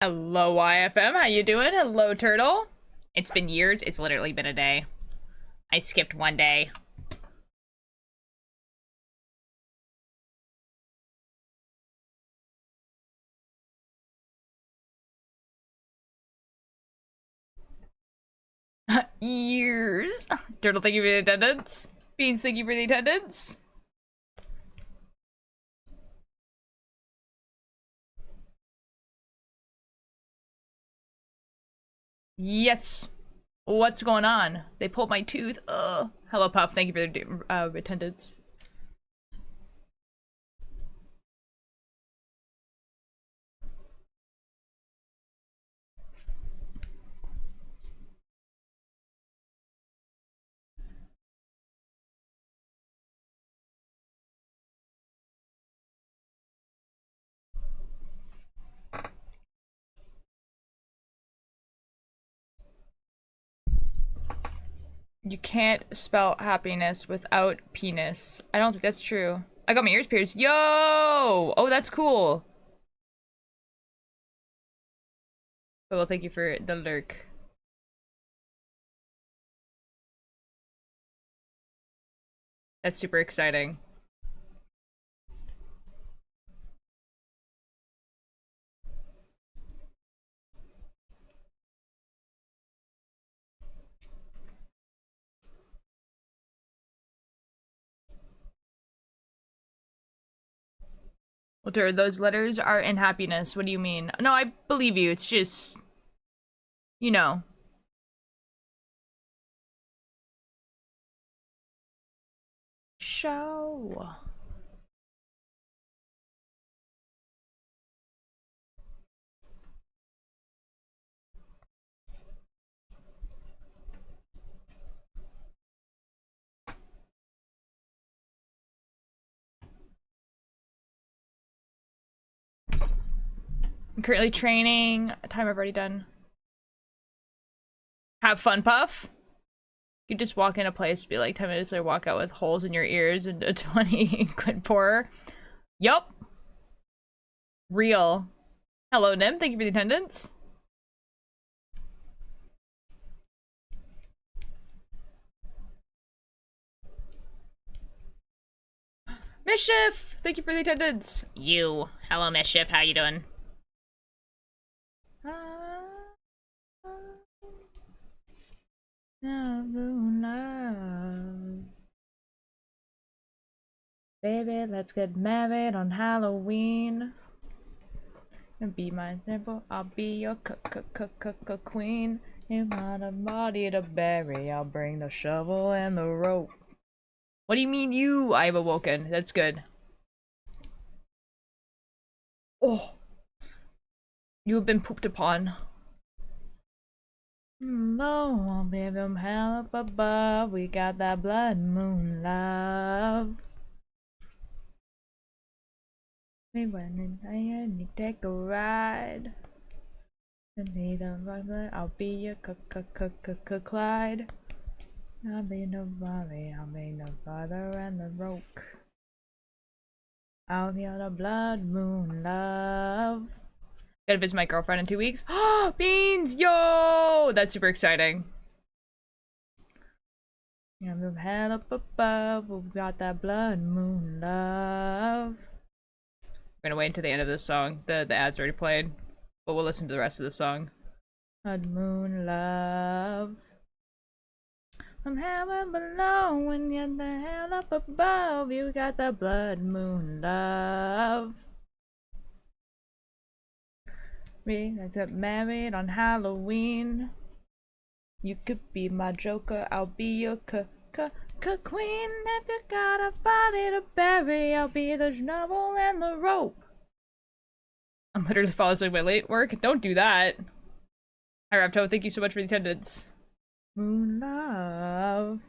Hello, YFM. How you doing? Hello, Turtle. It's been years. It's literally been a day. I skipped one day. Years. Turtle, thank you for the attendance. Beans, thank you for the attendance. Yes. What's going on? They pulled my tooth. Hello, Puff. Thank you for the attendance. You can't spell happiness without penis. I don't think that's true. I got my ears pierced. Yo! Oh, that's cool. Well, thank you for the lurk. That's super exciting. Walter, those letters are in happiness. What do you mean? No, I believe you. It's just, you know. Show. I'm currently training. Time I've already done. Have fun, Puff. You just walk in a place, be like 10 minutes later, walk out with holes in your ears and a 20 quid poorer. Yup. Real. Hello, Nim. Thank you for the attendance. Mischief! Thank you for the attendance. You. Hello, Mischief. How you doing? Love. Baby, let's get married on Halloween. And be my simple, I'll be your queen. You want a body to bury, I'll bring the shovel and the rope. What do you mean you? I have awoken. That's good. Oh. You have been pooped upon. No, baby, I'm hell up above. We got that blood moon love. We went in and you take a ride. And need a ride, I'll be your Clyde. I'll be the Bobby, I'll be the father and the rope. I'll be on the blood moon love. Gotta visit my girlfriend in 2 weeks. Oh, Beans! Yo! That's super exciting. Yeah, move head up above. We've got that blood moon love. We're gonna wait until the end of this song. The ad's already played. But we'll listen to the rest of the song. Blood moon love. From heaven below when you're the hell up above. You got the blood moon love. We like to get married on Halloween. You could be my joker, I'll be your queen. If you got a body to bury, I'll be the shovel and the rope. I'm literally falling asleep by late work. Don't do that. Hi, Rapto. Thank you so much for the attendance. Moon love.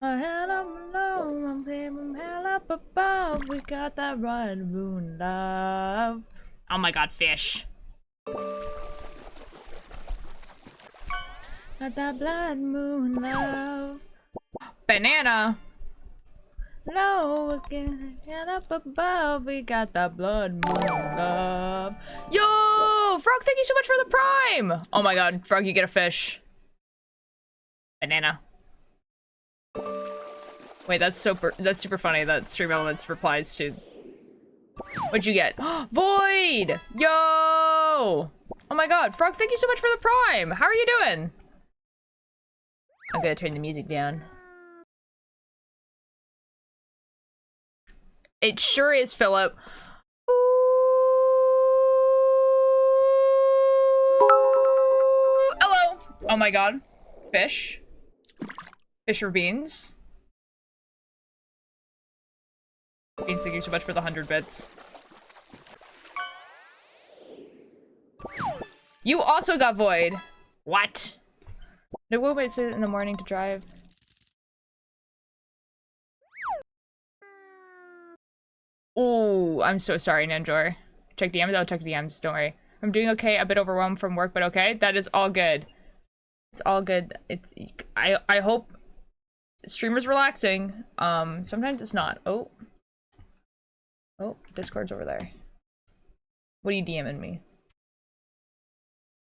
Hell up below, I'm from hell up above. We got that red moon love. Oh my god, fish. Got that blood moon love. Banana. No, again, get up above. We got that blood moon love. Yo! Yo, Frog, thank you so much for the prime! Oh my god, Frog, you get a fish. Banana. Wait, that's super funny that Stream Elements replies to... What'd you get? Void! Yo! Oh my god, Frog, thank you so much for the prime! How are you doing? I'm gonna turn the music down. It sure is, Philip. Hello! Oh my god. Fish. Fish or beans? Beans, thank you so much for the 100 bits. You also got Void. What? No one waits in the morning to drive. Oh, I'm so sorry, Ninjor. Check DMs? I'll check DMs, don't worry. I'm doing okay, a bit overwhelmed from work, but okay. That is all good. It's all good. It's I hope streamer's relaxing. Sometimes it's not. Oh, Discord's over there. What are you DMing me?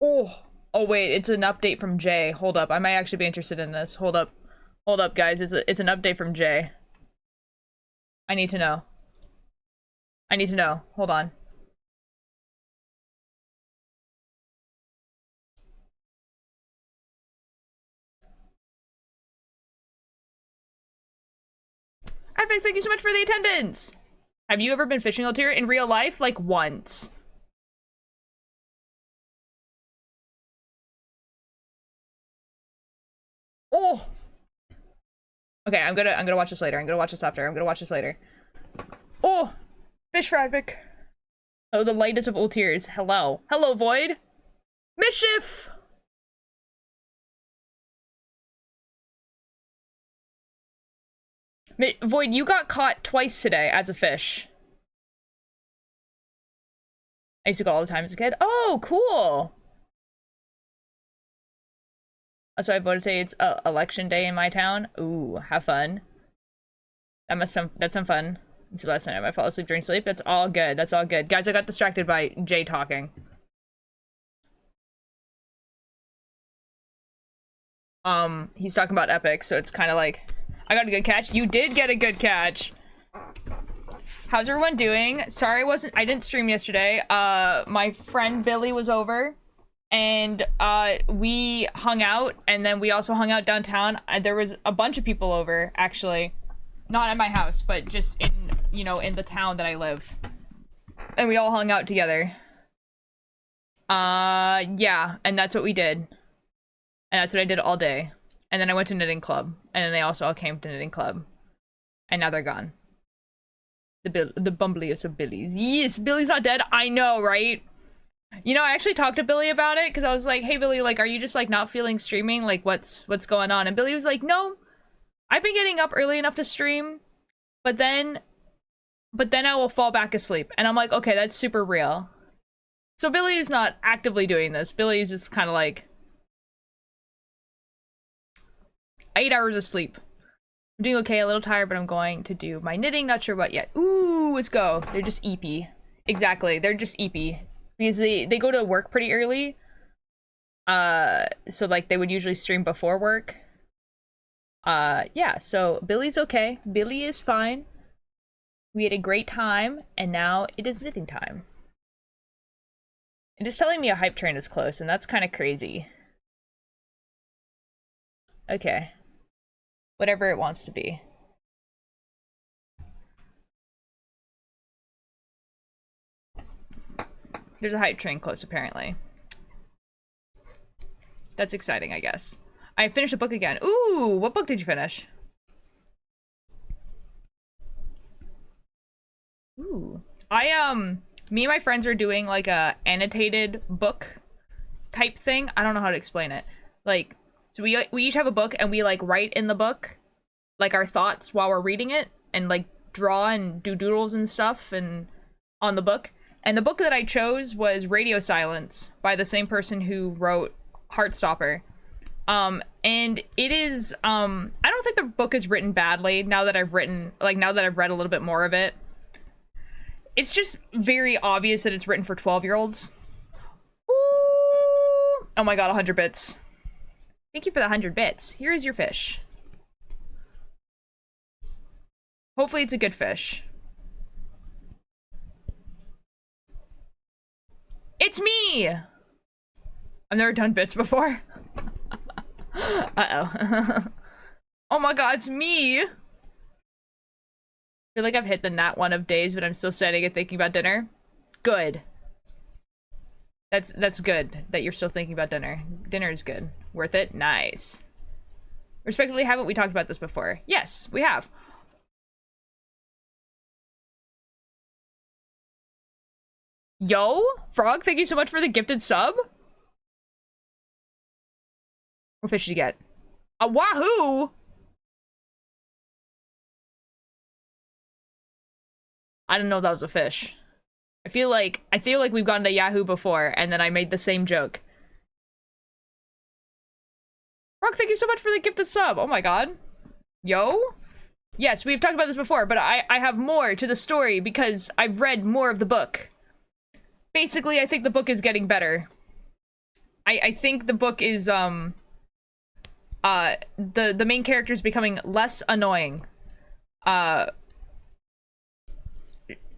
Oh wait, it's an update from Jay. Hold up, I might actually be interested in this. Hold up, guys. It's an update from Jay. I need to know. Hold on. Advic, thank you so much for the attendance! Have you ever been fishing Altier in real life? Like, once. Oh! Okay, I'm gonna watch this later. I'm gonna watch this after. I'm gonna watch this later. Oh! Fish for Advic. Oh, the lightest of all tears. Hello. Hello, Void! Mischief! Void, you got caught twice today as a fish. I used to go all the time as a kid. Oh, cool! So I voted today. It's election day in my town. Ooh, have fun. That's some fun. It's the last night I fall asleep during sleep. That's all good. That's all good. Guys, I got distracted by Jay talking. He's talking about Epic, so it's kind of like, I got a good catch. You did get a good catch. How's everyone doing? Sorry I didn't stream yesterday. My friend Billy was over. And we hung out, and then we also hung out downtown. There was a bunch of people over, actually. Not at my house, but just in, you know, in the town that I live. And we all hung out together. Yeah, and that's what we did. And that's what I did all day. And then I went to knitting club, and then they also all came to knitting club. And now they're gone. The bumbliest of Billies. Yes, Billy's not dead. I know, right? You know, I actually talked to Billy about it, because I was like, hey, Billy, like, are you just, like, not feeling streaming? Like, what's going on? And Billy was like, no, I've been getting up early enough to stream, but then I will fall back asleep. And I'm like, okay, that's super real. So Billy is not actively doing this. Billy is just kind of like, 8 hours of sleep. I'm doing okay, a little tired, but I'm going to do my knitting. Not sure what yet. Ooh, let's go. They're just EP. Exactly, they're just EP. Because they go to work pretty early. So like they would usually stream before work. Yeah, so Billy's okay. Billy is fine. We had a great time, and now it is knitting time. It is telling me a hype train is close, and that's kind of crazy. Okay. Whatever it wants to be. There's a hype train close, apparently. That's exciting, I guess. I finished a book again. Ooh, what book did you finish? Ooh. Me and my friends are doing, like, a annotated book type thing. I don't know how to explain it. Like, so we each have a book, and we, like, write in the book, like, our thoughts while we're reading it, and, like, draw and do doodles and stuff and on the book. And the book that I chose was Radio Silence by the same person who wrote Heartstopper. And it is, I don't think the book is written badly now that I've read a little bit more of it. It's just very obvious that it's written for 12-year-olds. Oh my god, 100 bits. Thank you for the 100 bits. Here is your fish. Hopefully it's a good fish. It's me! I've never done bits before. Uh-oh. Oh my god, it's me! I feel like I've hit the nat one of days, but I'm still standing and thinking about dinner. Good. That's good that you're still thinking about dinner. Dinner is good. Worth it? Nice. Respectively, haven't we talked about this before? Yes, we have. Yo, Frog, thank you so much for the gifted sub. What fish did you get? A wahoo! I didn't know that was a fish. I feel like we've gone to Yahoo before, and then I made the same joke. Frog, thank you so much for the gifted sub. Oh my god. Yo? Yes, we've talked about this before, but I have more to the story because I've read more of the book. Basically, I think the book is getting better. I think the book is, the main character is becoming less annoying.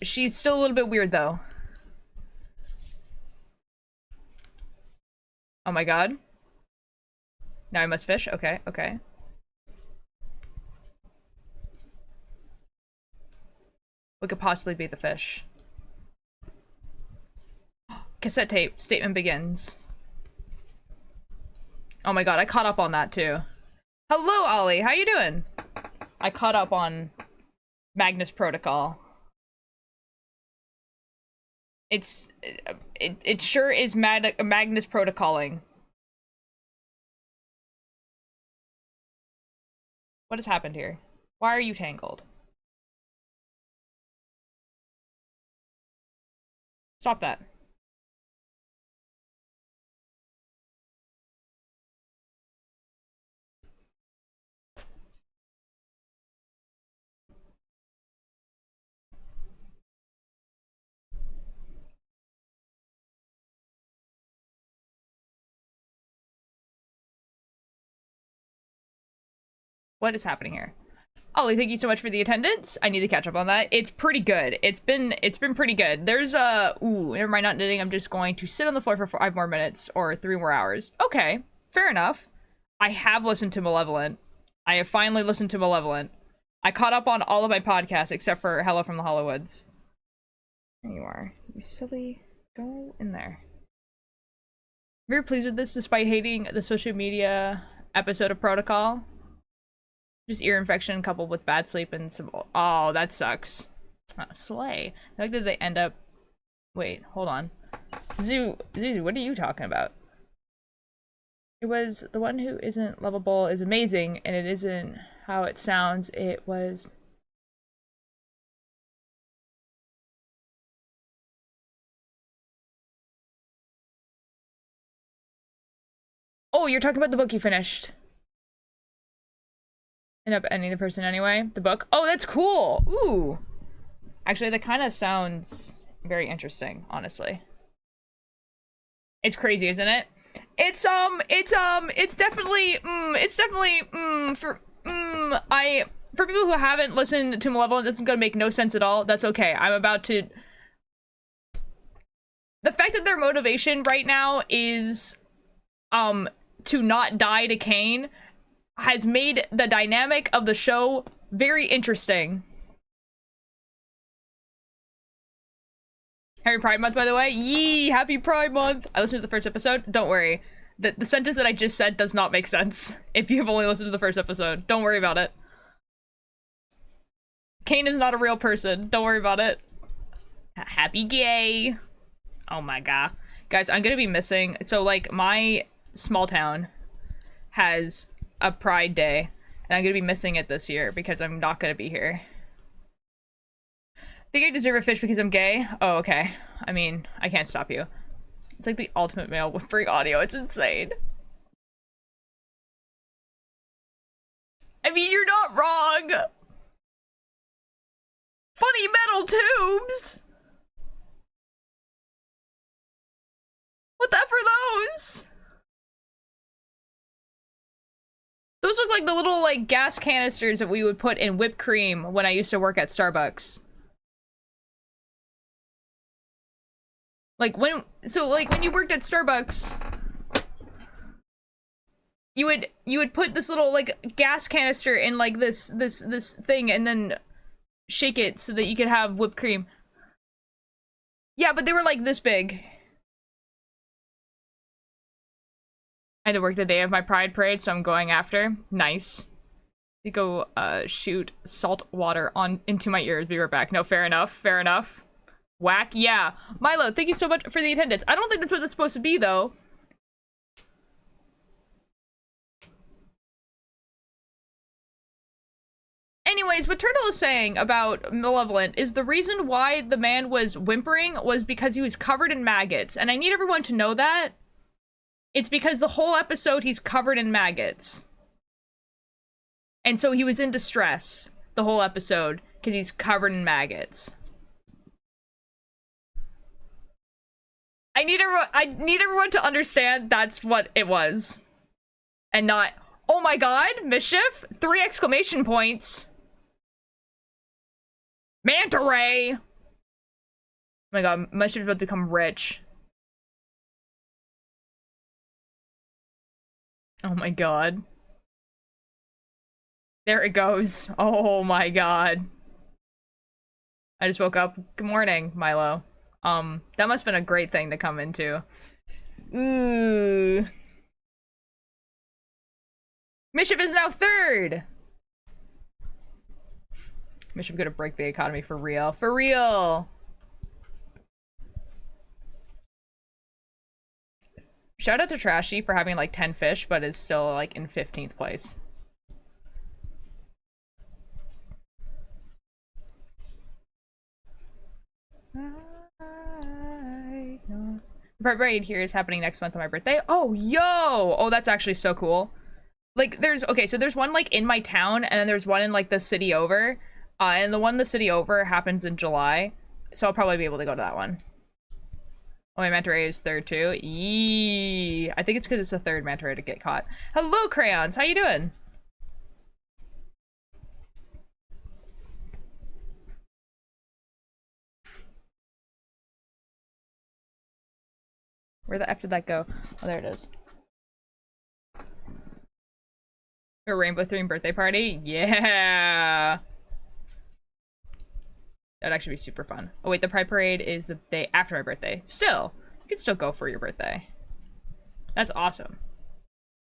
She's still a little bit weird, though. Oh my god. Now I must fish? Okay, okay. What could possibly be the fish? Cassette tape. Statement begins. Oh my god, I caught up on that too. Hello, Ollie. How you doing? I caught up on Magnus Protocol. It sure is Magnus Protocoling. What has happened here? Why are you tangled? Stop that. What is happening here? Ollie, thank you so much for the attendance. I need to catch up on that. It's pretty good. It's been pretty good. There's ooh, never mind, not knitting. I'm just going to sit on the floor for 5 more minutes or 3 more hours. Okay, fair enough. I have listened to Malevolent. I have finally listened to Malevolent. I caught up on all of my podcasts except for Hello from the Hollowwoods. There you are. You silly. Go in there. Very pleased with this despite hating the social media episode of Protocol. Just ear infection coupled with bad sleep and some... Oh, that sucks. Slay. I like that they end up... Wait, hold on. Zuzu, what are you talking about? It was the one who isn't lovable is amazing, and it isn't how it sounds. It was... Oh, you're talking about the book you finished. End up ending the person anyway. The book. Oh, that's cool. Ooh. Actually, that kind of sounds very interesting, honestly. It's crazy, isn't it? It's definitely, for people who haven't listened to Malevolent, this is gonna make no sense at all. That's okay. I'm about to... The fact that their motivation right now is, to not die to Kane has made the dynamic of the show very interesting. Happy Pride Month, by the way. Yee! Happy Pride Month! I listened to the first episode. Don't worry. The sentence that I just said does not make sense if you've only listened to the first episode. Don't worry about it. Kane is not a real person. Don't worry about it. Happy gay. Oh my god. Guys, I'm gonna be missing... So, like, my small town has a Pride Day, and I'm gonna be missing it this year because I'm not gonna be here. Think I deserve a fish because I'm gay? Oh, okay. I mean, I can't stop you. It's like the ultimate male whispering audio. It's insane. I mean, you're not wrong! Funny metal tubes! What that for those? Those look like the little, like, gas canisters that we would put in whipped cream when I used to work at Starbucks. Like, when you worked at Starbucks, you would put this little, like, gas canister in, like, this thing and then shake it so that you could have whipped cream. Yeah, but they were, like, this big. I had to work the day of my Pride Parade, so I'm going after. Nice. You go, shoot salt water into my ears. Be right back. No, fair enough. Fair enough. Whack. Yeah. Milo, thank you so much for the attendance. I don't think that's what it's supposed to be, though. Anyways, what Turtle is saying about Malevolent is the reason why the man was whimpering was because he was covered in maggots. And I need everyone to know that. It's because the whole episode he's covered in maggots. And so he was in distress the whole episode because he's covered in maggots. I need everyone to understand that's what it was. And not, oh my god, mischief? 3 exclamation points. Manta Ray! Oh my god, mischief is about to become rich. Oh my god. There it goes. Oh my god. I just woke up. Good morning, Milo. That must have been a great thing to come into. Ooh. Mischief is now 3rd! Mischief gonna break the economy for real. For real! Shout out to Trashy for having like 10 fish, but is still like in 15th place. The parade here is happening next month on my birthday. Oh, yo! Oh, that's actually so cool. Like, okay, so there's one like in my town, and then there's one in like the city over. And the one in the city over happens in July. So I'll probably be able to go to that one. Oh, my manta ray is 3rd too. Eee. I think it's because it's the 3rd manta ray to get caught. Hello, Crayons. How you doing? Where the F did that go? Oh, there it is. A rainbow theme birthday party? Yeah! That'd actually be super fun. Oh wait, the Pride Parade is the day after my birthday. Still, you can still go for your birthday. That's awesome.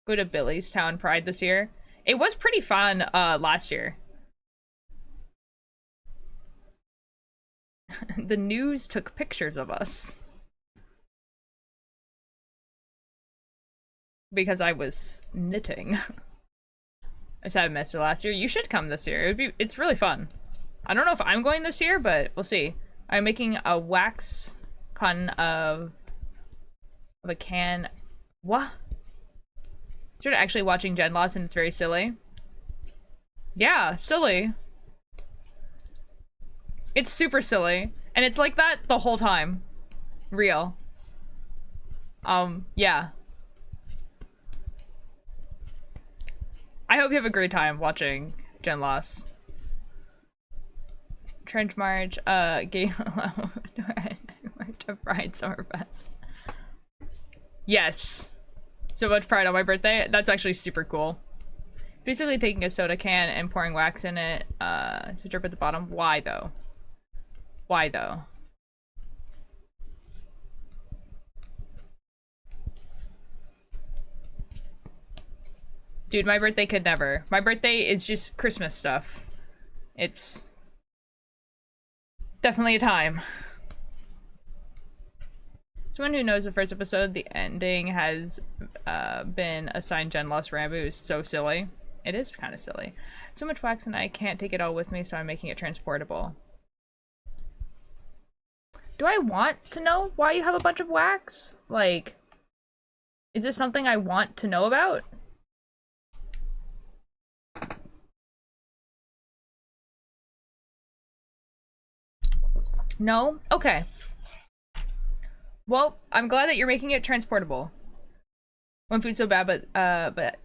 Go to Billy's Town Pride this year. It was pretty fun last year. The news took pictures of us. Because I was knitting. I just had a semester last year. You should come this year. It's really fun. I don't know if I'm going this year, but we'll see. I'm making a wax cotton of a can. What? Started actually watching Gen Loss and it's very silly. Yeah, silly. It's super silly. And it's like that the whole time. Real. Yeah. I hope you have a great time watching Gen Loss. Trench March, Gay March of Pride Summerfest. Yes. So much pride on my birthday. That's actually super cool. Basically taking a soda can and pouring wax in it to drip at the bottom. Why though? Why though? Dude, my birthday could never. My birthday is just Christmas stuff. It's definitely a time. Someone who knows the first episode, the ending has been assigned Gen Lost Rambo. It was so silly. It is kind of silly. So much wax and I can't take it all with me, so I'm making it transportable. Do I want to know why you have a bunch of wax? Like, is this something I want to know about? No? Okay. Well, I'm glad that you're making it transportable. One food's so bad, but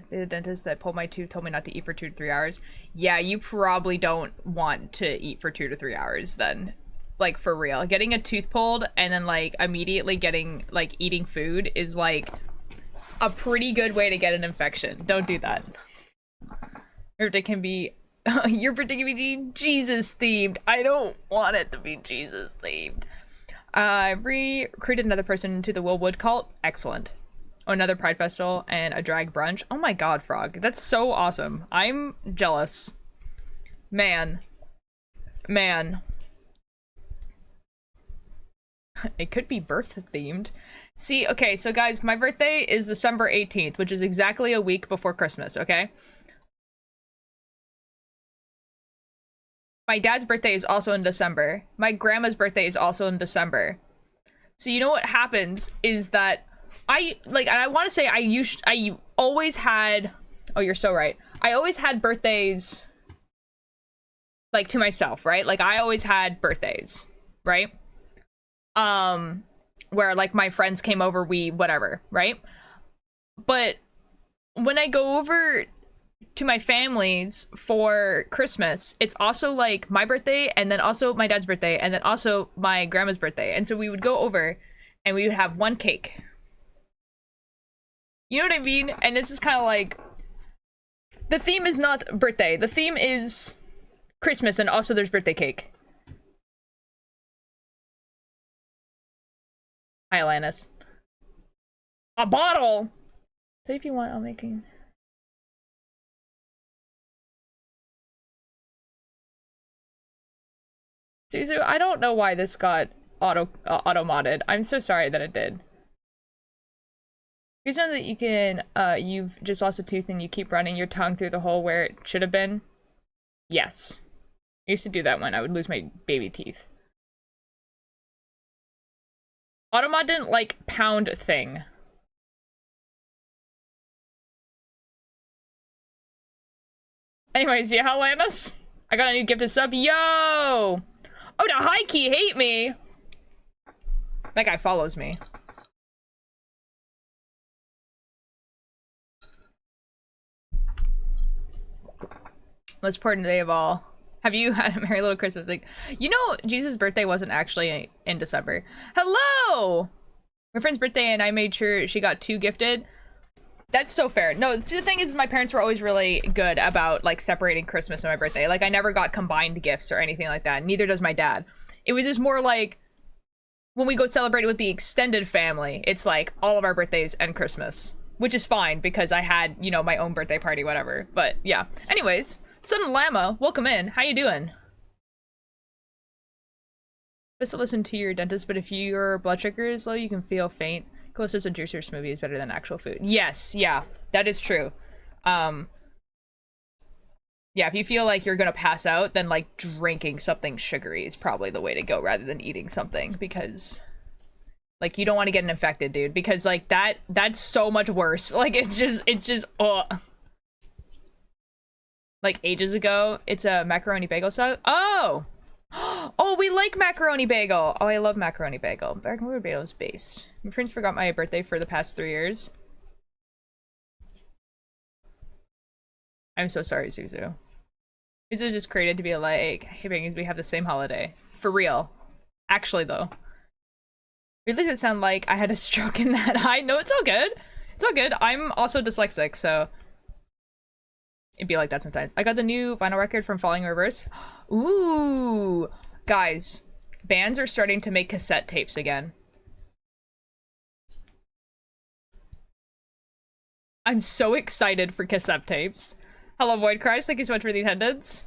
the dentist that pulled my tooth told me not to eat for 2 to 3 hours. Yeah, you probably don't want to eat for 2 to 3 hours then. Like, for real. Getting a tooth pulled and then, like, immediately getting, like, eating food is, like, a pretty good way to get an infection. Don't do that. Your birthday can be... your birthday can be Jesus-themed. I don't want it to be Jesus-themed. Recruited another person to the Willwood cult. Excellent. Oh, another Pride Festival and a drag brunch. Oh my god, Frog. That's so awesome. I'm jealous. Man. Man. It could be birth-themed. See, okay, so guys, my birthday is December 18th, which is exactly a week before Christmas, okay? My dad's birthday is also in December. My grandma's birthday is also in December. So you know what happens is that I want to say I always had, oh, you're so right. I always had birthdays like to myself, right? Like I always had birthdays, right? Where like my friends came over, whatever, right? But when I go over to my family's for Christmas, it's also like my birthday and then also my dad's birthday and then also my grandma's birthday. And so we would go over and we would have one cake. You know what I mean? And this is kind of like, the theme is not birthday. The theme is Christmas and also there's birthday cake. Hi, Alanis. A bottle! So if you want, I'll make it. Suzu, I don't know why this got auto-modded. I'm so sorry that it did. You know that you can, you've just lost a tooth and you keep running your tongue through the hole where it should have been? Yes. I used to do that when I would lose my baby teeth. Automod didn't like pound thing. Anyways, yeah, Helenas? I got a new gifted sub. Yo! Oh, the high key hate me! That guy follows me. Most important day of all. Have you had a Merry Little Christmas? Like, you know, Jesus' birthday wasn't actually in December. Hello! My friend's birthday and I made sure she got 2 gifted. That's so fair. No, the thing is, my parents were always really good about, like, separating Christmas and my birthday. Like, I never got combined gifts or anything like that. Neither does my dad. It was just more like, when we go celebrate with the extended family, it's like, all of our birthdays and Christmas. Which is fine, because I had, you know, my own birthday party, whatever. But, yeah. Anyways, Sudden Llama, welcome in. How you doing? Just to listen to your dentist, but if your blood sugar is low, you can feel faint. Closest a juice or smoothie is better than actual food. Yes, yeah, that is true. Yeah, if you feel like you're gonna pass out, then like drinking something sugary is probably the way to go rather than eating something, because like you don't want to get infected, dude, because like that's so much worse. Like it's just oh. Like ages ago, it's a macaroni bagel sauce. Oh! Oh, we like macaroni bagel. Oh, I love macaroni bagel. Macaroni bagel is based. My friends forgot my birthday for the past 3 years. I'm so sorry, Zuzu. Zuzu just created to be like, hey, Bangins, we have the same holiday. For real. Actually, though. Really does sound like I had a stroke in that eye. No, it's all good. It's all good. I'm also dyslexic, so it'd be like that sometimes. I got the new vinyl record from Falling in Reverse. Ooh. Guys, bands are starting to make cassette tapes again. I'm so excited for cassette tapes. Hello, Void Cries. Thank you so much for the attendance.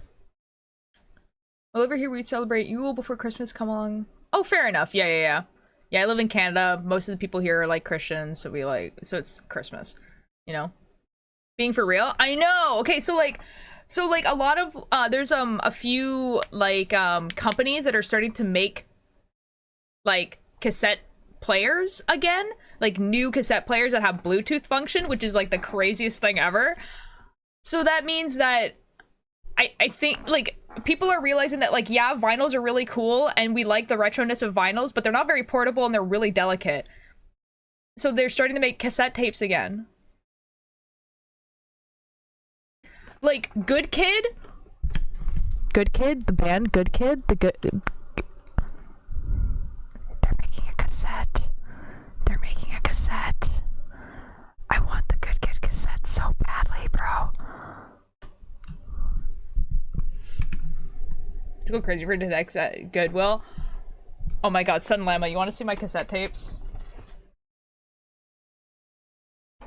Well, over here we celebrate Yule before Christmas come along. Oh, fair enough. Yeah. Yeah, I live in Canada. Most of the people here are like Christians, so so it's Christmas, you know? Being for real? I know! Okay, so like a lot of, there's a few like companies that are starting to make like cassette players again, like new cassette players that have Bluetooth function, which is like the craziest thing ever. So that means that I think like people are realizing that like, yeah, vinyls are really cool and we like the retroness of vinyls, but they're not very portable and they're really delicate. So they're starting to make cassette tapes again. Like, Good Kid? Good Kid? The band Good Kid? The good... They're making a cassette. They're making a cassette. I want the Good Kid cassette so badly, bro. To go crazy for the next Goodwill. Oh my god, Sudden Llama, you want to see my cassette tapes?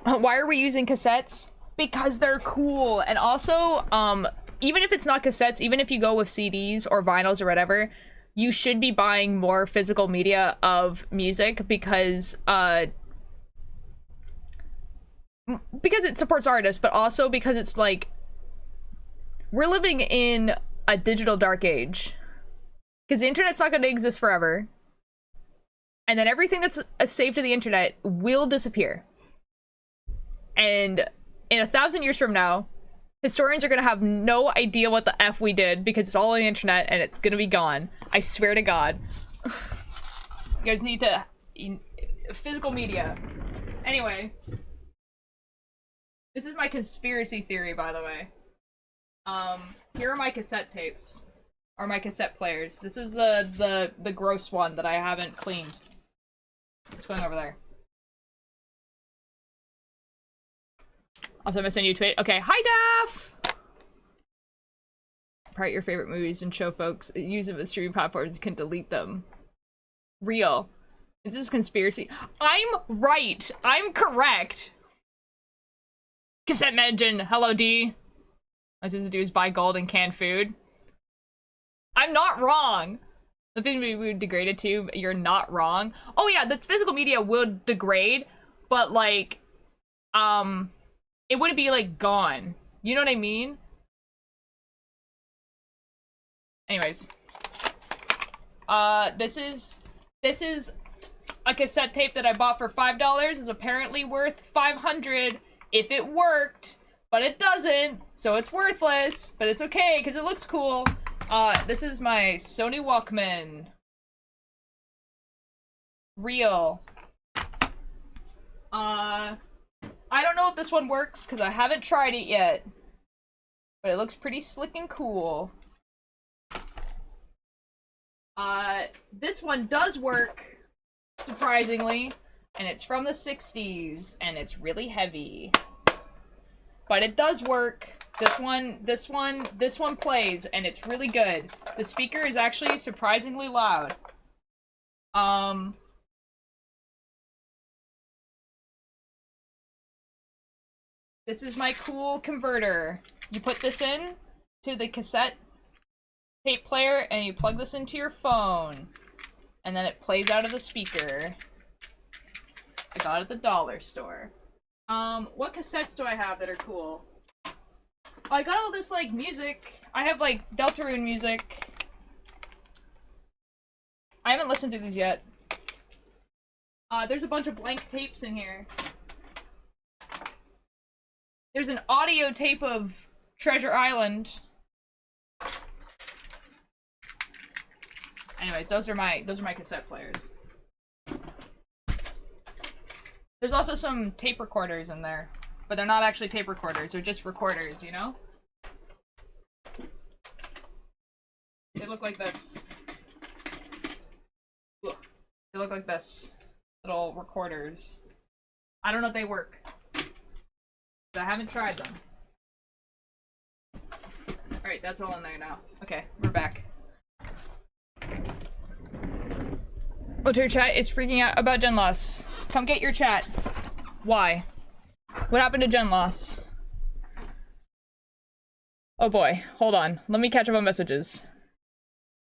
Why are we using cassettes? Because they're cool. And also, even if it's not cassettes, even if you go with CDs or vinyls or whatever, you should be buying more physical media of music because it supports artists, but also because it's like, we're living in a digital dark age. Because the internet's not going to exist forever. And then everything that's saved to the internet will disappear. And in 1,000 years from now, historians are going to have no idea what the F we did because it's all on the internet and it's going to be gone. I swear to God. You guys need to... physical media. Anyway. This is my conspiracy theory, by the way. Here are my cassette tapes. Or my cassette players. This is the gross one that I haven't cleaned. It's going over there. Also, I'm gonna send you a tweet. Okay, hi Daff! Write your favorite movies and show folks. Use them as streaming platforms. You can delete them. Real. Is this conspiracy? I'm right! I'm correct! Cassette Mention. Hello, D. All I supposed to do is buy gold and canned food. I'm not wrong! The thing we would degrade it to, you're not wrong. Oh yeah, the physical media would degrade, but like, it wouldn't be, like, gone. You know what I mean? Anyways. This is a cassette tape that I bought for $5. It's apparently worth $500 if it worked, but it doesn't, so it's worthless, but it's okay, because it looks cool. This is my Sony Walkman. Real. I don't know if this one works because I haven't tried it yet, but it looks pretty slick and cool. This one does work, surprisingly, and it's from the 60s, and it's really heavy. But it does work. This one plays, and it's really good. The speaker is actually surprisingly loud. This is my cool converter. You put this in to the cassette tape player, and you plug this into your phone. And then it plays out of the speaker. I got it at the dollar store. What cassettes do I have that are cool? Oh, I got all this, like, music. I have, like, Deltarune music. I haven't listened to these yet. There's a bunch of blank tapes in here. There's an audio tape of Treasure Island. Anyways, those are my cassette players. There's also some tape recorders in there, but they're not actually tape recorders, they're just recorders, you know? They look like this. Look. They look like this. Little recorders. I don't know if they work. I haven't tried them. Alright, that's all in there now. Okay, we're back. Oh, your chat is freaking out about gen loss. Come get your chat. Why? What happened to gen loss? Oh boy, hold on. Let me catch up on messages.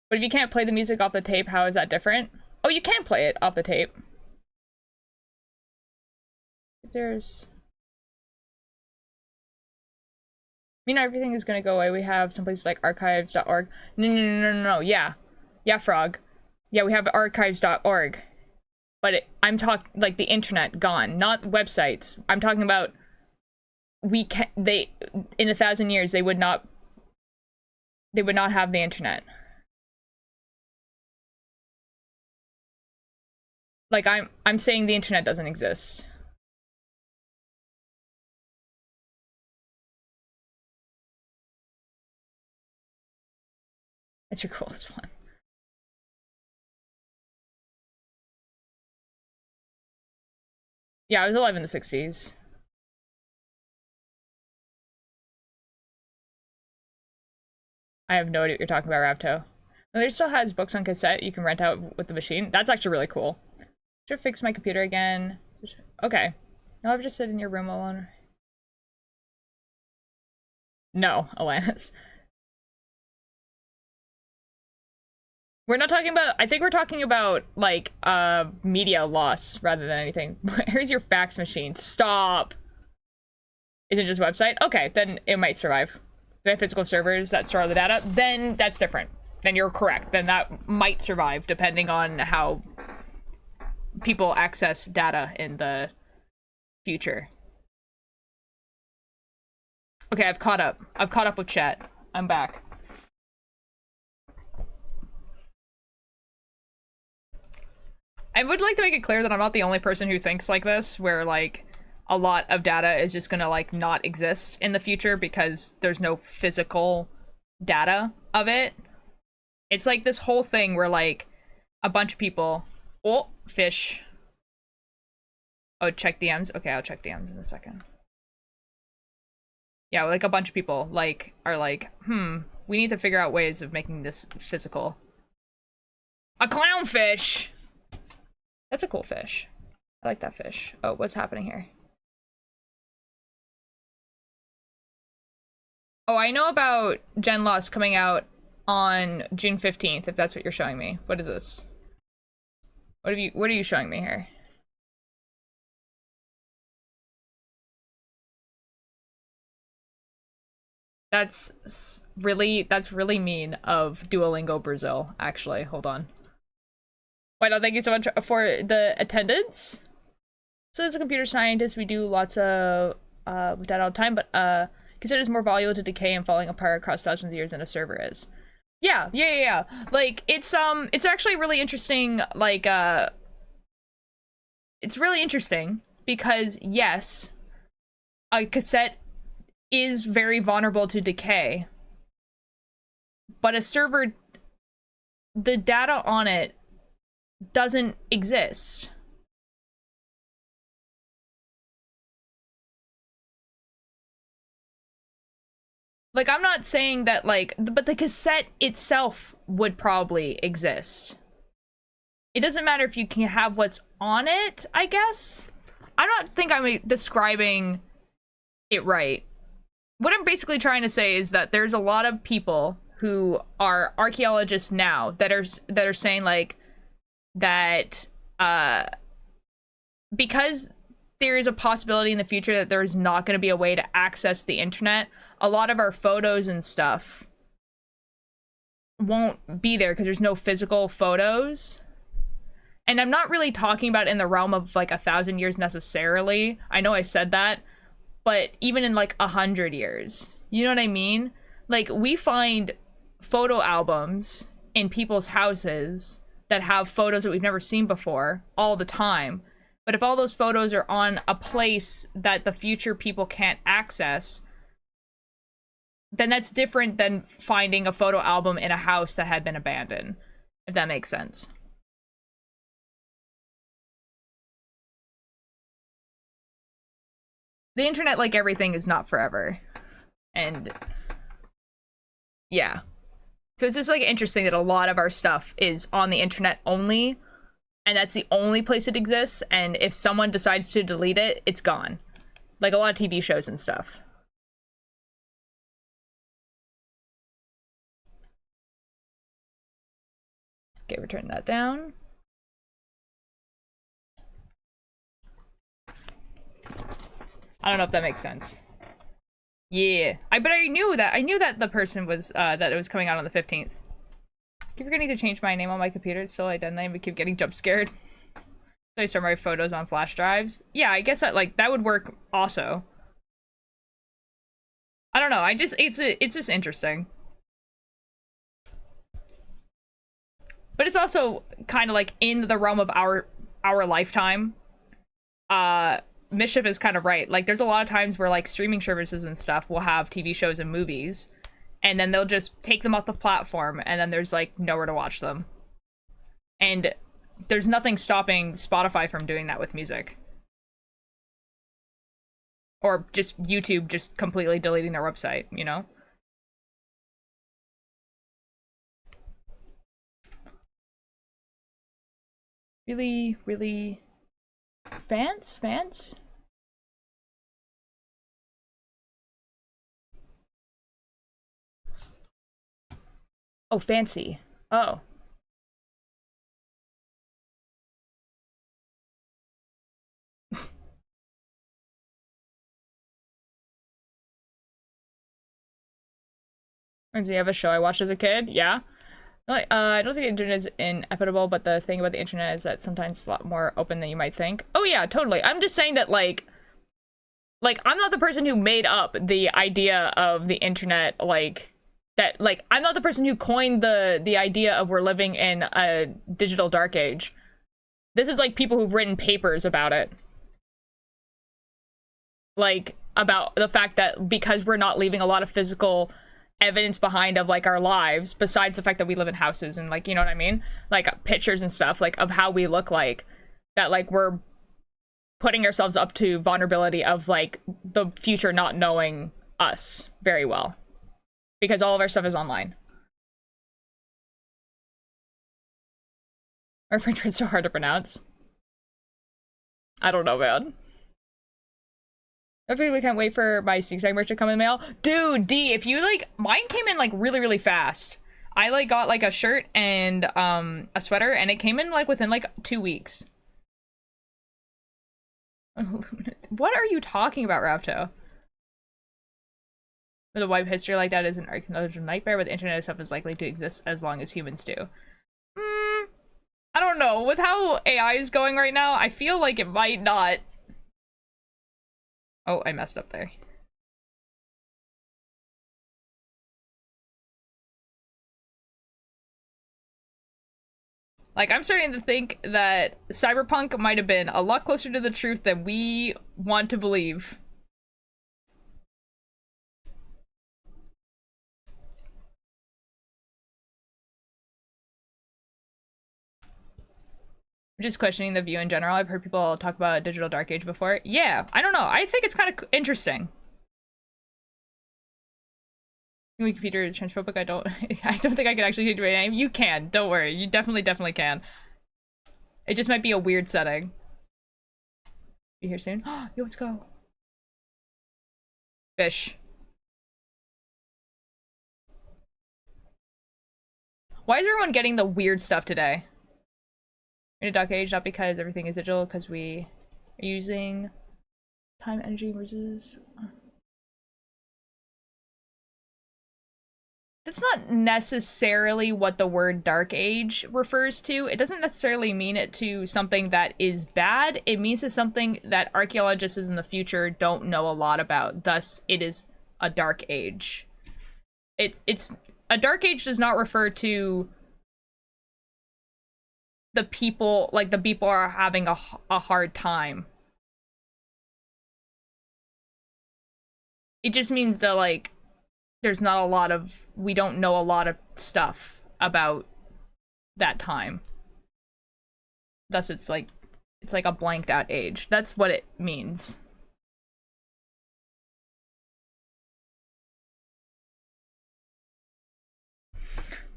But if you can't play the music off the tape, how is that different? Oh, you can play it off the tape. There's... You know, everything is gonna go away. We have some places like archives.org. No. Yeah. Yeah, Frog. Yeah, we have archives.org. But I'm talking, like, the internet gone, not websites. I'm talking about, in 1,000 years, they would not have the internet. Like, I'm saying the internet doesn't exist. It's your coolest one. Yeah, I was alive in the 60s. I have no idea what you're talking about, Rapto. No, there still has books on cassette you can rent out with the machine. That's actually really cool. Should fix my computer again. Okay. No, I've just sit in your room alone. No, Alanis. We're not talking about, I think we're talking about, like, media loss rather than anything. Here's your fax machine. Stop! Is it just a website? Okay, then it might survive. If they have physical servers that store the data, then that's different. Then you're correct. Then that might survive, depending on how people access data in the future. Okay, I've caught up. I've caught up with chat. I'm back. I would like to make it clear that I'm not the only person who thinks like this, where, like, a lot of data is just gonna, like, not exist in the future because there's no physical data of it. It's like this whole thing where, like, a bunch of people... Oh, fish. Oh, check DMs? Okay, I'll check DMs in a second. Yeah, like, a bunch of people, like, are like, we need to figure out ways of making this physical. A clownfish! That's a cool fish. I like that fish. Oh, what's happening here? Oh, I know about Gen Lost coming out on June 15th, if that's what you're showing me. What is this? What are you showing me here? That's really mean of Duolingo Brazil, actually. Hold on. Why no, thank you so much for the attendance. So as a computer scientist, we do lots of data all the time, but consider it's more valuable to decay and falling apart across thousands of years than a server is. Yeah. Like, it's actually really interesting, like, it's really interesting because, yes, a cassette is very vulnerable to decay, but a server, the data on it doesn't exist. Like, I'm not saying that, like, but the cassette itself would probably exist. It doesn't matter if you can have what's on it, I guess. I don't think I'm describing it right. What I'm basically trying to say is that there's a lot of people who are archaeologists now that are saying, like, that because there is a possibility in the future that there's not going to be a way to access the internet, a lot of our photos and stuff won't be there because there's no physical photos. And I'm not really talking about in the realm of, like, 1,000 years necessarily. I know I said that, but even in, like, 100 years. You know what I mean? Like, we find photo albums in people's houses that have photos that we've never seen before all the time. But if all those photos are on a place that the future people can't access, then that's different than finding a photo album in a house that had been abandoned, if that makes sense. The internet, like everything, is not forever. And yeah. So it's just, like, interesting that a lot of our stuff is on the internet only, and that's the only place it exists, and if someone decides to delete it, it's gone. Like a lot of TV shows and stuff. Okay, return that down. I don't know if that makes sense. Yeah, but I knew that the person was that it was coming out on the 15th. Keep forgetting to change my name on my computer. It's still identity, but keep getting jump scared. So I store my photos on flash drives. Yeah, I guess that would work also. I don't know. It's just interesting. But it's also kind of like in the realm of our lifetime. Mischief is kind of right. Like, there's a lot of times where, like, streaming services and stuff will have TV shows and movies, and then they'll just take them off the platform, and then there's like nowhere to watch them. And there's nothing stopping Spotify from doing that with music. Or just YouTube just completely deleting their website, you know? Really, really... Fans? Oh, fancy. Oh. And so you have a show I watched as a kid? Yeah. I don't think the internet is inevitable, but the thing about the internet is that sometimes it's a lot more open than you might think. Oh yeah, totally. I'm just saying that, like, I'm not the person who made up the idea of the internet, like, that, like, I'm not the person who coined the idea of we're living in a digital dark age. This is, like, people who've written papers about it. Like, about the fact that because we're not leaving a lot of physical evidence behind of, like, our lives, besides the fact that we live in houses and, like, you know what I mean? Like, pictures and stuff, like, of how we look like, that, like, we're putting ourselves up to vulnerability of, like, the future not knowing us very well. Because all of our stuff is online. Our French words are hard to pronounce. I don't know, man. Hopefully we can't wait for my zigzag merch to come in the mail. Dude, D, if you, like, mine came in, like, really, really fast. I, like, got, like, a shirt and, a sweater, and it came in, like, within, like, 2 weeks. What are you talking about, Rapto? With a wide history like that is an archaeological nightmare, but the internet itself is likely to exist as long as humans do. I don't know. With how AI is going right now, I feel like it might not. Oh, I messed up there. Like, I'm starting to think that cyberpunk might have been a lot closer to the truth than we want to believe. Just questioning the view in general. I've heard people talk about digital dark age before. Yeah, I don't know. I think it's kind of interesting. My computer is transphobic. I don't think I can actually change my name. You can. Don't worry. You definitely can. It just might be a weird setting. Be here soon. Yo, let's go. Fish. Why is everyone getting the weird stuff today? In a dark age, not because everything is digital, because we are using time, energy versus... That's not necessarily what the word dark age refers to. It doesn't necessarily mean it to something that is bad. It means to something that archaeologists in the future don't know a lot about. Thus, it is a dark age. It's a dark age does not refer to the people, like, the people are having a hard time. It just means that, like, there's not a lot of, we don't know a lot of stuff about that time. Thus, it's like a blanked out age. That's what it means.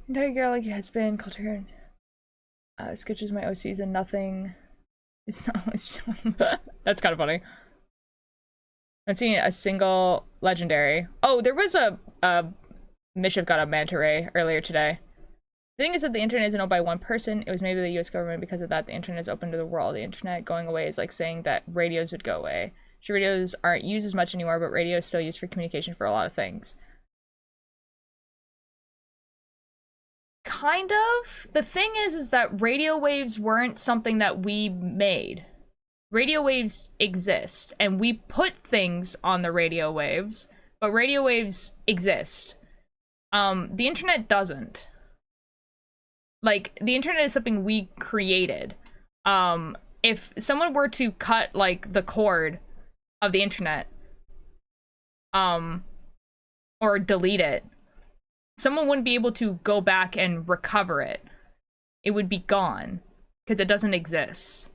Entire Galaxy has been cultured. Sketches my OCs and nothing. It's not always. That's kind of funny. I'm seeing a single legendary. Oh, there was a Mischief got a manta ray earlier today. The thing is that the internet isn't owned by one person. It was made by the US government. Because of that, the internet is open to the world. The internet going away is like saying that radios would go away. Sure, radios aren't used as much anymore, but radio is still used for communication for a lot of things. Kind of. The thing is that radio waves weren't something that we made. Radio waves exist, and we put things on the radio waves, but radio waves exist. The internet doesn't. Like, the internet is something we created. If someone were to cut, like, the cord of the internet, or delete it, Someone wouldn't be able to go back and recover it. It would be gone because it doesn't exist.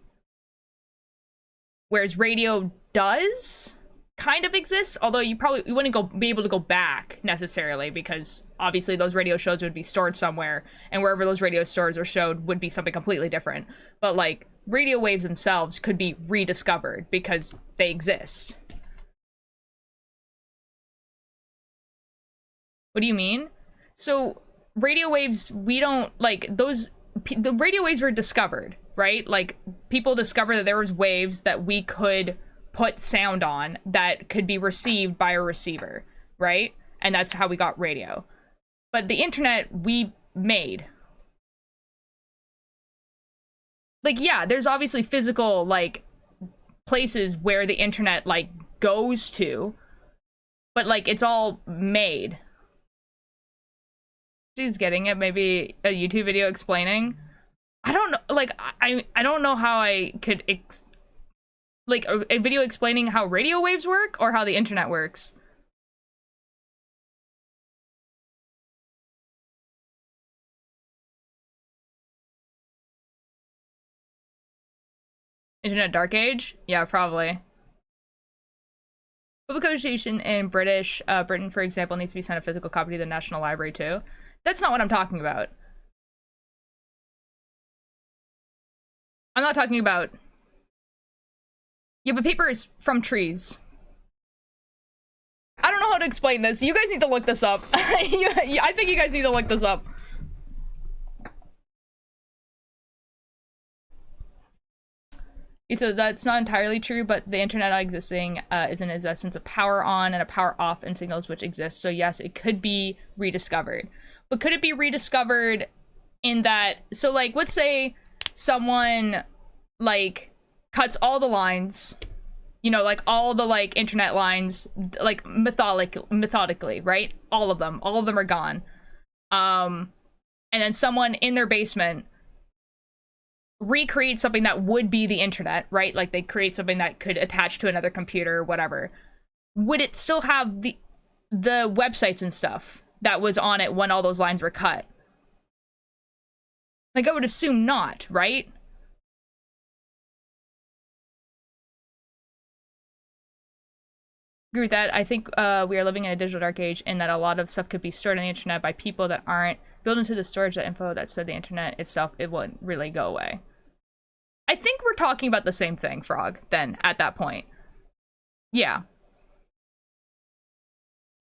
Whereas radio does kind of exist, although you wouldn't be able to go back necessarily, because obviously those radio shows would be stored somewhere, and wherever those radio stores are showed would be something completely different. But like radio waves themselves could be rediscovered because they exist. What do you mean? So radio waves, we don't like those. The radio waves were discovered, right? Like people discovered that there was waves that we could put sound on that could be received by a receiver, right? And that's how we got radio. But the internet we made. Like, yeah, there's obviously physical, like, places where the internet, like, goes to. But, like, it's all made. She's getting it. Maybe a YouTube video explaining. I don't know. Like, I don't know how I could... like a video explaining how radio waves work or how the internet works. Internet dark age? Yeah, probably. Publication in Britain, for example, needs to be sent a physical copy to the National Library too. That's not what I'm talking about. I'm not talking about... Yeah, but paper is from trees. I don't know how to explain this. You guys need to look this up. I think you guys need to look this up. So that's not entirely true, but the internet not existing is in its essence a power on and a power off in signals which exist. So yes, it could be rediscovered. But could it be rediscovered in that... So, like, let's say someone, like... cuts all the lines, you know, like all the like internet lines, like methodically, right? All of them are gone. And then someone in their basement recreates something that would be the internet, right? Like they create something that could attach to another computer or whatever. Would it still have the websites and stuff that was on it when all those lines were cut? Like I would assume not, right? Agree with that. I think we are living in a digital dark age in that a lot of stuff could be stored on the internet by people that aren't built into the storage that info that said the internet itself, it wouldn't really go away. I think we're talking about the same thing, Frog, then, at that point. Yeah.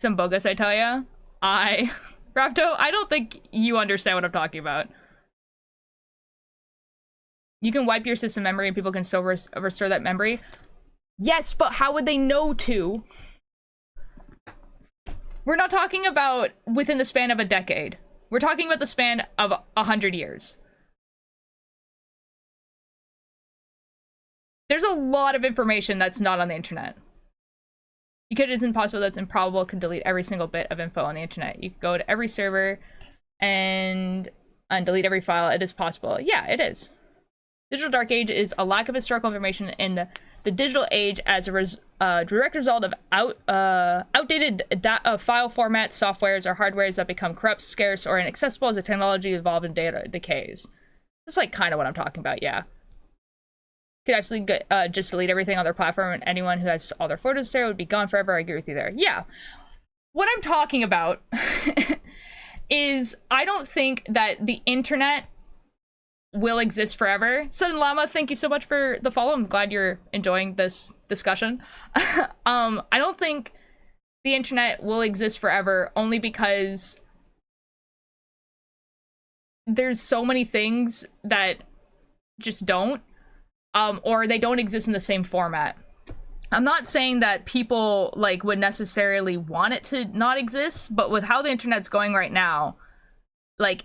Some bogus, I tell ya. Rapto, I don't think you understand what I'm talking about. You can wipe your system memory and people can still restore that memory. Yes, but how would they know to? We're not talking about within the span of a decade. We're talking about the span of 100 years. There's a lot of information that's not on the internet. Because it's impossible, that's improbable, could delete every single bit of info on the internet. You could go to every server and delete every file. It is possible. Yeah, it is. Digital Dark Age is a lack of historical information in the digital age as a direct result of outdated file formats, softwares, or hardwares that become corrupt, scarce, or inaccessible as the technology evolves and data decays. That's like kind of what I'm talking about, yeah. Could absolutely just delete everything on their platform, and anyone who has all their photos there would be gone forever. I agree with you there. Yeah. What I'm talking about is I don't think that the internet will exist forever. Sudden Llama, thank you so much for the follow. I'm glad you're enjoying this discussion. I don't think the internet will exist forever, only because there's so many things that just don't, or they don't exist in the same format. I'm not saying that people like would necessarily want it to not exist, but with how the internet's going right now, like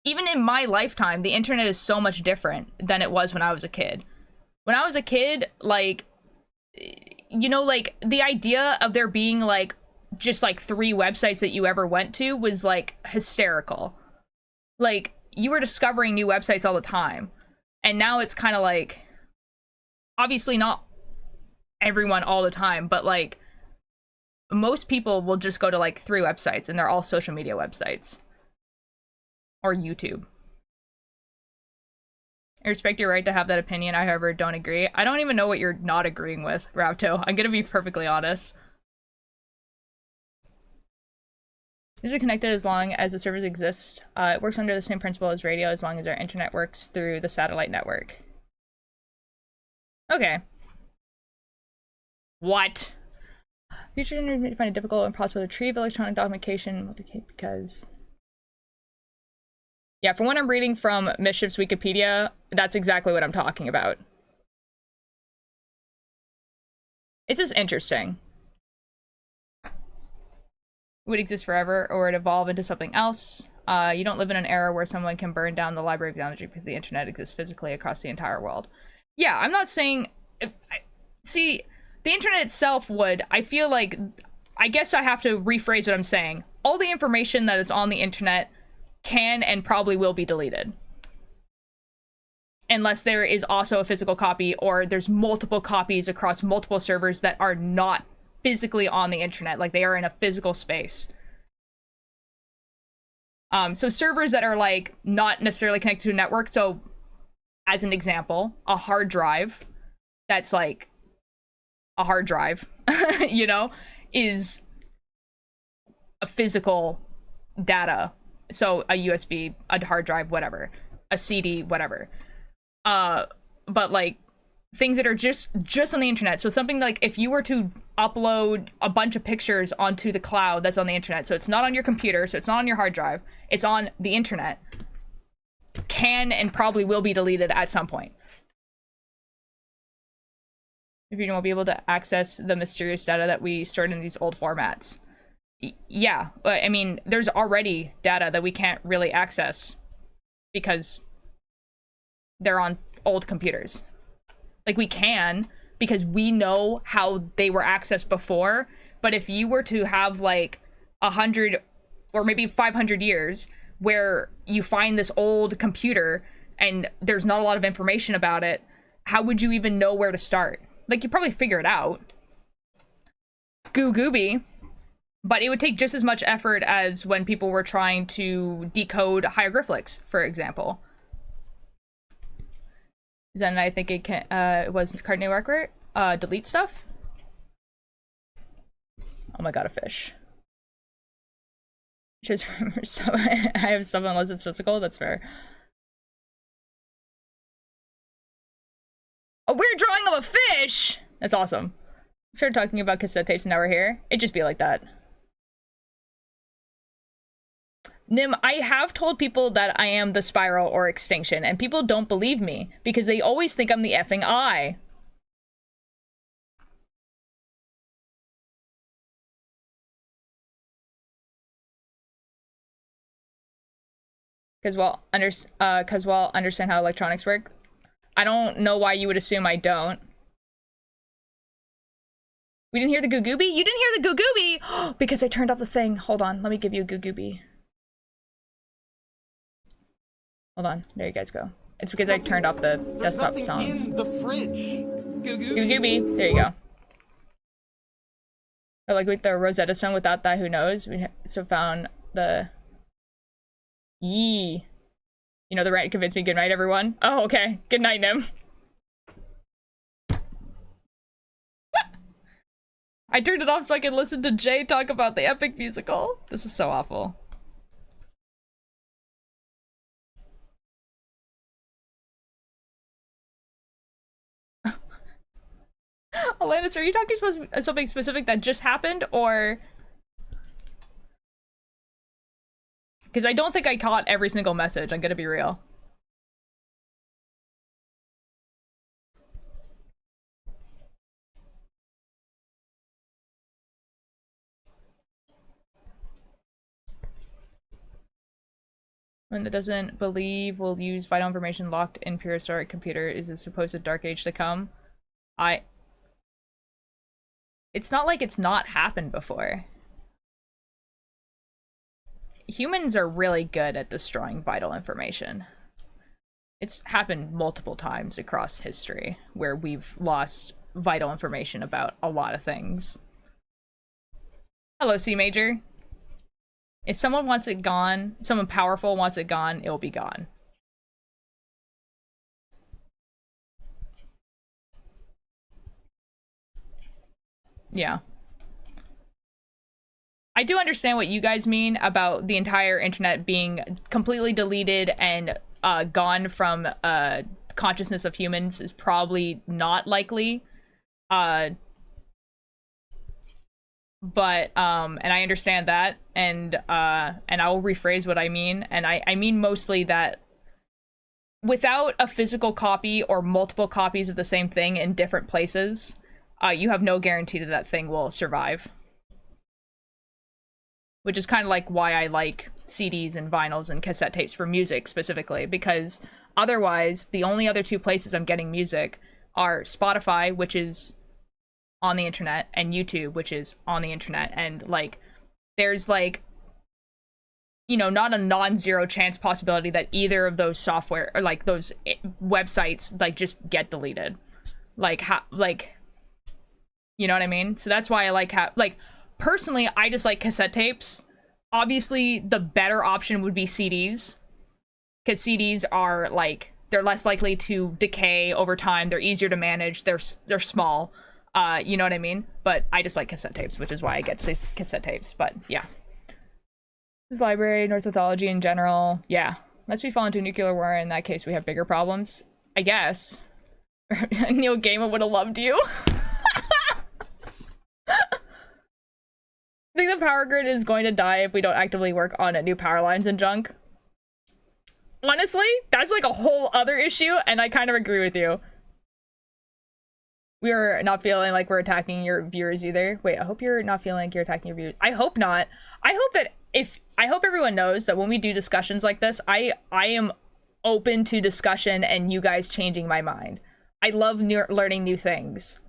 even in my lifetime, the internet is so much different than it was when I was a kid. When I was a kid, like, you know, like, the idea of there being, like, just, like, 3 websites that you ever went to was, like, hysterical. Like, you were discovering new websites all the time. And now it's kind of, like, obviously not everyone all the time, but, like, most people will just go to like 3 websites, and they're all social media websites. Or YouTube. I respect your right to have that opinion. I, however, don't agree. I don't even know what you're not agreeing with, Rapto. I'm gonna be perfectly honest. These are connected as long as the servers exist. It works under the same principle as radio as long as our internet works through the satellite network. Okay. What? Future generators find it difficult and impossible to retrieve electronic documentation because... Yeah, from what I'm reading from Mischief's Wikipedia, that's exactly what I'm talking about. It's just interesting. It would exist forever, or it evolve into something else. You don't live in an era where someone can burn down the library of theology because the internet exists physically across the entire world. Yeah, I'm not saying... See, the internet itself would... I feel like... I guess I have to rephrase what I'm saying. All the information that is on the internet can and probably will be deleted. Unless there is also a physical copy, or there's multiple copies across multiple servers that are not physically on the internet, like they are in a physical space. So servers that are like not necessarily connected to a network, so as an example, a hard drive that's like a hard drive, you know, is a physical data. So a USB, a hard drive, whatever, a CD, whatever. But like things that are just on the internet. So something like if you were to upload a bunch of pictures onto the cloud that's on the internet, so it's not on your computer, so it's not on your hard drive, it's on the internet, can and probably will be deleted at some point. If you won't be able to access the mysterious data that we stored in these old formats. Yeah, I mean, there's already data that we can't really access because they're on old computers. Like, we can because we know how they were accessed before, but if you were to have like 100 or maybe 500 years where you find this old computer and there's not a lot of information about it, how would you even know where to start? Like, you probably figure it out. Guggie. But it would take just as much effort as when people were trying to decode hieroglyphics, for example. Zen, I think it was Cardigan record. Delete stuff. Oh my god, a fish. Choose from stuff. I have stuff unless it's physical. That's fair. A weird drawing of a fish. That's awesome. Started talking about cassette tapes and now we're here. It'd just be like that. Nim, I have told people that I am the Spiral or Extinction, and people don't believe me because they always think I'm the effing I. Because understand how electronics work. I don't know why you would assume I don't. We didn't hear the Guggie? You didn't hear the Guggie because I turned off the thing. Hold on, let me give you a Guggie. Hold on, there you guys go. It's because I turned off the desktop sounds. In the fridge. Guggie, there you go. Or like with the Rosetta Stone, without that, who knows? We still found the... Yee. You know, the rant convinced me. Good night, everyone. Oh, okay. Good night, Nim. I turned it off so I could listen to Jay talk about the epic musical. This is so awful. Alanis, are you talking something specific that just happened, or... Because I don't think I caught every single message, I'm gonna be real. When it doesn't believe we'll use vital information locked in prehistoric computer is a supposed dark age to come. It's not like it's not happened before. Humans are really good at destroying vital information. It's happened multiple times across history where we've lost vital information about a lot of things. Hello, C Major. If someone wants it gone, someone powerful wants it gone, it will be gone. Yeah. I do understand what you guys mean about the entire internet being completely deleted and gone from consciousness of humans is probably not likely. But and I understand that, and I will rephrase what I mean, and I mean mostly that without a physical copy or multiple copies of the same thing in different places, you have no guarantee that that thing will survive. Which is kind of like why I like CDs and vinyls and cassette tapes for music specifically, because otherwise the only other two places I'm getting music are Spotify, which is on the internet, and YouTube, which is on the internet, and like there's like, you know, not a non-zero chance possibility that either of those software or like those websites like just get deleted. Like you know what I mean? So that's why I like personally, I just like cassette tapes. Obviously, the better option would be CDs, because CDs are like, they're less likely to decay over time. They're easier to manage. They're small. You know what I mean? But I just like cassette tapes, which is why I get to cassette tapes. But yeah, this library, Northology in general, yeah. Unless we fall into a nuclear war, in that case, we have bigger problems. I guess. Neil Gaiman would have loved you. I think the power grid is going to die if we don't actively work on new power lines and junk. Honestly, that's like a whole other issue, and I kind of agree with you. We're not feeling like we're attacking your viewers either. Wait, I hope you're not feeling like you're attacking your viewers. I hope not. I hope everyone knows that when we do discussions like this, I am open to discussion and you guys changing my mind. I love learning new things.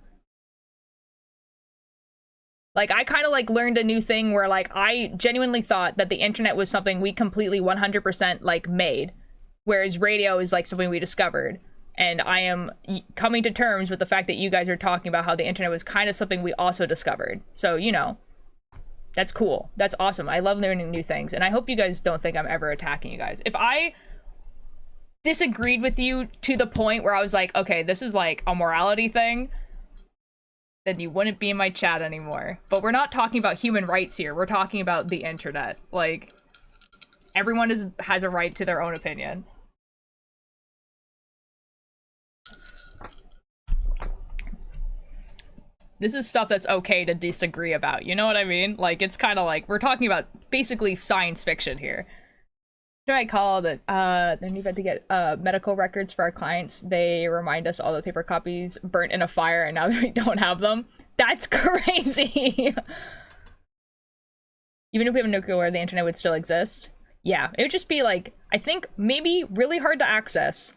Like, I kind of like learned a new thing where like I genuinely thought that the internet was something we completely 100% like made, whereas radio is like something we discovered. And I am coming to terms with the fact that you guys are talking about how the internet was kind of something we also discovered. So, you know, that's cool. That's awesome. I love learning new things. And I hope you guys don't think I'm ever attacking you guys. If I disagreed with you to the point where I was like, okay, this is like a morality thing, then you wouldn't be in my chat anymore. But we're not talking about human rights here. We're talking about the internet. Like, everyone has a right to their own opinion. This is stuff that's okay to disagree about, you know what I mean? Like, it's kind of like, we're talking about basically science fiction here. What do I call it? Then we've had to get medical records for our clients. They remind us all the paper copies burnt in a fire, and now we don't have them. That's crazy! Even if we have a nuclear war, the internet would still exist. Yeah, it would just be like, I think maybe really hard to access.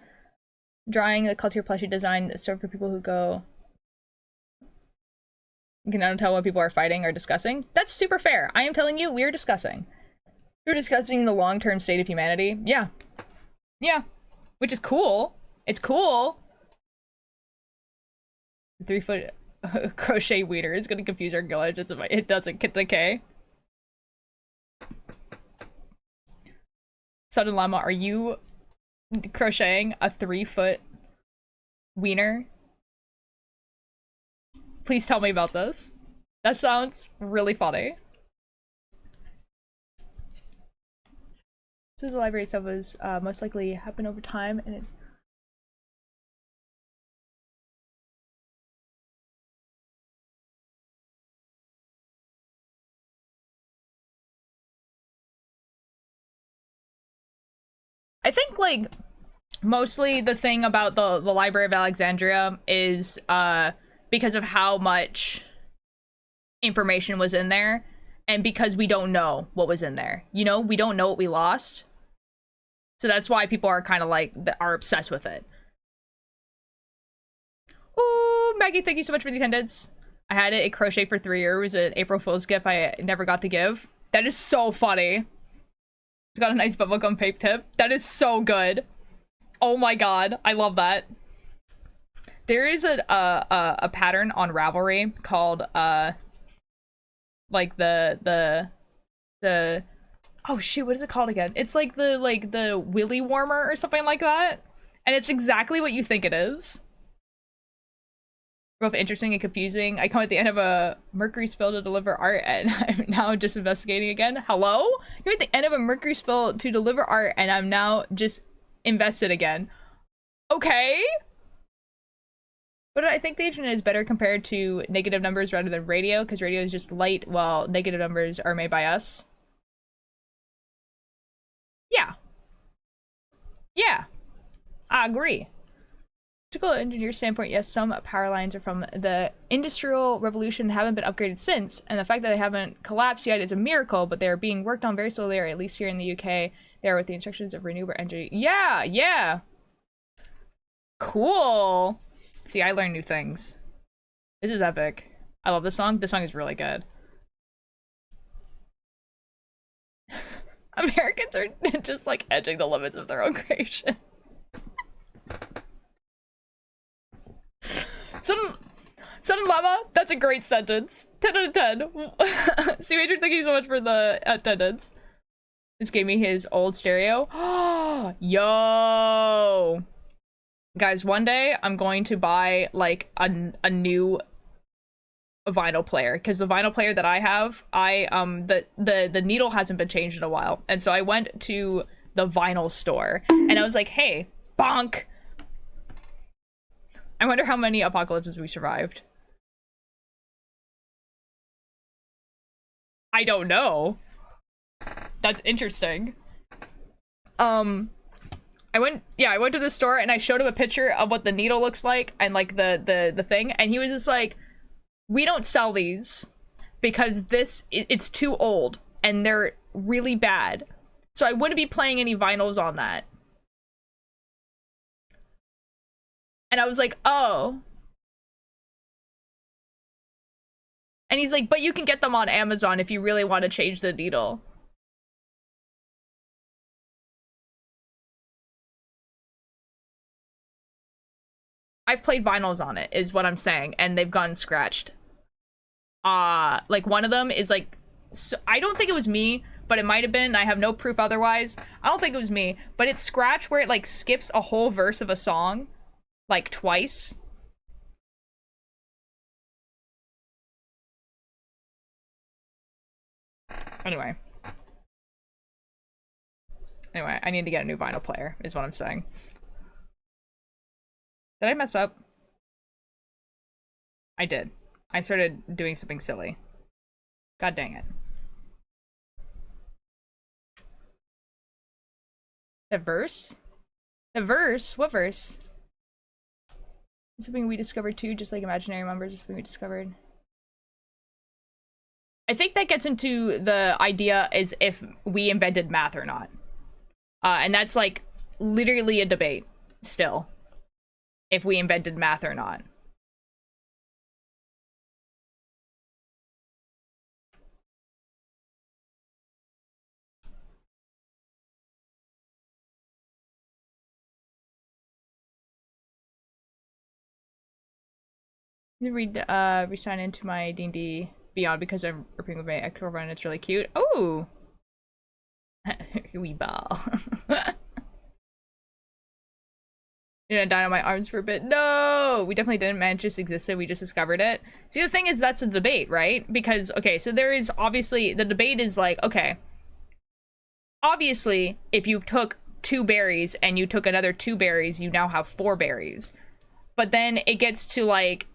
Drawing the culture plushie design is for people who go... You can now tell what people are fighting or discussing. That's super fair. I am telling you, we are discussing. We're discussing the long-term state of humanity. Yeah. Yeah. Which is cool. It's cool. 3-foot crochet weeder is gonna confuse our village. It doesn't decay. Sudden Llama, are you crocheting a 3-foot wiener? Please tell me about this. That sounds really funny. So the library itself was most likely happen over time, and it's... I think, like, mostly the thing about the Library of Alexandria is because of how much information was in there, and because we don't know what was in there. You know, we don't know what we lost. So that's why people are kind of like, are obsessed with it. Ooh, Maggie, thank you so much for the attendance. I had it crochet for 3 years, an April Fool's gift I never got to give. That is so funny. It's got a nice bubblegum paper tip. That is so good. Oh my god, I love that. There is a pattern on Ravelry called like the oh shoot, what is it called again? It's like the willy warmer or something like that. And it's exactly what you think it is. Both interesting and confusing. I come at the end of a mercury spill to deliver art, and I'm now just investigating again. Hello? You're at the end of a mercury spill to deliver art, and I'm now just invested again. Okay. But I think the internet is better compared to negative numbers rather than radio, because radio is just light, while negative numbers are made by us. Yeah. Yeah. I agree. Electrical engineer standpoint, yes, some power lines are from the Industrial Revolution and haven't been upgraded since, and the fact that they haven't collapsed yet is a miracle, but they're being worked on very slowly, or at least here in the UK, they are with the instructions of renewable energy. Yeah, yeah! Cool! See, I learn new things. This is epic. I love this song. This song is really good. Americans are just, like, edging the limits of their own creation. Sudden Llama, that's a great sentence. 10 out of 10. See, Major, thank you so much for the attendance. This gave me his old stereo. Yo! Guys, one day I'm going to buy, like, a new vinyl player, because the vinyl player that I have, the needle hasn't been changed in a while. And so I went to the vinyl store, and I was like, hey, bonk! I wonder how many apocalypses we survived. I don't know. That's interesting. I went to the store and I showed him a picture of what the needle looks like and like the thing, and he was just like, we don't sell these because it's too old and they're really bad. So I wouldn't be playing any vinyls on that. And I was like, oh. And he's like, but you can get them on Amazon if you really want to change the needle. I've played vinyls on it, is what I'm saying, and they've gotten scratched. Like one of them is like, so I don't think it was me, but it might have been. I have no proof otherwise. I don't think it was me, but it's scratched where it like skips a whole verse of a song, like twice. Anyway, I need to get a new vinyl player, is what I'm saying. Did I mess up? I did. I started doing something silly. God dang it. The verse? The verse? What verse? It's something we discovered too, just like imaginary numbers is something we discovered. I think that gets into the idea is if we invented math or not. And that's like literally a debate still. If we invented math or not. Resign into my D&D Beyond because I'm ripping with my ex-girlfriend. It's really cute. Oh! We ball. Didn't die on my arms for a bit. No! We definitely didn't. Man, it just existed. We just discovered it. See, the thing is, that's a debate, right? Because, okay, so there is obviously, the debate is like, okay, obviously, if you took 2 berries and you took another 2 berries, you now have 4 berries. But then it gets to, like,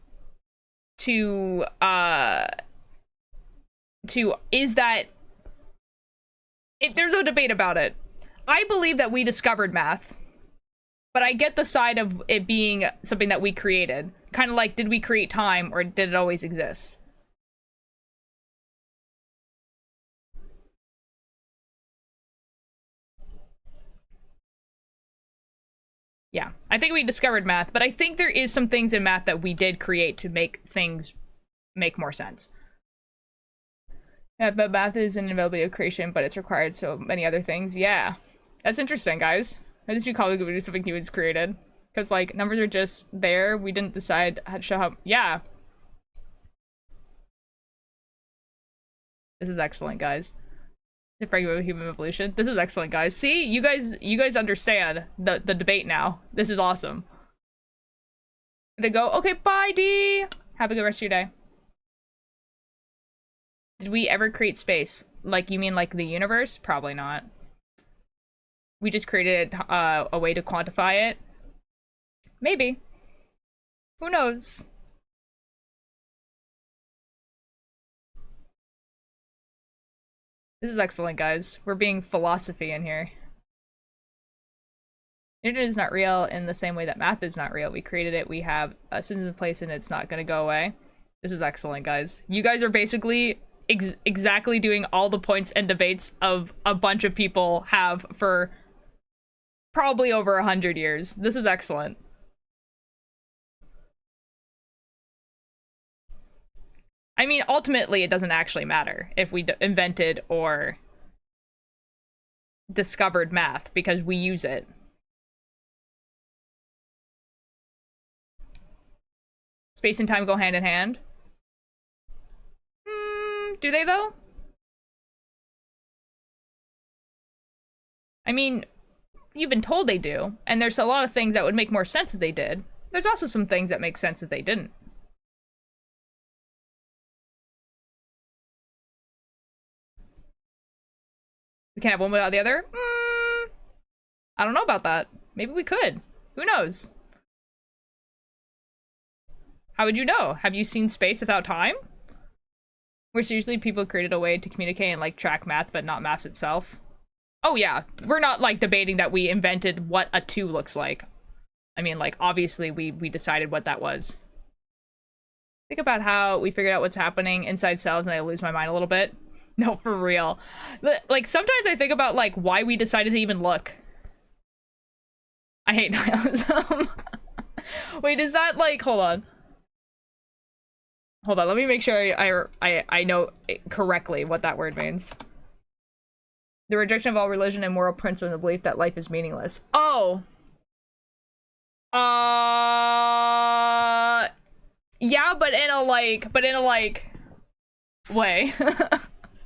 is that... there's no debate about it. I believe that we discovered math. But I get the side of it being something that we created. Kind of like, did we create time or did it always exist? Yeah, I think we discovered math, but I think there is some things in math that we did create to make things make more sense. Yeah, but math is an inevitability of creation, but it's required so many other things. Yeah, that's interesting, guys. Why did you call it do something humans created? Because, like, numbers are just there. We didn't decide how to show how... Yeah. This is excellent, guys. The fragment of human evolution. This is excellent, guys. See, you guys understand the debate now. This is awesome. They go, okay, bye, D. Have a good rest of your day. Did we ever create space? Like, you mean like the universe? Probably not. We just created a way to quantify it. Maybe. Who knows? This is excellent, guys. We're being philosophy in here. Internet is not real in the same way that math is not real. We created it, we have a system in place, and it's not gonna go away. This is excellent, guys. You guys are basically exactly doing all the points and debates of a bunch of people have for probably over 100 years. This is excellent. I mean, ultimately, it doesn't actually matter if we invented or discovered math, because we use it. Space and time go hand in hand. Do they, though? I mean, you've been told they do, and there's a lot of things that would make more sense if they did. There's also some things that make sense if they didn't. We can't have one without the other? I don't know about that. Maybe we could. Who knows? How would you know? Have you seen space without time? Where seriously people created a way to communicate and like track math, but not math itself. Oh yeah, we're not like debating that we invented what a 2 looks like. I mean, like, obviously we decided what that was. Think about how we figured out what's happening inside cells and I lose my mind a little bit. No, for real. Like, sometimes I think about, like, why we decided to even look. I hate nihilism. Wait, is that, like, hold on. Hold on, let me make sure I know correctly what that word means. The rejection of all religion and moral principle and the belief that life is meaningless. Oh! Yeah, but in a, like, way.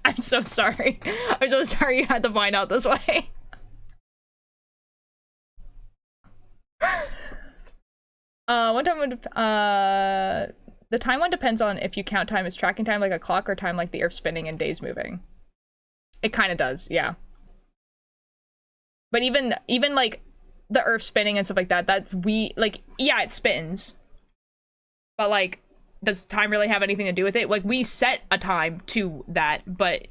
I'm so sorry. I'm so sorry you had to find out this way. One time would, the time one depends on if you count time as tracking time like a clock or time like the earth spinning and days moving. It kind of does, yeah. But even like the earth spinning and stuff like that, that's yeah, it spins. But like, does time really have anything to do with it? Like, we set a time to that, but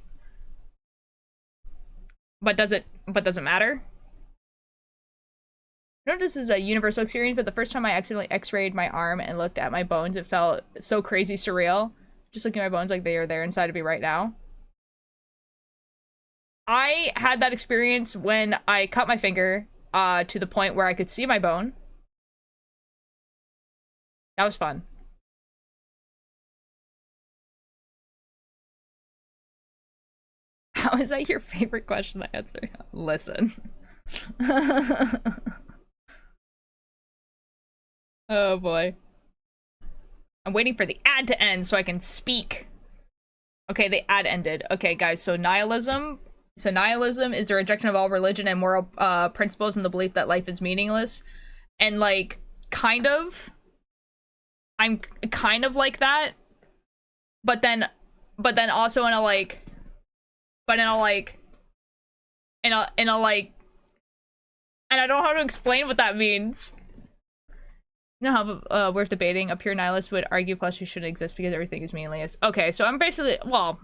does it matter? I don't know if this is a universal experience, but the first time I accidentally x-rayed my arm and looked at my bones, it felt so crazy surreal. Just looking at my bones like they are there inside of me right now. I had that experience when I cut my finger to the point where I could see my bone. That was fun. How is that your favorite question to answer? Listen. Oh boy. I'm waiting for the ad to end so I can speak. Okay, the ad ended. Okay, guys, so nihilism. So nihilism is the rejection of all religion and moral principles and the belief that life is meaningless. And like, kind of, I'm kind of like that. But then also in a like, and I don't know how to explain what that means. You know how worth debating. A pure nihilist would argue plushie shouldn't exist because everything is meaningless. Okay, so I'm basically, well,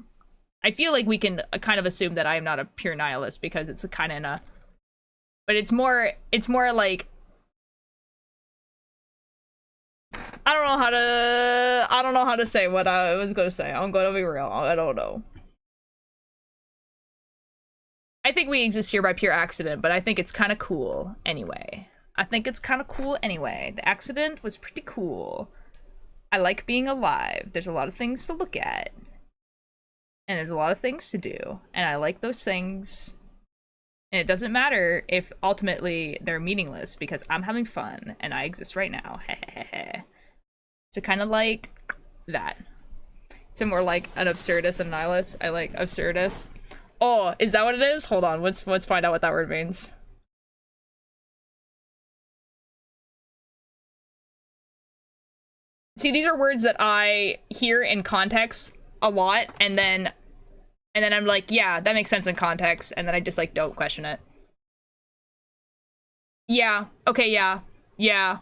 I feel like we can kind of assume that I am not a pure nihilist because it's kind of in a, but it's more like, I don't know how to say what I was gonna say. I'm gonna be real. I don't know. I think we exist here by pure accident, but I think it's kind of cool anyway. The accident was pretty cool. I like being alive. There's a lot of things to look at. And there's a lot of things to do. And I like those things. And it doesn't matter if ultimately they're meaningless because I'm having fun and I exist right now. So kind of like that. So more like an absurdist and nihilist. I like absurdist. Oh, is that what it is? Hold on, let's find out what that word means. See, these are words that I hear in context a lot, and then I'm like, yeah, that makes sense in context, and then I just like don't question it. Yeah. Okay. Yeah. Yeah.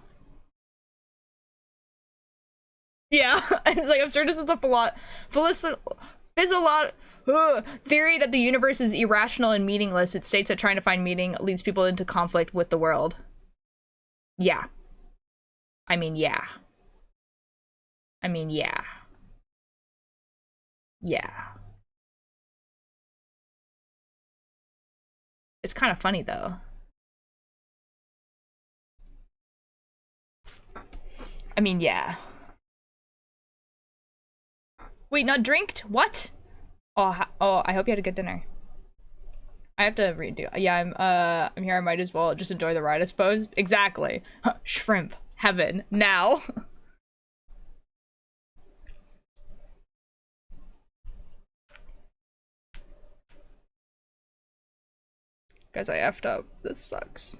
Yeah. It's like absurdist is theory that the universe is irrational and meaningless. It states that trying to find meaning leads people into conflict with the world. Yeah. I mean, yeah. I mean, yeah. Yeah. It's kind of funny, though. I mean, yeah. Wait, not drinked? What? Oh, I hope you had a good dinner. I have to redo. Yeah, I'm here. I might as well just enjoy the ride, I suppose. Exactly. Shrimp heaven now. Guys, I effed up. This sucks.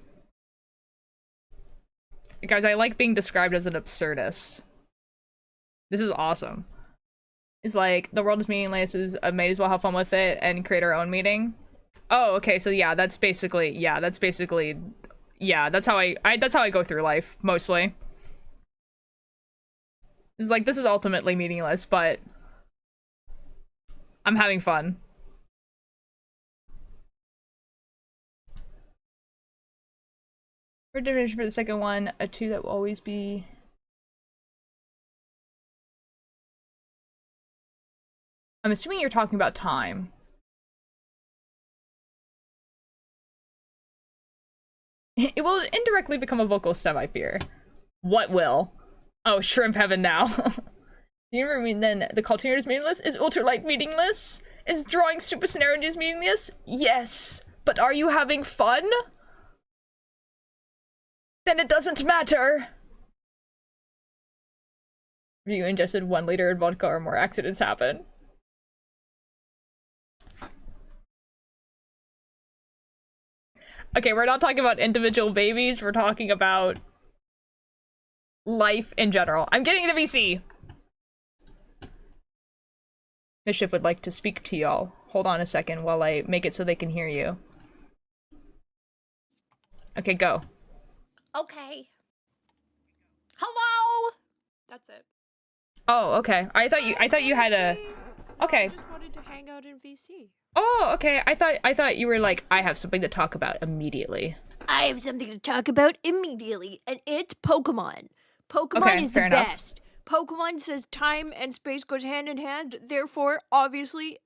Guys, I like being described as an absurdist. This is awesome. It's like, the world is meaningless, may as well have fun with it and create our own meaning. Oh, okay, so yeah, that's basically, yeah, that's how I go through life, mostly. It's like, this is ultimately meaningless, but I'm having fun. For definition for the second one, a 2 that will always be... I'm assuming you're talking about time. It will indirectly become a vocal stem, I fear. What will? Oh, shrimp heaven now. Do you remember mean then the cultivator is meaningless? Is ultralight meaningless? Is drawing stupid scenarios meaningless? Yes. But are you having fun? Then it doesn't matter. If you ingested 1 liter of vodka or more, accidents happen. Okay, we're not talking about individual babies, we're talking about life in general. I'm getting the VC! Mischief would like to speak to y'all. Hold on a second while I make it so they can hear you. Okay, go. Okay. Hello! That's it. Oh, okay. I thought you had a... Okay. I just wanted to hang out in VC. Oh, okay. I thought you were like, I have something to talk about immediately. I have something to talk about immediately, and it's Pokemon. Pokemon Okay, is fair the enough. best. Pokemon says time and space goes hand in hand, therefore, obviously,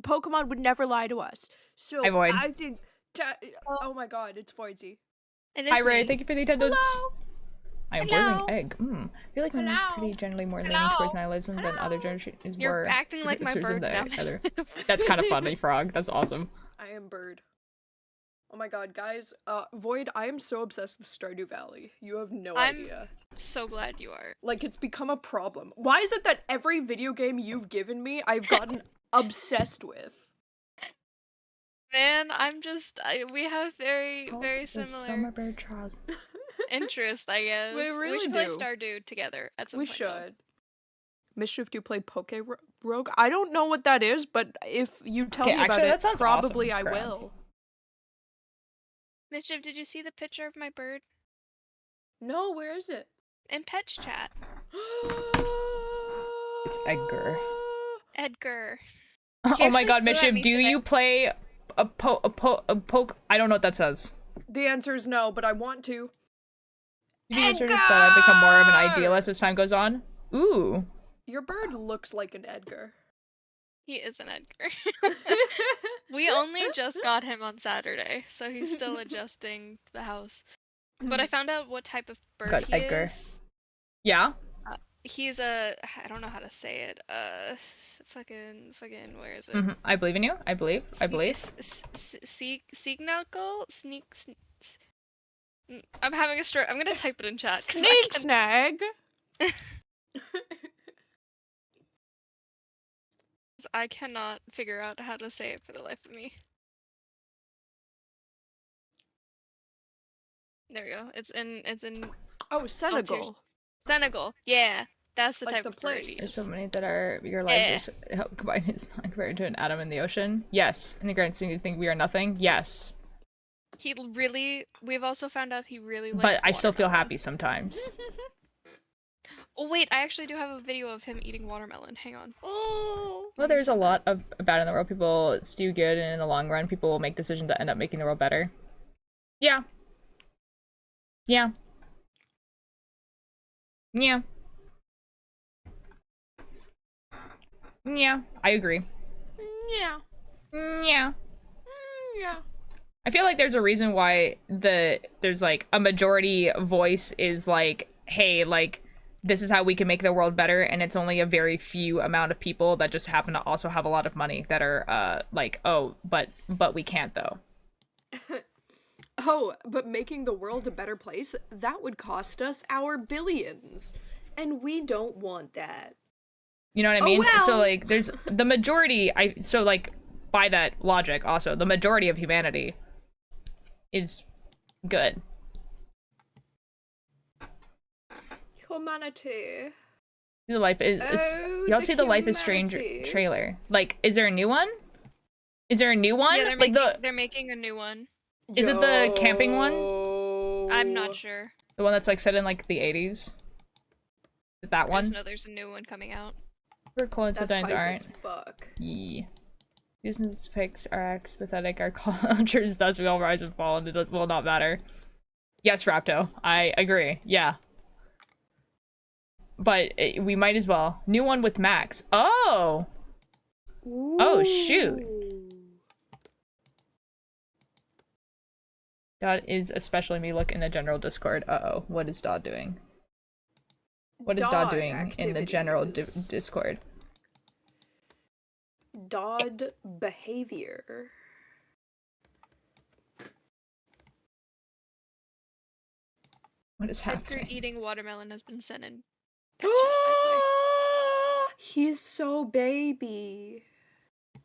Pokemon would never lie to us. So, Hi, Void. I think... Oh my god, it's Voidsy. Hi, Ray. Thank you for the attendance. Hello! I am Hello. boiling egg. I feel like I'm pretty generally more leaning towards nihilism than other generations. You're acting like my bird now. That's kind of funny, Frog. That's awesome. I am Bird. Oh my god, guys. Void, I am so obsessed with Stardew Valley. You have no idea. I'm so glad you are. Like, it's become a problem. Why is it that every video game you've given me, I've gotten obsessed with? Man, we have very similar Summer bird trials. interests, I guess. We really should play do. Stardew together at some We point. We should. Mischief, do you play Poke Rogue? I don't know what that is, but if you tell me about it, probably I will. Mischief, did you see the picture of my bird? No, where is it? In Pet's chat. It's Edgar. Edgar. Oh my god, Mischief, do you play a poke? I don't know what that says. The answer is no, but I want to. The answer is that I've become more of an idealist as time goes on. Ooh. Your bird looks like an Edgar. He is an Edgar. We only just got him on Saturday, so he's still adjusting the house. But I found out what type of bird he is. Yeah? He's I don't know how to say it. Fucking, where is it? I believe in you. I believe. Sneak-knuckle? I'm having a stroke. I'm gonna type it in chat. Sneak snag! I cannot figure out how to say it for the life of me. There we go. It's in Oh, Senegal. Senegal. Yeah, that's the Like type the of bird he place. There's is. so many that are your life Yeah. is combined is not compared to an atom in the ocean. Yes. In the grand scheme, you think we are nothing? Yes. We've also found out he really likes But I still feel watermelon. happy sometimes. Oh wait, I actually do have a video of him eating watermelon. Hang on. Oh. Well, there's a lot of bad in the world. People do good, and in the long run, people will make decisions that end up making the world better. Yeah. Yeah. Yeah. Yeah. I agree. Yeah. Yeah. Yeah. I feel like there's a reason why there's like a majority voice is like, hey, like this is how we can make the world better, and it's only a very few amount of people that just happen to also have a lot of money that are like, oh, but we can't though. Oh, but making the world a better place, that would cost us our billions. And we don't want that. You know what I mean? well. So like there's the majority so like by that logic also, the majority of humanity is good. Humanity. The life is y'all see the Life is Strange humanity. trailer. Like, is there a new one? Is there a new one? Yeah, like they're making a new one. Is it the camping one? I'm not sure. The one that's like set in like the 80s? Is it that I one? just know there's a new one coming out. For coincidence aren't. As fuck. Yeah. Business pics are acts pathetic. Our cultures does we all rise and fall, and it will not matter. Yes, Rapto. I agree. Yeah. But we might as well. New one with Max. Oh! Ooh. Oh, shoot. Dot is especially me look in the general Discord. Uh-oh. What is Dot doing? What is Dot doing in the general Discord? Dodd behavior. What is Edgar happening? eating watermelon has been sent in. Chat, by He's so baby.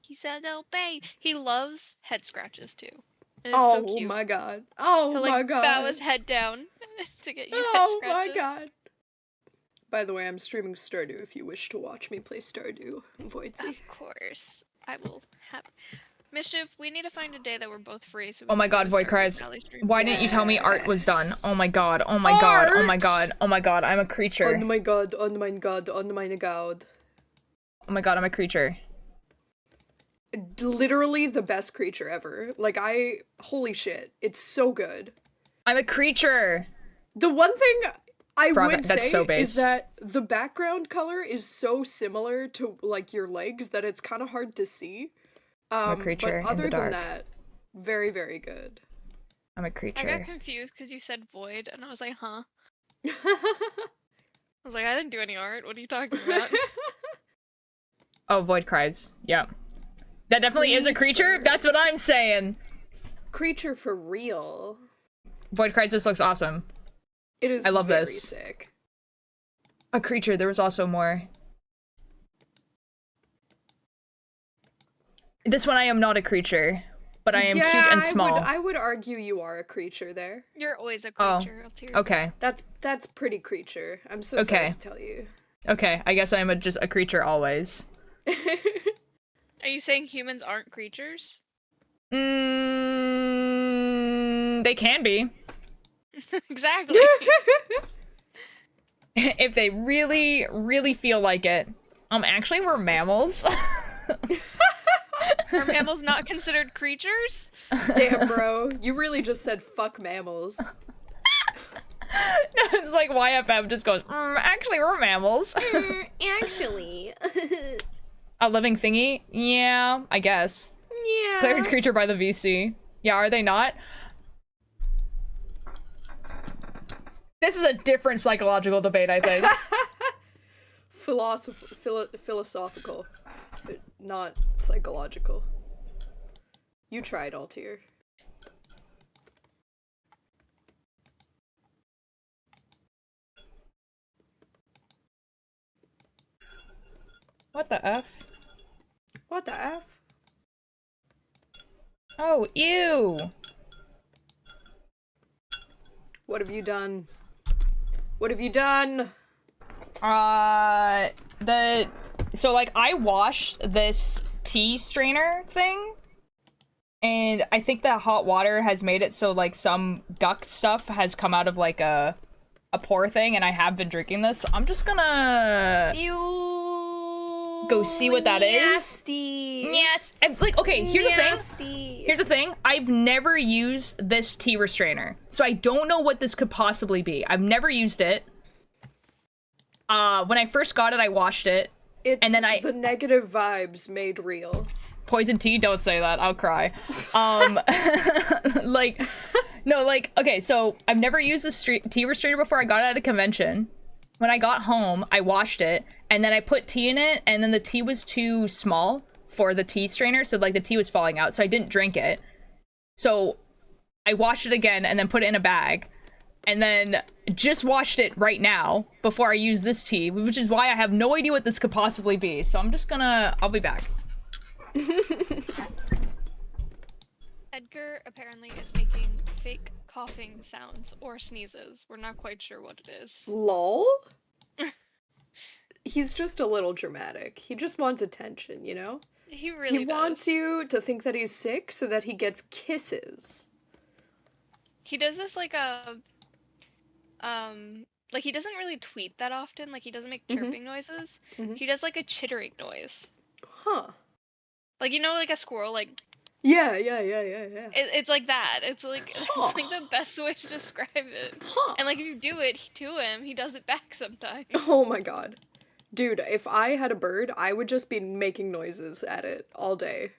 He said obey. He loves head scratches too. And it's Oh so cute. my god. Oh He'll, my god. bow his head down to get you head Oh scratches. my god. By the way, I'm streaming Stardew if you wish to watch me play Stardew, Voidsy. Of course. I will have... Mischief, we need to find a day that we're both free so we Oh my can god, do a Void Stardew cries. Valley stream. Why didn't you tell me art was done? Oh my god, oh my god, oh my god, oh my god, I'm a creature. Oh my god, oh my god, oh my god. Oh my god, I'm a creature. Literally the best creature ever. Like, holy shit, it's so good. I'm a creature! The one thing I would that's say so base. is that the background color is so similar to, like, your legs that it's kind of hard to see. I'm a creature but other in the dark. than that, very, very good. I'm a I creature. got confused because you said void, and I was like, huh? I was like, I didn't do any art. What are you talking about? Oh, Void cries. Yeah. That definitely is a creature? That's what I'm saying! Creature for real. Void cries, this looks awesome. It is I love very this. sick. A creature, there was also more. This one I am not a creature, but I am cute and small. I would argue you are a creature there. You're always a creature. Okay. That's pretty creature. I'm so sorry to tell you. Okay, I guess I'm just a creature always. Are you saying humans aren't creatures? They can be. Exactly. If they really, really feel like it. Actually, we're mammals. Are mammals not considered creatures? Damn, bro. You really just said fuck mammals. No, it's like YFM just goes, actually, we're mammals. Actually. A living thingy? Yeah, I guess. Yeah. Declared creature by the VC. Yeah, are they not? This is a different psychological debate, I think. Philosophical, but not psychological. You tried, Altier. What the F? Ew. What have you done? What have you done? So like I washed this tea strainer thing, and I think that hot water has made it so like some guck stuff has come out of like a pour thing, and I have been drinking this. So I'm just gonna go see what that is. Nasty. Yes. And, like, okay, here's the thing. Here's the thing. I've never used this tea restrainer, so I don't know what this could possibly be. I've never used it. When I first got it, I washed it. And then the negative vibes made real. Poison tea? Don't say that. I'll cry. Like, no, like, okay, so I've never used this tea restrainer before. I got it at a convention. When I got home, I washed it, and then I put tea in it, and then the tea was too small for the tea strainer, so, like, the tea was falling out, so I didn't drink it. So I washed it again, and then put it in a bag, and then just washed it right now before I use this tea, which is why I have no idea what this could possibly be. So I'm just gonna... I'll be back. Edgar apparently is making fake coughing sounds or sneezes. We're not quite sure what it is. Lol? He's just a little dramatic. He just wants attention, you know? He really He wants you to think that he's sick so that he gets kisses. He does this like like he doesn't really tweet that often, like he doesn't make chirping noises. He does like a chittering noise. Huh. Like, you know, like a squirrel, like... Yeah. It's like that. It's like, it's like the best way to describe it. Huh. And like if you do it to him, he does it back sometimes. Oh my god. Dude, if I had a bird, I would just be making noises at it all day.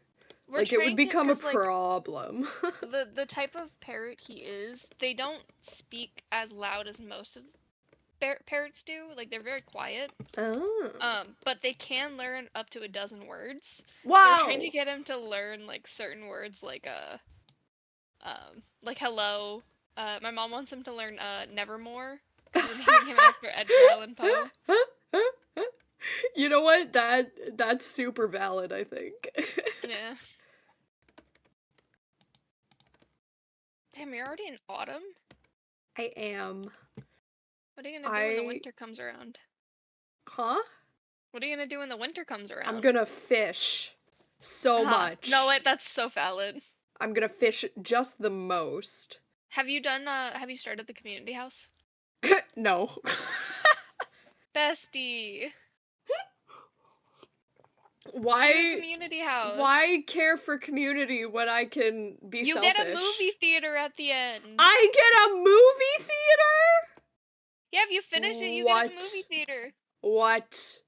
Like, it would become a problem. Like, the type of parrot he is, they don't speak as loud as most of parrots do. Like, they're very quiet. Oh. But they can learn up to 12 words. Wow. We're trying to get him to learn like certain words, like hello. My mom wants him to learn nevermore. We're naming him after Edgar Allan Poe. You know what? That's super valid, I think. Yeah. Damn, you're already in autumn? I am. What are you gonna do when the winter comes around? Huh? What are you gonna do when the winter comes around? I'm gonna fish so much. No, wait, that's so valid. I'm gonna fish just the most. Have you started the community house? No. Bestie! Why? Do a community house. Why care for community when I can be selfish? You get a movie theater at the end. I get a movie theater? Yeah, if you finish it, you get a movie theater. What?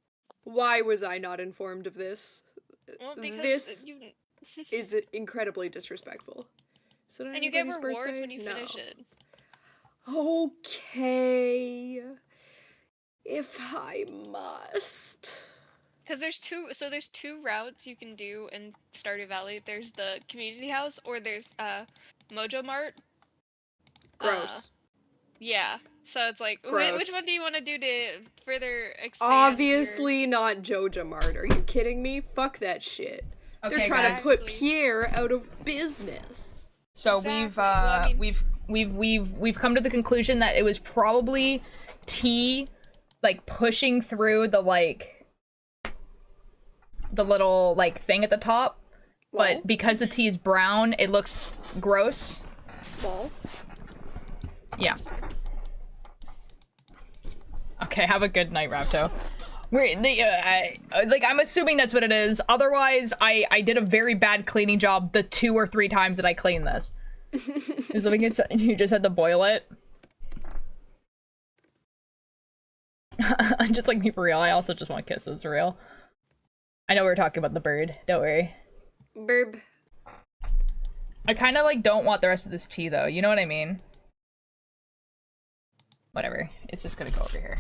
Why was I not informed of this? Well, because this is incredibly disrespectful. And you get rewards when you finish it. Okay. If I must. Because there's two routes you can do in Stardew Valley. There's the community house, or there's Mojo Mart. Gross. Yeah. So it's like, which one do you want to do to further expand? Obviously not Joja Mart. Are you kidding me? Fuck that shit. Okay, they're trying to put Pierre out of business. So we've come to the conclusion that it was probably tea, like pushing through the little like thing at the top, but because the tea is brown, it looks gross. Lol. Yeah. Okay, have a good night, Rapto. I'm assuming that's what it is. Otherwise, I did a very bad cleaning job the 2 or 3 times that I cleaned this. So you just had to boil it. Just like me for real. I also just want kisses for real. I know we were talking about the bird. Don't worry. Burb. I kind of like don't want the rest of this tea though. You know what I mean? Whatever. It's just gonna go over here.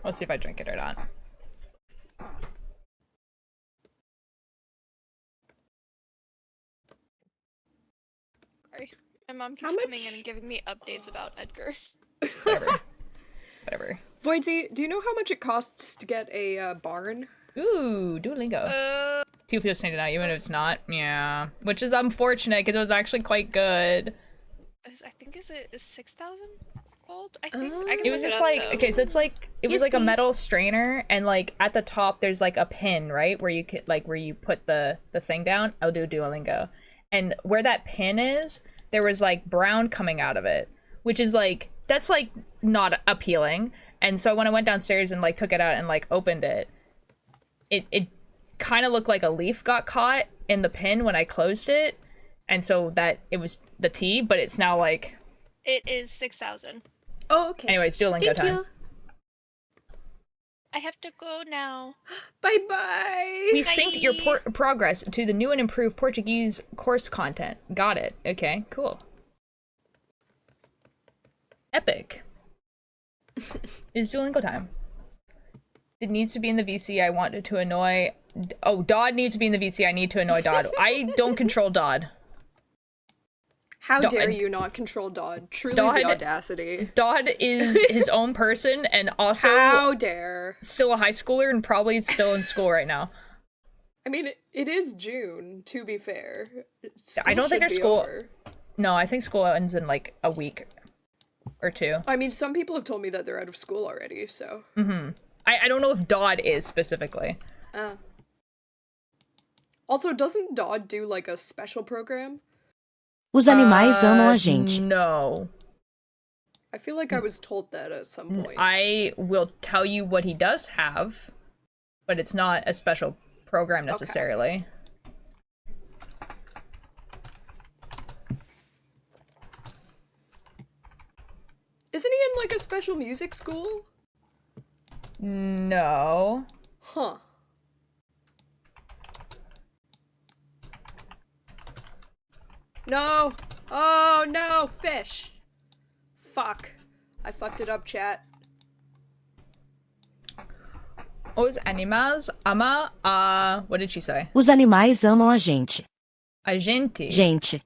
We'll see if I drink it or not. Sorry. My mom keeps coming in and giving me updates about Edgar. Whatever. Whatever. Toidsy, do you know how much it costs to get a barn? Ooh, Duolingo. 2 people standing out, even if it's not. Yeah. Which is unfortunate, because it was actually quite good. I think is 6,000 gold? I think. It was just like, okay, so it's like, it was like a metal strainer, and like at the top there's like a pin, right? Where you could, like, where you put the thing down. I'll do Duolingo. And where that pin is, there was like brown coming out of it, which is like, that's like not appealing. And so when I went downstairs and like took it out and like opened it, it kind of looked like a leaf got caught in the pin when I closed it. And so that it was the T, but it's now like... It is 6,000. Oh, okay. Anyways, Duolingo time. You. I have to go now. Bye-bye. We synced your progress to the new and improved Portuguese course content. Got it. Okay, cool. Epic. It's Duolingo time. It needs to be in the VC. I wanted to annoy... Oh, Dodd needs to be in the VC. I need to annoy Dodd. I don't control Dodd. How dare you not control Dodd? Truly the audacity. Dodd is his own person and also... How dare. Still a high schooler and probably still in school right now. I mean, it is June, to be fair. I don't think there's school... Over. No, I think school ends in like a week or 2. I mean, some people have told me that they're out of school already, so... Mm-hmm. I don't know if Dodd is specifically. Also, doesn't Dodd do like a special program? Os animais amam a gente. No. I feel like I was told that at some point. I will tell you what he does have, but it's not a special program necessarily. Okay. Isn't he in like a special music school? No. Huh. No! Oh no! Fish! Fuck. I fucked it up, chat. Os animais ama what did she say? Os animais amam a gente. A gente. Gente.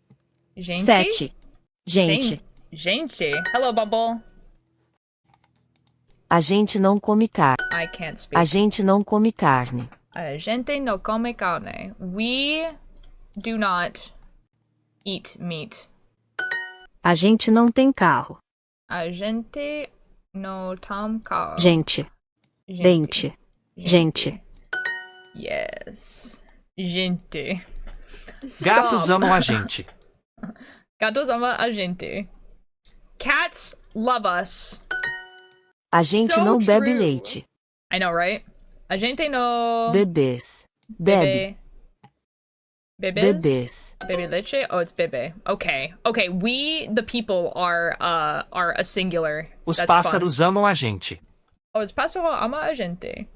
Gente? 7. Gente. Gente. Hello, Bubble. A gente não come carne. I can't speak. A gente não come carne. A gente no come carne. We do not eat meat. A gente não tem carro. A gente no tem carro. Gente. Dente. Gente. Yes. Gente. Gatos amam a gente. Gatos amam a gente. Cats love us. A gente So não bebe true. leite. I know, right? A gente no... Bebês. Bebe. Bebes? Bebês. Bebe leche? Oh, it's bebe. Okay. Okay, we, the people, are a singular. Os That's pássaros fun. amam a gente. Oh, it's pássaro ama a gente.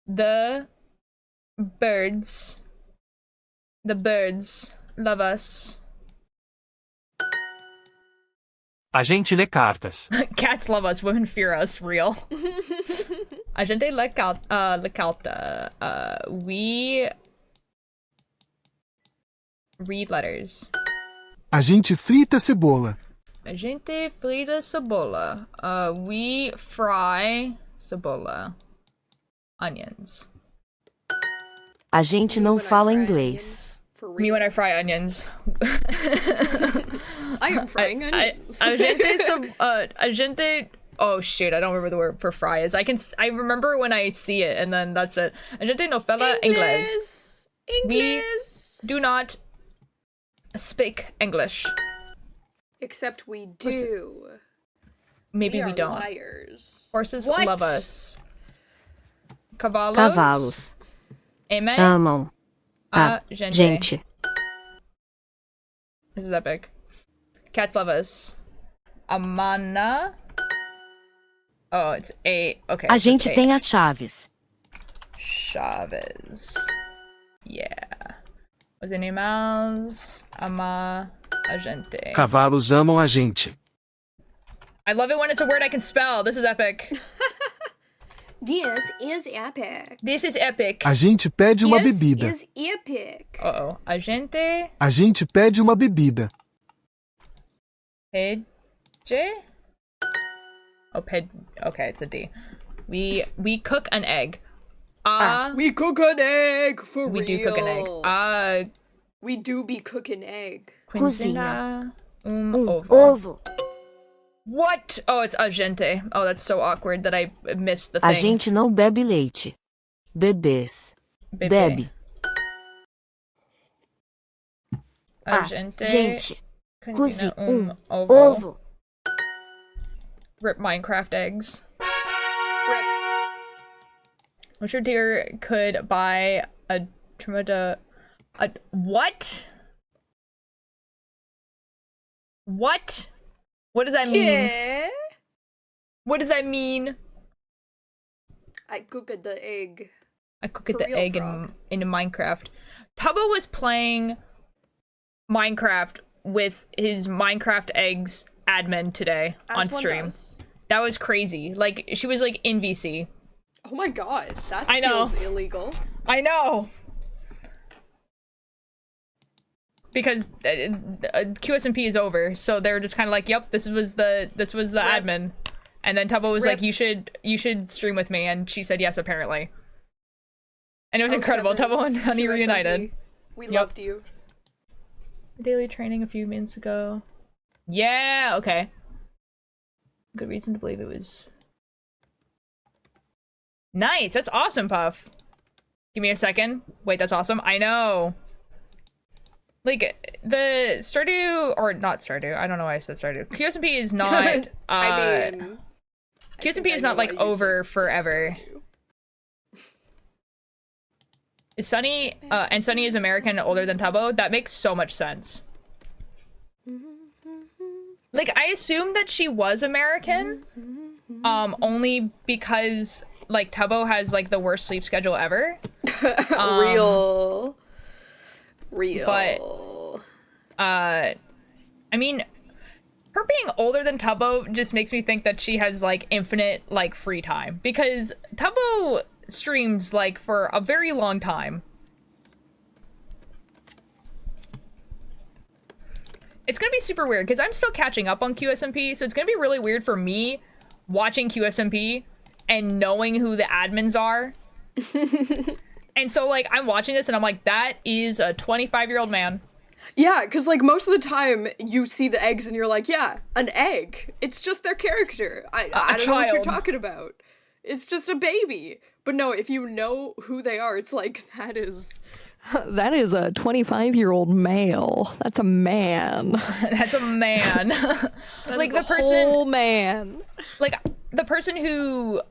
The birds love us. A gente lê cartas. Cats love us. Women fear us. Real. A gente le carta. We read letters. A gente frita cebola. A gente frita cebola. We fry cebola. Onions. A gente não fala inglês. Me when I fry onions. I am frying onions. A gente. Oh shit! I don't remember the word for fry is. I remember when I see it, and then that's it. A gente no fala inglés. We do not speak English. Except we do. Maybe we don't. Liars. Horses What? love us. Cavalos. Cavalos. Amen. Amam a gente. This is epic. Cats love us. Amana. Oh, it's a. Okay. A so gente it's tem as chaves. Chaves. Yeah. Os animais ama a gente. Cavalos amam a gente. I love it when it's a word I can spell. This is epic. This is epic. This is epic. A gente pede uma This bebida. is epic. Uh-oh. A gente A gente pede uma bebida. pede Oh, okay, it's a D. We cook an egg. We cook an egg, for real. We do cook an egg. We do be cooking egg. Cozinha. Ovo. What? Oh, it's a gente. Oh, that's so awkward that I missed the thing. A gente não bebe leite. Bebês. Bebe. A gente cozinha ovo. ovo. Rip Minecraft eggs. Rip. Wish your dear could buy a what? What? What does that mean? Yeah. What does that mean? I cooked the egg. I cooked the egg in Minecraft. Tubbo was playing Minecraft with his Minecraft eggs admin today on stream. That was crazy. Like, she was like in VC. Oh my god, that I know. feels illegal. I know. Because QSMP is over, so they're just kind of like, "Yep, this was the admin," and then Tubbo was like, "You should stream with me," and she said yes, apparently. And it was incredible. Tubbo and Honey reunited. We loved you. Daily training a few minutes ago. Yeah. Okay. Good reason to believe it was nice. That's awesome, Puff. Give me a second. Wait, that's awesome. I know. Like, the Stardew, or not Stardew, I don't know why I said Stardew. QSMP is not, QSMP is not, like, over forever. Is Sunny, and Sunny is American and older than Tubbo? That makes so much sense. Like, I assumed that she was American, only because, like, Tubbo has, like, the worst sleep schedule ever. Real. But, I mean, her being older than Tubbo just makes me think that she has, like, infinite, like, free time. Because Tubbo streams, like, for a very long time. It's gonna be super weird, because I'm still catching up on QSMP, so it's gonna be really weird for me watching QSMP and knowing who the admins are. And so, like, I'm watching this and I'm like, that is a 25-year-old man. Yeah, because, like, most of the time you see the eggs and you're like, yeah, an egg. It's just their character. I don't know what you're talking about. It's just a baby. But no, if you know who they are, it's like, that is a 25-year-old male. That's a man. That's a man. Like, the person... whole man. Like, the person who,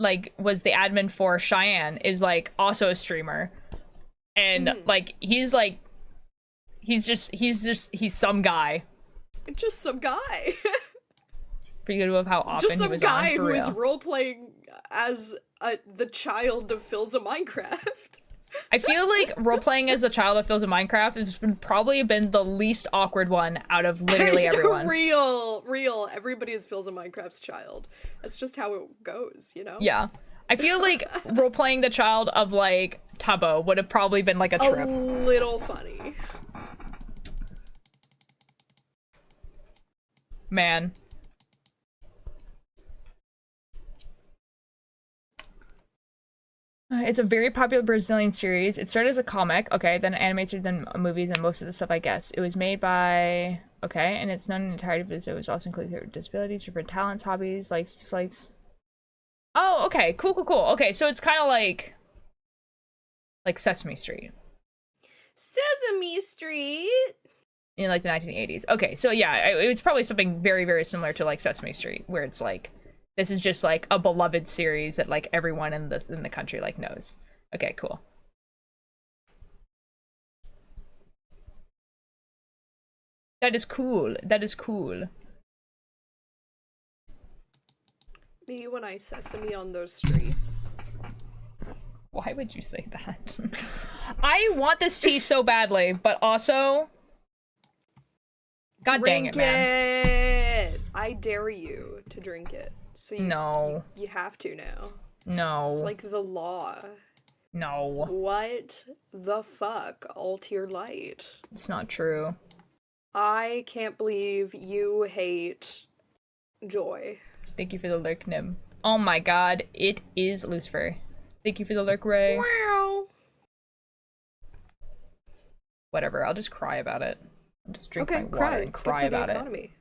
like, was the admin for Cheyenne is, like, also a streamer. And, like, he's some guy. Just some guy. Pretty good of how often he was on, for real. Just some guy who is role-playing as the child of Phil's a Minecraft. I feel like role-playing as a child of Phil's in Minecraft has probably been the least awkward one out of literally everyone. Real. Everybody is Phil's in Minecraft's child. That's just how it goes, you know? Yeah. I feel like role-playing the child of, like, Tubbo would have probably been, like, a trip. A little funny. Man. It's a very popular Brazilian series. It started as a comic, okay, then animated, then movies, and most of the stuff I guessed. It was made by, okay, and it's not an entirety of it. It was also included disabilities, different talents, hobbies, likes, dislikes. Oh, okay, cool. Okay, so it's kind of like Sesame Street. Sesame Street? In, like, the 1980s. Okay, so yeah, it's probably something very, very similar to, like, Sesame Street, where it's like, this is just, like, a beloved series that, like, everyone in the country, like, knows. Okay, cool. That is cool. Me when I sesame on those streets. Why would you say that? I want this tea so badly, but also... God dang it, man. I dare you to drink it. So no. You have to now. No. It's like the law. No. What the fuck? Altier Light. It's not true. I can't believe you hate Joy. Thank you for the lurk, Nim. Oh my god, it is Lucifer. Thank you for the lurk, Ray. Wow. Whatever, I'll just cry about it. I'll just drink my water cry. and It's cry good for about the it. economy.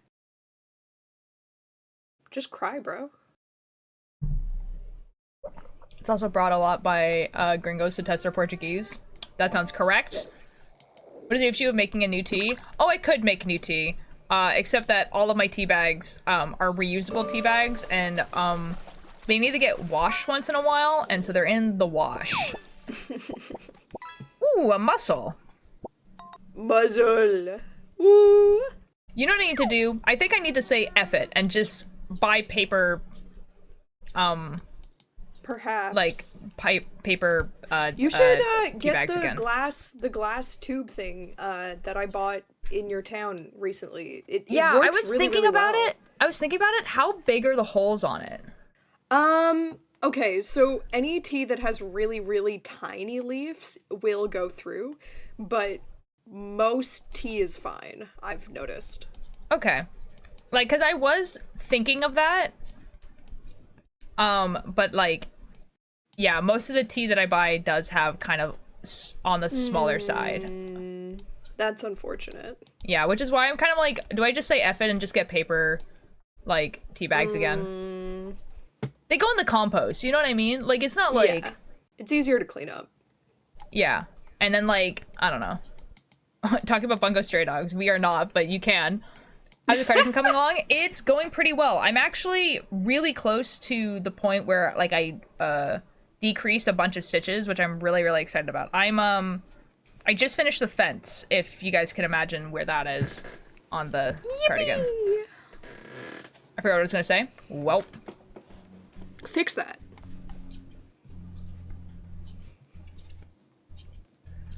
Just cry, bro. It's also brought a lot by gringos to test their Portuguese. That sounds correct. What is the issue of making a new tea? Oh, I could make new tea. Except that all of my tea bags are reusable tea bags, and they need to get washed once in a while, and so they're in the wash. Ooh, a mussel. Muzzle. Woo. You know what I need to do? I think I need to say F it and just buy paper, Perhaps. like paper you should tea get bags the again. glass tube thing that I bought in your town recently. It Yeah, works I was really, thinking really about well. it. I was thinking about it. How big are the holes on it? Okay, so any tea that has really, really tiny leaves will go through, but most tea is fine, I've noticed. Okay. Like, cause I was thinking of that. But like, yeah, most of the tea that I buy does have kind of on the smaller side. That's unfortunate. Yeah, which is why I'm kind of like, do I just say F it and just get paper, like, tea bags again? They go in the compost, you know what I mean? Like, it's not like... Yeah. It's easier to clean up. Yeah. And then, like, I don't know. Talking about Bungo Stray Dogs, we are not, but you can. How's the Cardigan coming along? It's going pretty well. I'm actually really close to the point where, like, I decreased a bunch of stitches, which I'm really, really excited about. I just finished the fence, if you guys can imagine where that is on the cardigan. I forgot what I was gonna say. Welp. Fix that.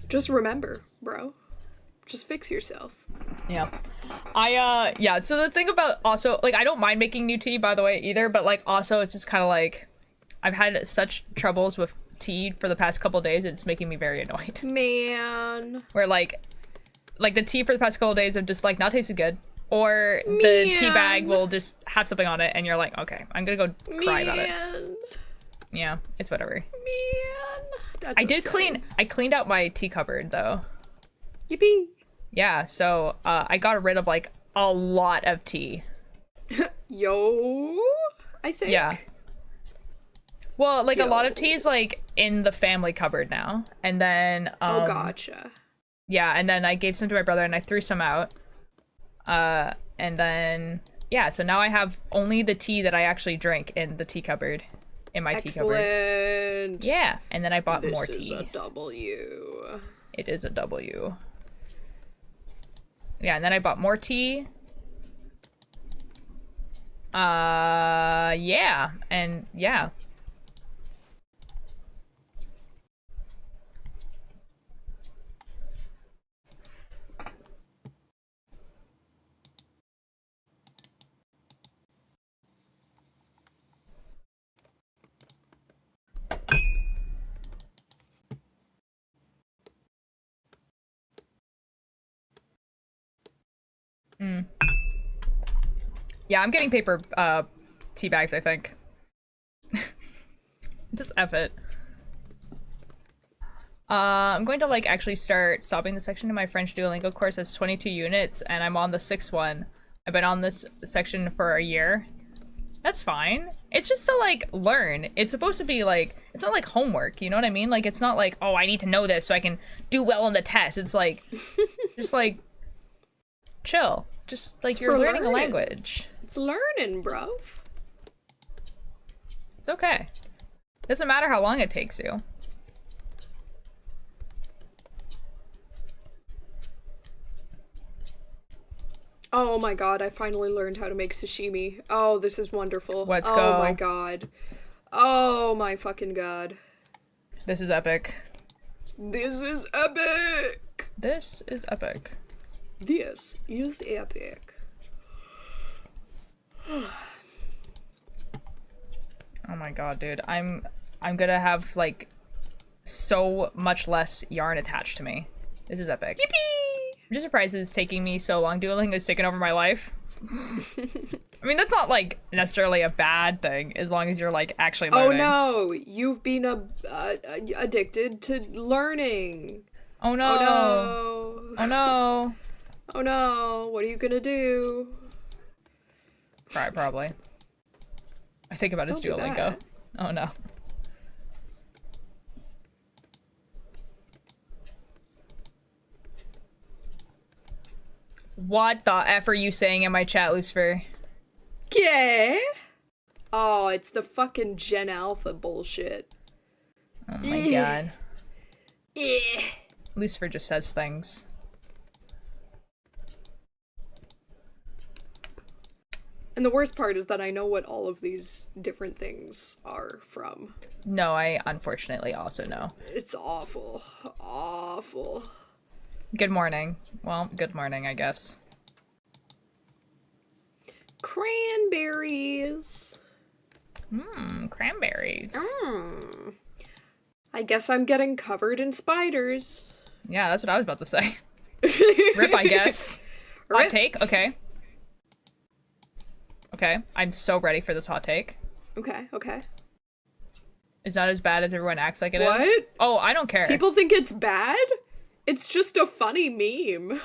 Just remember, bro. Just fix yourself. Yeah. Yeah, so the thing about also, like, I don't mind making new tea, by the way, either, but, like, also, it's just kind of like, I've had such troubles with tea for the past couple days, it's making me very annoyed. Man. Where, like, the tea for the past couple days have just, like, not tasted good, or the tea bag will just have something on it, and you're like, okay, I'm gonna go cry about it. Yeah, it's whatever. Man. That's I cleaned out my tea cupboard, though. Yippee. Yeah, so, I got rid of, like, a lot of tea. Yo, I think. Yeah. Well, like, a lot of tea is, like, in the family cupboard now. And then, oh, gotcha. Yeah, and then I gave some to my brother and I threw some out. And then, yeah, so now I have only the tea that I actually drink in the tea cupboard. In my tea cupboard. Excellent. Yeah, and then I bought more tea. This is a W. It is a W. Yeah, and then I bought more tea. Yeah, and yeah. Yeah, I'm getting paper tea bags, I think. Just F it. I'm going to, like, actually start stopping the section in my French Duolingo course. Has 22 units, and I'm on the 6th one. I've been on this section for a year. That's fine. It's just to, like, learn. It's supposed to be, like, it's not like homework, you know what I mean? Like, it's not like, oh, I need to know this so I can do well on the test. It's like, just, like, chill. Just, like, you're learning a language. It's learning, bro. It's okay. Doesn't matter how long it takes you. Oh my god, I finally learned how to make sashimi. Oh, this is wonderful. Let's go. go. Oh my god. Oh my fucking god. This is epic. This is epic. This is epic. This is epic. Oh my god, dude. I'm gonna have, like, so much less yarn attached to me. This is epic. Yippee! I'm just surprised it's taking me so long. Duolingo has taken over my life. I mean, that's not, like, necessarily a bad thing, as long as you're, like, actually Oh learning. no, you've been addicted to learning. Oh no. Oh no. Oh no. Oh no, what are you gonna do? Right, probably. I think about his Don't do Duolingo. that. Oh no. What the F are you saying in my chat, Lucifer? Yeah. Oh, it's the fucking Gen Alpha bullshit. Oh my god. Eh. Lucifer just says things. And the worst part is that I know what all of these different things are from. No, I unfortunately also know. It's awful. Awful. Good morning. Well, good morning, I guess. Cranberries. Cranberries. I guess I'm getting covered in spiders. Yeah, that's what I was about to say. Rip, I guess. Hot Rip. take? Okay. Okay, I'm so ready for this hot take. Okay. It's not as bad as everyone acts like it is. What? Oh, I don't care. People think it's bad? It's just a funny meme.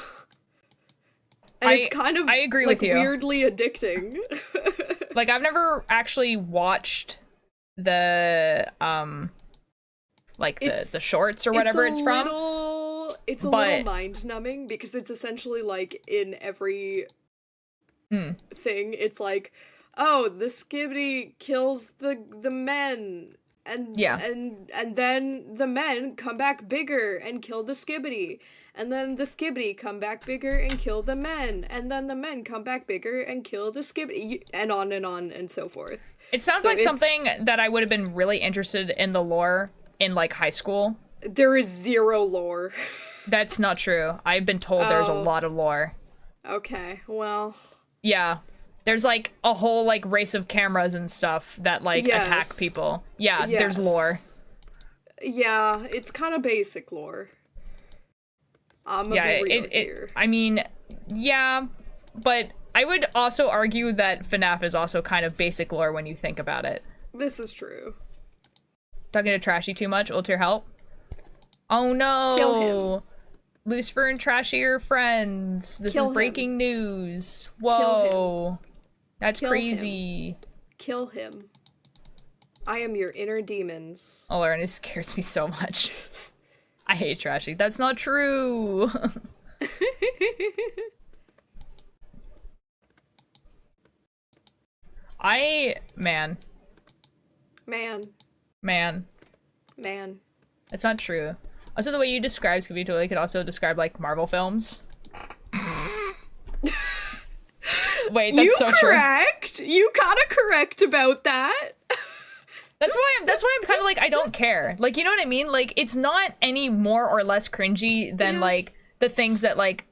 And it's kind of I agree like with you. weirdly addicting. Like, I've never actually watched the like the shorts or whatever it's from. It's a little mind numbing because it's essentially like in every thing, it's like, oh, the skibbity kills the men, and and then the men come back bigger and kill the skibbity, and then the skibbity come back bigger and kill the men, and then the men come back bigger and kill the skibbity, and on and so forth. It sounds like something that I would have been really interested in the lore in, like, high school. There is zero lore. That's not true. I've been told there's a lot of lore. Okay, well. Yeah. There's, like, a whole, like, race of cameras and stuff that, like, attack people. Yeah, there's lore. Yeah, it's kind of basic lore. I'm gonna be real here. I mean, yeah, but I would also argue that FNAF is also kind of basic lore when you think about it. This is true. Talking to Trashy too much? Ultra help? Oh no! Kill him. Lucifer and Trashy are friends. This is breaking news. Whoa. That's crazy. Kill him. I am your inner demons. Oh, Lauren, it scares me so much. I hate Trashy. That's not true. Man. That's not true. Also, the way you describe Scooby Doo could also describe, like, Marvel films. Wait, that's so true. You kinda correct about that. That's why I'm kind of like, I don't care. Like, you know what I mean? Like, it's not any more or less cringy than, like, the things that, like,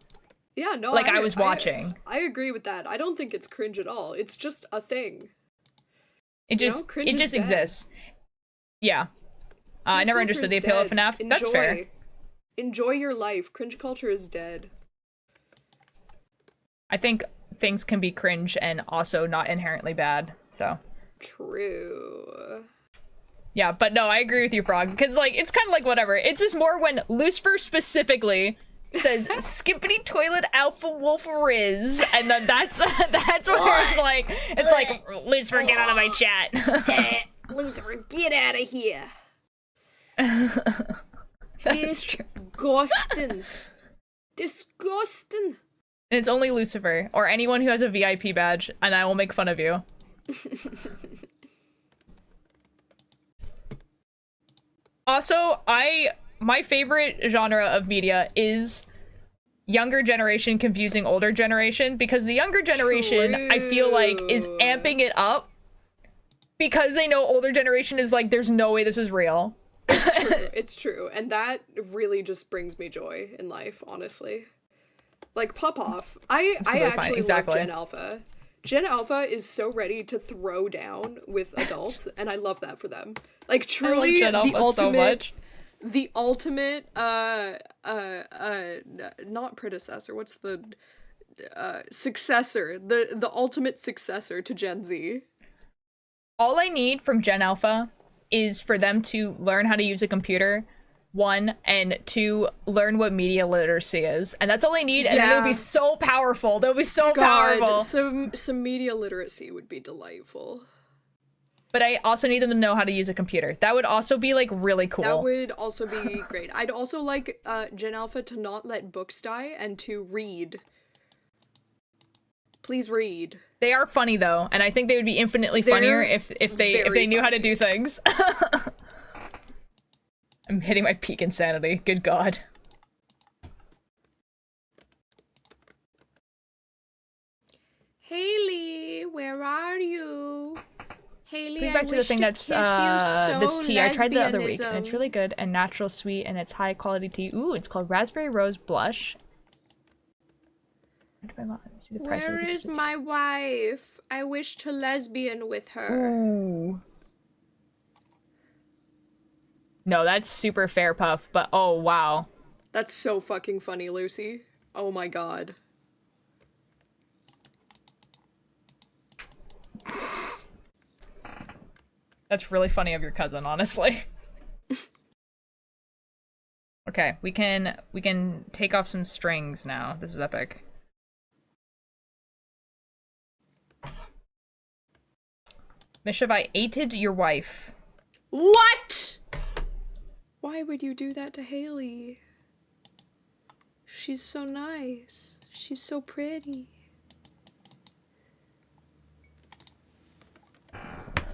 yeah, no, like, I was watching. I agree with that. I don't think it's cringe at all. It's just a thing. It just exists. Yeah. I never understood the appeal of FNAF. That's fair. Enjoy your life. Cringe culture is dead. I think things can be cringe and also not inherently bad, so. True. Yeah, but no, I agree with you, Frog, because, like, it's kind of like whatever. It's just more when Lucifer specifically says, Skippity Toilet Alpha Wolf Riz, and then that's where it's like, Lucifer, get out of my chat. Lucifer, get out of here. Disgusting. Disgusting. And it's only Lucifer, or anyone who has a VIP badge, and I will make fun of you. Also, my favorite genre of media is younger generation confusing older generation, because the younger generation, I feel like, is amping it up because they know older generation is like, there's no way this is real. It's true. And that really just brings me joy in life, honestly. Like, pop off. I actually love Gen Alpha. Gen Alpha is so ready to throw down with adults, and I love that for them. Like, truly, the ultimate, not predecessor, what's the successor, the ultimate successor to Gen Z. All I need from Gen Alpha is for them to learn how to use a computer, 1, and 2, learn what media literacy is. And that's all I need, and then it'll be so powerful. They'll be so powerful. Some media literacy would be delightful. But I also need them to know how to use a computer. That would also be, like, really cool. That would also be great. I'd also like Gen Alpha to not let books die and to read. Please read. They are funny, though, and I think they would be infinitely funnier if they knew how to do things. I'm hitting my peak insanity. Good God. Haley, where are you? Haley, Going back to the thing that's this tea. I tried the other week, and it's really good and natural sweet, and it's high quality tea. Ooh, it's called Raspberry Rose Blush. See the price. Where is my wife? I wish to lesbian with her. Ooh. No, that's super fair, Puff, but oh wow. That's so fucking funny, Lucy. Oh my god. That's really funny of your cousin, honestly. Okay, we can take off some strings now. This is epic. Mischief, I ated your wife. What? Why would you do that to Haley? She's so nice. She's so pretty.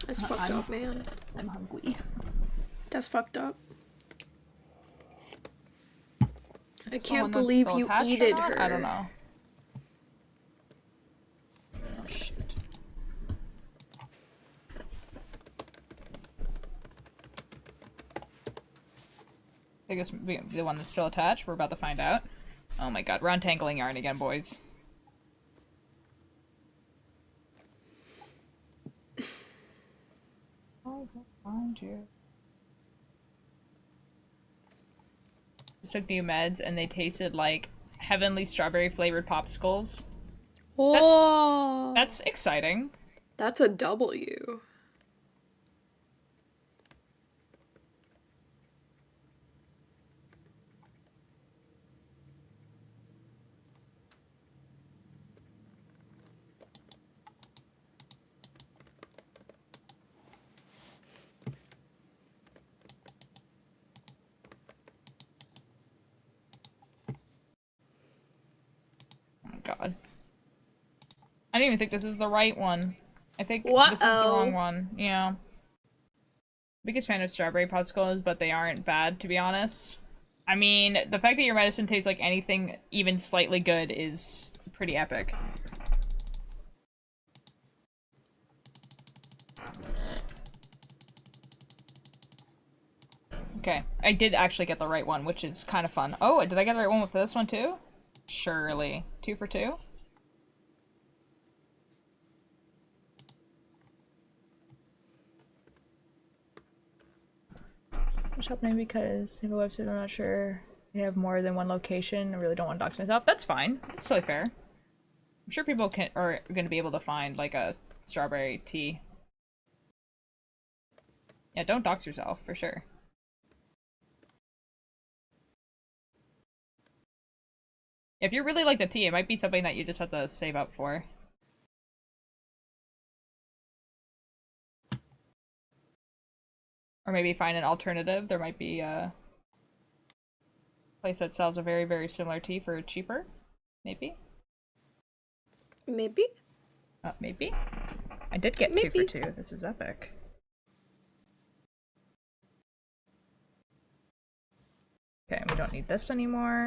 That's fucked up, man. I'm hungry. That's fucked up. I can't believe you eated her. I don't know. Oh, shit. I guess the one that's still attached. We're about to find out. Oh my god, we're untangling yarn again, boys. I will find you. Just took new meds and they tasted like heavenly strawberry flavored popsicles. Oh, that's exciting. That's a W. God. I don't even think this is the right one. I think this is the wrong one. Yeah. Biggest fan of strawberry popsicles, but they aren't bad, to be honest. I mean, the fact that your medicine tastes like anything even slightly good is pretty epic. Okay, I did actually get the right one, which is kind of fun. Oh, did I get the right one with this one too? Surely. 2 for 2? Just happening because I have a website, I'm not sure they have more than one location. I really don't want to dox myself. That's fine. That's totally fair. I'm sure people are going to be able to find, like, a strawberry tea. Yeah, don't dox yourself, for sure. If you really like the tea, it might be something that you just have to save up for. Or maybe find an alternative. There might be a place that sells a very, very similar tea for cheaper. Maybe? Maybe? Maybe? I did get 2 for 2. This is epic. Okay, we don't need this anymore.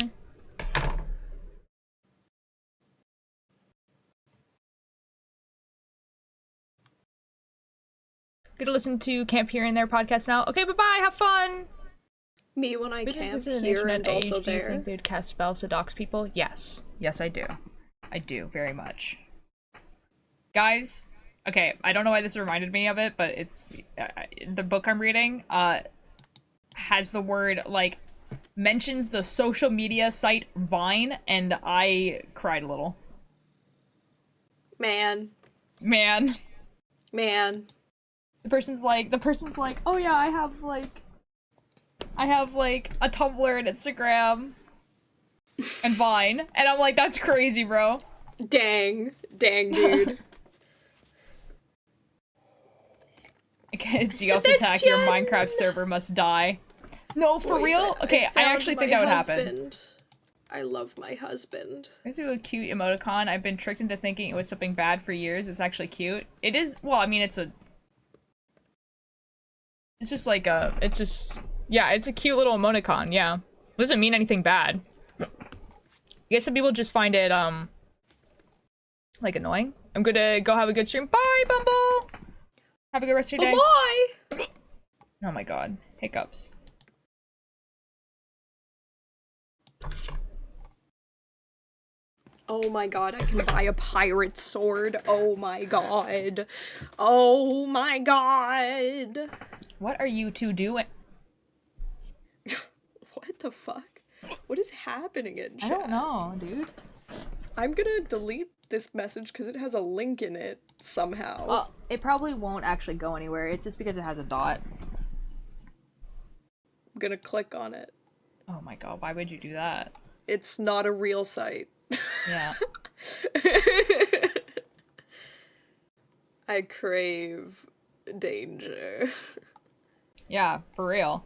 Get to listen to Camp Here and There podcast now. Okay, bye-bye, have fun! Me when I camp here and also there. Do you think they'd cast spells to dox people? Yes. Yes, I do. I do, very much. Guys, okay, I don't know why this reminded me of it, but it's... the book I'm reading, has the word, like, mentions the social media site Vine, and I cried a little. Man. Man. The person's like, oh yeah, I have like a Tumblr and Instagram and Vine. And I'm like, that's crazy, bro. Dang, dude. DDoS attack, your Minecraft server must die. No, for Boys, real? Okay, I actually think that would happen. I love my husband. There's a cute emoticon. I've been tricked into thinking it was something bad for years. It's actually cute. It is, well, I mean, it's just like yeah, it's a cute little emoticon, yeah. It doesn't mean anything bad. I guess some people just find it, like, annoying. I'm gonna go have a good stream. Bye, Bumble! Have a good rest of your day. Bye! Oh my god. Hiccups. Oh my god, I can buy a pirate sword. Oh my god. Oh my god. What are you two doing? What the fuck? What is happening in chat? I don't know, dude. I'm gonna delete this message because it has a link in it somehow. Well, it probably won't actually go anywhere. It's just because it has a dot. I'm gonna click on it. Oh my god, why would you do that? It's not a real site. Yeah. I crave danger. Yeah, for real.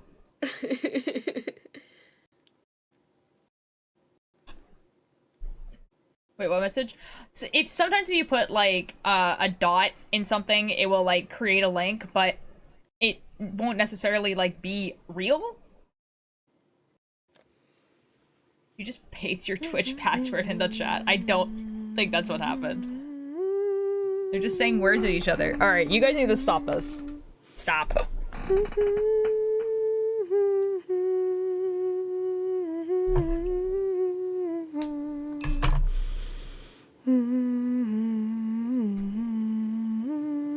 Wait, what message? So sometimes if you put like a dot in something, it will like create a link, but it won't necessarily like be real. You just paste your Twitch password in the chat. I don't think that's what happened. They're just saying words at each other. Alright, you guys need to stop this. Stop.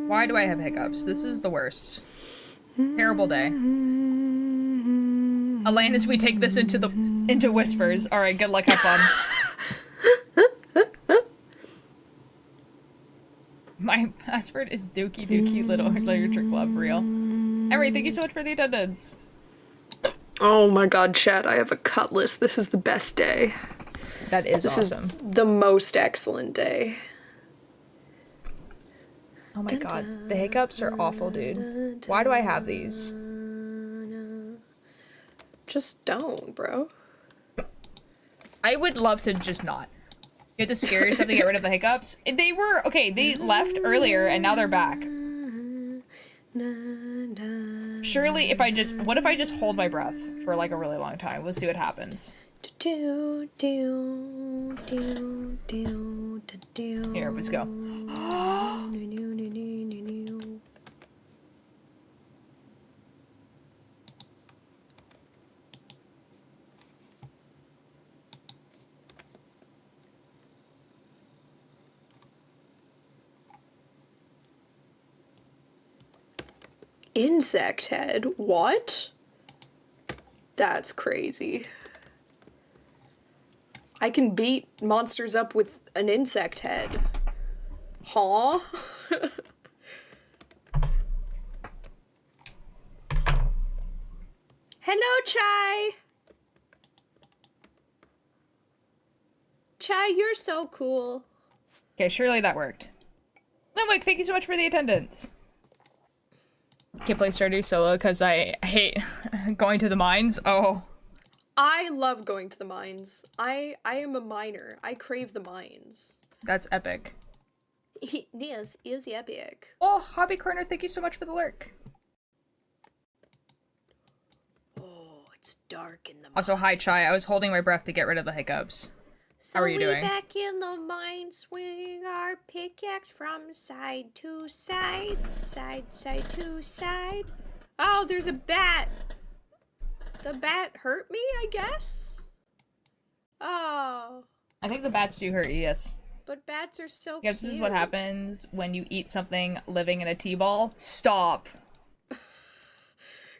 Why do I have hiccups? This is the worst. Terrible day. Alanis, we take this into whispers. Alright, good luck, have fun. My password is Dookie Little Electric Love, real. Emery, thank you so much for the attendance. Oh my god, chat, I have a cutlass. This is the best day. That is awesome. This is the most excellent day. Oh my god, the hiccups are awful, dude. Why do I have these? Just don't, bro. I would love to just not. You have to scare yourself to get rid of the hiccups. They were, okay, they left earlier and now they're back. Surely if I just, what if I just hold my breath for like a really long time? We'll see what happens. Here, let's go. Insect head? What? That's crazy. I can beat monsters up with an insect head. Huh? Hello, Chai! Chai, you're so cool. Okay, surely that worked. Limwick, thank you so much for the attendance. Can't play Stardew solo because I hate going to the mines. Oh. I love going to the mines. I am a miner. I crave the mines. That's epic. This is epic. Oh, Hobby Corner, thank you so much for the lurk. Oh, it's dark in the mines. Also, hi, Chai. I was holding my breath to get rid of the hiccups. How are you doing? Back in the mine, swing our pickaxe from side to side, side to side. Oh, there's a bat. The bat hurt me, I guess? Oh. I think the bats do hurt you, yes. But bats are so Yeah, cute. this is what happens when you eat something living in a T-ball. Stop.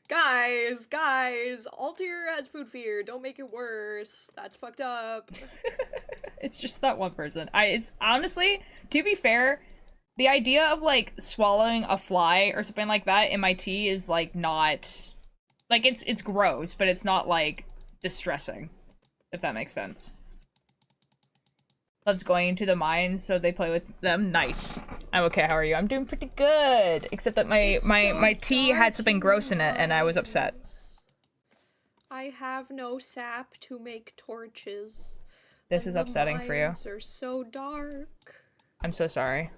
Guys, Altair has food fear. Don't make it worse. That's fucked up. It's just that one person. It's honestly, to be fair, the idea of like swallowing a fly or something like that in my tea is like not, like it's gross, but it's not like distressing, if that makes sense. Loves going into the mines, so they play with them. Nice. I'm okay. How are you? I'm doing pretty good, except that my tea had something gross in it, and I was upset. I have no sap to make torches. This is upsetting for you. They're so dark. I'm so sorry.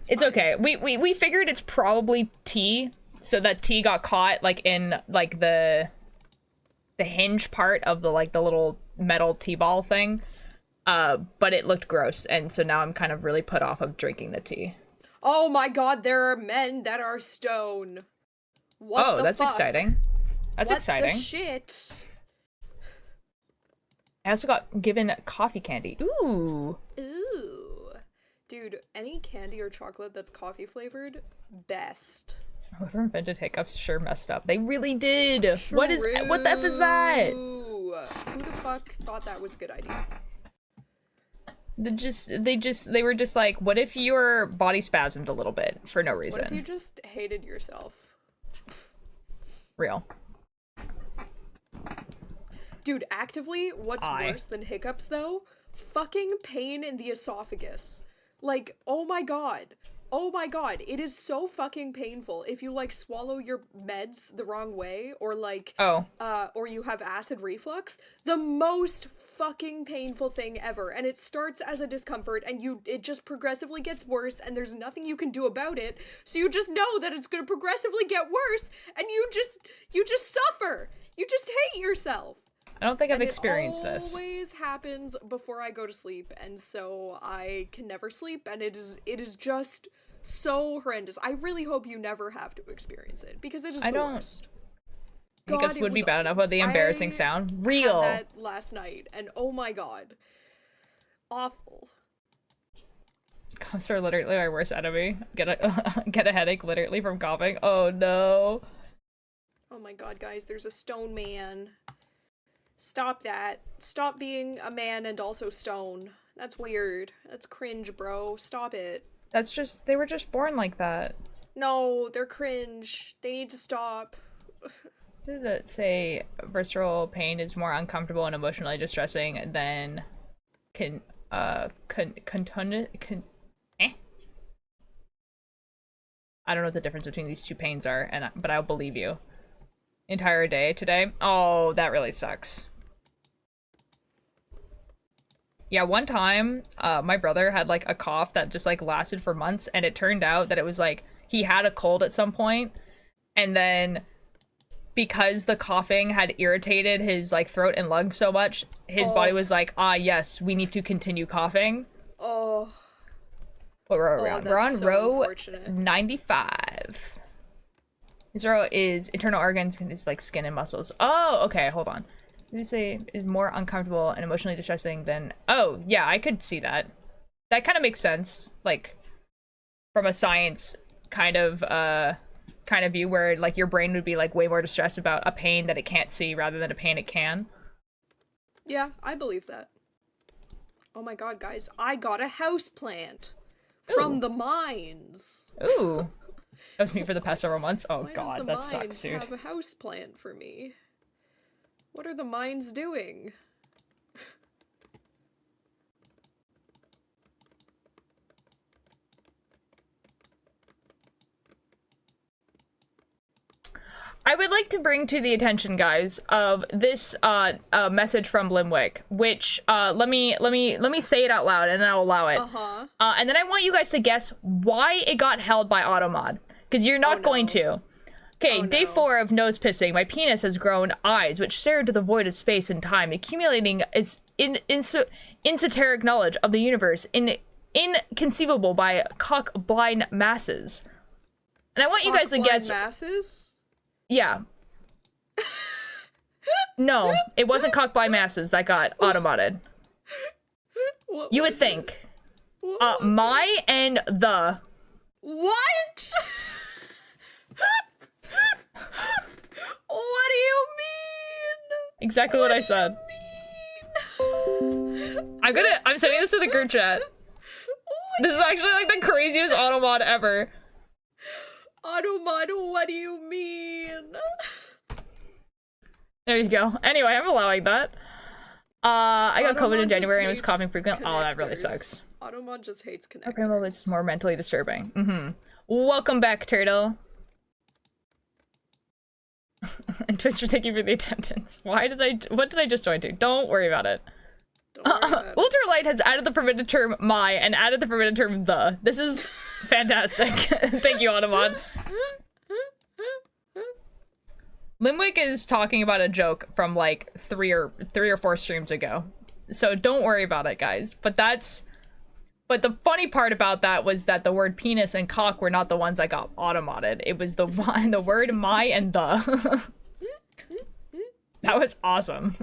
It's okay. We figured it's probably tea, so that tea got caught like in like the hinge part of the like the little metal tea ball thing. But it looked gross, and so now I'm kind of really put off of drinking the tea. Oh my god, there are men that are stone. What the that's fuck? exciting. That's exciting. What the shit? I also got given coffee candy. Ooh. Ooh. Dude, any candy or chocolate that's coffee flavored, best. Whoever invented hiccups sure messed up. They really did. What the F is that? Who the fuck thought that was a good idea? They were just like, what if your body spasmed a little bit for no reason? What if you just hated yourself? Real. Dude, actively, what's worse than hiccups though? Fucking pain in the esophagus. Like, oh my god. Oh my god, it is so fucking painful if you like swallow your meds the wrong way or like or you have acid reflux. The most fucking painful thing ever, and it starts as a discomfort and it just progressively gets worse and there's nothing you can do about it. So you just know that it's going to progressively get worse and you just suffer. You just hate yourself. I don't think I've experienced this. It always happens before I go to sleep, and so I can never sleep, and it is just so horrendous. I really hope you never have to experience it, because it is the worst. Hiccups would be bad enough with the embarrassing sound. Real. I had that last night, and oh my god. Awful. Coughs are literally my worst enemy. Get a headache literally from coughing. Oh no. Oh my god, guys, there's a stone man. Stop that. Stop being a man and also stone. That's weird. That's cringe, bro. Stop it. That's just, they were just born like that. No, they're cringe. They need to stop. Did it say visceral pain is more uncomfortable and emotionally distressing than I don't know what the difference between these two pains are, but I'll believe you. Entire day today. Oh, that really sucks. Yeah, one time, my brother had like a cough that just like lasted for months, and it turned out that it was like he had a cold at some point, and then because the coughing had irritated his like throat and lungs so much, his body was like, ah, yes, we need to continue coughing. Oh. What row are we on? We're on so row 95. This row is internal organs, is like skin and muscles. Oh, okay, hold on. Did you say is more uncomfortable and emotionally distressing than... Oh, yeah, I could see that. That kind of makes sense, like, from a science kind of view, where, like, your brain would be, like, way more distressed about a pain that it can't see rather than a pain it can. Yeah, I believe that. Oh my god, guys, I got a houseplant from the mines. Ooh. That was me for the past several months. Oh Why god, that sucks, dude. Have a houseplant for me. What are the mines doing? I would like to bring to the attention, guys, of this message from Limwick, which let me say it out loud and then I'll allow it. And then I want you guys to guess why it got held by Automod, because you're not going to. Okay, day 4 of nose pissing. My penis has grown eyes, which stare into the void of space and time, accumulating its esoteric knowledge of the universe, inconceivable by cock-blind masses. And I want you guys to guess. Masses? Yeah. No, it wasn't cock-blind masses that got automated. You would think. My and the. What? What do you mean? Exactly what I said. I'm sending this to the group chat. This is actually like the craziest automod ever. Automod, what do you mean? There you go. Anyway, I'm allowing that. I got COVID in January and was coughing frequently. Oh, that really sucks. Automod just hates connectors. Okay, well, it's more mentally disturbing. Welcome back, Turtle. And Twister, thank you for the attendance. What did I just join to? Don't worry about it. Ultralight has added the permitted term my and added the permitted term the. This is fantastic. Thank you, Automod. Limwick is talking about a joke from like three or four streams ago. So don't worry about it, guys. But the funny part about that was that the word penis and cock were not the ones that got automodded. It was the word my and the. That was awesome.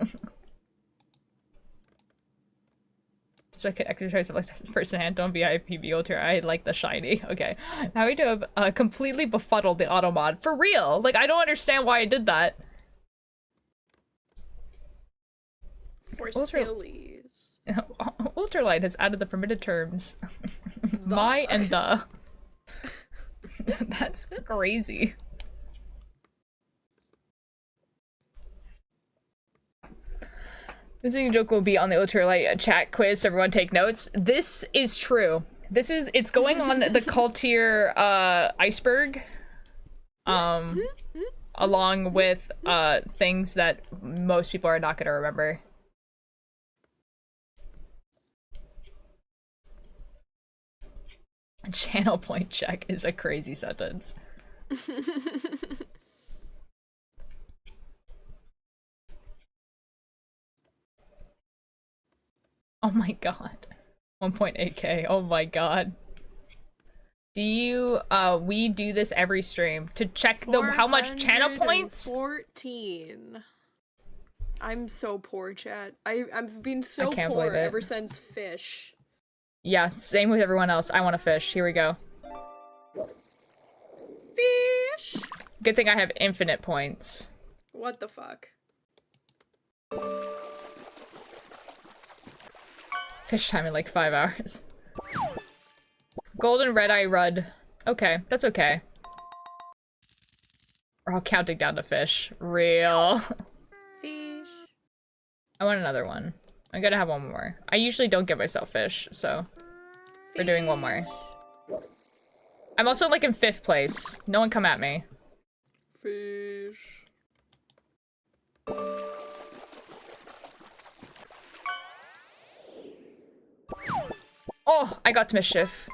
So I could exercise like this firsthand. Don't be IPB ultra. I like the shiny. Okay. Now we do have completely befuddled the automod. For real. Like, I don't understand why I did that. For sillies. Ultralight has added the permitted terms. My and the. That's crazy. This joke will be on the Ultralight chat quiz, so everyone take notes. This is true. It's going on the Cultier iceberg. Along with things that most people are not gonna remember. Channel point check is a crazy sentence. Oh my god. 1.8k. Oh my god. Do you we do this every stream to check how much channel points? 14. I'm so poor, chat. I've been so poor ever since fish. Yeah, same with everyone else. I want to fish. Here we go. Fish. Good thing I have infinite points. What the fuck? Fish time in like 5 hours. Golden red eye rud. Okay, that's okay. We're all counting down to fish. Real. Fish. I want another one. I'm gonna have one more. I usually don't give myself fish, so we're doing one more. I'm also like in 5th place. No one come at me. Fish. Oh, I got to mischief.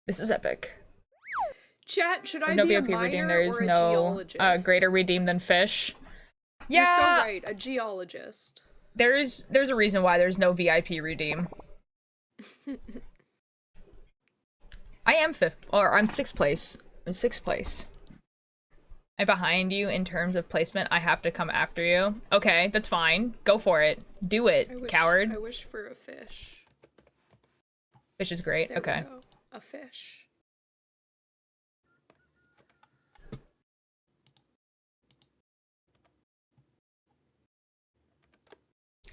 This is epic. Chat, should I no be a VOP miner redeem. There is or a no geologist? greater redeem than fish. You're Yeah, so right. A geologist. there's a reason why there's no VIP redeem. I am 5th, or I'm 6th place. I'm 6th place. I'm behind you in terms of placement. I have to come after you. Okay, that's fine. Go for it. Do it, coward. I wish for a fish. Fish is great. There okay. we go. A fish.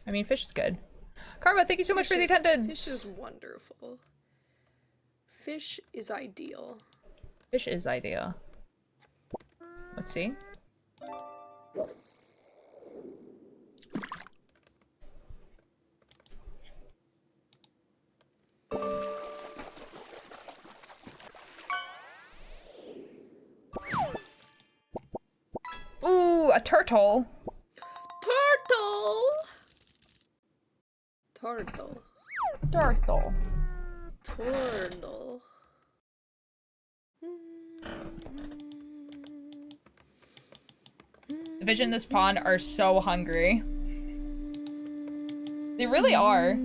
I mean, fish is good. Karma, thank you so much for the attendance. Fish is wonderful. Fish is ideal. Fish is ideal. Let's see. Ooh, a turtle. Turtle! Turtle. Turtle. Turtle. The fish in this pond are so hungry. They really are.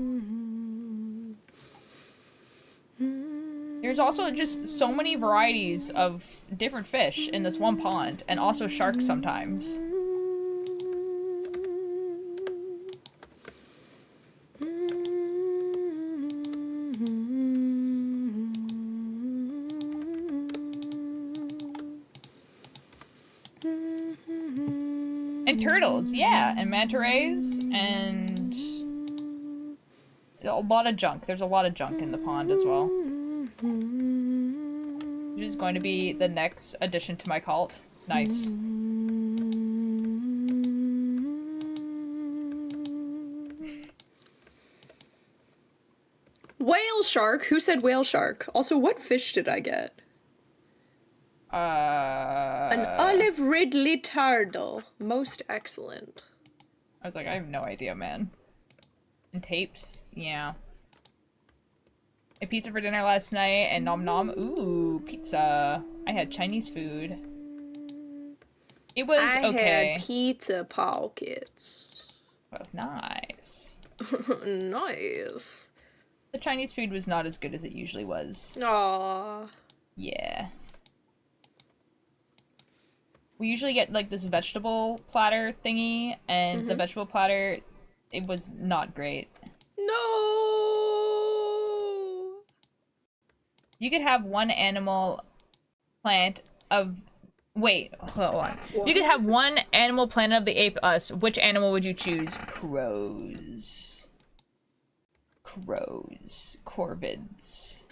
There's also just so many varieties of different fish in this one pond, and also sharks sometimes. And turtles, yeah, and manta rays, and a lot of junk. There's a lot of junk in the pond as well. Which is going to be the next addition to my cult. Nice. Whale shark? Who said whale shark? Also, what fish did I get? An olive ridley turtle. Most excellent. I was like, I have no idea, man. And tapes? Yeah. I had pizza for dinner last night, and nom nom. Ooh, pizza. I had Chinese food. It was okay. I had pizza pockets. Oh, nice. Nice. The Chinese food was not as good as it usually was. Aww. Yeah. We usually get, like, this vegetable platter thingy, and the vegetable platter, it was not great. No! You could have one animal plant of... Wait, hold on. What? You could have one animal planet of the ape us. Which animal would you choose? Crows. Crows. Corvids.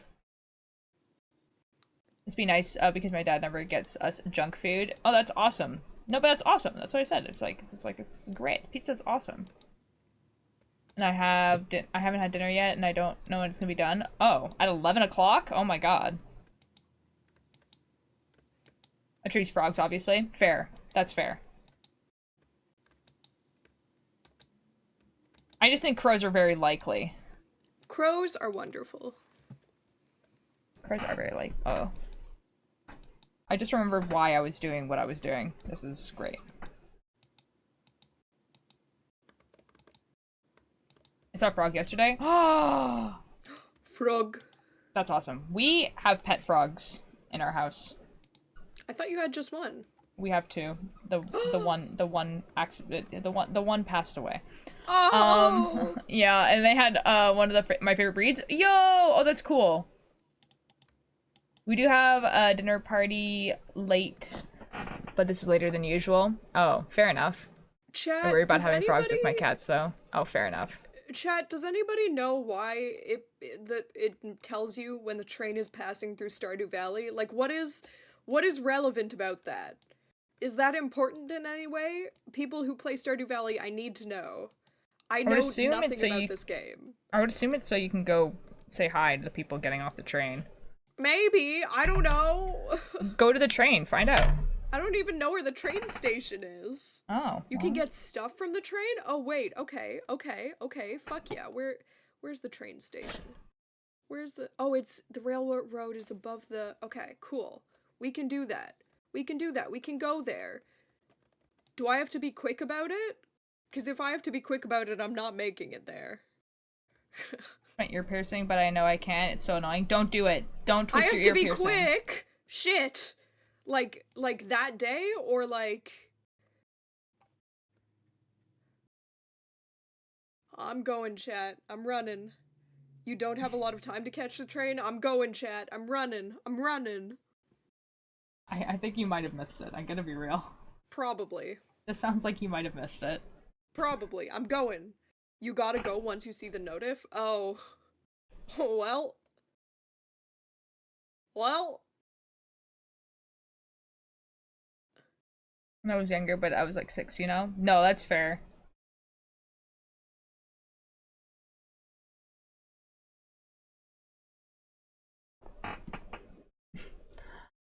It's be nice because my dad never gets us junk food. Oh, that's awesome. No, but that's awesome. That's what I said. It's great. Pizza's awesome. And I haven't had dinner yet, and I don't know when it's gonna be done. Oh, at 11 o'clock? Oh my god. I choose frogs, obviously. Fair. That's fair. I just think crows are very likely. Crows are wonderful. Crows are very like. Oh. I just remembered why I was doing what I was doing. This is great. I saw a frog yesterday. Oh, Frog. that's awesome. We have pet frogs in our house. I thought you had just one. We have two. The one passed away. Oh. Yeah, and they had one of my favorite breeds. Yo, oh, that's cool. We do have a dinner party late, but this is later than usual. Oh, fair enough. Chat, I worry about having frogs with my cats, though. Oh, fair enough. Chat, does anybody know why it tells you when the train is passing through Stardew Valley? Like, what is relevant about that? Is that important in any way? People who play Stardew Valley, I need to know. I know nothing about this game. I would assume it's so you can go say hi to the people getting off the train. Maybe, I don't know. Go to the train, find out. I don't even know where the train station is. Oh. You can get stuff from the train? Oh wait, okay, fuck yeah. Where's the train station? Where's the... Oh, it's... The railroad is above the... Okay, cool. We can do that. We can go there. Do I have to be quick about it? Because if I have to be quick about it, I'm not making it there. Ear piercing, but I know I can't. It's so annoying. Don't do it. Don't twist your ear piercing. I have to be quick. Shit. Like that day, or like... I'm going, chat. I'm running. You don't have a lot of time to catch the train? I'm going, chat. I'm running. I think you might have missed it. I'm gonna be real. Probably. This sounds like you might have missed it. Probably. I'm going. You gotta go once you see the notif? Oh. Well. When I was younger, but I was like 6, you know? No, that's fair.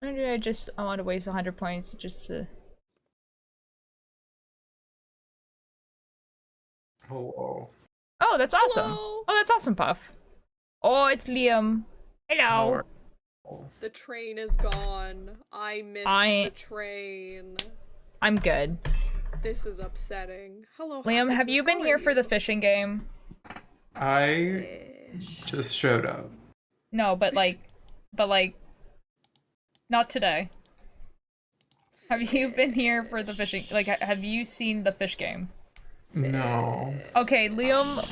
I want to waste 100 points just to... Hello. Oh, that's awesome. Hello. Oh, that's awesome, Puff. Oh, it's Liam. Hello. The train is gone. I missed the train. I'm good. This is upsetting. Hello, Liam, have you been here for the fishing game? I just showed up. No, but like, not today. Have you been here for the fishing? Like, have you seen the fish game? No. Okay, Liam,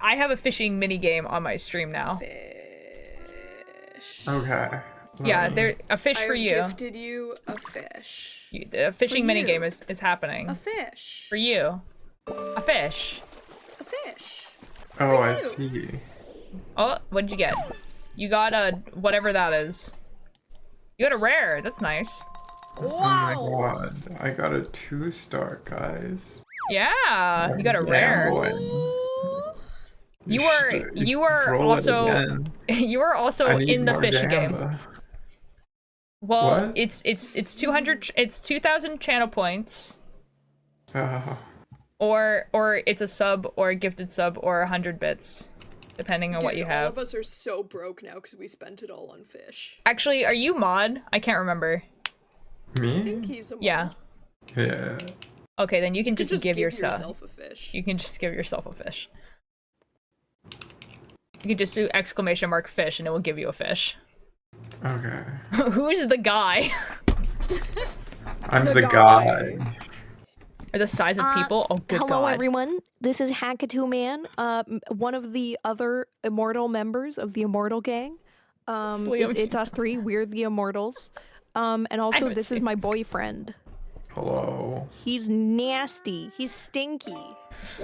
I have a fishing mini game on my stream now. Fish. Okay. Yeah, they're a fish for I've you. gifted you a fish. A fishing For minigame you. is happening. A fish. For you. A fish. A fish. Oh, I you. see. Oh, what'd you get? You got a whatever that is. You got a rare. That's nice. Oh my god. I got a 2-star, guys. Yeah, you got a rare. Gambling. You were roll it also again. you were also I need in the more fish game. gamba. Well, What? it's 200. It's 2,000 channel points, or it's a sub or a gifted sub or 100 bits, depending on what you All have. of us are so broke now because we spent it all on fish. Actually, are you mod? I can't remember. I think Me? he's a mod. Yeah. Yeah. Okay, then you can You just, give yourself. a fish. You can just give yourself a fish. You can just do exclamation mark fish and it will give you a fish. Okay. Who's the guy? I'm The the guy. guy. Or the size of people? Oh, good Hello, god. everyone. This is Hackatoo Man, one of the other immortal members of the Immortal Gang. Liam. It's us three. We're the Immortals. And also, haven't this is seen my this. boyfriend. Hello. He's nasty. He's stinky.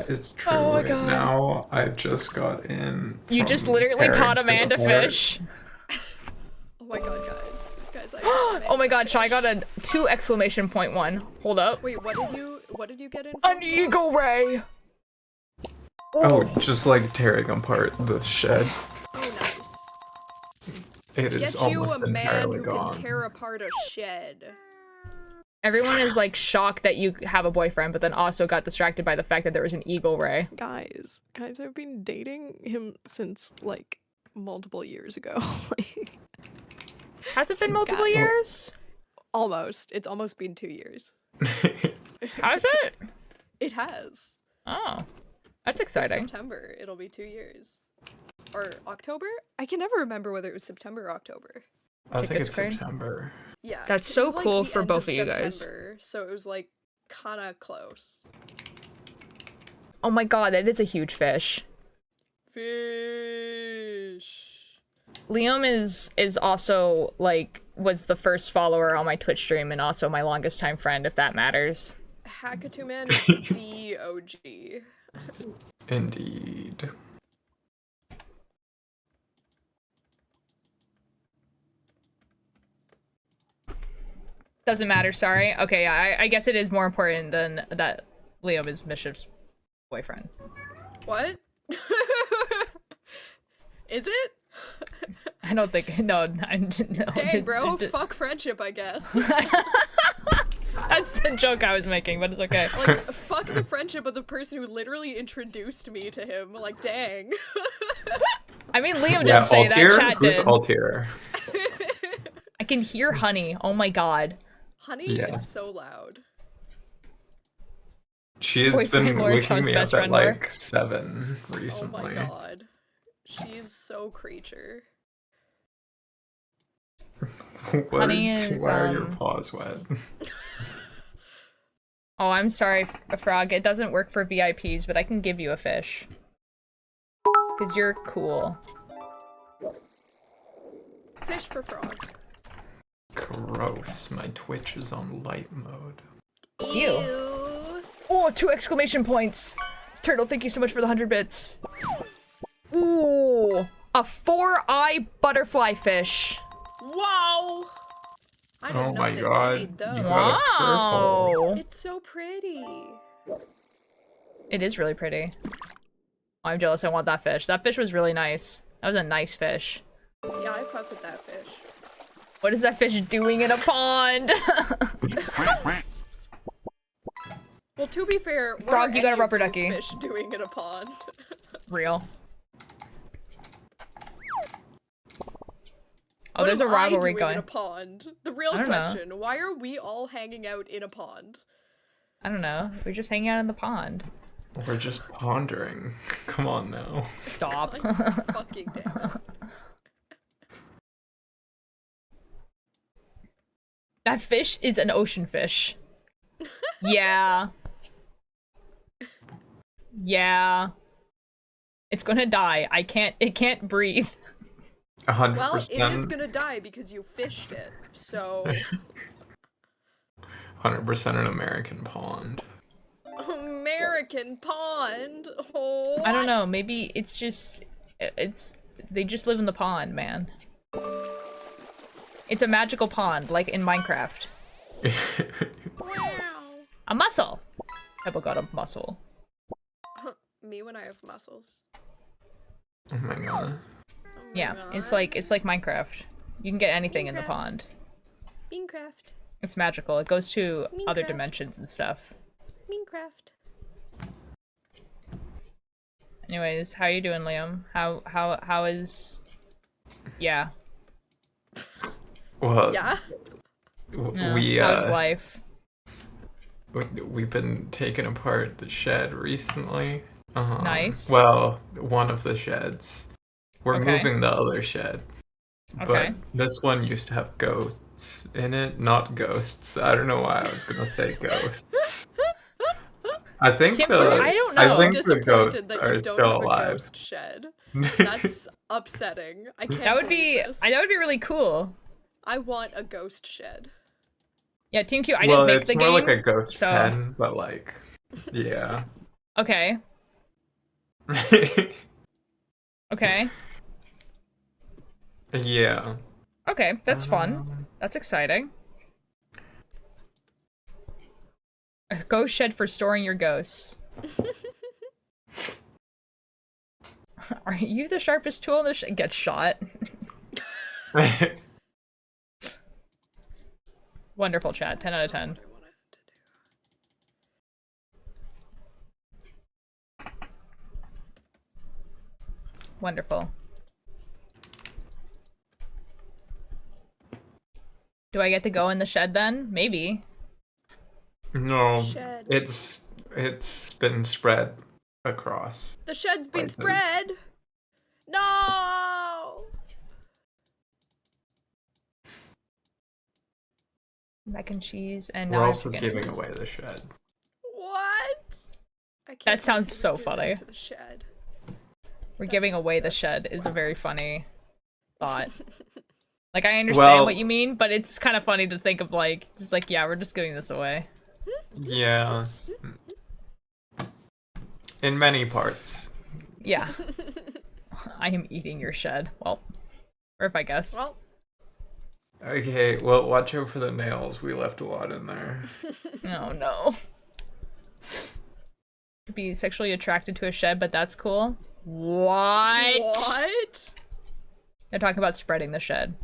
It's true. Oh my right God. now I just got in. You just from literally taught a pairing man to with a heart. fish. Oh my god, guys. Guys, I Oh my god, I got a 2 exclamation point one. Hold up. Wait, what did you get in? An eagle ray! Oh, just like tearing apart the shed. Oh, nice. It is Get you almost a man entirely who gone. can tear apart a shed. Everyone is like shocked that you have a boyfriend, but then also got distracted by the fact that there was an eagle ray. Guys, I've been dating him since like multiple years ago. Like, Has it been multiple Guys. years? almost. It's almost been 2 years. Has it? It has. Oh. That's This exciting. September, it'll be 2 years. Or October? I can never remember whether it was September or October. I Check think this it's screen. September. Yeah. That's it so was, like, cool the for end both of you guys. September, so it was like kinda close. Oh my god, that is a huge fish. Fish. Liam is also like was the first follower on my Twitch stream and also my longest time friend, if that matters. Hackatoo Man is the OG. Indeed. Doesn't matter, sorry. Okay, yeah, I guess it is more important than that Liam is Mischief's boyfriend. What? Is it? I don't think no. No. Dang, bro. Fuck friendship, I guess. That's the joke I was making, but it's okay. Like, fuck the friendship of the person who literally introduced me to him. Like, dang. I mean, Liam Yeah, did say that. Altair? Chat Who's did. Altair? I can hear Honey. Oh my god. Honey is Yes. so loud. She has Boyfriend been Lord waking Chunk's me up best at friend like Mark. 7 Oh recently. my god. She's so creature. Honey is, why are your paws wet? Oh, I'm sorry, Frog. It doesn't work for VIPs, but I can give you a fish. Because you're cool. Fish for frog. Gross. My Twitch is on light mode. You. Oh, 2 exclamation points. Turtle, thank you so much for the 100 bits. Ooh, a 4-eye butterfly fish. Wow! I didn't Oh know my they god. made You those. got a purple. Wow. It's so pretty. It is really pretty. Oh, I'm jealous. I want that fish. That fish was really nice. That was a nice fish. Yeah, I fuck with that fish. What is that fish doing in a pond? Well, to be fair, what Frog, are you got a any of rubber those ducky. Fish doing in a pond. Real. Oh, What there's am a I rivalry doing going. in a pond? The real I don't know. question: why are we all hanging out in a pond? I don't know. We're just hanging out in the pond. We're just pondering. Come on now. Stop. Fucking damn. That fish is an ocean fish. Yeah. Yeah. It's gonna die. It can't breathe. Well, it is 100%. gonna die because you fished it, so... 100% an American pond. American pond? What? I don't know, maybe it's they just live in the pond, man. It's a magical pond, like in Minecraft. Wow. A mussel! Pebble got a mussel. Me when I have muscles. Oh my god. Oh my Yeah, God. it's like Minecraft. You can get anything in the pond. Minecraft. It's magical. It goes to other Minecraft. dimensions and stuff. Minecraft. Anyways, how you doing, Liam? How is... Yeah. Well, Yeah? How's life? We've been taking apart the shed recently. Nice. Well, one of the sheds. We're Okay. moving the other shed. Okay. But this one used to have ghosts in it, not ghosts. I don't know why I was gonna say ghosts. I think Kim, the I don't know. I think the Disappointed ghosts that are you don't still have a alive. ghost shed. That's upsetting. I can't That would believe be this. that would be really cool. I want a ghost shed. Yeah, Team Q, I Well, didn't make it's the more game. like a ghost so... pen, but like, yeah. Okay. Okay. Yeah. Okay, that's fun. That's exciting. A ghost shed for storing your ghosts. Are you the sharpest tool in the get shot? Wonderful chat. 10 out of 10. Wonderful. Do I get to go in the shed then? Maybe. No, Shed. it's been spread across. The shed's been places. spread! No! Mac and cheese and We're now also I'm giving away the shed. What? I can't That sounds believe so you do funny. this to the shed. We're giving away the that's shed is a wow. very funny thought. Like, I understand Well- what you mean, but it's kind of funny to think of, like, just like, yeah, we're just giving this away. Yeah. In many parts. Yeah. I am eating your shed. Well, or if I guess. Well, Okay, well, watch out for the nails. We left a lot in there. Oh no. Could be sexually attracted to a shed, but that's cool. What? what? They're talking about spreading the shed.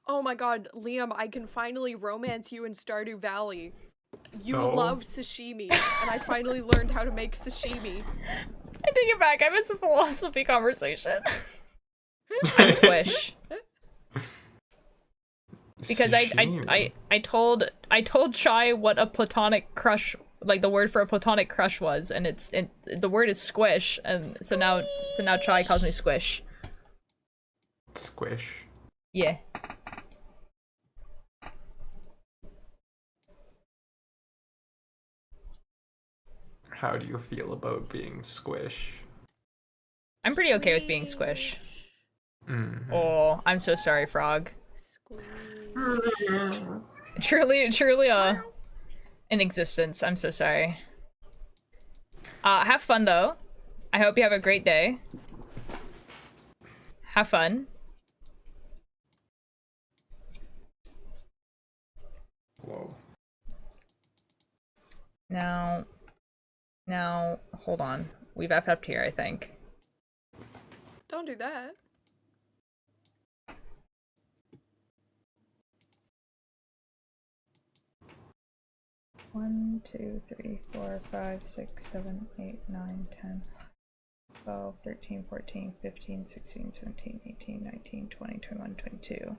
Oh my god, Liam, I can finally romance you in Stardew Valley. You Oh. love sashimi, and I finally learned how to make sashimi. I take it back. I meant a philosophy conversation. I'm Squish. Because I told Chai what a platonic crush, like the word for a platonic crush was, and the word is squish, and so now Chai calls me Squish. Squish. Yeah. How do you feel about being Squish? I'm pretty okay with being Squish. Mm. Oh, I'm so sorry, Frog. Squeeze. Truly an existence. I'm so sorry. Have fun though. I hope you have a great day. Have fun. Whoa. Now, hold on. We've effed up here, I think. Don't do that. One, 2, 3, 4, 5, 6, 7, 8, 9, 10, 12, 13, 14, 15, 16, 17, 18, 19, 20, 21, 22.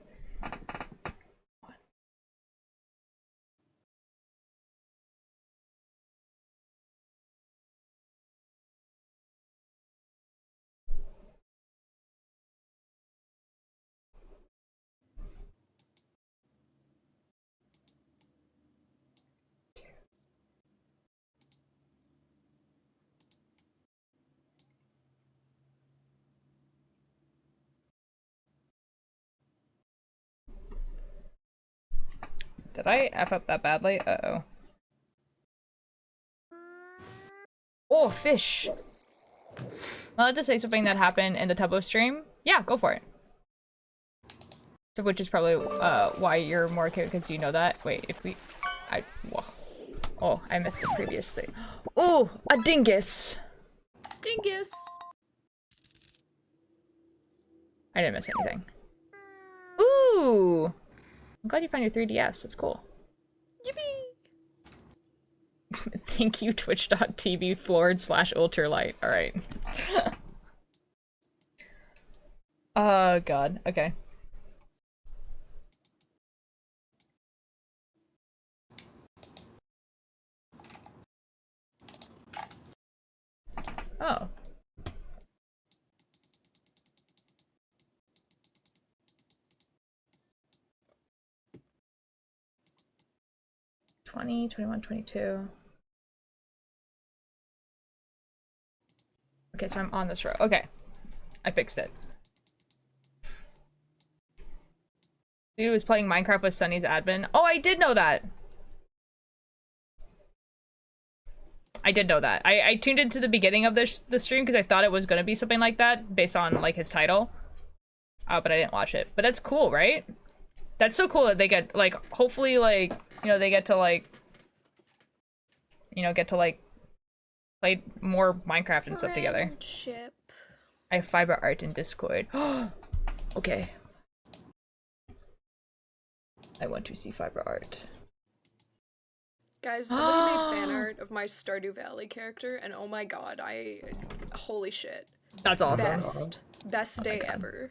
Did I F up that badly? Uh-oh. Oh, fish! I'd like to say something that happened in the Tubbo stream. Yeah, go for it. So, which is probably why you're more okay, because you know that. Wait, if we... Whoa. Oh, I missed the previous thing. Oh, a dingus! Dingus! I didn't miss anything. Ooh! I'm glad you found your 3DS. That's cool. Yippee! Thank you, twitch.tv /ultralight. Alright. Oh, God. Okay. Oh. '20, 21, 22. Okay, so I'm on this row. Okay. I fixed it. Dude was playing Minecraft with Sunny's admin. Oh, I did know that! I did know that. I tuned into the beginning of the stream because I thought it was gonna be something like that based on, like, his title. But I didn't watch it. But that's cool, right? That's so cool that they get, like, hopefully, like, you know, they get to, like... You know, play more Minecraft and stuff together. Friendship. I have fiber art in Discord. Okay. I want to see fiber art. Guys, somebody made fan art of my Stardew Valley character, and oh my god, holy shit. That's awesome. Best day ever.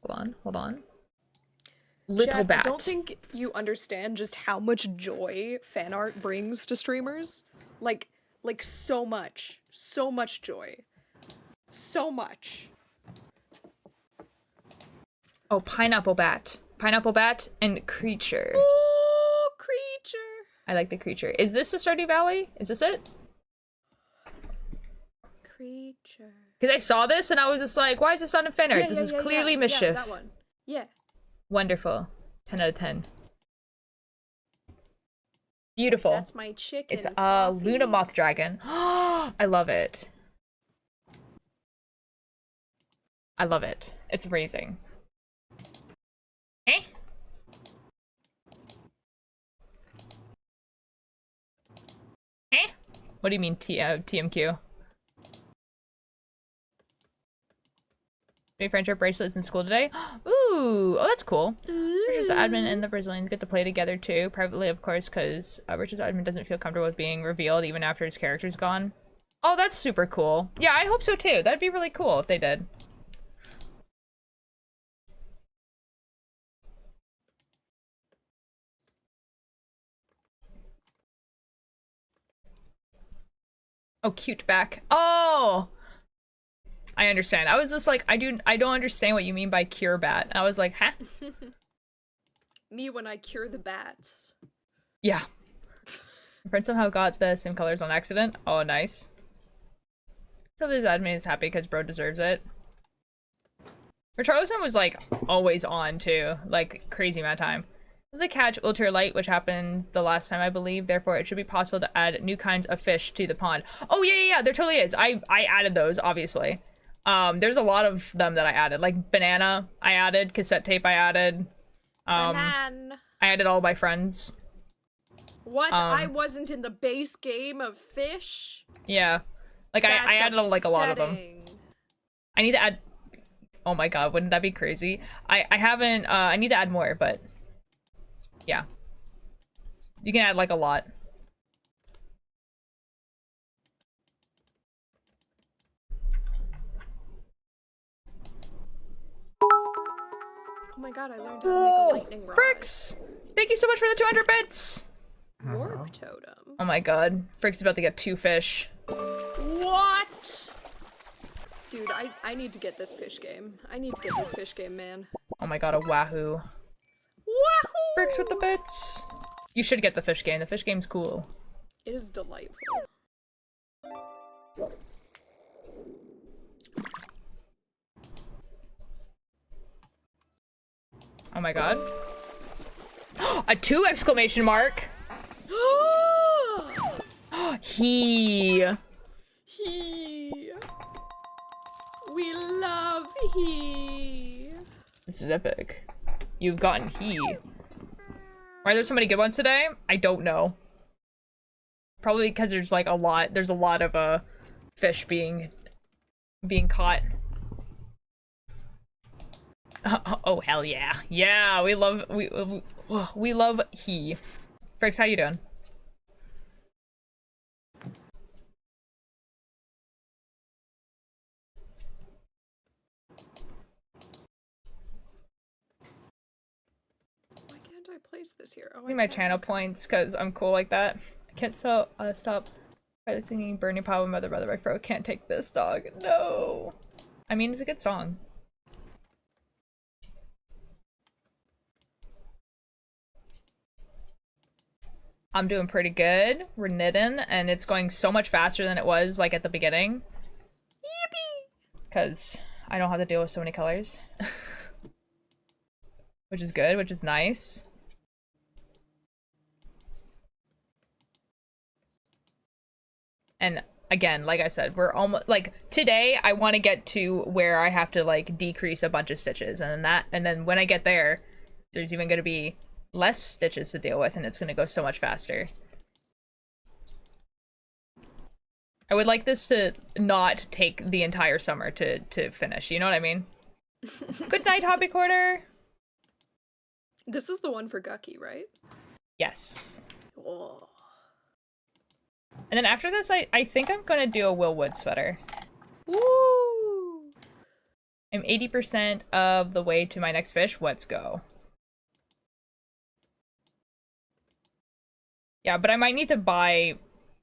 Hold on. Little bat. I don't think you understand just how much joy fan art brings to streamers. Like so much. So much joy. So much. Oh, pineapple bat. Pineapple bat and creature. Oh, creature. I like the creature. Is this the Stardew Valley? Is this it? Creature. Because I saw this and I was just like, why is this on a fan art? This is clearly mischief. Yeah, that one. Yeah. Wonderful. 10 out of 10. Beautiful. That's my chicken. It's a Luna Moth Dragon. I love it. I love it. It's raising. Eh? Eh? What do you mean TMQ? New friendship bracelets in school today. Ooh, oh that's cool. Richard's admin and the Brazilians get to play together too, privately of course, because Richard's admin doesn't feel comfortable with being revealed even after his character's gone. Oh, that's super cool. Yeah, I hope so too. That'd be really cool if they did. Oh, cute back. Oh! I understand. I was just like, I don't understand what you mean by cure bat. I was like, huh? Me when I cure the bats. Yeah. My friend somehow got the same colors on accident. Oh, nice. So the admin is happy because bro deserves it. Richarlison was like always on too, like crazy amount of time. There's a catch ultralight, which happened the last time I believe. Therefore, it should be possible to add new kinds of fish to the pond. Oh yeah, there totally is. I added those obviously. There's a lot of them that I added, like banana. I added cassette tape. I added. Banana. I added all my friends. What? I wasn't in the base game of fish? Yeah. Like, I added, like, a lot of them. I need to add... Oh my god, wouldn't that be crazy? I haven't... I need to add more, but... Yeah. You can add, like, a lot. Oh my god, I learned how to make a lightning rod. Fricks! Thank you so much for the 200 bits! Warp totem. Oh my god. Frick's about to get 2 fish. What? Dude, I need to get this fish game. I need to get this fish game, man. Oh my god, a wahoo. Wahoo! Fricks with the bits. You should get the fish game. The fish game's cool. It is delightful. Oh my god. A 2 exclamation mark. He. We love he. This is epic. You've gotten he. Are there so many good ones today? I don't know. Probably because there's like a lot. There's a lot of fish being caught. Oh hell yeah, yeah. We love he. Fricks, how you doing? Why can't I place this here? Oh, Give me my channel points because I'm cool like that. I can't stop by singing Burning Power Mother Mother. My throat can't take this, dog. No. I mean, it's a good song. I'm doing pretty good. We're knitting, and it's going so much faster than it was, like, at the beginning. Yippee! Because I don't have to deal with so many colors. Which is good, which is nice. And again, like I said, we're almost, like, today I want to get to where I have to, like, decrease a bunch of stitches, and then when I get there, there's even going to be less stitches to deal with, and it's going to go so much faster. I would like this to not take the entire summer to finish, you know what I mean? Good night, Hobby Quarter! This is the one for Guggie, right? Yes. Oh. And then after this, I think I'm gonna do a Willwood sweater. Woo! I'm 80% of the way to my next fish. Let's go. Yeah, but I might need to buy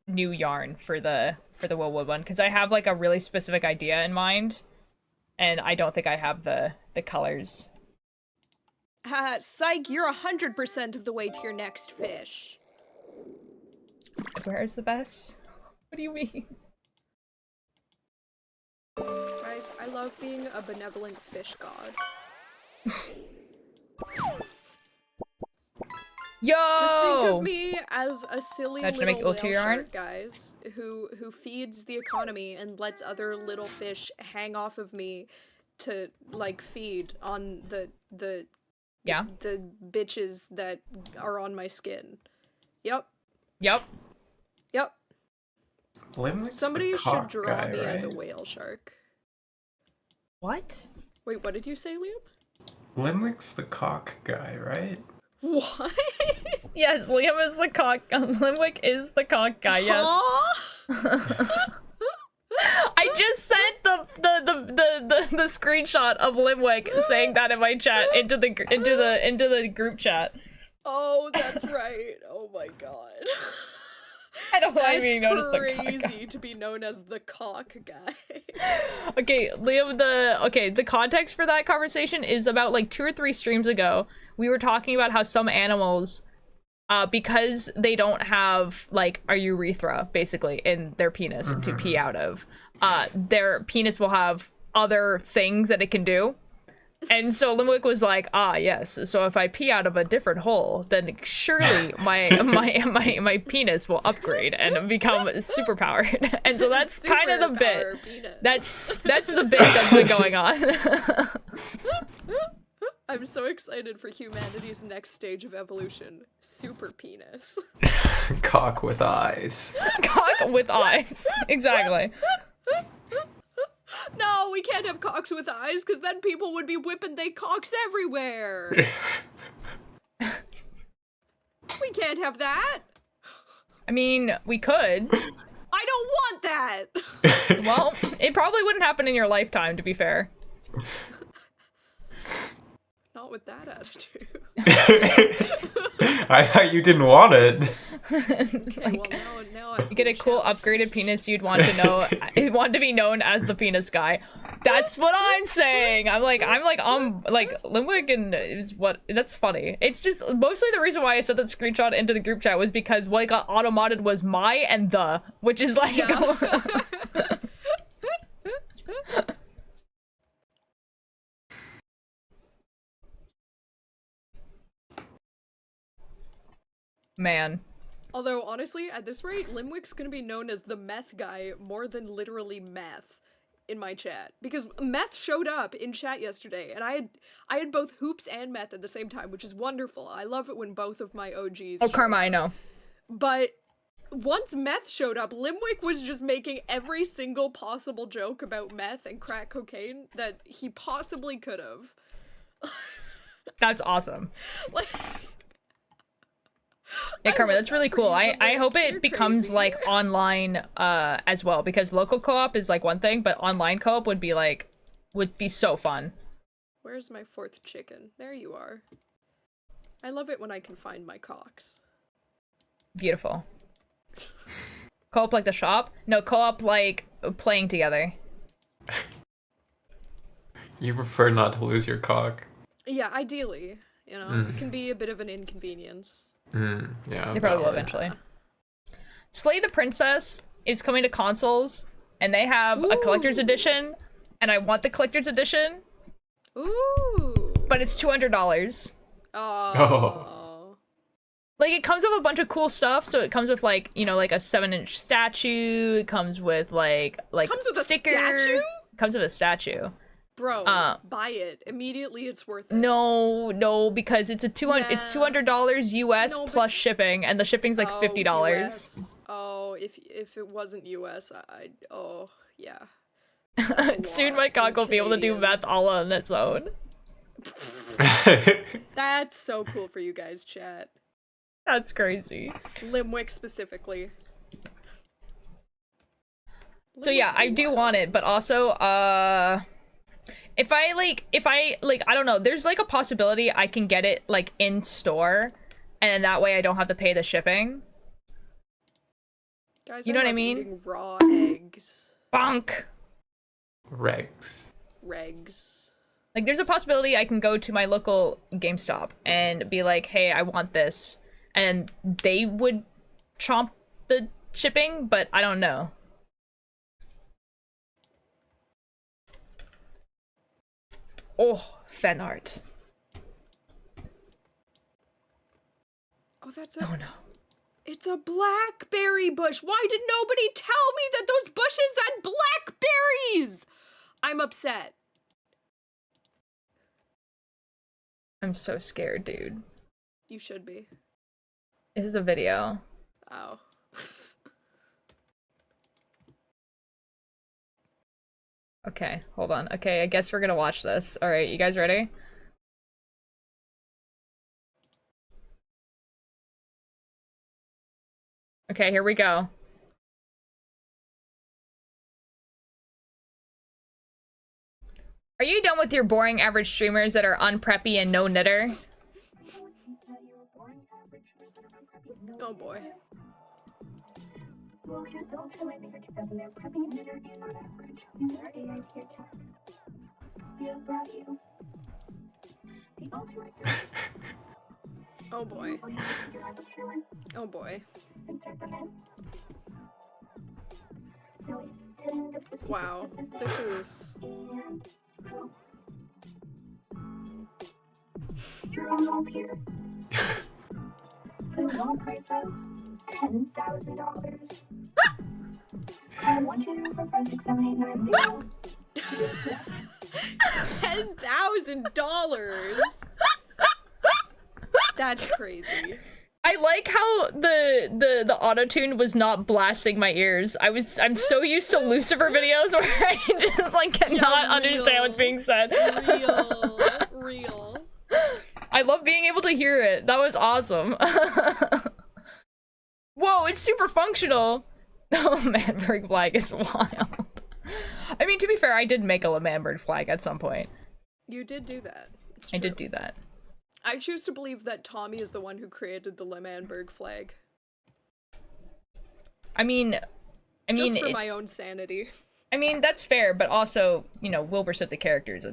new yarn for the Willwood one, because I have like a really specific idea in mind, and I don't think I have the colors. Psych, you're 100% of the way to your next fish. Where is the best? What do you mean? Guys, I love being a benevolent fish god. Yo! Just think of me as a silly little make whale ultra yarn? shark, guys, who feeds the economy and lets other little fish hang off of me to, like, feed on the bitches that are on my skin. Yep. Yep. Yep. Limerick's Somebody the should cock draw guy, me as a right? whale shark. What? Wait, what did you say, Liam? Limerick's the cock guy, right? What? Yes, Liam is the cock. Limwick is the cock guy. Yes. I just sent the screenshot of Limwick saying that in my chat into the group chat. Oh, that's right. Oh my god. I don't want to be known as the cock crazy guy. to be known as the cock guy. Okay, Liam, the context for that conversation is about like 2 or 3 streams ago. We were talking about how some animals, because they don't have like a urethra basically in their penis to pee out of, their penis will have other things that it can do. And so Limwick was like, ah, yes, so if I pee out of a different hole, then surely my penis will upgrade and become superpowered. And so that's kind of the bit. That's the bit that's been going on. I'm so excited for humanity's next stage of evolution. Super penis. Cock with eyes. Cock with eyes. Exactly. No, we can't have cocks with eyes, because then people would be whipping they cocks everywhere. We can't have that. I mean, we could. I don't want that. Well, it probably wouldn't happen in your lifetime, to be fair. Not with that attitude. I thought you didn't want it. Like, well, now you get a cool upgraded penis, you'd want to know, you'd want to be known as the penis guy. That's what I'm saying. I'm like Limwick, and it's what, that's funny. It's just mostly the reason why I sent that screenshot into the group chat was because what got auto-modded was my and the, which is like, yeah. Man. Although, honestly, at this rate, Limwick's gonna be known as the meth guy more than literally meth in my chat. Because meth showed up in chat yesterday, and I had both hoops and meth at the same time, which is wonderful. I love it when both of my OGs Oh, show Karma, up. I know. But once meth showed up, Limwick was just making every single possible joke about meth and crack cocaine that he possibly could have. That's awesome. Like... Yeah, Karma, that's really cool. I hope it You're becomes, crazy. like, online, as well, because local co-op is, like, one thing, but online co-op would be so fun. Where's my fourth chicken? There you are. I love it when I can find my cocks. Beautiful. Co-op like the shop? No, co-op like playing together. You prefer not to lose your cock. Yeah, ideally. You know, it can be a bit of an inconvenience. Yeah. They probably will valid. eventually. Slay the Princess is coming to consoles, and they have a collector's edition, and I want the collector's edition, Ooh. but it's $200. Oh. Like, it comes with a bunch of cool stuff, so it comes with, like, you know, like a 7-inch statue, it comes with, like Comes with sticker. a statue? Comes with a statue. Bro, buy it. Immediately it's worth it. No, because it's it's $200 US No, but- plus shipping, and the shipping's like $50. US. Oh, if it wasn't US, yeah. Soon my cock will be able to do Canadian. meth all on its own. That's so cool for you guys, chat. That's crazy. Limwick specifically. So yeah, I do want it, but also, if I I don't know, there's like a possibility I can get it like in store, and that way I don't have to pay the shipping. Guys, You know what I love mean? eating raw eggs. Bonk! Regs. Regs. Like, there's a possibility I can go to my local GameStop and be like, hey, I want this, and they would chomp the shipping, but I don't know. Oh, fan art. Oh, that's Oh no. It's a blackberry bush. Why did nobody tell me that those bushes had blackberries? I'm upset. I'm so scared, dude. You should be. This is a video. Oh. Okay, hold on. Okay, I guess we're gonna watch this. Alright, you guys ready? Okay, here we go. Are you done with your boring average streamers that are unpreppy and no knitter? Oh boy. Oh boy. Oh boy. Wow. This is... $10,000. That's crazy. I like how the auto-tune was not blasting my ears. I'm so used to Lucifer videos where I just like cannot understand what's being said. Real. I love being able to hear it. That was awesome. Whoa, it's super functional. Oh, Manberg flag is wild. I mean, to be fair, I did make a Manberg flag at some point. You did do that. It's I true. did do that. I choose to believe that Tommy is the one who created the Lemanberg flag. I mean, Just for my own sanity. I mean, that's fair, but also, you know, Wilbur said the character is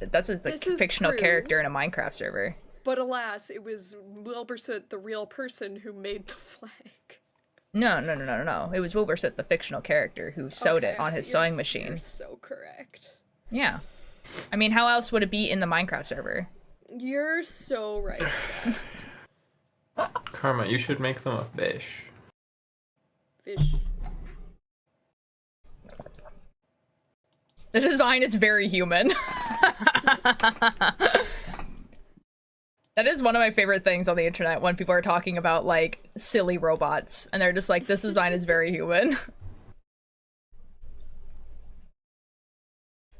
that's a This is fictional true. character in a Minecraft server. But alas, it was Wilburset, the real person, who made the flag. No. It was Wilbur Sith, the fictional character, who sewed it Okay, on his you're sewing machine. You're so correct. Yeah. I mean, how else would it be in the Minecraft server? You're so right. Karma, you should make them a fish. Fish. The design is very human. That is one of my favorite things on the internet when people are talking about, like, silly robots. And they're just like, this design is very human.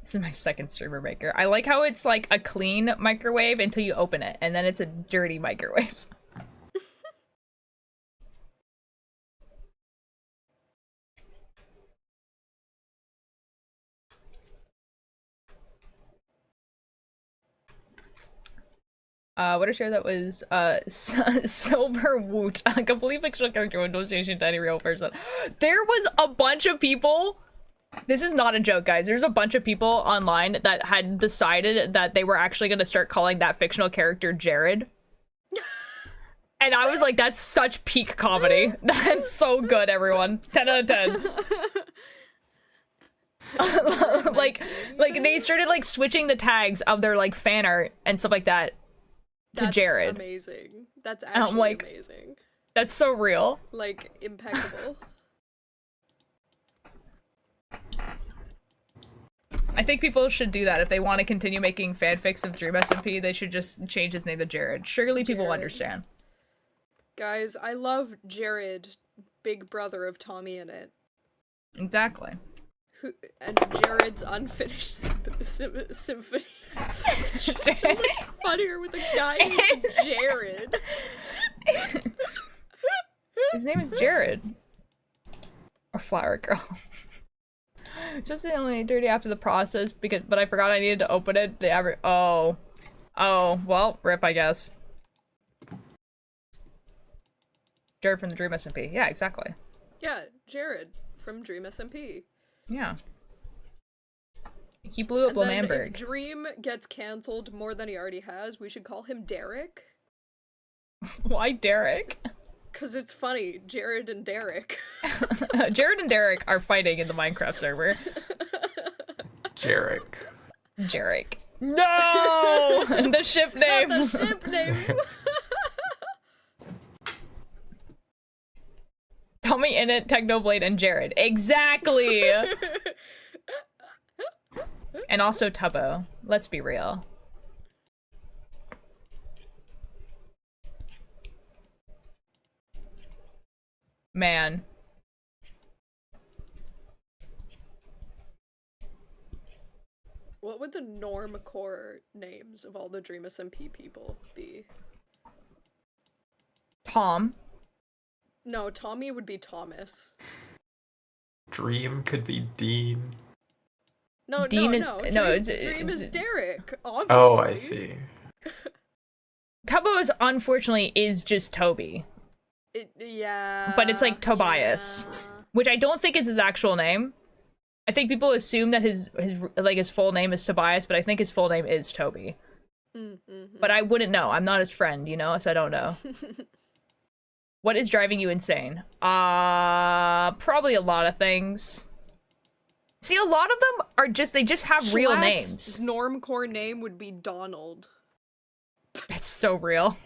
This is my second streamer maker. I like how it's like a clean microwave until you open it, and then it's a dirty microwave. What a share that was, Silver Woot, a complete fictional character with no association to any real person. There was a bunch of people, this is not a joke, guys, there's a bunch of people online that had decided that they were actually gonna start calling that fictional character Jared. And I was like, that's such peak comedy. That's so good, everyone. 10 out of 10. like they started like switching the tags of their like fan art and stuff like that to Jared. Amazing. That's actually like, amazing. That's so real. Like, impeccable. I think people should do that. If they want to continue making fanfics of Dream SMP, they should just change his name to Jared. Surely people will understand. Guys, I love Jared, big brother of Tommy in it. Exactly. And Jared's unfinished symphony. It's just so much funnier with a guy named Jared. His name is Jared. Or Flower Girl. It's just only dirty after the process, but I forgot I needed to open it. Oh, well, rip, I guess. Jared from the Dream SMP. Yeah, exactly. Yeah, Jared from Dream SMP. Yeah. He blew up Lamberg. If Dream gets cancelled more than he already has, we should call him Derek. Why Derek? Because it's funny. Jared and Derek. Jared and Derek are fighting in the Minecraft server. Jarek. No! The ship name! Not the ship name! Tommy Innit, Technoblade, and Jared. Exactly! And also Tubbo. Let's be real. Man. What would the normcore names of all the Dream SMP people be? Tom. No, Tommy would be Thomas. Dream could be Dean. No, Dean Dream is Derek, obviously. Oh, I see. Tubbo unfortunately is just Toby. Yeah. But it's like Tobias, which I don't think is his actual name. I think people assume that his full name is Tobias, but I think his full name is Toby. Mm-hmm. But I wouldn't know. I'm not his friend, you know, so I don't know. What is driving you insane? Probably a lot of things. See, a lot of them are they just have real names. Normcore name would be Donald. That's so real.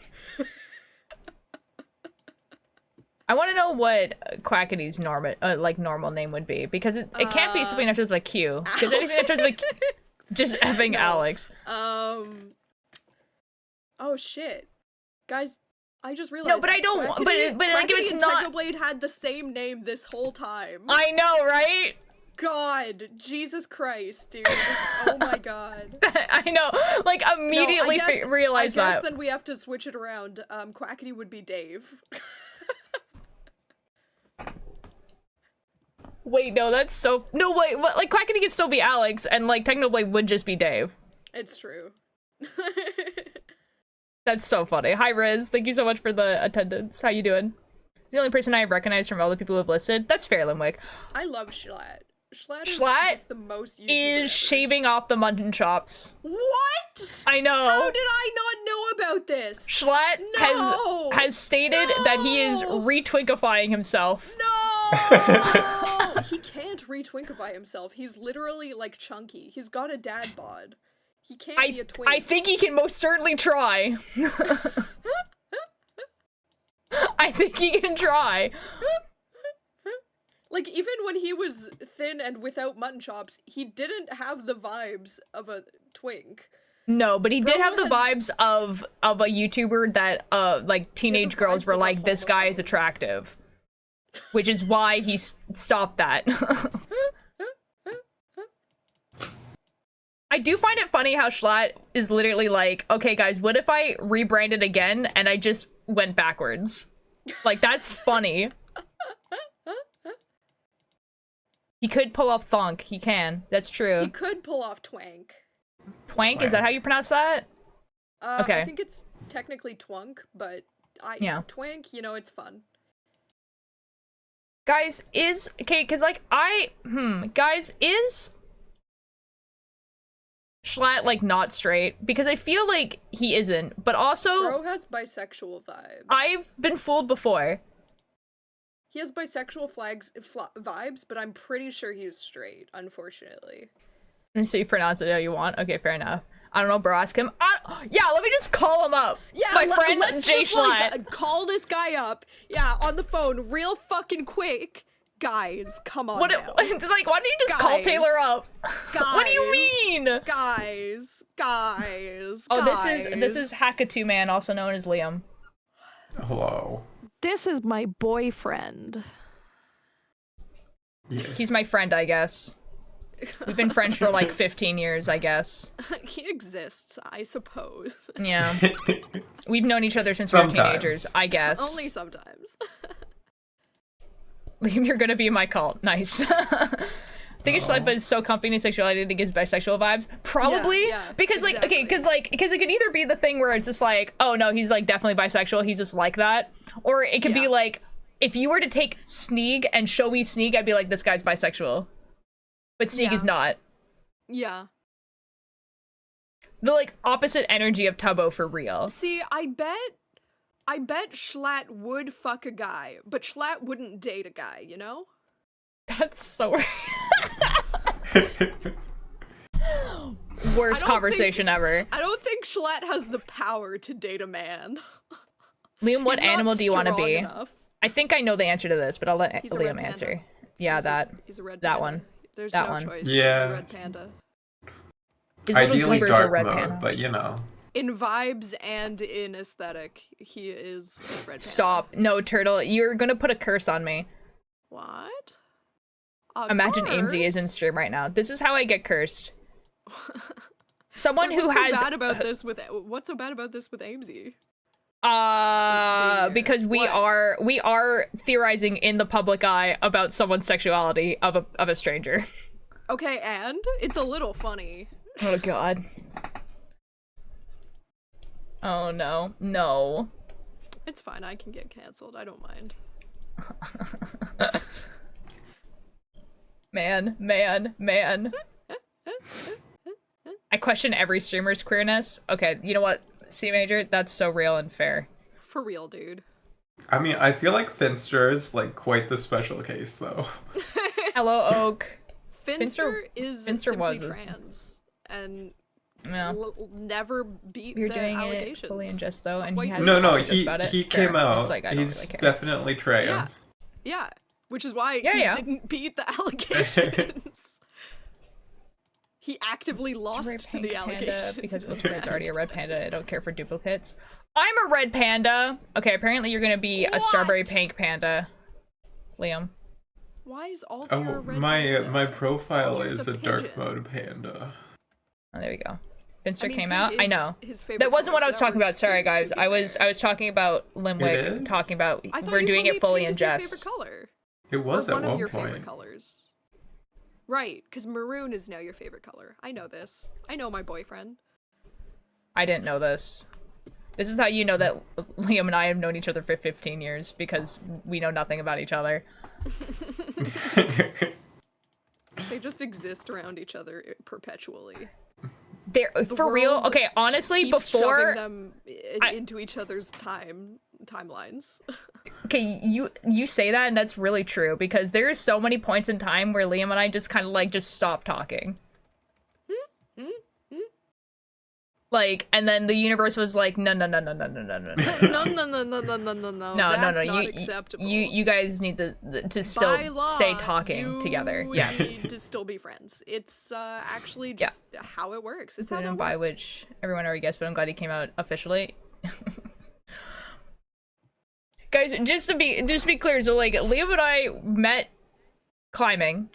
I want to know what Quackity's normal name would be, because it can't be something that starts with like Q, because anything that starts with just effing Alex. Oh shit, guys. I just realized. No, but I don't. But like, if it's not. Technoblade had the same name this whole time. I know, right? God, Jesus Christ, dude! Oh my God. I know. Like immediately realized that. I guess then we have to switch it around. Quackity would be Dave. Wait, no, that's so. No, wait. What? Like Quackity could still be Alex, and like Technoblade would just be Dave. It's true. That's so funny. Hi, Riz. Thank you so much for the attendance. How you doing? He's the only person I have recognized from all the people who have listed. That's fair, Limwick. I love Schlatt. Schlatt is the most is shaving off the mutton chops. What? I know. How did I not know about this? Schlatt has stated that he is retwinkifying himself. No! He can't retwinkify himself. He's literally like chunky. He's got a dad bod. He can't be a twink. I think he can most certainly try. I think he can try. Like, even when he was thin and without mutton chops, he didn't have the vibes of a twink. No, but he did Bro have the has- vibes of a YouTuber that like teenage girls vibes were of a like, this guy homo. is attractive. Which is why he stopped that. I do find it funny how Schlatt is literally like, okay guys, what if I rebranded again and I just went backwards? Like, that's funny. He could pull off thunk. He can. That's true. He could pull off twank. Twank, is that how you pronounce that? Okay. I think it's technically twunk, but Yeah. twank, you know, it's fun. Guys, is Schlatt like not straight? Because I feel like he isn't, but also Bro has bisexual vibes. I've been fooled before. He has bisexual vibes, but I'm pretty sure he's straight, unfortunately. So you pronounce it how you want. Okay, fair enough. I don't know, bro. Ask him. Yeah, let me just call him up. Yeah, my friend let's Jay just, Schlatt. call this guy up. Yeah, on the phone, real fucking quick. Guys, come on now. Like, why don't you just call Guys. Taylor up? Guys. What do you mean? Guys. Oh, this is Hackatoo Man, also known as Liam. Hello. This is my boyfriend. Yes. He's my friend, I guess. We've been friends for like 15 years, I guess. He exists, I suppose. Yeah. We've known each other since we were Sometimes. teenagers, I guess. Only sometimes. Liam, you're gonna be in my cult. Nice. I think Schlatt is so comfy in his sexuality that he gives bisexual vibes. Probably. Yeah, because like, okay, exactly. because it could either be the thing where it's just like, oh no, he's like definitely bisexual, he's just like that. Or it could be like, if you were to take Sneeg and show me Sneeg, I'd be like, this guy's bisexual. But Sneeg is not. Yeah. The like opposite energy of Tubbo for real. See, I bet Schlatt would fuck a guy, but Schlatt wouldn't date a guy, you know? That's so worst conversation ever. I don't think Schlatt has the power to date a man. Liam, what He's not animal do you want to strong be? enough. I think I know the answer to this, but I'll let He's a Liam red answer. panda. Yeah, He's a red that panda. one. There's that no one. choice. Yeah. He's a red panda. His little Ideally Goober's a dark red mode, panda. but you know. In vibes and in aesthetic, he is a red panda. Stop. No, Turtle, you're gonna put a curse on me. What? Imagine Amesy is in stream right now. This is how I get cursed. Someone who has What's so bad about this with Amesy? because we are theorizing in the public eye about someone's sexuality of a stranger. Okay, and it's a little funny. Oh god. Oh no. No. It's fine, I can get canceled. I don't mind. Man. I question every streamer's queerness. Okay, you know what? C Major, that's so real and fair. For real, dude. I mean, I feel like Finster is like quite the special case, though. Hello, Oak. Finster is Finster simply was. trans and Yeah. never beat You're the doing allegations. it fully in jest though, and he Quite has No, apologized he about it. he Fair. came out. It's like, I don't He's really care. definitely trans. Yeah, which is why Yeah, he yeah. didn't beat the allegations. He actively It's a lost red to pink the panda allegations. because Illustrate's already a red panda. I don't care for duplicates. I'm a red panda. Okay, apparently you're gonna be a strawberry pink panda, Liam. Why is Altair a Oh, red my panda? my profile Altair's is a a dark pigeon. mode panda. Oh, there we go. Finster I mean, came pink out. I is know. his favorite That wasn't what I color, was so that talking about. works Sorry, too, guys. to be I was fair. talking about It Limwick. is? Talking about I thought we're you doing told me it fully pink in is your jest. favorite color. It was Or at one of one your favorite point. colors. Right, because maroon is now your favorite color. I know this. I know my boyfriend. I didn't know this. This is how you know that Liam and I have known each other for 15 years, because we know nothing about each other. They just exist around each other perpetually. They're for real. world Okay, honestly, Keeps before shoving them into each other's timelines. okay, you say that, and that's really true, because there's so many points in time where Liam and I just kind of like just stop talking. Like, and then the universe was like, no. No. That's not acceptable. You guys need to still By law, stay talking you together. Yes. need to still be friends. It's actually just how it works. It's how that By works. which everyone already guessed, but I'm glad he came out officially. Guys, just to be clear, so like Liam and I met climbing,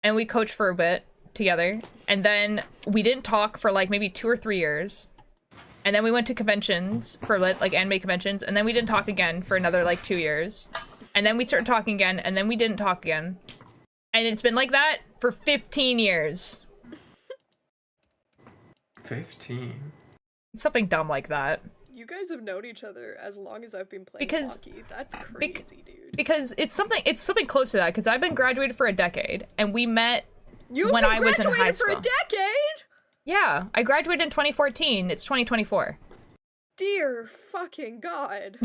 and we coached for a bit together, and then we didn't talk for like maybe 2 or 3 years, and then we went to conventions for like anime conventions, and then we didn't talk again for another like 2 years, and then we started talking again, and then we didn't talk again, and it's been like that for 15 years. 15. Something dumb like that. You guys have known each other as long as I've been playing hockey. That's crazy, dude. Because it's something close to that. Because I've been graduated for a decade, and we met You've when been I was in high graduated school. for a decade? Yeah, I graduated in 2014. It's 2024. Dear fucking God.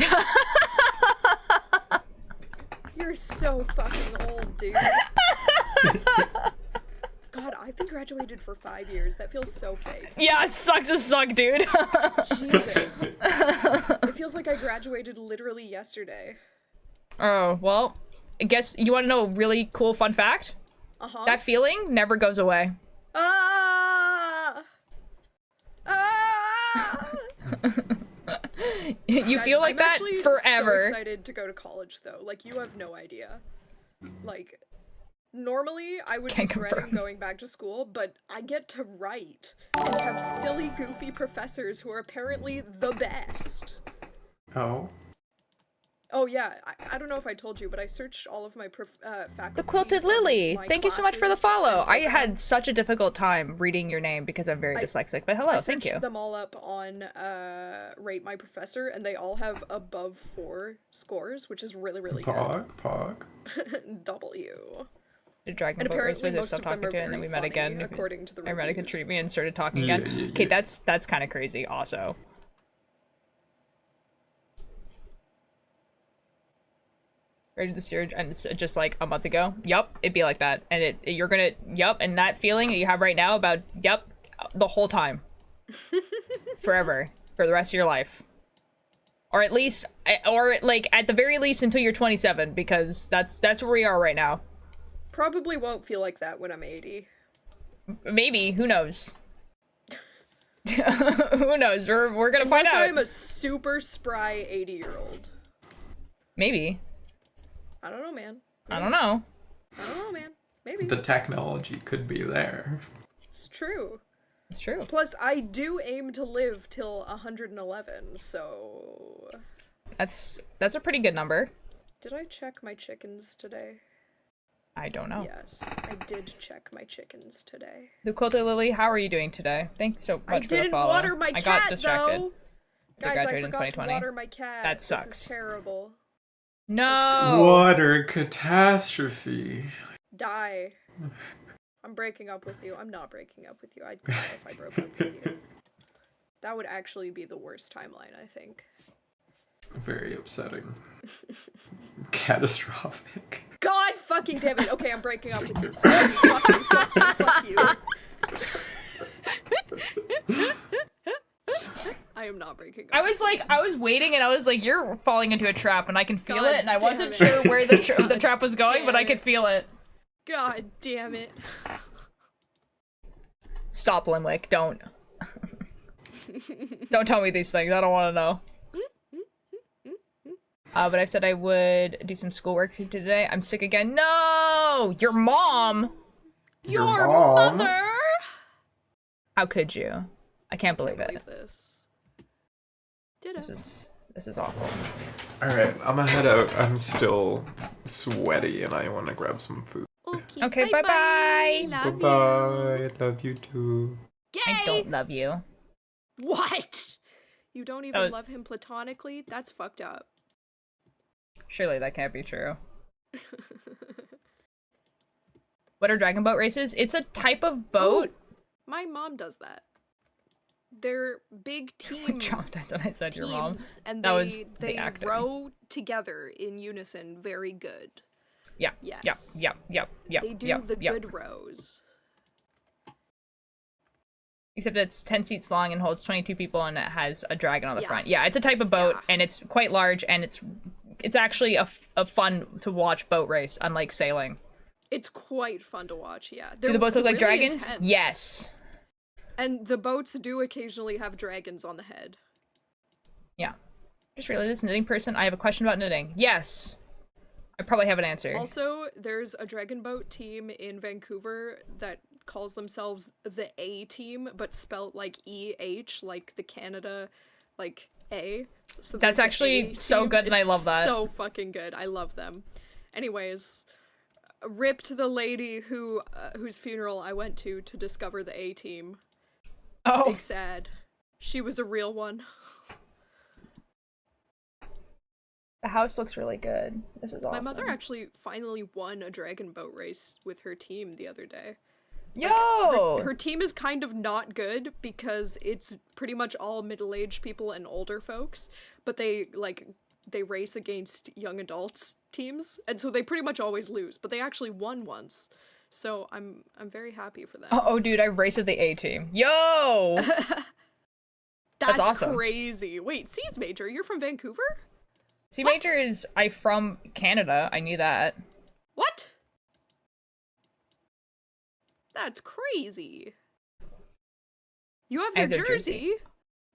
You're so fucking old, dude. God, I've been graduated for 5 years. That feels so fake. Yeah, it sucks to suck, dude. Jesus. It feels like I graduated literally yesterday. Oh, well, I guess you want to know a really cool fun fact? Uh-huh. That feeling never goes away. Ah! Ah! You Guys, feel like I'm that actually forever. So excited to go to college, though. Like, you have no idea. Like, normally I would be dreading going back to school, but I get to write and have silly, goofy professors who are apparently the best. Oh. Oh yeah, I don't know if I told you, but I searched all of my faculty. The Quilted from Lily! my Thank you so much for the classes follow. and I had such a difficult time reading your name because I'm very dyslexic, but hello, I thank you. searched them all up on Rate My Professor, and they all have above 4 scores, which is really, really Pog. good. W. The Dragon And Boat Race apparently was I most stopped of them talking are to it, and then we very met again. funny, according to the Ironic could reviews. treat me and started talking Yeah, again. yeah, Okay, yeah. that's kind of crazy also. Ready this year, and it's just like a month ago. Yup, it'd be like that, and you're gonna and that feeling that you have right now about the whole time, forever, for the rest of your life, or at least, or like at the very least until you're 27, because that's where we are right now. Probably won't feel like that when I'm 80. Maybe, who knows? Who knows? We're gonna find out. I'm a super spry 80-year-old. Maybe. I don't know, man. I don't know. I don't know, man. Maybe. The technology could be there. It's true. It's true. Plus, I do aim to live till 111, so... That's a pretty good number. Did I check my chickens today? I don't know. Yes, I did check my chickens today. The Quilted Lily, how are you doing today? Thanks so much for the follow. I didn't water my cat, I got distracted. though! You Guys, I graduated in forgot 2020. to water my cat. That This sucks. is terrible. No! Water catastrophe. Die. I'm breaking up with you. I'm not breaking up with you. I'd cry if I broke up with you. That would actually be the worst timeline, I think. Very upsetting. Catastrophic. God fucking damn it. Okay, I'm breaking up with you. Fuck you. I am not breaking up. I was waiting and I was like, you're falling into a trap and I can feel God it, and I wasn't damn sure it. where the trap was going, but I could feel it. God damn it. Stop, Limlick. Don't. Don't tell me these things. I don't want to know. But I said I would do some schoolwork today. I'm sick again. No! Your mom! Your mom? mother! How could you? I can't believe I it. believe this. Ditto. This is awful. Alright, I'm gonna head out. I'm still sweaty and I want to grab some food. Okay, bye-bye. Love Bye-bye. Love you too. you. I Gay! don't love you. What? You don't even love him platonically? That's fucked up. Surely that can't be true. What are dragon boat races? It's a type of boat. Ooh, my mom does that. They're big team That's what I said, your mom. teams, and That was the they acting. row together in unison very good. Yeah. Yes. Yep. They do the good rows. Except it's 10 seats long and holds 22 people, and it has a dragon on the Yeah. front. Yeah, it's a type of boat, Yeah. and it's quite large, and it's actually a fun to watch boat race, unlike sailing. It's quite fun to watch, yeah. Do the boats look like really dragons? intense. Yes. And the boats do occasionally have dragons on the head. Yeah. Just realized this knitting person. I have a question about knitting. Yes. I probably have an answer. Also, there's a dragon boat team in Vancouver that calls themselves the A team, but spelt like EH, like the Canada, like A. So That's the actually A so team. good, and I It's love that. So fucking good. I love them. Anyways, rip to the lady whose funeral I went to discover the A team. Oh. Big sad. She was a real one. The house looks really good. This is awesome. My mother actually finally won a dragon boat race with her team the other day. Yo! Her team is kind of not good because it's pretty much all middle-aged people and older folks, but they race against young adults teams, and so they pretty much always lose, but they actually won once. So I'm very happy for them. Oh, dude, I raced with the A team. Yo! That's awesome. crazy. Wait, C's Major, you're from Vancouver? C Major is from Canada. I knew that. What? That's crazy. You have I your have their jersey?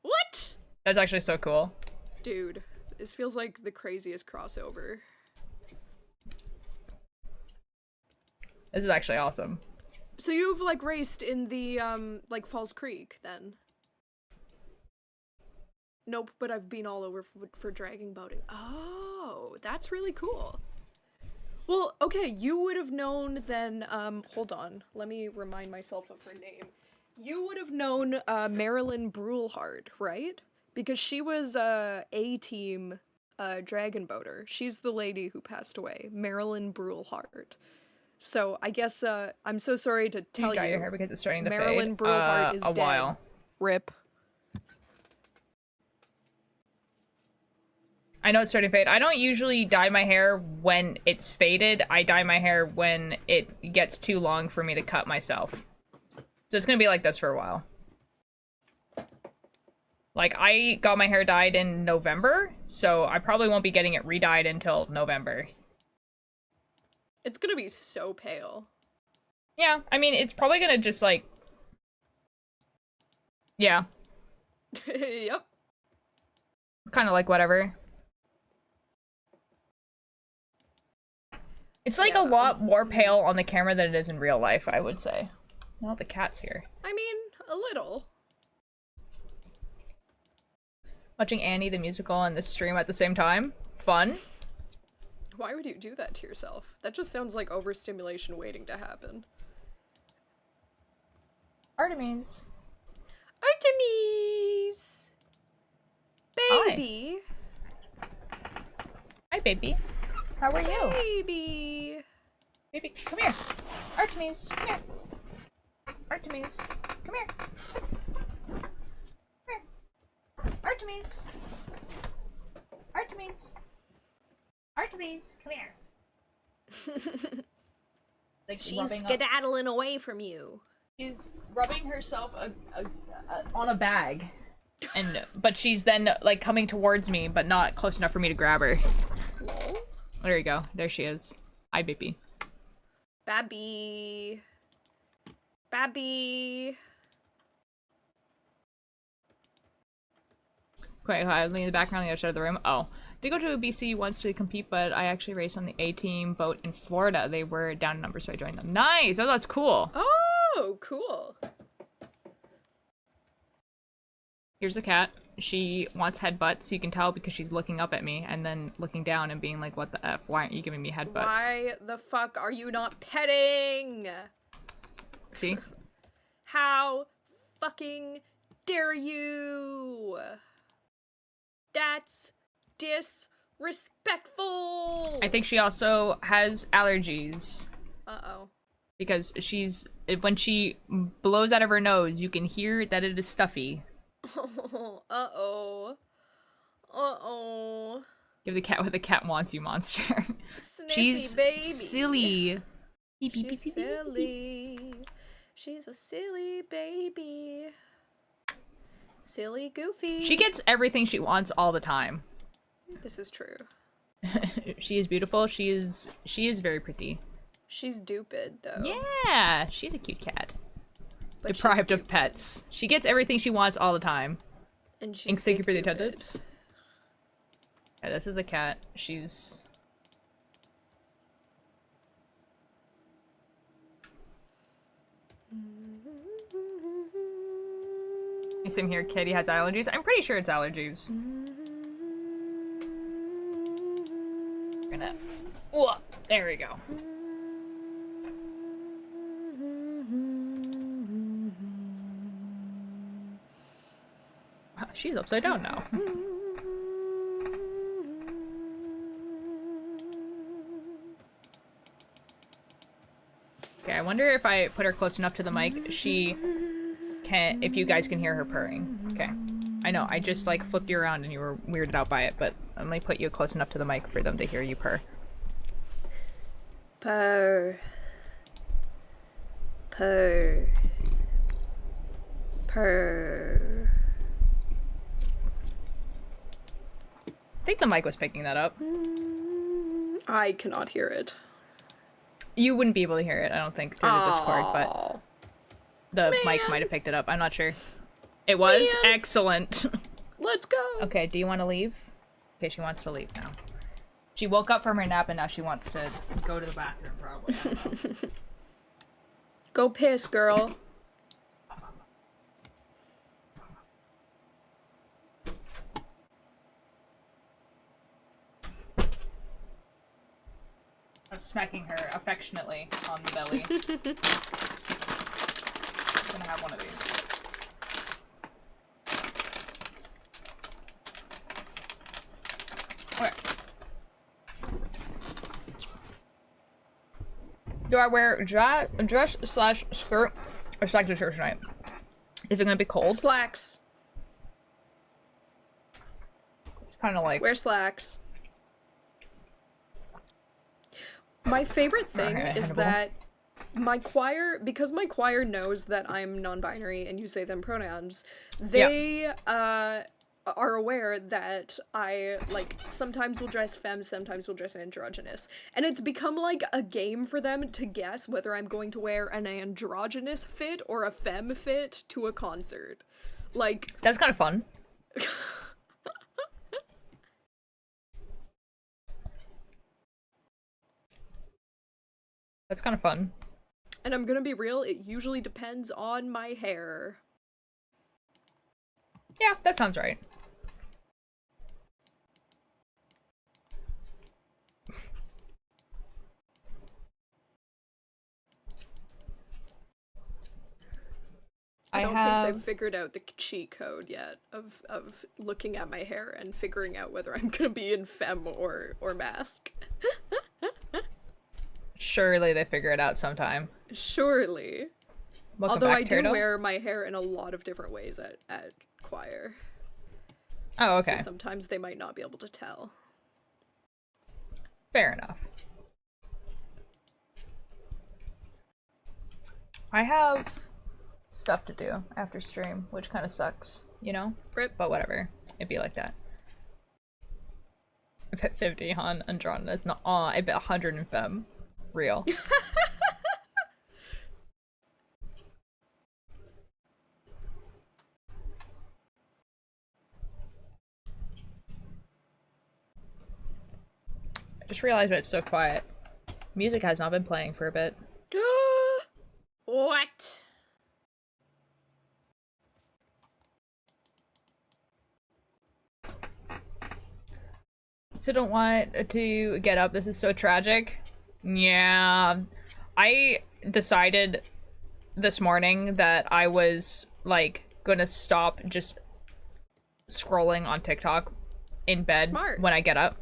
What? That's actually so cool. Dude, this feels like the craziest crossover. This is actually awesome. So you've like raced in the Falls Creek then? Nope, but I've been all over for dragon boating. Oh, that's really cool. Well, okay, you would have known then, hold on, let me remind myself of her name. You would have known Marilyn Brulhard, right? Because she was a A-team dragon boater. She's the lady who passed away, Marilyn Brulhard. So I guess I'm so sorry to tell you got your hair because it's starting to Marilyn fade. Brulhard is a dead. while. Rip. I know it's starting to fade. I don't usually dye my hair when it's faded. I dye my hair when it gets too long for me to cut myself. So it's gonna be like this for a while. Like, I got my hair dyed in November, so I probably won't be getting it re-dyed until November. It's gonna be so pale. Yeah, I mean, it's probably gonna just, like... Yeah. Yep. Kind of like whatever. It's like a lot more pale on the camera than it is in real life, I would say. Now the cat's here. I mean, a little. Watching Annie the musical and this stream at the same time. Fun. Why would you do that to yourself? That just sounds like overstimulation waiting to happen. Artemis. Artemis! Baby! Hi, baby. How are you? Baby! Baby, come here. Artemis, come here. Artemis, come here. Come here. Artemis. Artemis. Artemis, come here. Like She's skedaddling away from you. She's rubbing herself on a bag. But she's then, like, coming towards me, but not close enough for me to grab her. Lol. There you go. There she is. Hi, baby. Babby. Babby. Okay, I'm in the background on the other side of the room. Oh. Did go to BC once to compete, but I actually raced on the A-team boat in Florida. They were down in numbers, so I joined them. Nice! Oh, that's cool. Oh, cool. Here's a cat. She wants headbutts. You can tell because she's looking up at me and then looking down and being like, what the F? Why aren't you giving me headbutts? Why the fuck are you not petting? See? How fucking dare you? That's disrespectful. I think she also has allergies. Uh-oh. Because when she blows out of her nose, you can hear that it is stuffy. Uh-oh. Uh-oh. Give the cat what the cat wants, you monster. Sniffy She's baby. silly. She's silly. She's a silly baby. Silly Goofy. She gets everything she wants all the time. This is true. She is beautiful. She is very pretty. She's stupid though. Yeah, she's a cute cat. But Deprived of pets. She gets everything she wants all the time. And she's Inks, thank you for the stupid. attendance. Yeah, this is the cat. She's... Same here, Kitty has allergies. I'm pretty sure it's allergies. Gonna... Whoa, there we go. She's upside down now. Okay, I wonder if I put her close enough to the mic, she can, if you guys can hear her purring. Okay. I know, I just like flipped you around and you were weirded out by it, but I'm gonna put you close enough to the mic for them to hear you purr. Purr. Purr. Purr. I think the mic was picking that up. I cannot hear it. You wouldn't be able to hear it, I don't think, through the Discord, but the mic might have picked it up. I'm not sure. It was? Excellent. Let's go. Okay, do you want to leave? Okay, she wants to leave now. She woke up from her nap and now she wants to go to the bathroom, probably. I don't know. Go piss, girl. I was smacking her affectionately on the belly. I'm gonna have one of these. Okay. Do I wear dress slash skirt or slacks to church tonight? Is it gonna be cold? Slacks. Kind of like Wear slacks. My favorite thing Okay, is Hannibal. that my choir, because my choir knows that I'm non-binary and use they them pronouns, they are aware that I like sometimes will dress femme, sometimes will dress androgynous. And it's become like a game for them to guess whether I'm going to wear an androgynous fit or a femme fit to a concert. Like, that's kind of fun. That's kind of fun. and I'm gonna be real, it usually depends on my hair. Yeah, that sounds right. I don't think they've figured out the cheat code yet of looking at my hair and figuring out whether I'm gonna be in femme or mask. Surely they figure it out sometime. Surely. Welcome Although back, I do Turtle. wear my hair in a lot of different ways at choir. Oh, okay. So sometimes they might not be able to tell. Fair enough. I have stuff to do after stream, which kind of sucks, you know? Rip. But whatever. It'd be like that. I bet 50 on Andromeda. Not I bet 100 in Femme. Real. I just realized why it's so quiet. Music has not been playing for a bit. What? So don't want to get up. This is so tragic. Yeah. I decided this morning that I was, like, gonna stop just scrolling on TikTok in bed Smart. when I get up.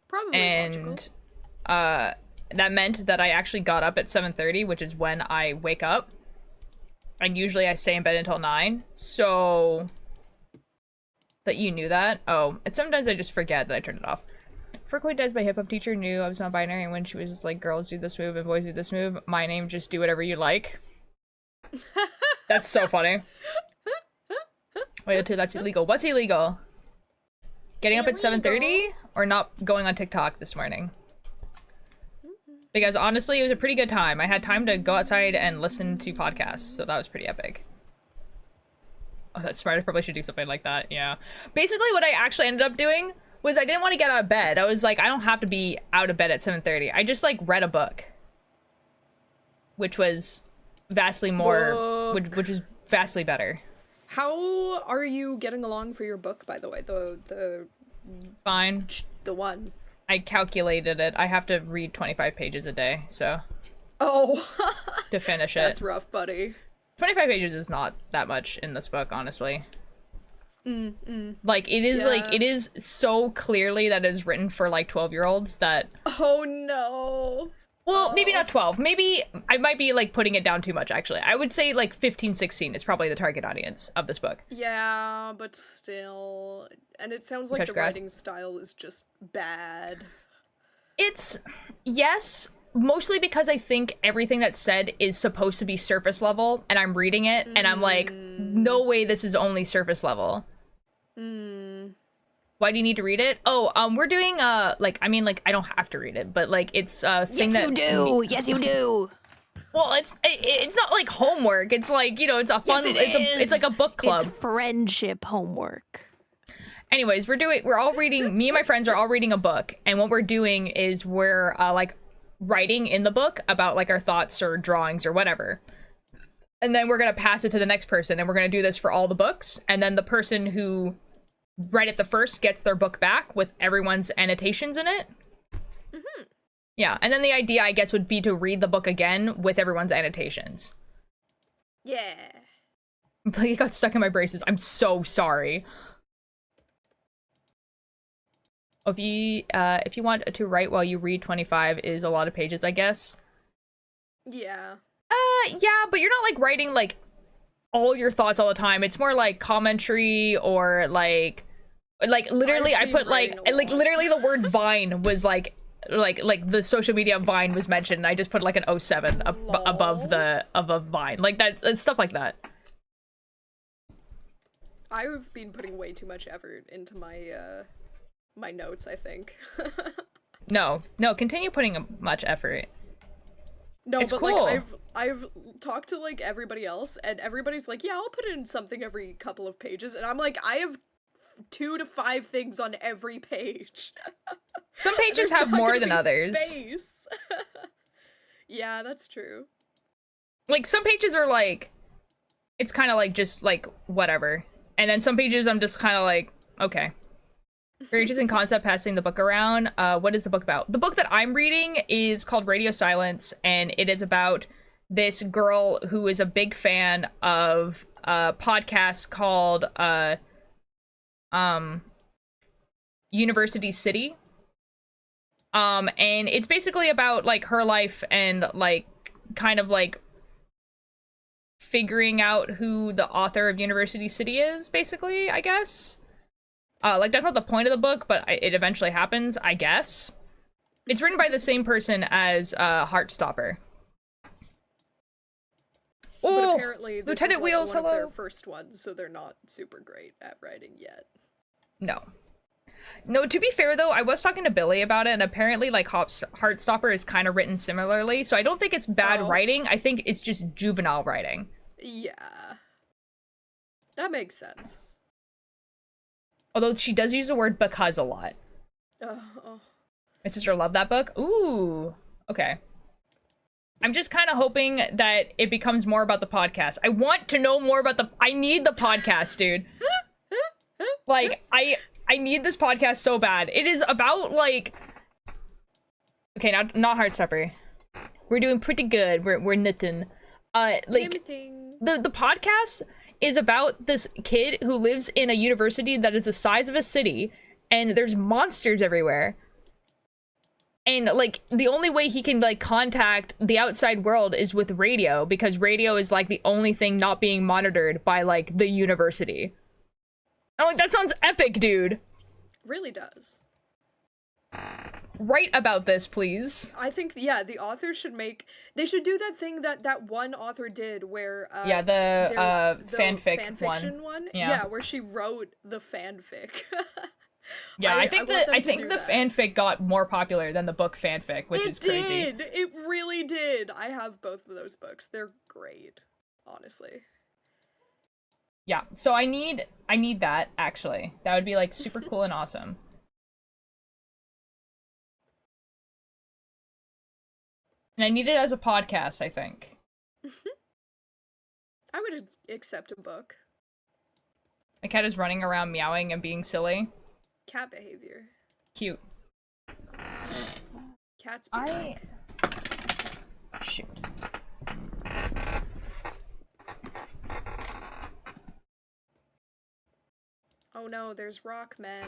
Probably And, logical. that meant that I actually got up at 7:30, which is when I wake up. And usually I stay in bed until 9. So... that you knew that. Oh, and sometimes I just forget that I turned it off. Frequently Dead, my hip-hop teacher, knew I was non-binary, and when she was just like, girls do this move and boys do this move, my name, just do whatever you like. That's so funny. Wait, until that's illegal. What's illegal? Getting up at 7:30 or not going on TikTok this morning? Because honestly, it was a pretty good time. I had time to go outside and listen to podcasts, so that was pretty epic. Oh, that's smart. I probably should do something like that, yeah. Basically, what I actually ended up doing was I didn't want to get out of bed. I was like, I don't have to be out of bed at 7:30. I just, like, read a book. Which was vastly more... Which was vastly better. How are you getting along for your book, by the way? The Fine. The one. I calculated it. I have to read 25 pages a day, so... Oh. to finish it. That's rough, buddy. 25 pages is not that much in this book, honestly. Like, it is, like, it is so clearly that it is written for, like, 12-year-olds that... Oh, no. Well, maybe not 12. Maybe I might be, like, putting it down too much, actually. I would say, like, 15, 16 is probably the target audience of this book. Yeah, but still... And it sounds like the writing style is just bad. It's... Yes... Mostly because I think everything that's said is supposed to be surface level, and I'm reading it, and I'm like, no way this is only surface level. Why do you need to read it? Oh, we're doing, like, I mean, like, I don't have to read it, but, like, it's a thing that- Yes, you do! Yes, you do! Well, it's not, like, homework. It's, like, you know, it's a fun- it's like a book club. It's friendship homework. Anyways, we're all reading- me and my friends are all reading a book, and what we're doing is we're, like, writing in the book about, like, our thoughts or drawings or whatever. And then we're gonna pass it to the next person, and we're gonna do this for all the books, and then the person who read it the first gets their book back with everyone's annotations in it. Yeah, and then the idea, I guess, would be to read the book again with everyone's annotations. Yeah. It got stuck in my braces. I'm so sorry. If you want to write while you read 25 is a lot of pages, I guess. Yeah. Yeah, but you're not, like, writing, like, all your thoughts all the time. It's more, like, commentary or, like, literally, I put, like, literally the word Vine was, like, the social media Vine was mentioned, and I just put, like, an 07 above Vine. Like, that's stuff like that. I've been putting way too much effort into my notes, I think. No, continue putting much effort. No, it's but cool. like I've talked to like everybody else, and everybody's like, yeah, I'll put in something every couple of pages, and I'm like, I have 2 to 5 things on every page. Some pages have more than others. Space. Yeah, that's true. Like, some pages are like, it's kind of like just like whatever, and then some pages I'm just kind of like, okay. Very interesting concept, passing the book around. What is the book about? The book that I'm reading is called Radio Silence, and it is about this girl who is a big fan of a podcast called University City. And it's basically about, like, her life and, like, kind of, like, figuring out who the author of University City is, basically, I guess. Like, that's not the point of the book, but it eventually happens, I guess. It's written by the same person as Heartstopper. Oh, but apparently this Lieutenant is, like, Wheels, one of hello. their first ones, so they're not super great at writing yet. No, to be fair, though, I was talking to Billy about it, and apparently, like, Heartstopper is kind of written similarly, so I don't think it's bad writing. I think it's just juvenile writing. Yeah. That makes sense. Although she does use the word because a lot. Oh. My sister loved that book. Ooh. Okay. I'm just kind of hoping that it becomes more about the podcast. I want to know more about I need the podcast, dude. Like, I need this podcast so bad. It is about, like... Okay, not Heartstopper. We're doing pretty good. We're nothing. Like, the podcast is about this kid who lives in a university that is the size of a city, and there's monsters everywhere. And, like, the only way he can, like, contact the outside world is with radio, because radio is, like, the only thing not being monitored by, like, the university. I'm like, that sounds epic, dude. Really does. write about this, please. I think, yeah, the author should they should do that thing that one author did where, the fanfic fanfiction one. Yeah, where she wrote the fanfic. Yeah, I think the fanfic got more popular than the book fanfic, which is crazy. It really did. I have both of those books. They're great, honestly. Yeah, so I need that, actually. That would be, like, super cool and awesome. And I need it as a podcast, I think. I would accept a book. My cat is running around meowing and being silly. Cat behavior. Cute. Cats be Shoot. Oh no, there's rock men.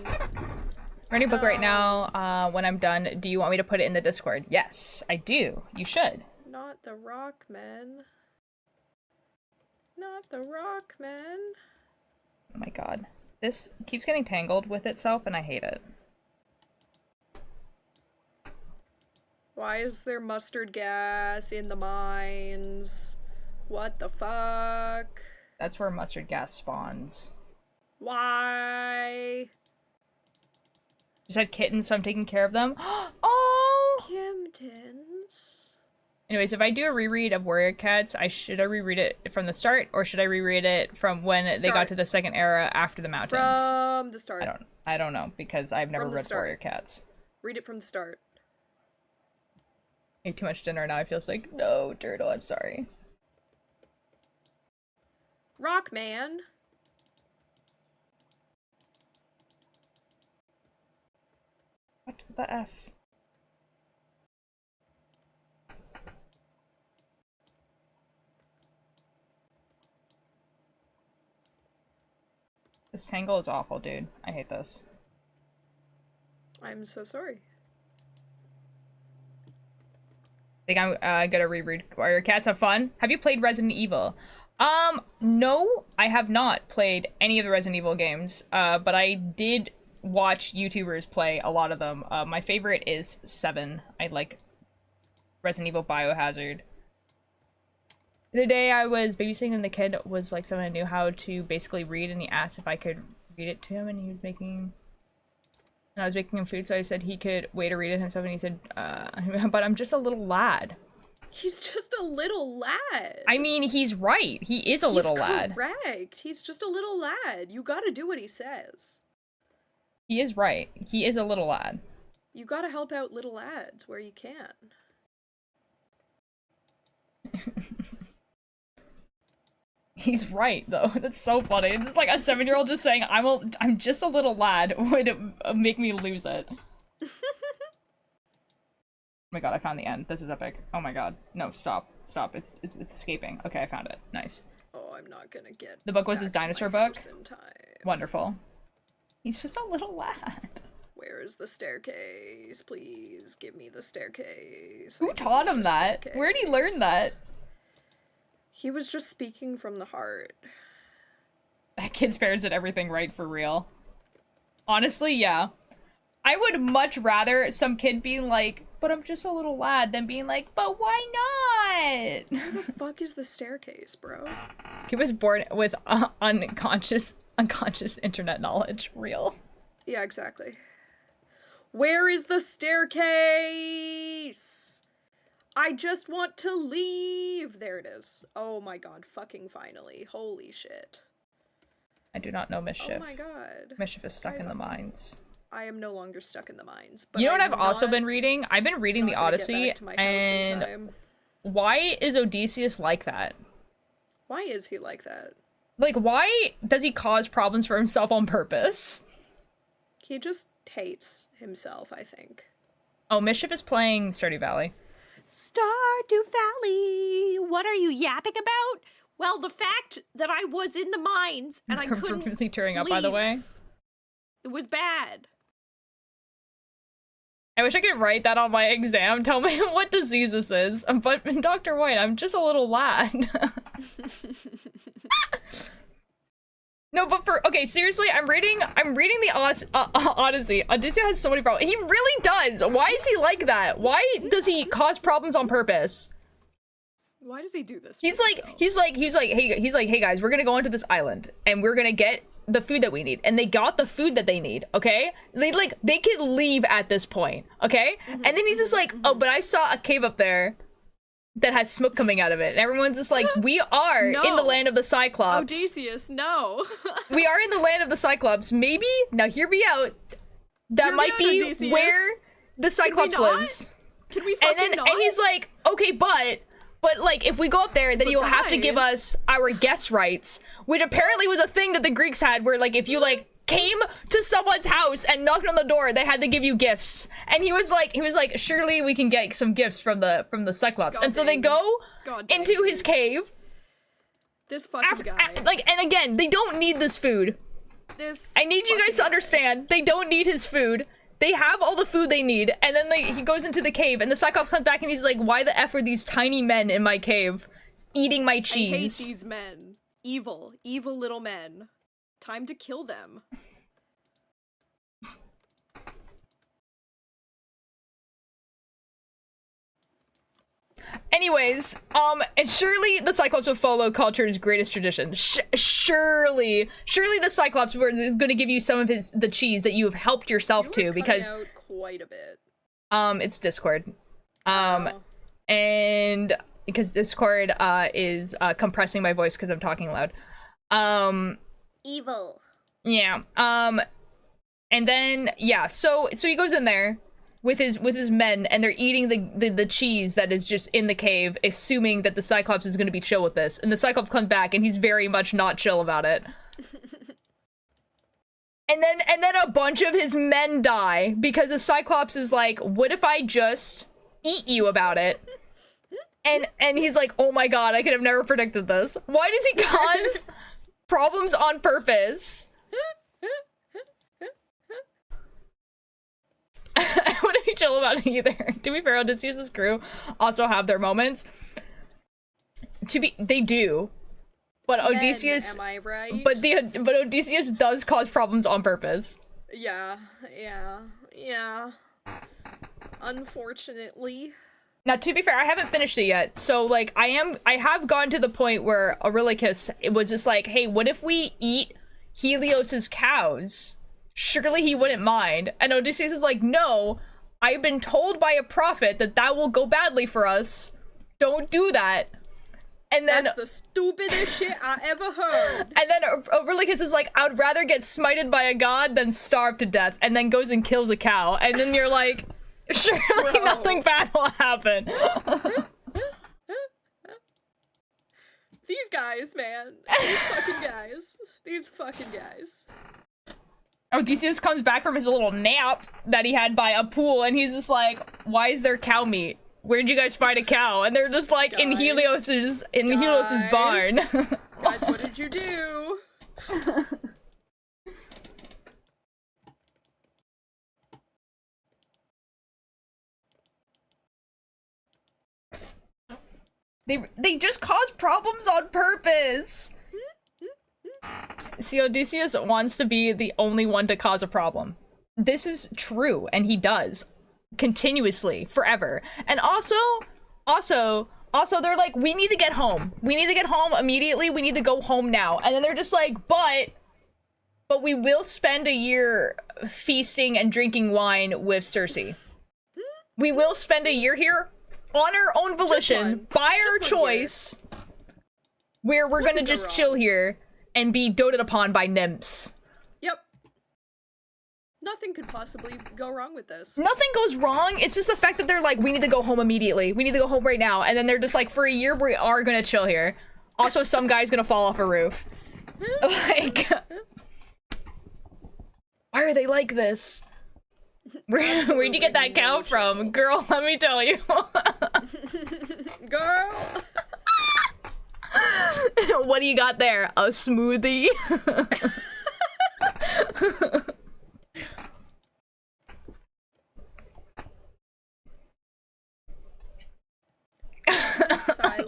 Reading a book right now. When I'm done, do you want me to put it in the Discord? Yes, I do. You should. Not the rock men. Not the rock men. Oh my god. This keeps getting tangled with itself and I hate it. Why is there mustard gas in the mines? What the fuck? That's where mustard gas spawns. Why? Just had kittens, so I'm taking care of them. Oh! Kittens. Anyways, if I do a reread of Warrior Cats, should I reread it from the start, or should I reread it from when they got to the second era after the mountains? From the start. I don't know, because I've never read Warrior Cats. Read it from the start. I ate too much dinner now. I feel sick. No, Turtle, I'm sorry. Rockman. What the F? This tangle is awful, dude. I hate this. I'm so sorry. I think I'm gonna reread Warrior Cats. Have fun. Have you played Resident Evil? No, I have not played any of the Resident Evil games, but I did watch YouTubers play a lot of them. My favorite is 7. I like Resident Evil Biohazard. The other day I was babysitting and the kid was like someone who knew how to basically read, and he asked if I could read it to him, and he was making... And I was making him food, so I said he could wait to read it himself, and he said, but I'm just a little lad. He's just a little lad. I mean, he's right. He is a little lad. He's correct. He's just a little lad. You gotta do what he says. He is right. He is a little lad. You gotta help out little lads where you can. He's right, though. That's so funny. It's like a 7-year-old just saying, I'm just a little lad would make me lose it. Oh my god, I found the end. This is epic. Oh my god. No, stop. Stop. It's escaping. Okay, I found it. Nice. Oh, I'm not gonna get the book was his dinosaur book? In time. Wonderful. He's just a little lad. Where is the staircase? Please give me the staircase. Who taught him that? Where did he learn that? He was just speaking from the heart. That kid's parents did everything right for real. Honestly, yeah. I would much rather some kid being like, but I'm just a little lad, than being like, but why not? Where the fuck is the staircase, bro? He was born with unconscious internet knowledge. Real. Yeah, exactly. Where is the staircase? I just want to leave. There it is. Oh my god, fucking finally. Holy shit. I do not know Mischief. Oh my god. Mischief is stuck in the mines. I am no longer stuck in the mines. But you know what I've also been reading? I've been reading the Odyssey, and why is Odysseus like that? Why is he like that? Like, why does he cause problems for himself on purpose? He just hates himself, I think. Oh, Mischief is playing Stardew Valley. Stardew Valley! What are you yapping about? Well, the fact that I was in the mines and I couldn't profusely tearing up, by the way. It was bad. I wish I could write that on my exam. Tell me what disease this is. But Dr. White, I'm just a little lad. No, but okay, seriously, I'm reading the Odyssey. Odysseus has so many problems. He really does. Why is he like that? Why does he cause problems on purpose? Why does he do this? He's like, hey guys, we're gonna go onto this island and we're gonna get the food that we need. And they got the food that they need, okay? They could leave at this point, okay? And then he's just like, oh, but I saw a cave up there that has smoke coming out of it. And everyone's just like, we are in the land of the Cyclops. Odysseus, no. We are in the land of the Cyclops. Maybe, now hear me out, that might be Odysseus. where the Cyclops lives. Can we fucking not? And he's like, okay, but like, if we go up there, then you'll have to give us our guest rights, which apparently was a thing that the Greeks had, where like, if you like came to someone's house and knocked on the door, they had to give you gifts. And he was like, surely we can get some gifts from the Cyclops. And so they go into his cave. This fucking guy. And again, they don't need this food. I need you guys to understand, they don't need his food. They have all the food they need, and then he goes into the cave, and the Cyclops comes back and he's like, why the F are these tiny men in my cave eating my cheese? I hate these men. Evil little men. Time to kill them. Anyways, and surely the Cyclops will follow culture's greatest tradition. Surely the Cyclops is going to give you some of the cheese that you have helped yourself to, because out quite a bit. It's Discord, and because Discord is compressing my voice because I'm talking loud. Evil. Yeah. And then so he goes in there with his men, and they're eating the cheese that is just in the cave, assuming that the Cyclops is going to be chill with this. And the Cyclops comes back, and he's very much not chill about it. and then a bunch of his men die because the Cyclops is like, "What if I just eat you about it?" And he's like, "Oh my god, I could have never predicted this. Why does he cause problems on purpose?" I wouldn't be chill about it either. To be fair, Odysseus' crew also have their moments. They do. But Odysseus, am I right? But Odysseus does cause problems on purpose. Yeah. Unfortunately. Now, to be fair, I haven't finished it yet. So, like, I have gone to the point where Aurelius, it was just like, hey, what if we eat Helios's cows? Surely he wouldn't mind. And Odysseus is like, no, I've been told by a prophet that will go badly for us. Don't do that. And then that's the stupidest shit I ever heard. And then Aurelius is like, I would rather get smited by a god than starve to death, and then goes and kills a cow. And then you're like, surely nothing bad will happen. These guys, man. These fucking guys. Odysseus comes back from his little nap that he had by a pool, and he's just like, why is there cow meat? Where'd you guys find a cow? And they're just like, in Helios's barn. Guys, what did you do? They just cause problems on purpose. See, Odysseus wants to be the only one to cause a problem. This is true, and he does. Continuously, forever. And also, they're like, we need to get home. We need to get home immediately. We need to go home now. And then they're just like, but we will spend a year feasting and drinking wine with Circe. We will spend a year here on our own volition, by our choice, where we're gonna just chill here and be doted upon by nymphs. Yep. Nothing could possibly go wrong with this. Nothing goes wrong. It's just the fact that they're like, we need to go home immediately. We need to go home right now. And then they're just like, for a year, we are gonna chill here. Also, some guy's gonna fall off a roof. Like, why are they like this? Where'd you get that cow from? Girl, let me tell you. Girl! What do you got there? A smoothie?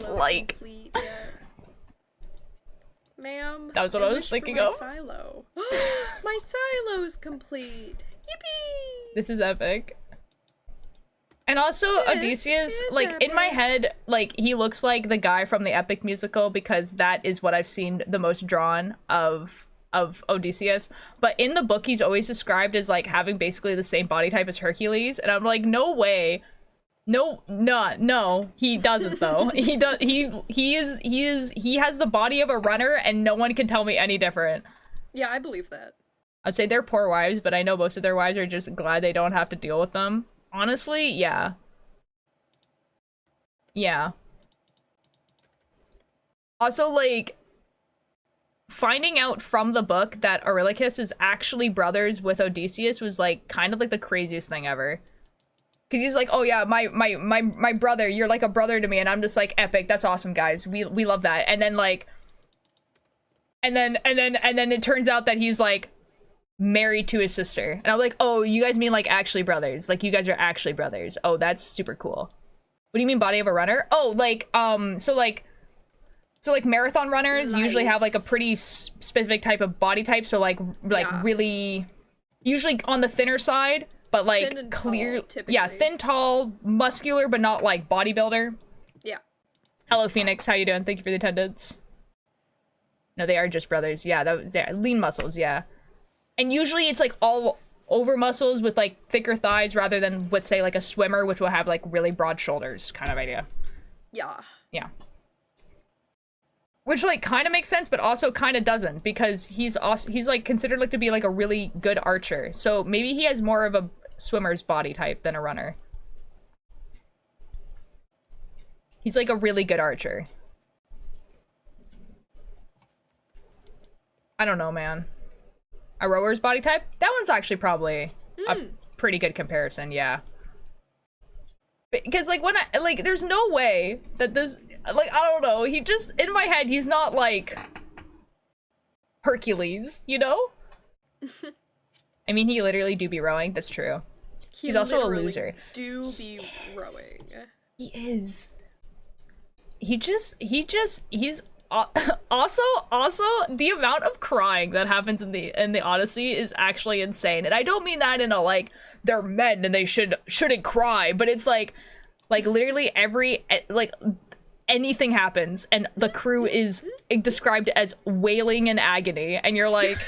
Like, ma'am. That was what I was wish for thinking my of. Silo. My silo's complete. Yippee! This is epic. And also, This Odysseus, is like, in my epic. head, like, he looks like the guy from the Epic musical because that is what I've seen the most drawn of Odysseus. But in the book, he's always described as, like, having basically the same body type as Hercules. And I'm like, no way. No, he doesn't, though. He has the body of a runner, and no one can tell me any different. Yeah, I believe that. I'd say they're poor wives, but I know most of their wives are just glad they don't have to deal with them. Honestly, yeah. Yeah. Also, like, finding out from the book that Eurylochus is actually brothers with Odysseus was, like, kind of like the craziest thing ever. Because he's like, oh yeah, my brother, you're like a brother to me, and I'm just like, epic, that's awesome, guys. We love that. And then, like, and then it turns out that he's, like, married to his sister. And I'm like, oh, you guys mean, like, actually brothers. Like, you guys are actually brothers. Oh, that's super cool. What do you mean body of a runner? Oh, like, so marathon runners usually have, like, a pretty specific type of body type. So, like Yeah. really, usually on the thinner side, but, like, Thin and clear. tall, typically. Yeah, thin, tall, muscular, but not, like, bodybuilder. Yeah. Hello, Phoenix. How you doing? Thank you for the attendance. No, they are just brothers. Yeah, that was, yeah, lean muscles, yeah. And usually it's, like, all over muscles with, like, thicker thighs rather than, let's say, like, a swimmer, which will have, like, really broad shoulders kind of idea. Yeah. Yeah. Which, like, kind of makes sense, but also kind of doesn't, because he's like, considered, like, to be, like, a really good archer. So maybe he has more of a swimmer's body type than a runner. He's, like, a really good archer. I don't know, man. A rower's body type? That one's actually probably a pretty good comparison, yeah. Because, like, when I, like, there's no way that this, like, I don't know, he just, in my head, he's not, like, Hercules, you know? I mean, he literally do be rowing, that's true. He's also a loser. Do be rowing. He is. He's also the amount of crying that happens in the Odyssey is actually insane. And I don't mean that in a, like, they're men and they shouldn't cry, but it's like literally anything happens and the crew is described as wailing in agony, and you're like,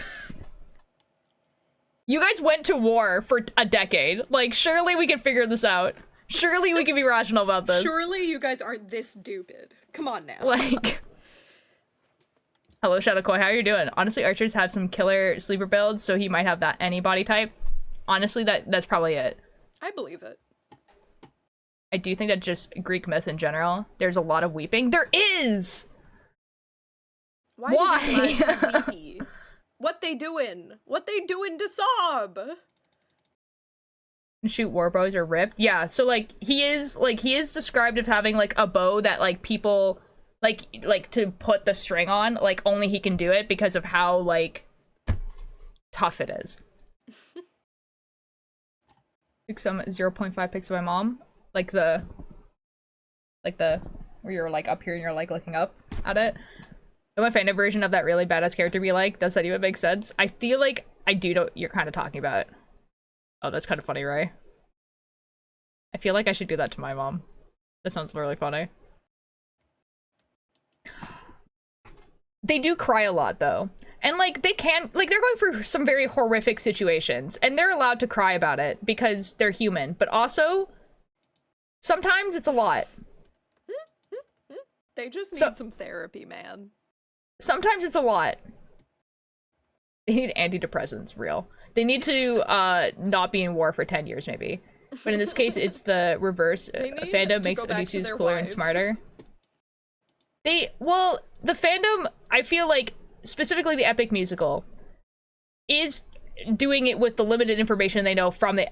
you guys went to war for a decade. Like, surely we can figure this out. Surely we can be rational about this. Surely you guys aren't this stupid. Come on now. Like, hello, Shadowkoi, how are you doing? Honestly, archers have some killer sleeper builds, so he might have that any body type. Honestly, that's probably it. I believe it. I do think that just Greek myth in general, there's a lot of weeping. There is! Why? Did you not weepy? What they doing? What they doing to sob? Shoot war bows or ripped. Yeah, so, like, he is described as having, like, a bow that, like, people, like to put the string on, like, only he can do it because of how, like, tough it is. Pick some 0.5 pics of my mom. Like the, where you're, like, up here and you're, like, looking up at it. My fandom version of that really badass character be like, does that even make sense? I feel like I do know what you're kind of talking about. Oh, that's kind of funny, right? I feel like I should do that to my mom. That sounds really funny. They do cry a lot, though. And, like, they can, like, they're going through some very horrific situations, and they're allowed to cry about it because they're human. But also, sometimes it's a lot. They just need some therapy, man. Sometimes it's a lot. They need antidepressants, real. They need to not be in war for 10 years, maybe. But in this case, it's the reverse. Fandom makes Odysseus cooler and smarter. Well, the fandom, I feel like, specifically the Epic musical, is doing it with the limited information they know from the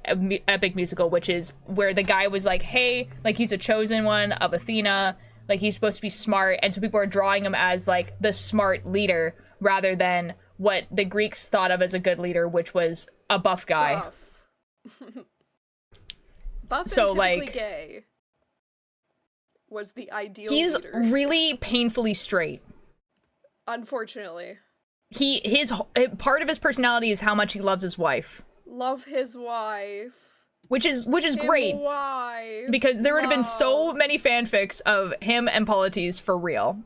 Epic musical, which is where the guy was like, hey, like, he's a chosen one of Athena, like, he's supposed to be smart, and so people are drawing him as, like, the smart leader, rather than what the Greeks thought of as a good leader, which was a buff guy. Buff and so, typically like, gay was the ideal he's leader. really painfully straight. Unfortunately. His part of his personality is how much he loves his wife. Love his wife. Which is great. Wife. Because there would have been so many fanfics of him and Polites for real,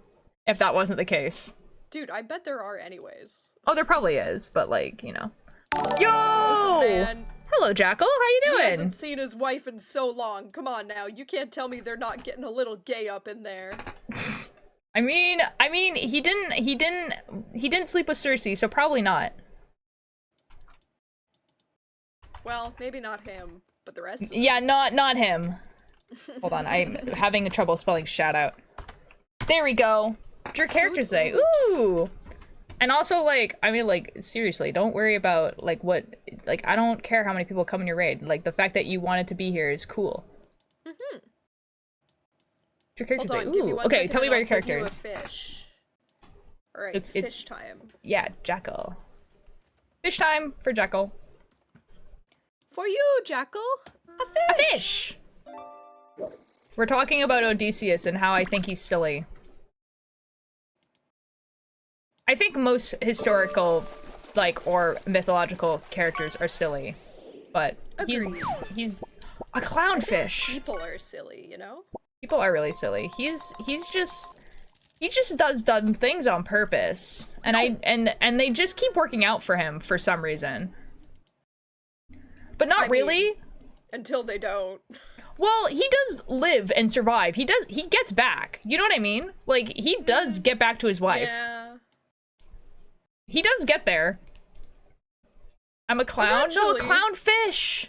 if that wasn't the case. Dude, I bet there are anyways. Oh, there probably is, but like, you know. Yo! Man. Hello, Jackal. How you doing? He hasn't seen his wife in so long. Come on now, you can't tell me they're not getting a little gay up in there. I mean, he didn't sleep with Cersei, so probably not. Well, maybe not him, but the rest of Yeah, not him. Hold on, I'm having trouble spelling shout out. There we go. What'd your character say? Ooh! And also, like, I mean, like, seriously, don't worry about, like, what, like, I don't care how many people come in your raid. Like, the fact that you wanted to be here is cool. Mm-hmm. What's your character Hold on, say? give me Ooh, one okay, second tell me and about your I'll give you a characters. fish. Alright, It's fish time. Yeah, Jackal. Fish time for Jackal. For you, Jackal, a fish! A fish! We're talking about Odysseus and how I think he's silly. I think most historical, like, or mythological characters are silly. But he's a clownfish. People are silly, you know? People are really silly. He just does dumb things on purpose. And and they just keep working out for him for some reason. But not really. Until they don't. Well, he does live and survive. He gets back. You know what I mean? Like, he does get back to his wife. Yeah. He does get there. I'm a clown? No, a clownfish!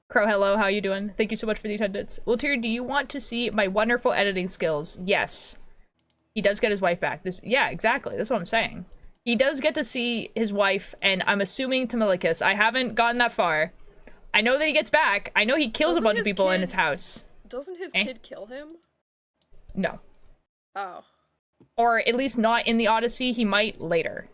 Crow, hello, how you doing? Thank you so much for the attendance. Ulterior, do you want to see my wonderful editing skills? Yes. He does get his wife back. Yeah, exactly. That's what I'm saying. He does get to see his wife, and I'm assuming Tamilicus. I haven't gotten that far. I know that he gets back. I know he kills a bunch of people in his house. Doesn't his kid kill him? No. Oh. Or at least not in the Odyssey. He might later.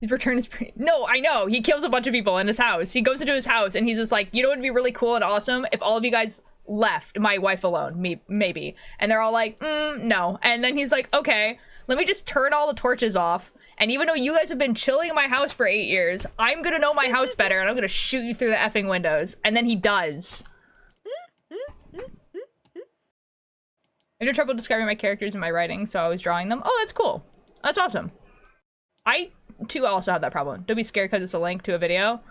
His return is pretty— No, I know! He kills a bunch of people in his house. He goes into his house, and he's just like, you know what would be really cool and awesome? If all of you guys left my wife alone, maybe. And they're all like, no. And then he's like, okay, let me just turn all the torches off. And even though you guys have been chilling in my house for 8 years, I'm gonna know my house better and I'm gonna shoot you through the effing windows. And then he does. I had trouble describing my characters in my writing, so I was drawing them. Oh, that's cool. That's awesome. I, too, also have that problem. Don't be scared because it's a link to a video.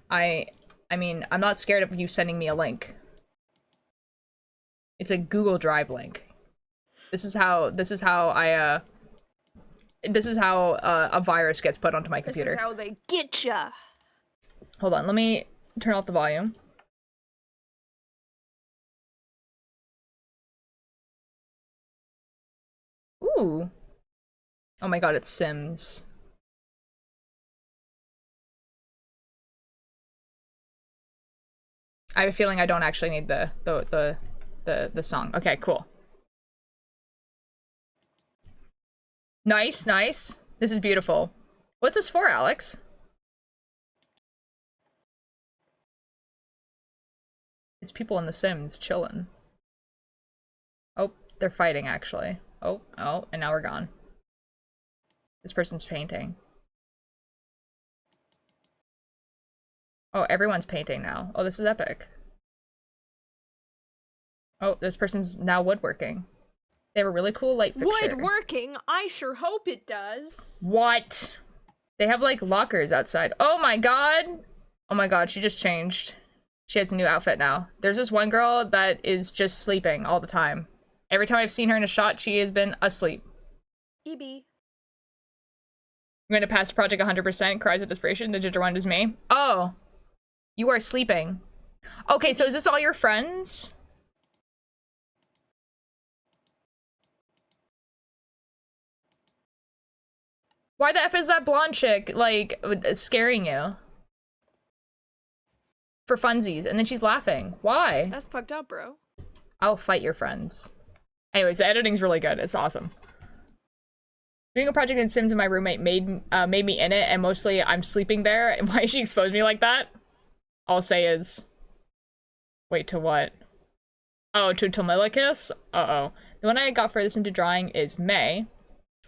I mean, I'm not scared of you sending me a link. It's a Google Drive link. This is how a virus gets put onto my computer. This is how they get ya. Hold on, let me turn off the volume. Ooh. Oh my god, it's Sims. I have a feeling I don't actually need the song. Okay, cool. Nice, nice. This is beautiful. What's this for, Alex? It's people in The Sims chilling. Oh, they're fighting actually. Oh, and now we're gone. This person's painting. Oh, everyone's painting now. Oh, this is epic. Oh, this person's now woodworking. They have a really cool light fixture. Woodworking? I sure hope it does. What? They have, like, lockers outside. Oh my god! Oh my god, she just changed. She has a new outfit now. There's this one girl that is just sleeping all the time. Every time I've seen her in a shot, she has been asleep. EB. I'm gonna pass the project 100%. Cries of desperation. The ginger one is me. Oh. You are sleeping. Okay, so is this all your friends? Why the F is that blonde chick, like, scaring you? For funsies, and then she's laughing. Why? That's fucked up, bro. I'll fight your friends. Anyways, the editing's really good. It's awesome. Doing a project in Sims and my roommate made me in it, and mostly I'm sleeping there. And why she exposed me like that? All I'll say is, Wait, to what? Oh, to Tomilicus? Uh-oh. The one I got furthest into drawing is May.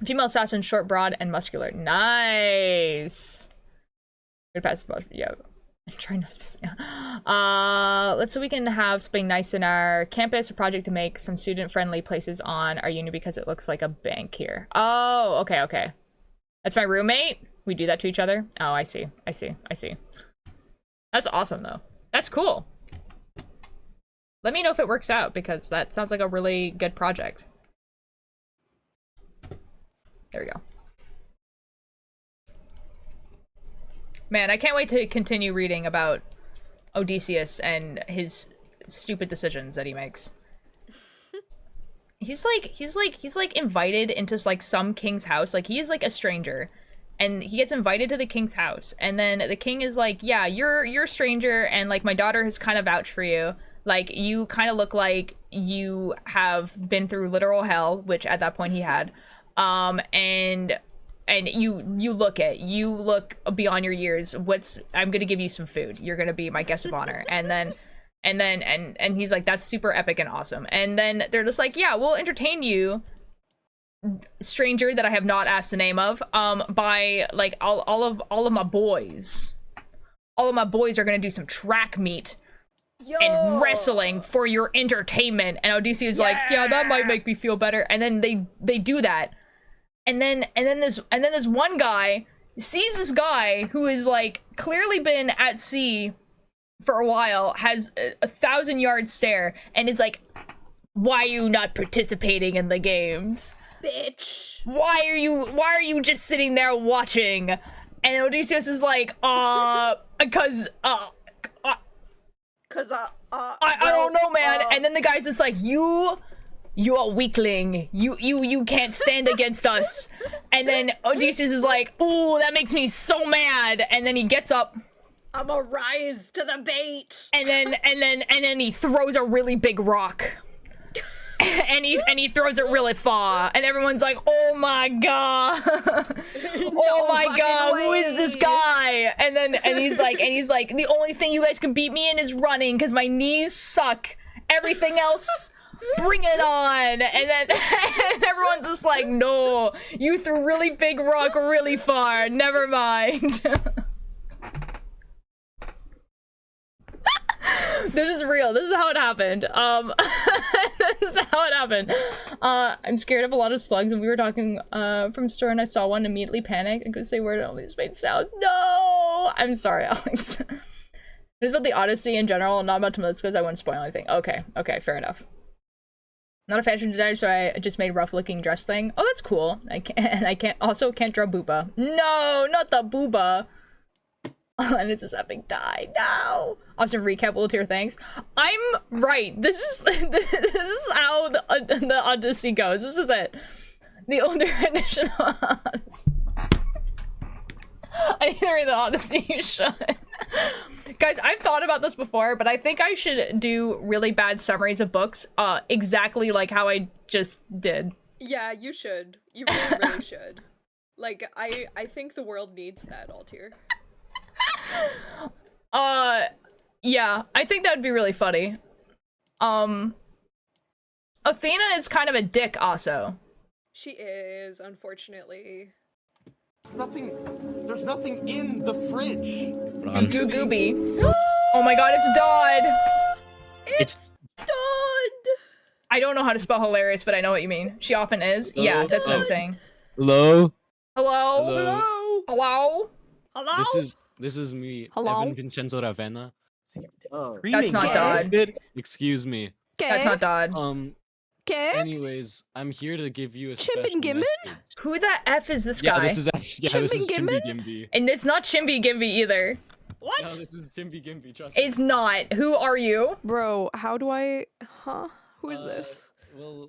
Female assassin, short, broad, and muscular. Nice! Good pass, yeah. Try not spacing. Let's so we can have something nice in our campus, a project to make some student-friendly places on our uni because it looks like a bank here. Oh, okay, okay. That's my roommate? We do that to each other? Oh, I see. I see. I see. That's awesome, though. That's cool. Let me know if it works out, because that sounds like a really good project. There we go. Man, I can't wait to continue reading about Odysseus and his stupid decisions that he makes. He's like invited into like some king's house. Like, he is like a stranger. And he gets invited to the king's house. And then the king is like, yeah, you're a stranger, and like my daughter has kind of vouched for you. Like, you kind of look like you have been through literal hell, which at that point he had. And you look beyond your years. I'm gonna give you some food. You're gonna be my guest of honor. And he's like, that's super epic and awesome. And then they're just like, yeah, we'll entertain you, stranger that I have not asked the name of, by like all of my boys. All of my boys are gonna do some track meet. Yo. And wrestling for your entertainment. And Odysseus is like, yeah, that might make me feel better. And then they do that. And then this one guy sees this guy who is like clearly been at sea for a while, has a 1,000-yard stare, and is like, why are you not participating in the games? Bitch. Why are you just sitting there watching? And Odysseus is like, because I don't know, man. And then the guy's just like, you a weakling. You can't stand against us. And then Odysseus is like, ooh, that makes me so mad. And then he gets up. I'ma rise to the bait. And then he throws a really big rock. and he throws it really far, and everyone's like, "Oh my god, oh my god, who is this guy?" And he's like, "The only thing you guys can beat me in is running, because my knees suck. Everything else, bring it on." And then and everyone's just like, "No, you threw really big rock really far. Never mind." This is real. This is how it happened. This is how it happened. I'm scared of a lot of slugs, and we were talking from store, and I saw one, immediately panicked and couldn't say where it only made sounds. No! I'm sorry, Alex. It's about the Odyssey in general, not about Tomilicus, because I wouldn't spoil anything. Okay, fair enough. Not a fashion designer, so I just made rough-looking dress thing. Oh, that's cool. I can't draw booba. No, not the booba. And it's this epic die. No. Awesome recap, will tier, thanks. I'm right. This is how the Odyssey goes. This is it. The older edition of Odyssey. I need to read the Odyssey. You should. Guys, I've thought about this before, but I think I should do really bad summaries of books, exactly like how I just did. Yeah, you should. You really should. Like, I think the world needs that, Altier. Yeah, I think that would be really funny. Athena is kind of a dick also. She is, unfortunately. There's nothing in the fridge. Guggie. Oh my god, it's Dodd! It's Dodd! I don't know how to spell hilarious, but I know what you mean. She often is. Hello? Yeah, that's what I'm saying. Hello? Hello? Hello? Hello? Hello? This is me, Hello? Evan Vincenzo Ravenna. That's not Dodd. Excuse me. That's not Dodd. Anyways, I'm here to give you a Chimbin Gimbin? message. Who the F is this guy? Yeah, this is actually, this is Chimby Gimby. And it's not Chimby Gimby either. What? No, this is Chimby Gimby, trust me. It's not. Who are you? Bro, how do I... Huh? Who is this? Well...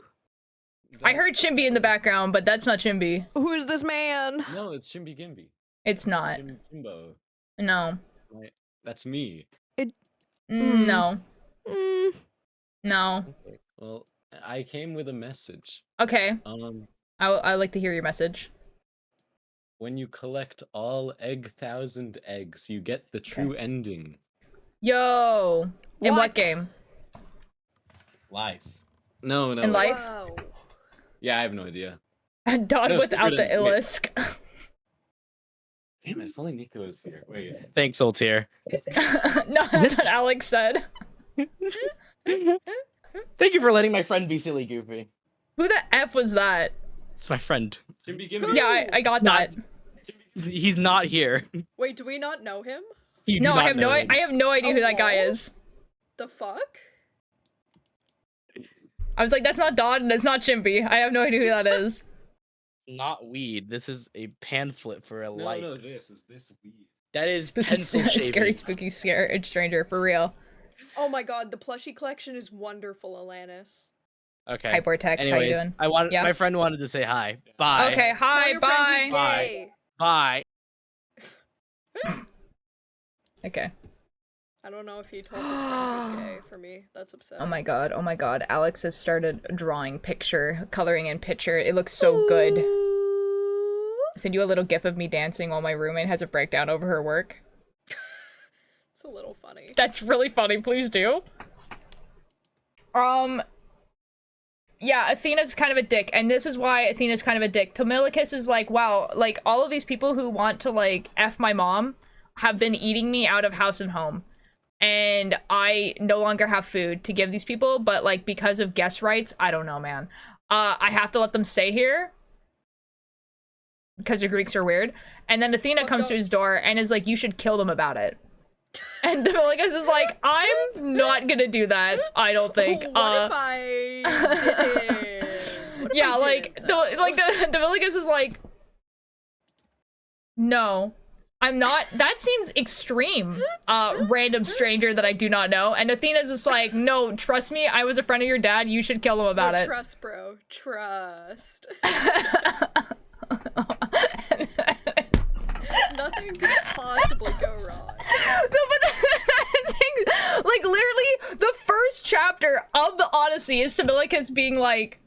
I heard Chimby in the background, but that's not Chimby. Who is this man? No, it's Chimby Gimby. It's not. Chimbo. No. That's me. No. No. Okay, well, I came with a message. Okay. I like to hear your message. When you collect all 1,000 eggs, you get the true ending. Yo. In what game? Life. No. In life? Whoa. Yeah, I have no idea. Done No, without the secret in- illest. Damn it, if only Nico is here. Wait. Thanks, Oltier. No, that's what Alex said. Thank you for letting my friend be silly goofy. Who the F was that? It's my friend. Yeah, I got that. He's not here. Wait, do we not know him? No, I have no idea who that guy is. The fuck? I was like, that's not Dodd and that's not Chimpy. I have no idea who that is. Not weed. This is a pamphlet for a light. No, this is this weed. That is Spooky, pencil shavings. scary, spooky, scared stranger, for real. Oh my god, the plushie collection is wonderful, Alanis. Okay. Hi, Vortex. Anyways, How you doing? my friend wanted to say hi. Bye. Okay, hi, bye. Bye. Okay. I don't know if he told his friend he was gay. For me, that's upsetting. Oh my god. Alex has started drawing coloring in picture. It looks so good. I'll send you a little gif of me dancing while my roommate has a breakdown over her work. It's a little funny. That's really funny, please do. Yeah, Athena's kind of a dick, and this is why Athena's kind of a dick. Tamilicus is like, wow, like, all of these people who want to, like, F my mom have been eating me out of house and home. And I no longer have food to give these people, but, like, because of guest rights, I don't know, man. I have to let them stay here. Because the Greeks are weird. And then Athena comes to his door and is like, you should kill them about it. And Tamilicus is like, I'm not gonna do that, I don't think. What if I did? Yeah, like, Tamilicus is like, no, I'm not. That seems extreme, random stranger that I do not know. And Athena's just like, no, trust me, I was a friend of your dad, you should kill him about it. Trust, bro. Trust. Nothing could possibly go wrong. No, but like, literally, the first chapter of the Odyssey is Tamilicus being like...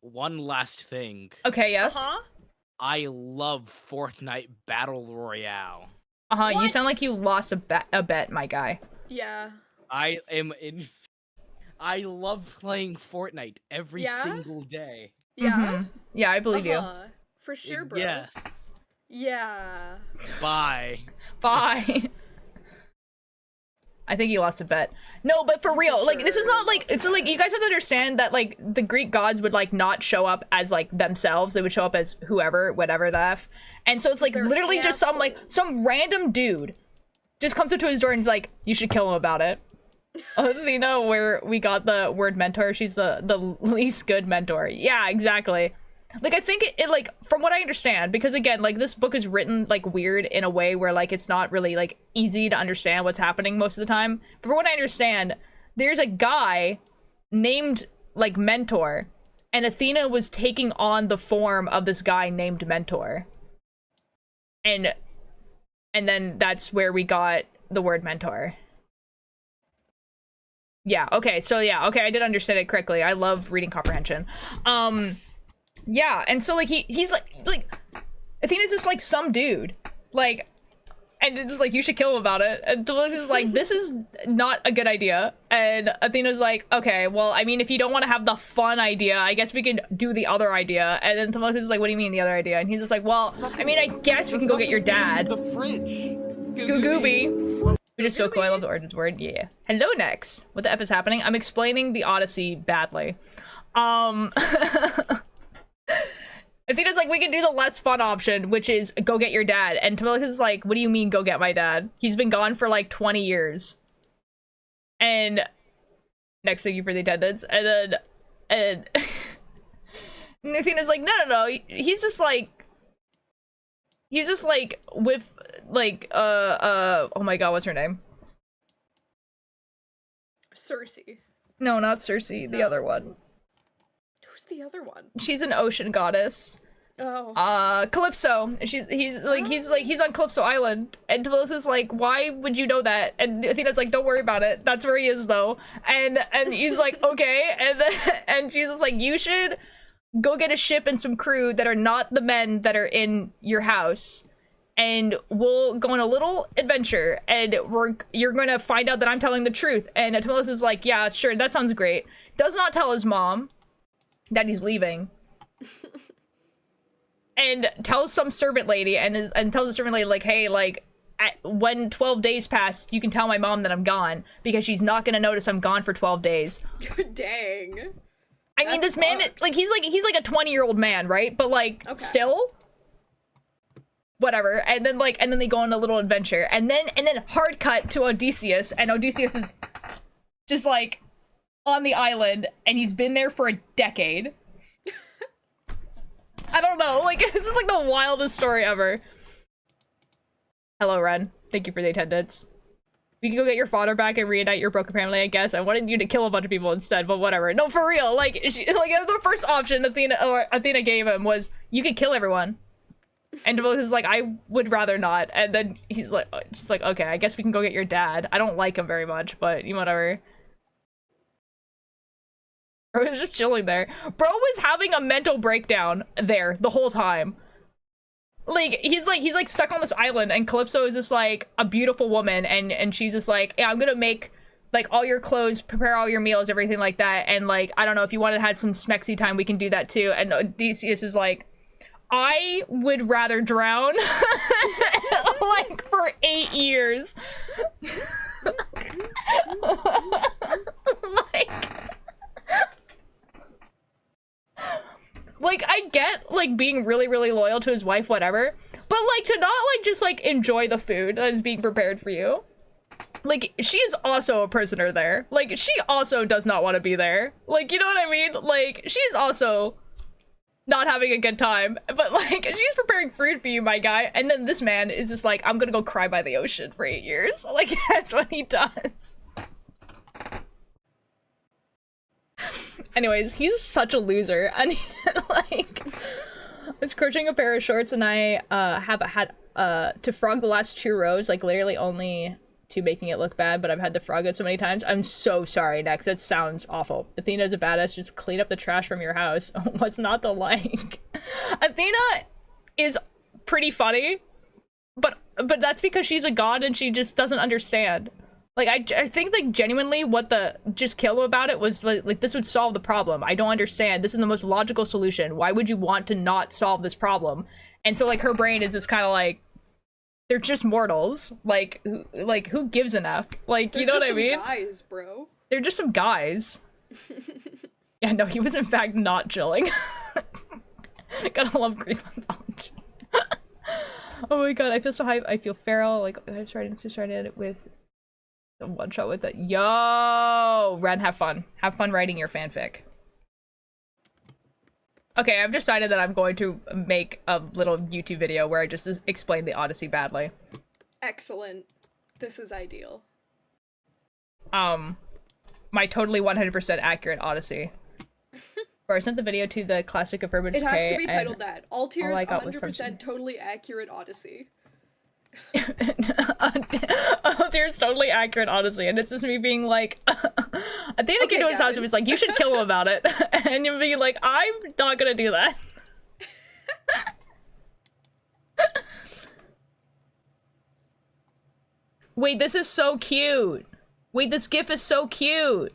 One last thing. Okay, yes? I love Fortnite Battle Royale. You sound like you lost a bet, my guy. Yeah. I love playing Fortnite every single day. Yeah? Yeah, I believe you. For sure, bro. Yes. Yeah. Bye. Bye. I think you lost a bet. No, but for real, like, this is not like, it's like, you guys have to understand that, like, the Greek gods would, like, not show up as, like, themselves. They would show up as whoever, whatever the F. And so it's, like, literally just some random dude just comes up to his door and he's like, you should kill him about it. Athena, where we got the word mentor, she's the least good mentor. Yeah, exactly. Like, I think it like, from what I understand, because again, like, this book is written, like, weird in a way where, like, it's not really, like, easy to understand what's happening most of the time. But from what I understand, there's a guy named, like, Mentor, and Athena was taking on the form of this guy named Mentor. And then that's where we got the word mentor. Yeah, okay, so yeah, okay, I did understand it correctly. I love reading comprehension. Yeah, and so, like, he's like, Athena's just, like, some dude. Like, and it's just like, you should kill him about it. And Tamilicus is like, this is not a good idea. And Athena's like, okay, well, I mean, if you don't want to have the fun idea, I guess we can do the other idea. And then Tamilicus is like, what do you mean the other idea? And he's just like, well, I mean, I guess we can go get your dad. The fridge. Guggie. It is so cool, I love the origins word, yeah. Hello, Nex. What the F is happening? I'm explaining the Odyssey badly. Athena's like, we can do the less fun option, which is go get your dad. And Tamilicus is like, what do you mean go get my dad? He's been gone for like 20 years. And next, thank you for the attendance. And then, and Athena's like, no. He's just like with like, oh my god, what's her name? Cersei. No, not Cersei, the other one. Who's the other one? She's an ocean goddess. Oh. Calypso. He's on Calypso Island. And Tamilicus is like, why would you know that? And Athena's like, don't worry about it. That's where he is though. And he's like, okay. And she's just like, you should go get a ship and some crew that are not the men that are in your house. And we'll go on a little adventure, and you're gonna find out that I'm telling the truth. And Tamilicus is like, yeah, sure, that sounds great. does not tell his mom that he's leaving, and tells some servant lady and tells the servant lady, like, hey, like, when 12 days pass, you can tell my mom that I'm gone, because she's not gonna notice I'm gone for 12 days. Dang. I mean, this man, like, he's like a 20-year-old man, right? But, like, still, whatever. And then they go on a little adventure, and then hard cut to Odysseus, and Odysseus is just, like, on the island, and he's been there for a decade. I don't know, like, this is like the wildest story ever. Hello, Ren. Thank you for the attendance. We can go get your father back and reunite your broken family, I guess. I wanted you to kill a bunch of people instead, but whatever. No, for real. Like, the first option Athena gave him was, you could kill everyone. And Devote is like, I would rather not. And then she's like, okay, I guess we can go get your dad. I don't like him very much, but whatever. Bro was just chilling there. Bro was having a mental breakdown there the whole time. Like, he's stuck on this island, and Calypso is just, like, a beautiful woman, and she's just like, yeah, I'm gonna make, like, all your clothes, prepare all your meals, everything like that, and, like, I don't know, if you want to have some smexy time, we can do that too. And Odysseus is like, I would rather drown, like, for 8 years. Like, I get, like, being really, really loyal to his wife, whatever, but, like, to not, like, just, like, enjoy the food that is being prepared for you. Like, she is also a prisoner there. Like, she also does not want to be there. Like, you know what I mean? Like, she's also not having a good time, but, like, she's preparing food for you, my guy, and then this man is just like, I'm gonna go cry by the ocean for 8 years. Like, that's what he does. Anyways, he's such a loser, and like, I was crocheting a pair of shorts, and I have had to frog the last 2 rows, like literally only to making it look bad, but I've had to frog it so many times. I'm so sorry, Nex. That sounds awful. Athena's a badass. Just clean up the trash from your house. What's not to like? Athena is pretty funny, but that's because she's a god and she just doesn't understand. Like, I think, like, genuinely what the just kill him about it was, like, this would solve the problem. I don't understand. This is the most logical solution. Why would you want to not solve this problem? And so, like, her brain is just kind of like, they're just mortals. Like, who gives an F? Like, you know what I mean? They're just some guys, bro. They're just some guys. Yeah, no, he was in fact not chilling. Gotta love Greenland knowledge. Oh my god, I feel so hype. I feel feral. Like, I started with one shot with it. Yo, Ren, have fun. Have fun writing your fanfic. Okay, I've decided that I'm going to make a little YouTube video where I just explain the Odyssey badly. Excellent. This is ideal. My totally 100% accurate Odyssey. Where I sent the video to the classic affirmative. It has to be titled that. All tears, I got 100% totally accurate Odyssey. There's totally accurate, honestly, and it's just me being like, Athena came to his house and was like, you should kill him about it, and you'll be like, I'm not gonna do that. Wait, this is so cute. Wait, this gif is so cute.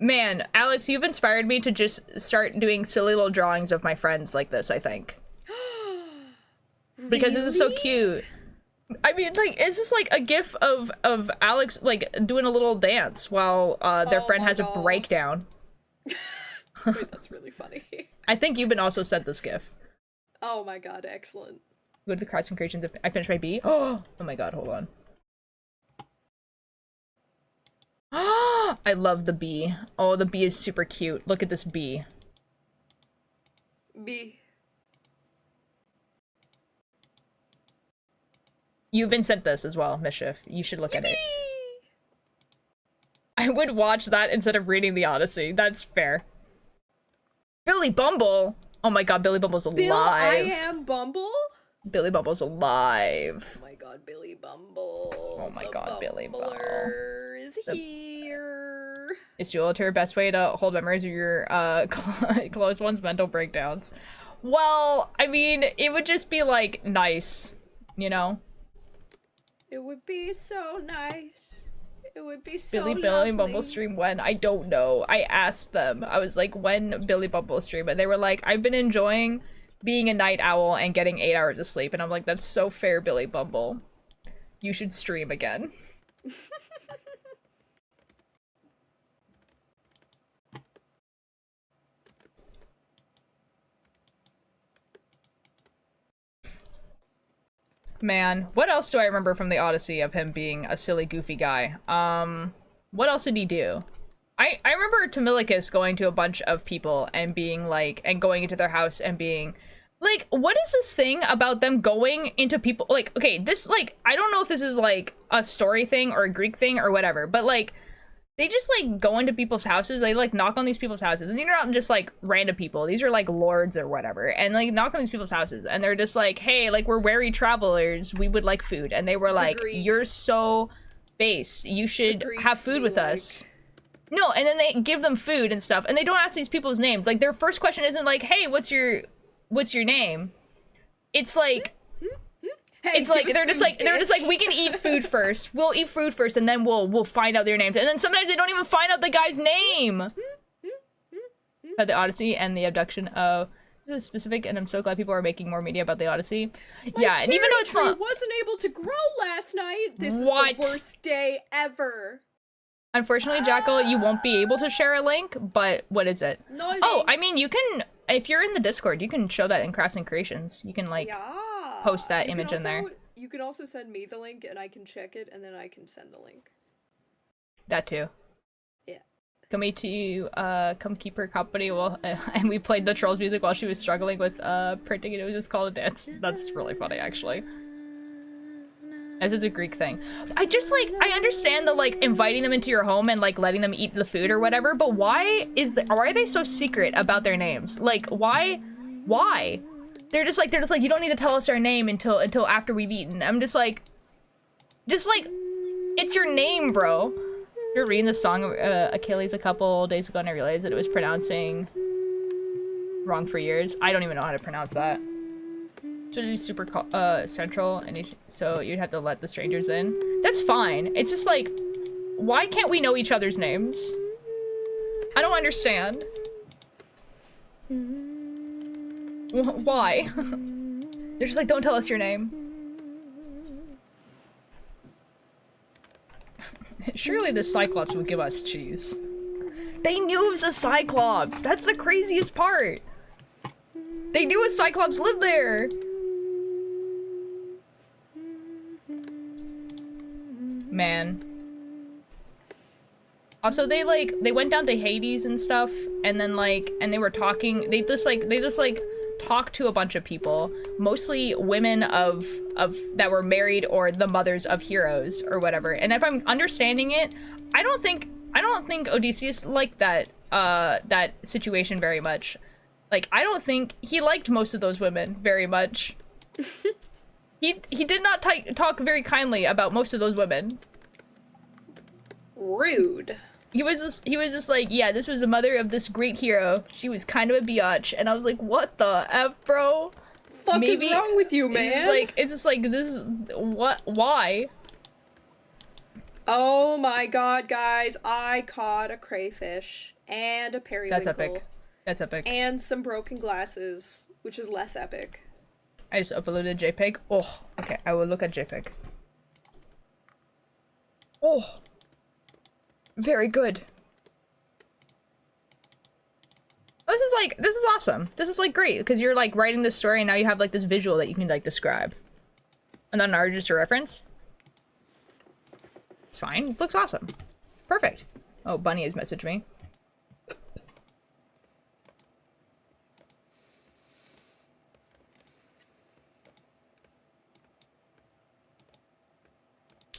Man, Alex, you've inspired me to just start doing silly little drawings of my friends like this, I think. Because this is so cute. I mean, like, it's just like a gif of Alex, like, doing a little dance while their friend has a breakdown. Wait, that's really funny. I think you've been also sent this gif. Oh my god, excellent. Go to the cards and creations. I finished my bee. Oh my god, hold on. I love the bee. Oh, the bee is super cute. Look at this bee. Bee. You've been sent this as well, Mischief. You should look at it. I would watch that instead of reading the Odyssey. That's fair. Billy Bumble! Oh my god, Billy Bumble's alive. Bill, I am Bumble? Billy Bumble's alive. Oh my god, Billy Bumble. Oh my god, Billy Bumble is here. Is duality your best way to hold memories of your close one's mental breakdowns? Well, I mean, it would just be like nice, you know? It would be so nice It would be so Billy lovely. Bumble stream when? I don't know. I asked them. I was like, when Billy Bumble stream? And they were like, I've been enjoying being a night owl and getting 8 hours of sleep. And I'm like, that's so fair, Billy Bumble. You should stream again. Man, what else do I remember from the Odyssey of him being a silly, goofy guy? What else did he do? I remember Tamilicus going to a bunch of people and being like, and going into their house and being like, what is this thing about them going into people? Like, okay, this, like, I don't know if this is like a story thing or a Greek thing or whatever, but like, they just like go into people's houses, they like knock on these people's houses, and they're not just like random people, these are like lords or whatever, and like knock on these people's houses and they're just like, hey, like, we're weary travelers, we would like food. And they were like, you're so base, you should have food with us. No, and then they give them food and stuff, and they don't ask these people's names. Like, their first question isn't like, hey, what's your name? It's like, hey, it's like they're just like, we can eat food first. We'll eat food first, and then we'll find out their names. And then sometimes they don't even find out the guy's name. The Odyssey and the abduction of specific, and I'm so glad people are making more media about the Odyssey. Yeah, and even though it's not, wasn't able to grow last night. This is the worst day ever. Unfortunately, Jackal, you won't be able to share a link, but what is it? No oh, I mean, you can, if you're in the Discord, you can show that in Crafts and Creations. You can, like, post that image in there. You can also send me the link, and I can check it, and then I can send the link. That too. Yeah. Coming to you, come keep her company while, and we played the Trolls music while she was struggling with, printing, and it was just called a dance. That's really funny, actually. This is a Greek thing. I just, like, I understand the, like, inviting them into your home and, like, letting them eat the food or whatever, but why are they so secret about their names? Like, why? They're just like, you don't need to tell us our name until after we've eaten. I'm just like, it's your name, bro. You're reading the song of Achilles a couple days ago, and I realized that it was pronouncing wrong for years. I don't even know how to pronounce that. Should be super central, and so you'd have to let the strangers in. That's fine. It's just like, why can't we know each other's names? I don't understand. Why? They're just like, don't tell us your name. Surely the Cyclops would give us cheese. They knew it was a Cyclops! That's the craziest part! They knew a Cyclops lived there! Man. Also, they went down to Hades and stuff, and then and they were talking, they just talked to a bunch of people, mostly women of that were married or the mothers of heroes or whatever. And if I'm understanding it, I don't think Odysseus liked that situation very much. Like, I don't think he liked most of those women very much. He did not talk very kindly about most of those women. Rude. He was just like, yeah, this was the mother of this great hero. She was kind of a biatch, and I was like, what the F, bro? Fuck is wrong with you, man? It's just like this is what? Why? Oh my god, guys! I caught a crayfish and a periwinkle. That's epic. That's epic. And some broken glasses, which is less epic. I just uploaded a JPEG. Oh, okay. I will look at JPEG. Oh. Very good. This is awesome. This is like great because you're like writing this story and now you have like this visual that you can like describe. And then just a reference. It's fine. It looks awesome. Perfect. Oh, Bunny has messaged me.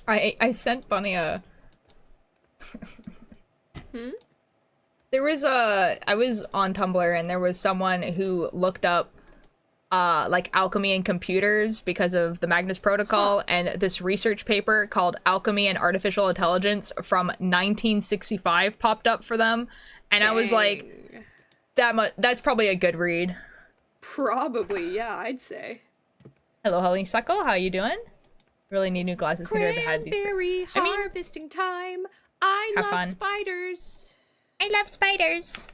I sent Bunny a There was I was on Tumblr and there was someone who looked up like alchemy and computers because of the Magnus Protocol, and this research paper called Alchemy and Artificial Intelligence from 1965 popped up for them, and I was like, that's probably a good read. Probably, yeah, I'd say. Hello, honeysuckle, how you doing? Really need new glasses. Couldn't have had these. Cranberry harvesting time. I have love fun. spiders. I love spiders.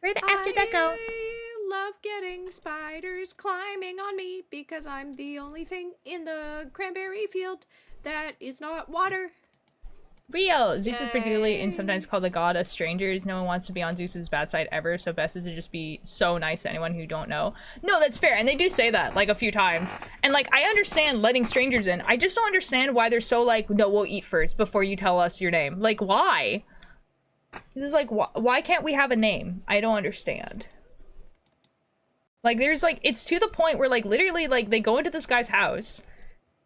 Where the F did that go? I love getting spiders climbing on me because I'm the only thing in the cranberry field that is not water. Real! Zeus is particularly and sometimes called the god of strangers. No one wants to be on Zeus's bad side ever, so best is to just be so nice to anyone who you don't know. No, that's fair, and they do say that, like, a few times. And, like, I understand letting strangers in. I just don't understand why they're so, like, no, we'll eat first before you tell us your name. Like, why? This is like, why can't we have a name? I don't understand. Like, there's, like, it's to the point where, like, literally, like, they go into this guy's house,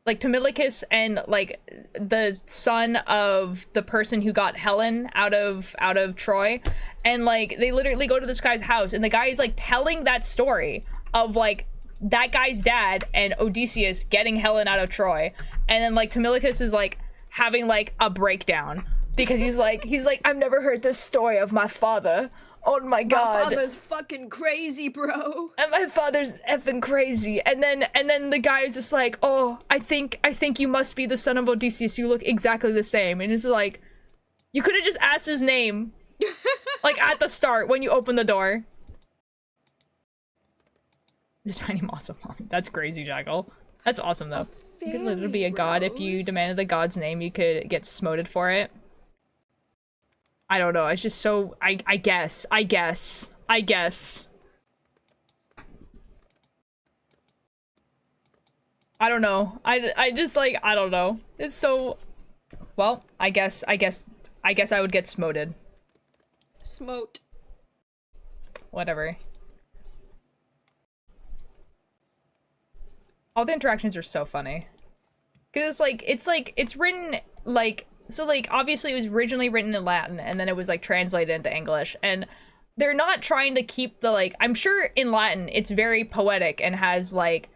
like, Tamilicus and, like, the son of the person who got Helen out of Troy, and, like, they literally go to this guy's house, and the guy is, like, telling that story of, like, that guy's dad and Odysseus getting Helen out of Troy, and then, like, Tamilicus is, like, having, like, a breakdown, because he's like, I've never heard this story of my father. Oh my god. My father's fucking crazy, bro. And my father's effing crazy. And then the guy is just like, oh, I think you must be the son of Odysseus. You look exactly the same. And it's like, you could have just asked his name. Like at the start when you open the door. The tiny moss of mommy. That's crazy, Jackal. That's awesome though. You could literally be a god. If you demanded the god's name, you could get smoted for it. I don't know, it's just so, I guess. I don't know. I just, like, I don't know. It's so, well, I guess I would get smoted. Smote. Whatever. All the interactions are so funny. Cause it's written, like, so, like, obviously it was originally written in Latin, and then it was, like, translated into English, and they're not trying to keep the, like, I'm sure in Latin it's very poetic and has, like,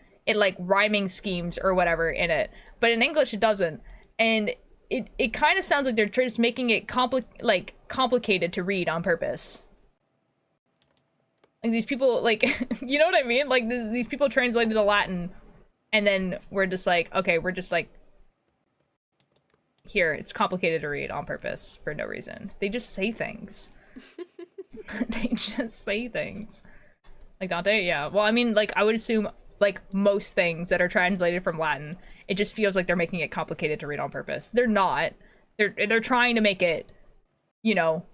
rhyming schemes or whatever in it, but in English it doesn't, and it kind of sounds like they're just making it complicated to read on purpose. Like, these people, like, you know what I mean? Like, these people translated the Latin, and then we're just like, okay, we're just like, here, it's complicated to read on purpose for no reason. They just say things. They just say things. Like Dante, yeah. Well, I mean, like, I would assume, like, most things that are translated from Latin, it just feels like they're making it complicated to read on purpose. They're not. They're trying to make it, you know,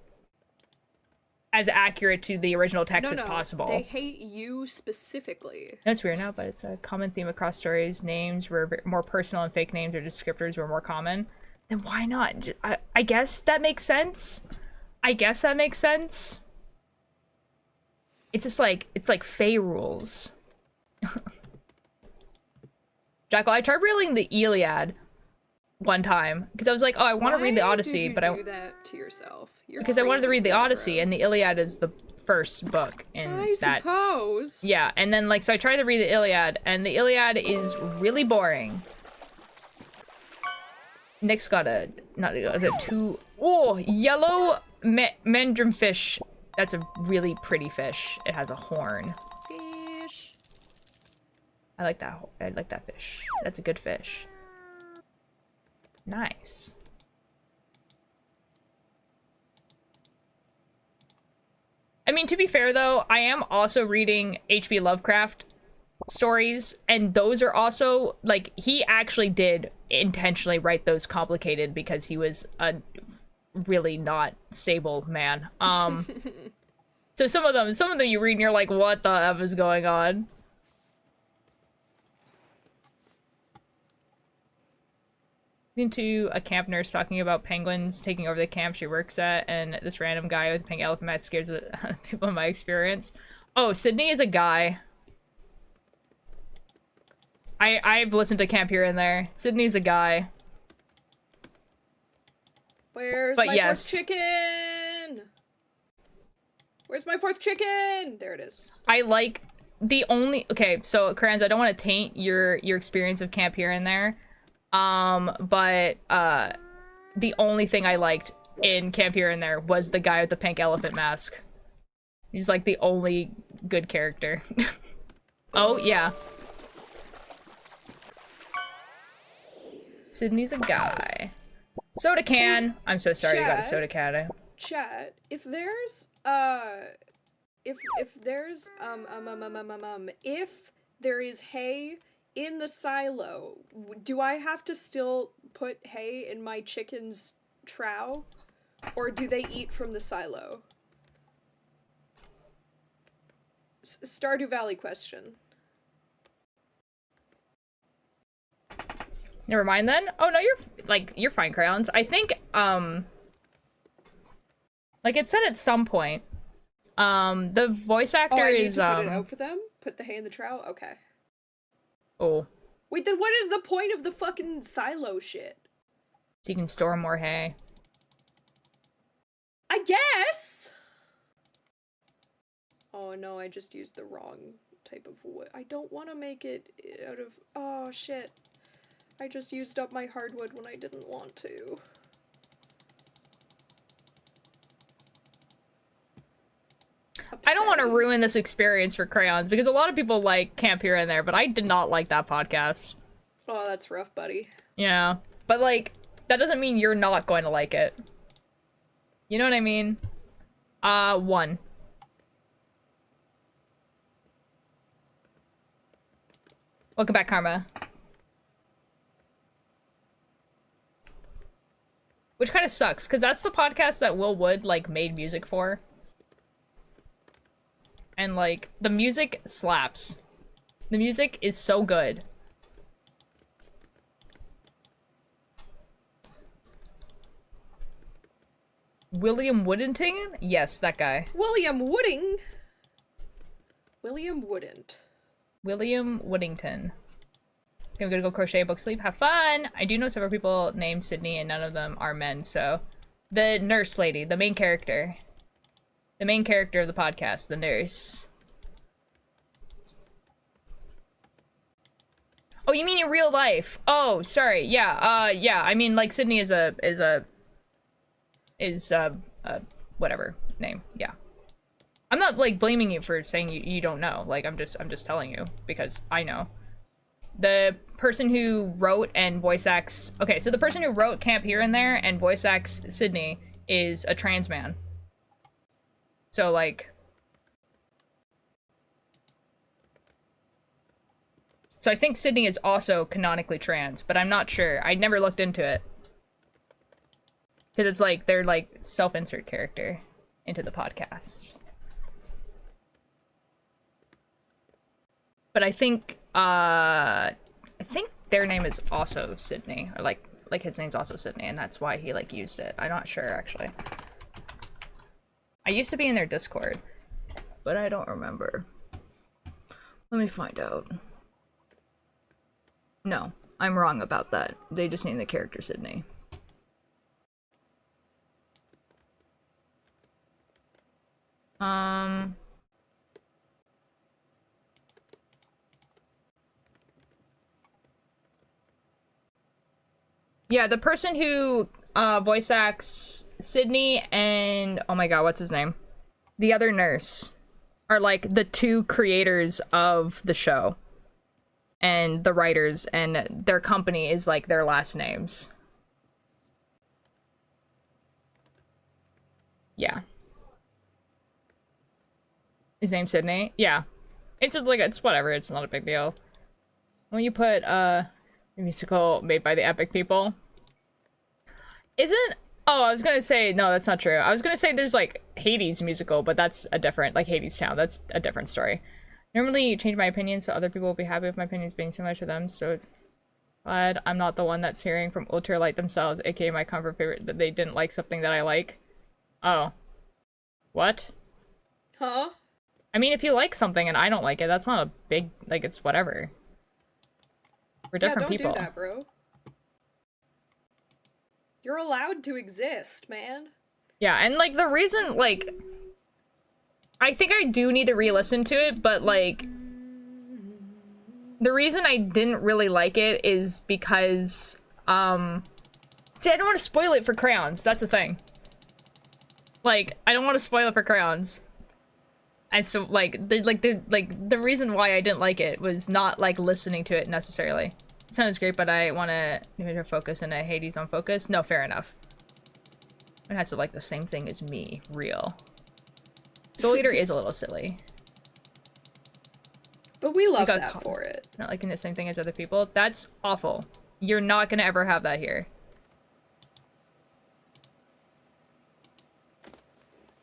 as accurate to the original text as possible. They hate you specifically. That's weird now, but it's a common theme across stories. Names were more personal and fake names or descriptors were more common. Then why not? I guess that makes sense. It's just like, it's like Fae rules. Jackal, I tried reading the Iliad one time because I was like, oh, I want to read the Odyssey, but do that to yourself? Because I wanted to read the Odyssey, and the Iliad is the first book in that. I suppose. Yeah, and then, like, so I tried to read the Iliad, and the Iliad is really boring. Nick's got yellow mandrim fish. That's a really pretty fish. It has a horn. Fish. I like that fish. That's a good fish. Nice. I mean, to be fair though, I am also reading H.P. Lovecraft stories, and those are also, like, he actually did intentionally write those complicated because he was a really not stable man. So some of them you read and you're like, what the F is going on? Into a camp nurse talking about penguins taking over the camp she works at, and this random guy with a pink elephant mask scares the people in my experience. Oh, Sydney is a guy. I've listened to Camp Here and There. Sydney's a guy. Where's my fourth chicken? Where's my fourth chicken? There it is. I like the only... Okay, so, Kranz, I don't want to taint your experience of Camp Here and There. But the only thing I liked in Camp Here and There was the guy with the pink elephant mask. He's, like, the only good character. Oh, yeah. Sydney's a guy. Soda can. I'm so sorry you got a Chat. soda can. Chat, if there's if there is hay in the silo, do I have to still put hay in my chicken's trough, or do they eat from the silo? Stardew Valley question. Never mind then. Oh no, you're fine, Crayons. I think like it said at some point, the voice actor is put it out for them? Put the hay in the trough? Okay. Oh. Wait, then what is the point of the fucking silo shit? So you can store more hay. I guess! Oh no, I just used the wrong type of wood. I don't want to make it out of... Oh shit. I just used up my hardwood when I didn't want to. I don't want to ruin this experience for Crayons, because a lot of people like Camp Here and There, but I did not like that podcast. Oh, that's rough, buddy. Yeah. But, like, that doesn't mean you're not going to like it. You know what I mean? 1. Welcome back, Karma. Which kind of sucks, because that's the podcast that Will Wood, like, made music for. And, like, the music slaps. The music is so good. William Woodington? Yes, that guy. William Wooding? William Wouldn't. William Woodington. Okay, I'm gonna go crochet, book, sleep, have fun! I do know several people named Sydney and none of them are men, so... The nurse lady, the main character. The main character of the podcast, the nurse. Oh, you mean in real life? Oh, sorry, yeah, yeah, I mean, like, Sydney is whatever name, yeah. I'm not, like, blaming you for saying you don't know, like, I'm just telling you, because I know. The person who wrote and voice acts... Okay, so the person who wrote Camp Here and There and voice acts Sydney is a trans man. So, like... So I think Sydney is also canonically trans, but I'm not sure. I never looked into it. Because it's like, they're like self-insert character into the podcast. But I think their name is also Sydney, or like his name's also Sydney, and that's why he like used it. I'm not sure actually. I used to be in their Discord, but I don't remember. Let me find out. No, I'm wrong about that. They just named the character Sydney. Yeah, the person who voice acts Sydney and oh my god, what's his name? The other nurse are like the two creators of the show. And the writers, and their company is like their last names. Yeah. His name's Sydney? Yeah. It's just like, it's whatever, it's not a big deal. When you put, a musical made by the Epic people. Isn't... Oh, I was gonna say, no, that's not true. I was gonna say there's, like, Hades musical, but that's a different, like, Hades Town. That's a different story. Normally, change my opinion so other people will be happy with my opinions being similar to them, so it's glad I'm not the one that's hearing from Ultralight themselves, aka my comfort favorite, that they didn't like something that I like. Oh. What? Huh? I mean, if you like something and I don't like it, that's not a big, like, it's whatever. We're different people. Yeah, don't do that, bro. You're allowed to exist, man. Yeah, and, like, the reason, like... I think I do need to re-listen to it, but, like... The reason I didn't really like it is because, See, I don't want to spoil it for Crayons, that's the thing. Like, I don't want to spoil it for Crayons. And so, like, the reason why I didn't like it was not, like, listening to it necessarily. Sounds great, but I want to Ninja focus and a Hades on focus. No, fair enough. It has to like the same thing as me. Real. Soul Eater is a little silly. But we love that for it. Not liking the same thing as other people. That's awful. You're not gonna ever have that here.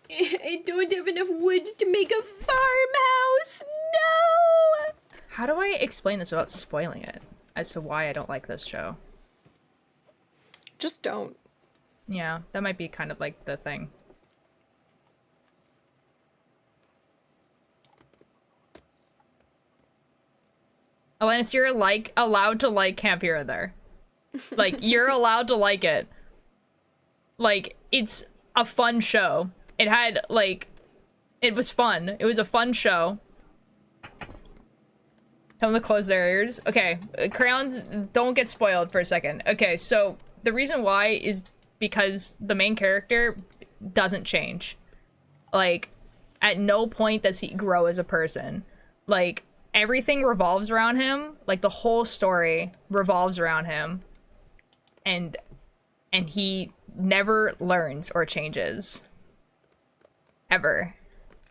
I don't have enough wood to make a farmhouse. No! How do I explain this without spoiling it as to why I don't like this show? Just don't. Yeah, that might be kind of like the thing. Alanis, you're like allowed to like Camp Hero there. Like, you're allowed to like it. Like, it's a fun show. It had, like, it was fun. It was a fun show. Tell them to close their ears. Okay, crayons, don't get spoiled for a second. Okay, so the reason why is because the main character doesn't change. Like, at no point does he grow as a person. Like, everything revolves around him. Like, the whole story revolves around him. And he never learns or changes. Ever.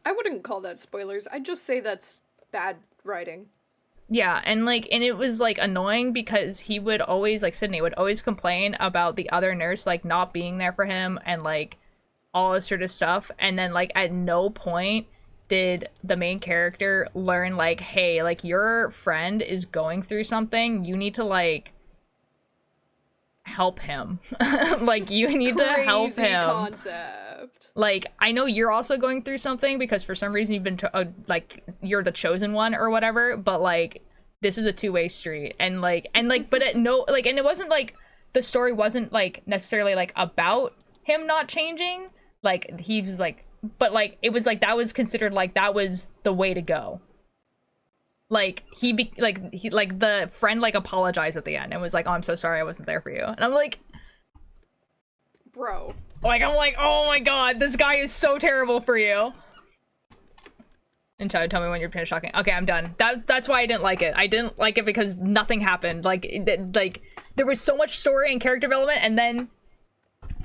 I wouldn't call that spoilers. I'd just say that's bad writing. Yeah, and it was like annoying because he would always, like, Sydney would always complain about the other nurse like not being there for him and like all this sort of stuff, and then like at no point did the main character learn like, hey, like, your friend is going through something, you need to like help him. Like, you need to help him. Concept. Like, I know you're also going through something because for some reason you've been like, you're the chosen one or whatever, but like, this is a two-way street. And like but at no, like, and it wasn't like the story wasn't like necessarily like about him not changing. Like, he was like, but like, it was like that was considered like that was the way to go. Like, the friend like apologized at the end and was like, oh, I'm so sorry I wasn't there for you. And I'm like, bro. Like, I'm like, oh my god, this guy is so terrible for you. And tell me when you're finished talking. Okay, I'm done. That's why I didn't like it. I didn't like it because nothing happened. Like, there was so much story and character development, and then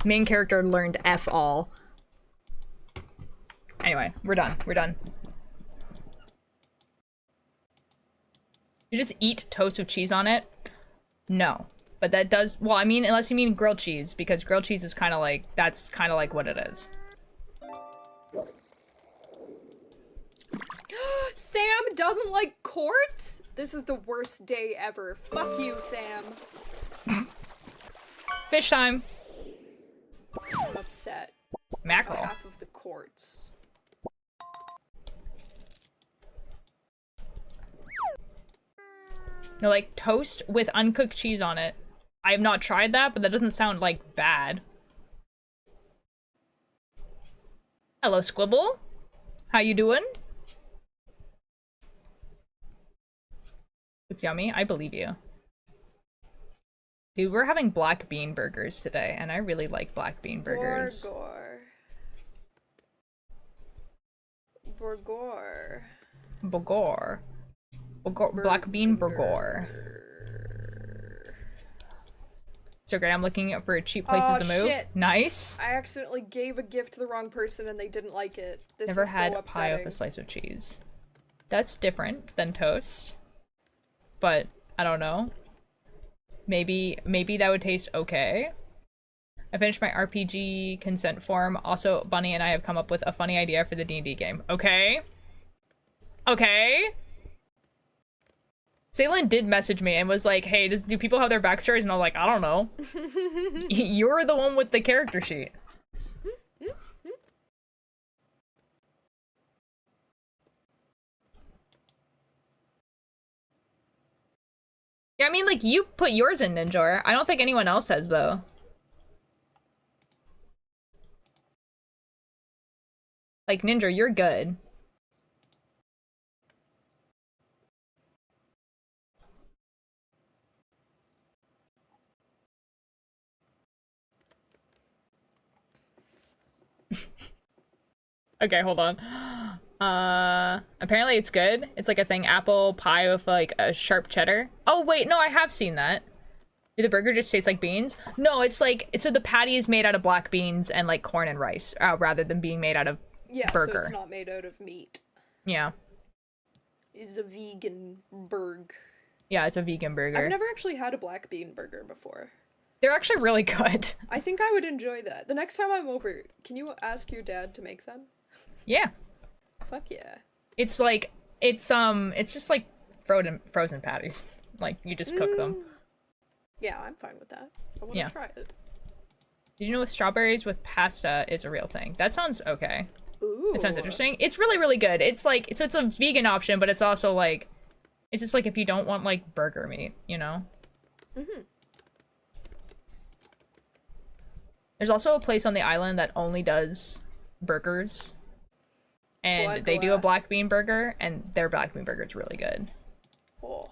main character learned F all. Anyway, we're done. We're done. You just eat toast with cheese on it? No. But that does, well, I mean, unless you mean grilled cheese, because grilled cheese is kind of like, that's kind of like what it is. Sam doesn't like quartz? This is the worst day ever. Fuck you, Sam. Fish time. I'm upset. Mackerel. Half of the quartz. No, like toast with uncooked cheese on it. I have not tried that, but that doesn't sound like bad. Hello, Squibble. How you doing? It's yummy. I believe you. Dude, we're having black bean burgers today, and I really like black bean burgers. Burgor. Burgor. Black bean burgor. So great, I'm looking for cheap places to move. Shit. Nice. I accidentally gave a gift to the wrong person and they didn't like it. This Never is had so pie upsetting. with a slice of cheese. That's different than toast. But I don't know. Maybe that would taste okay. I finished my RPG consent form. Also, Bunny and I have come up with a funny idea for the D&D game. Okay? Okay? Ceylon did message me and was like, hey, do people have their backstories? And I was like, I don't know. You're the one with the character sheet. Yeah, I mean, like, you put yours in, Ninjor. I don't think anyone else has, though. Like, Ninja, you're good. Okay, hold on. Apparently it's good. It's like a thing, apple pie with like a sharp cheddar. Oh wait, no, I have seen that. Do the burger just taste like beans? No, it's like, so the patty is made out of black beans and like corn and rice, rather than being made out of burger. So it's not made out of meat. Yeah. It's a vegan burger. Yeah, it's a vegan burger. I've never actually had a black bean burger before. They're actually really good. I think I would enjoy that. The next time I'm over, can you ask your dad to make them? Yeah. Fuck yeah. It's like, it's just like frozen patties. Like, you just cook them. Yeah, I'm fine with that. I want to try it. Did you know strawberries with pasta is a real thing? That sounds okay. Ooh. It sounds interesting. It's really, really good. It's like, so it's a vegan option, but it's also like, it's just like if you don't want like burger meat, you know? There's also a place on the island that only does burgers. And they do a black bean burger, and their black bean burger is really good. Oh.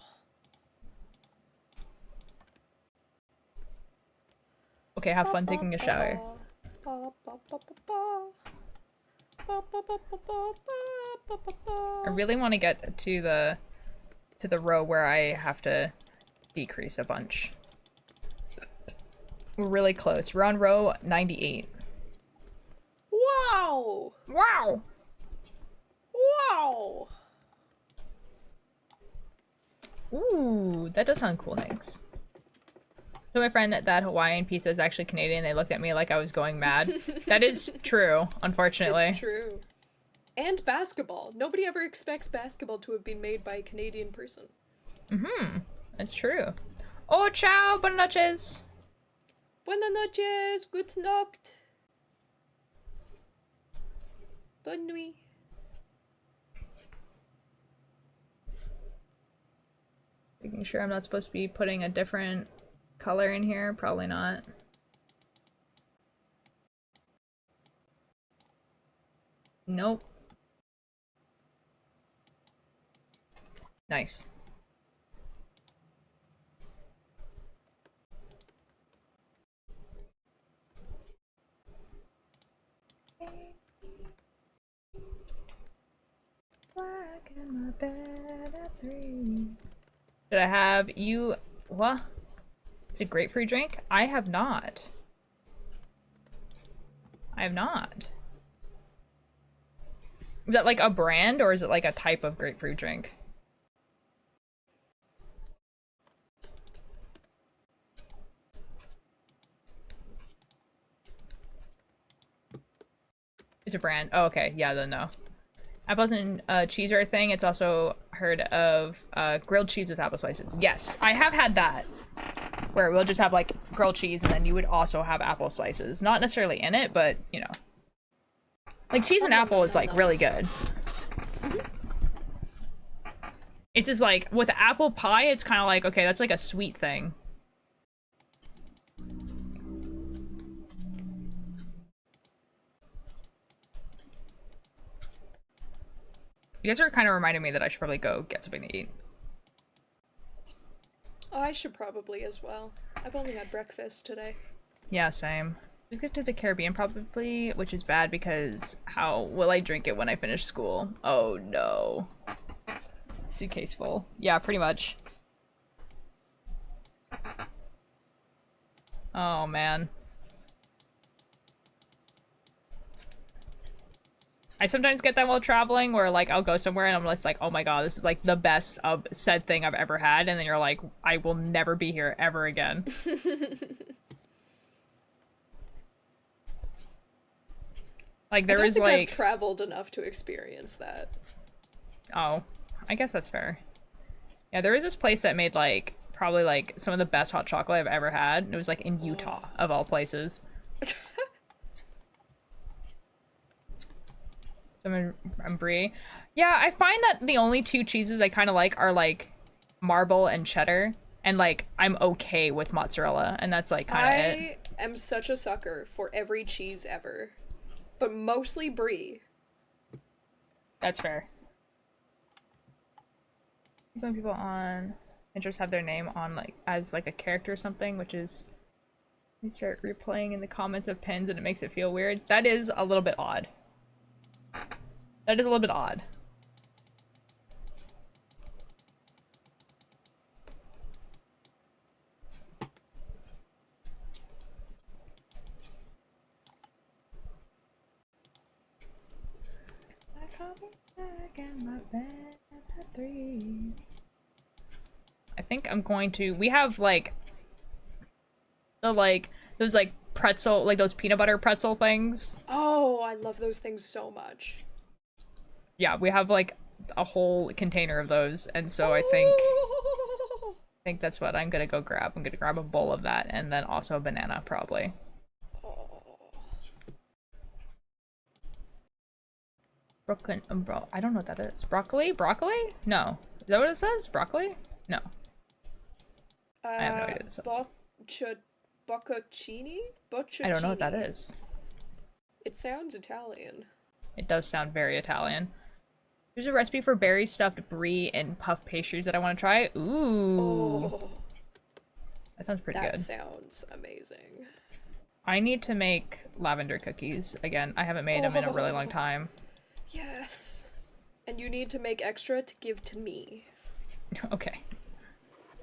Okay, have fun taking a shower. I really want to get to the row where I have to decrease a bunch. We're really close. We're on row 98. Wow! Wow! Wow! Ooh, that does sound cool, thanks. So my friend that Hawaiian pizza is actually Canadian. They looked at me like I was going mad. That is true, unfortunately. It's true. And basketball. Nobody ever expects basketball to have been made by a Canadian person. That's true. Oh, ciao, buenas noches. Buenas noches, good Nacht. Bonne nuit. Making sure I'm not supposed to be putting a different color in here. Probably not. Nope. Nice. Black in my bed at 3. Did I have you? What? It's a grapefruit drink? I have not. I have not. Is that like a brand or is it like a type of grapefruit drink? It's a brand. Oh, okay. Yeah, then no. Apples and cheese are a thing. It's also heard of grilled cheese with apple slices. Yes, I have had that. Where we'll just have like grilled cheese and then you would also have apple slices. Not necessarily in it, but you know. Like cheese and apple is like really good. It's just like with apple pie, it's kind of like, okay, that's like a sweet thing. You guys are kind of reminding me that I should probably go get something to eat. Oh, I should probably as well. I've only had breakfast today. Yeah, same. Let's get to the Caribbean probably, which is bad because how will I drink it when I finish school? Oh no. Suitcase full. Yeah, pretty much. Oh man. I sometimes get that while traveling where like I'll go somewhere and I'm just like, oh my god, this is like the best of said thing I've ever had, and then you're like, I will never be here ever again. Like there is like I've traveled enough to experience that. Oh, I guess that's fair. Yeah, there was this place that made like probably like some of the best hot chocolate I've ever had. It was like in Utah of all places. So I'm brie. Yeah, I find that the only two cheeses I kind of like are like marble and cheddar, and like I'm okay with mozzarella, and that's like kind of it. I am such a sucker for every cheese ever, but mostly brie. That's fair. Some people on Pinterest have their name on like as like a character or something, which is they start replaying in the comments of pins, and it makes it feel weird. That is a little bit odd. That is a little bit odd. I think I'm going to. We have like those like pretzel, like those peanut butter pretzel things. Oh, I love those things so much. Yeah, we have like a whole container of those, and so I think that's what I'm gonna go grab. I'm gonna grab a bowl of that, and then also a banana probably. Brooklyn, bro, I don't know what that is. Broccoli? Broccoli? No. Is that what it says? Broccoli? No. I have no idea what it says. Bocconcini? I don't know what that is. It sounds Italian. It does sound very Italian. There's a recipe for berry stuffed brie and puff pastries that I want to try. Ooh. Oh, that sounds pretty good. That sounds amazing. I need to make lavender cookies. Again, I haven't made them in a really long time. Yes. And you need to make extra to give to me. Okay.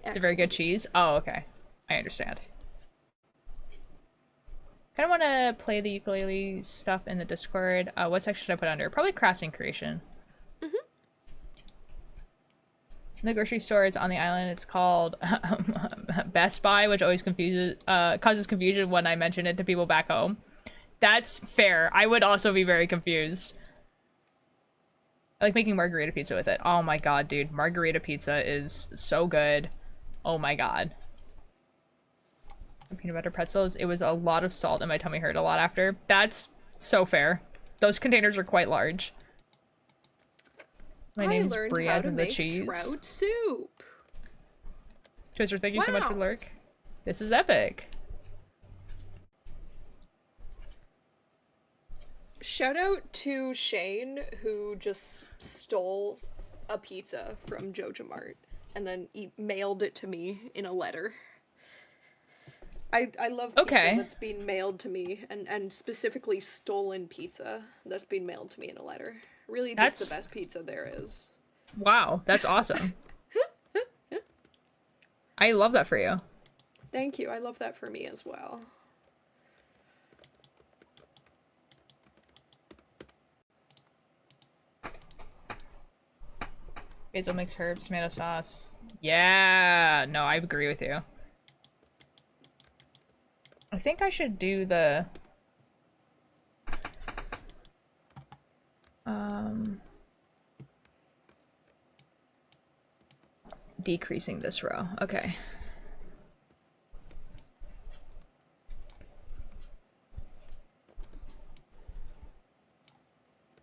It's a very good cheese. Oh, okay. I understand. Kind of want to play the ukulele stuff in the Discord. What section should I put under? Probably crafting creation. The grocery store is on the island. It's called Best Buy, which always causes confusion when I mention it to people back home. That's fair. I would also be very confused. I like making margarita pizza with it. Oh my god, dude. Margarita pizza is so good. Oh my god. Peanut butter pretzels. It was a lot of salt and my tummy hurt a lot after. That's so fair. Those containers are quite large. My name's Brie as in the cheese. Trout soup. Twister, thank you so much for the lurk. This is epic. Shout out to Shane, who just stole a pizza from Joja Mart and then mailed it to me in a letter. I love pizza that's being mailed to me, and specifically stolen pizza that's being mailed to me in a letter. Really just the best pizza there is. Wow, that's awesome. I love that for you. Thank you. I love that for me as well. Basil mixed herbs, tomato sauce. Yeah, no, I agree with you. I think I should do the decreasing this row. Okay.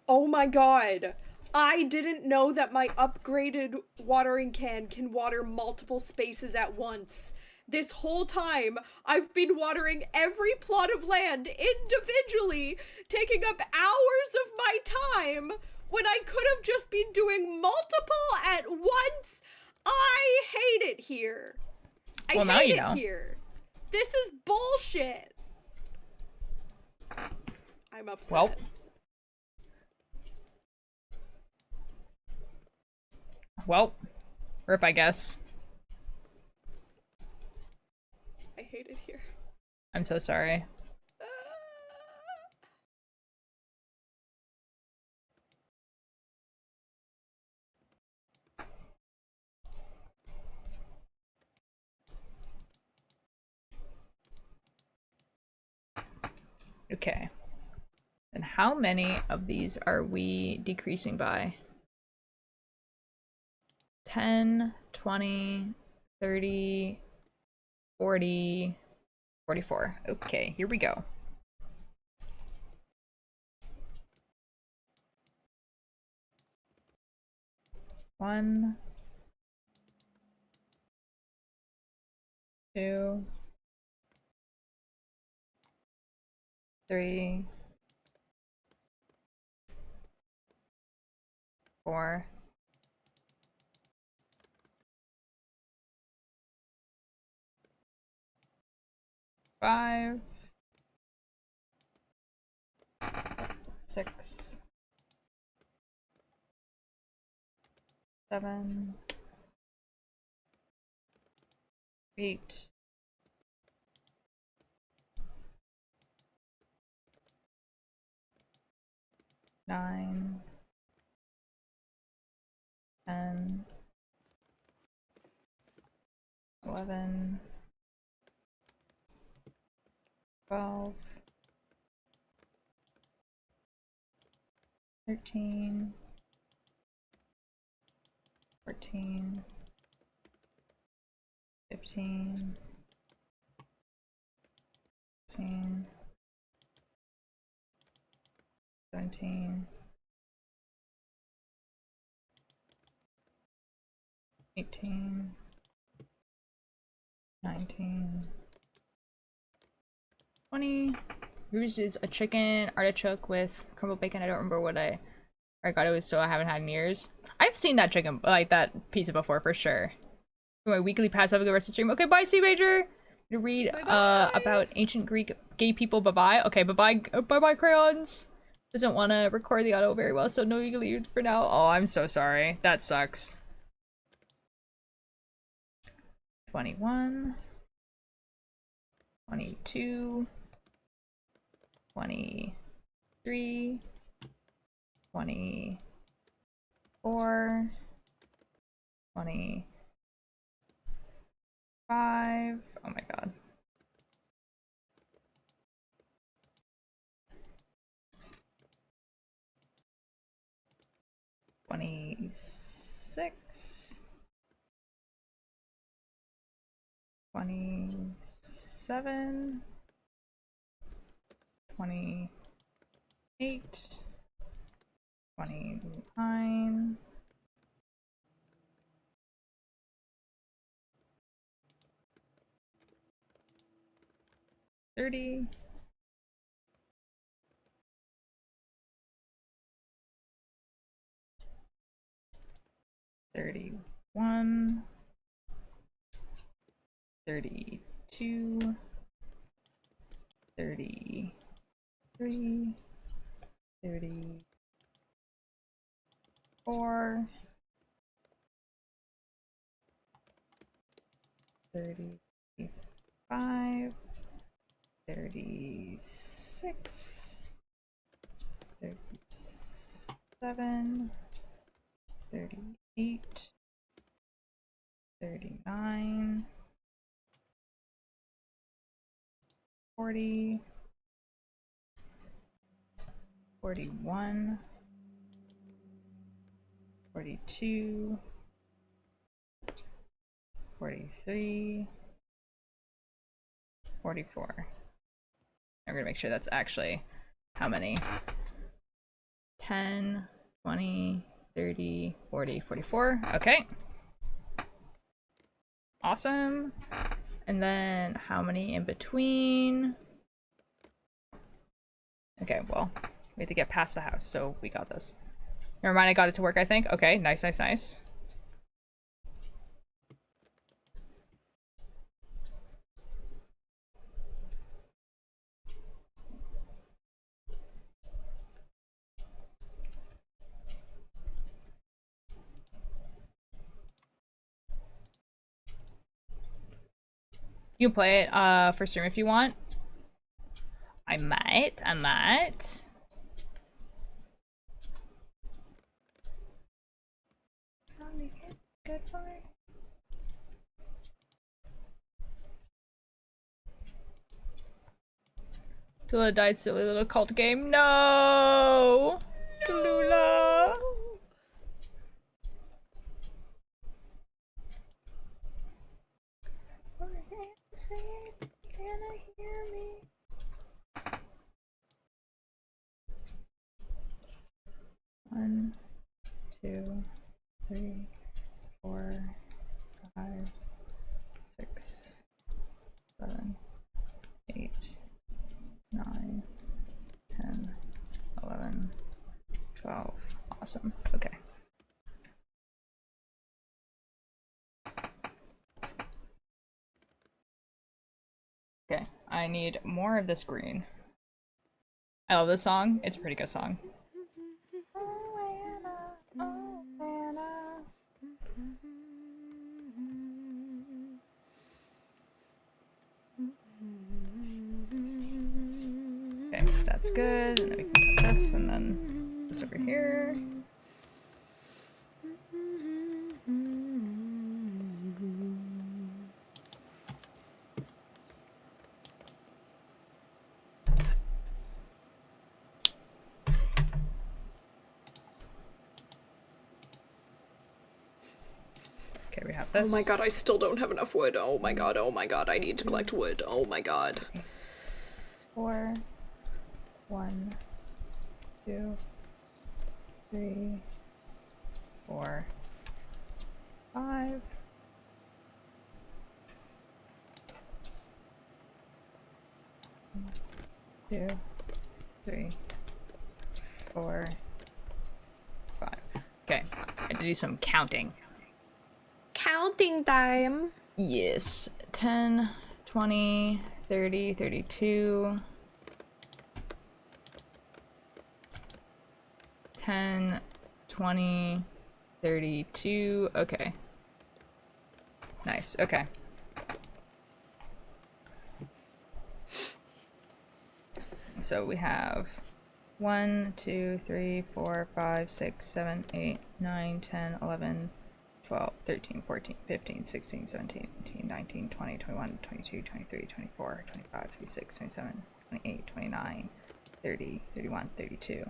Oh my god. I didn't know that my upgraded watering can water multiple spaces at once. This whole time, I've been watering every plot of land individually, taking up hours of my time, when I could have just been doing multiple at once. I hate it here. I hate it here. This is bullshit. I'm upset. Well, rip, I guess. I hate it here. I'm so sorry. Okay. And how many of these are we decreasing by? 10, 20, 30, 40, 44. Okay, here we go. One, two, three, four, five, 6, 7, 8, 9, 10, 11, 12, 13, 14, 15, 16, 17, 18, 19, 20. Rouge is a chicken artichoke with crumbled bacon. I don't remember what I got. It was so I haven't had in years. I've seen that chicken, like that pizza before for sure. My weekly pass. Have a good rest of the stream. Okay, bye, Sea Ranger. To read about ancient Greek gay people. Bye bye. Okay, bye bye. Bye bye, crayons. Doesn't want to record the auto very well, so no legally for now. Oh, I'm so sorry. That sucks. 21, 22, 23, 24, 25. Oh my god. 26, 27, 28, 29, 30, 31, 32, 33, 34, 35, 36, 37, 38, 39, 40, 41, 42, 43, 44. I'm gonna make sure that's actually how many. 10, 20, 30, 40, 44. Okay. Awesome. And then how many in between? Okay, well, we have to get past the house, so we got this. Never mind, I got it to work, I think. Okay, nice, nice, nice. You can play it for stream if you want. I might. It's not making it good for me. Tula died, silly little cult game. No! Tallulah! Can I hear me? One, 2, 3, 4, 5, 6, 7, 8, 9, 10, 11, 12. Awesome. Okay. Okay, I need more of this green. I love this song. It's a pretty good song. good. And then we can cut this, and then this over here. Okay, we have this. Oh my god, I still don't have enough wood. Oh my god, I need to collect wood. Oh my god. 4, 1, 2, 3, 4, 5. Two, 3, 4, 5. Okay, I had to do some counting. Counting time. Yes. 10, 20, 30, 32. 10, 20, 32. Okay. Nice. Okay. So we have 1, 2, 3, 4, 5, 6, 7, 8, 9, 10, 11, 12, 13, 14, 15, 16, 17, 18, 19, 20, 21, 22, 23, 24, 25, 26, 27, 28, 29, 30, 31, 32.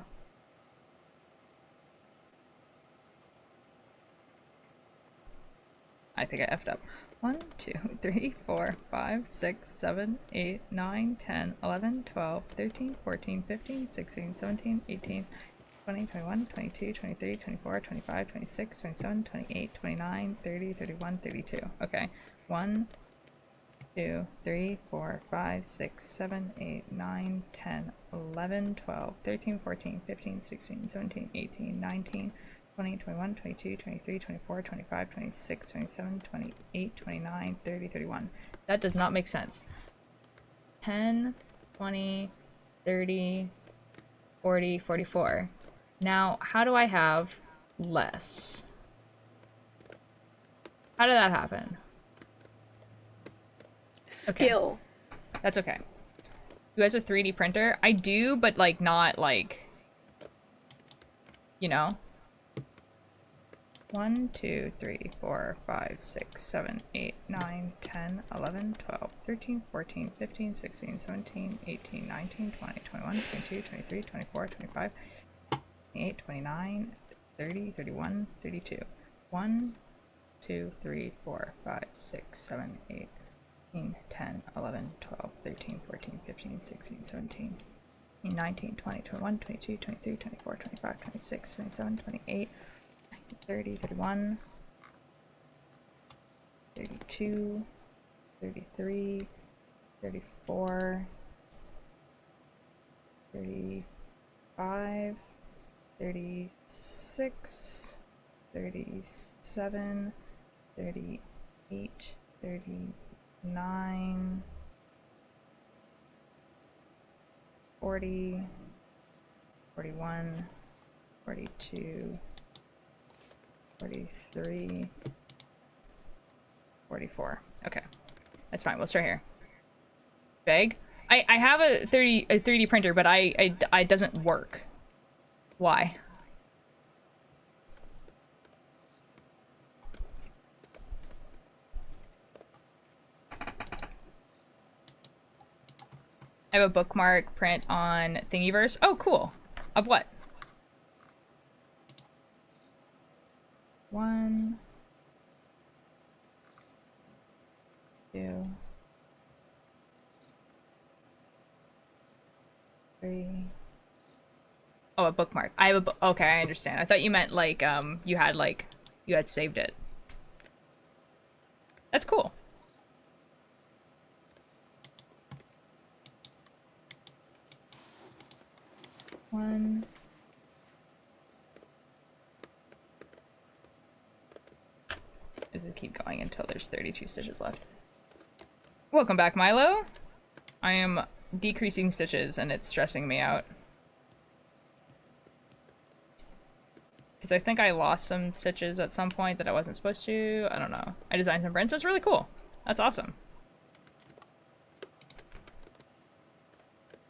I think I effed up. 1, 2, 3, 4, 5, 6, 7, 8, 9, 10, 11, 12, 13, 14, 15, 16, 17, 18, 20, 21, 22, 23, 24, 25, 26, 27, 28, 29, 30, 31, 32. Okay. 1, 2, 3, 4, 5, 6, 7, 8, 9, 10, 11, 12, 13, 14, 15, 16, 17, 18, 19, 20, 21, 22, 23, 24, 25, 26, 27, 28, 29, 30, 31. That does not make sense. 10, 20, 30, 40, 44. Now, how do I have less? How did that happen? Skill. Okay. That's okay. You guys have a 3D printer? I do, but like not like, you know? 1, 2, 3, 4, 5, 6, 7, 8, 9, 10, 11, 12, 13, 14, 15, 16, 17, 18, 19, 20, 21, 22, 23, 24, 25, 28, 29, 30, 31, 32. 1, 2, 3, 4, 5, 6, 7, 8, 9, 10, 11, 12, 13, 14, 15, 16, 17, 19, 20, 21, 22, 23, 24, 25, 26, 27, 28, 30, 31, 32, 33, 34, 35, 36, 37, 38, 39, 40, 41, 42, 43, 44. Okay. That's fine. We'll start here. Big. I have a 3D printer, but it doesn't work. Why? I have a bookmark print on Thingiverse. Oh, cool. Of what? 1, 2, 3. Oh, a bookmark. I have a okay, I understand. I thought you meant like you had saved it. That's cool. One. Does it keep going until there's 32 stitches left? Welcome back, Milo. I am decreasing stitches and it's stressing me out. Because I think I lost some stitches at some point that I wasn't supposed to. I don't know. I designed some prints. That's really cool. That's awesome.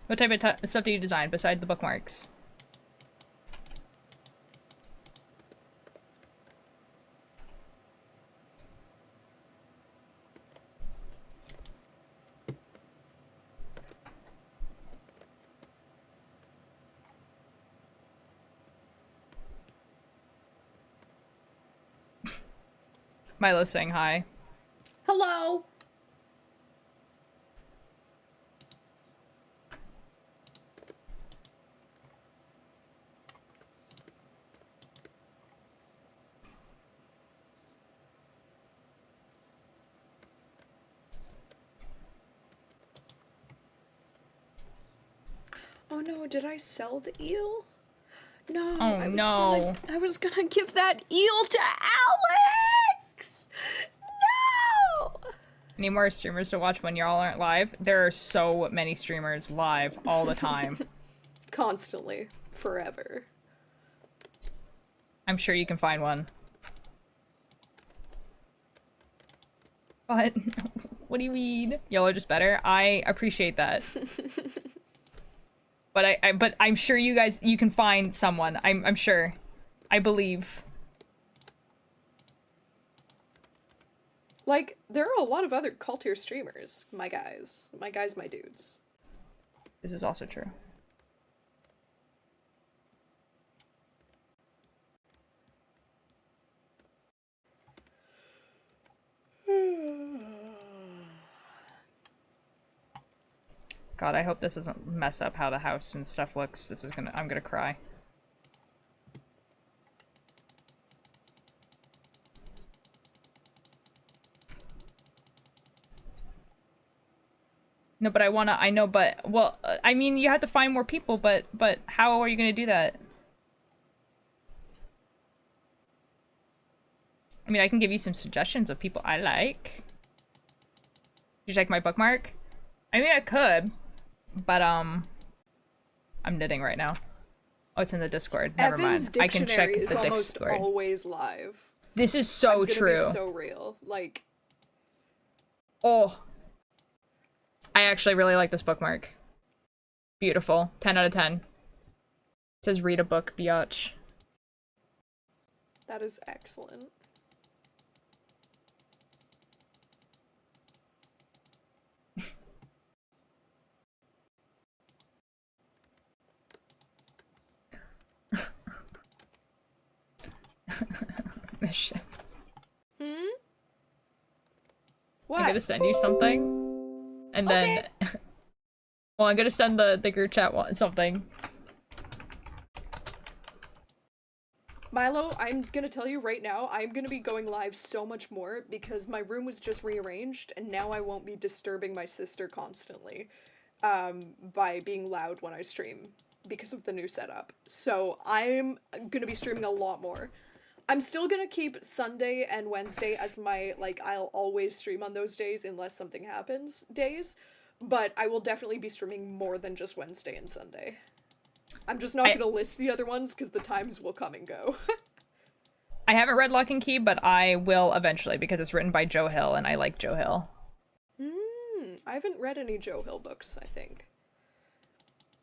What type of stuff do you design beside the bookmarks? Milo's saying hi. Hello. Oh no, did I sell the eel? No, I was gonna give that eel to Alex! No! Any more streamers to watch when y'all aren't live? There are so many streamers live all the time. Constantly. Forever. I'm sure you can find one. But what do you mean? Y'all are just better. I appreciate that. But but I'm sure you can find someone. I'm sure. I believe. Like, there are a lot of other cult tier streamers, my guys. My guys, my dudes. This is also true. God, I hope this doesn't mess up how the house and stuff looks. I'm gonna cry. No, but I know, but, well, I mean, you have to find more people, but how are you gonna do that? I mean, I can give you some suggestions of people I like. Did you check my bookmark? I mean, I could, but, I'm knitting right now. Oh, it's in the Discord. Never Evan's mind. I can check dictionary the is almost Discord. always live. This is so I'm gonna true. Be so real. Like, oh. I actually really like this bookmark. Beautiful. 10 out of 10. It says read a book, biatch. that is excellent. Mission. What? I'm gonna send you something. And then... well, I'm gonna send the group chat something. Milo, I'm gonna tell you right now, I'm gonna be going live so much more because my room was just rearranged and now I won't be disturbing my sister constantly by being loud when I stream because of the new setup. So I'm gonna be streaming a lot more. I'm still gonna keep Sunday and Wednesday as my, like, I'll always stream on those days unless something happens days, but I will definitely be streaming more than just Wednesday and Sunday. I'm just not gonna list the other ones because the times will come and go. I haven't read Lock and Key, but I will eventually because it's written by Joe Hill and I like Joe Hill. I haven't read any Joe Hill books, I think.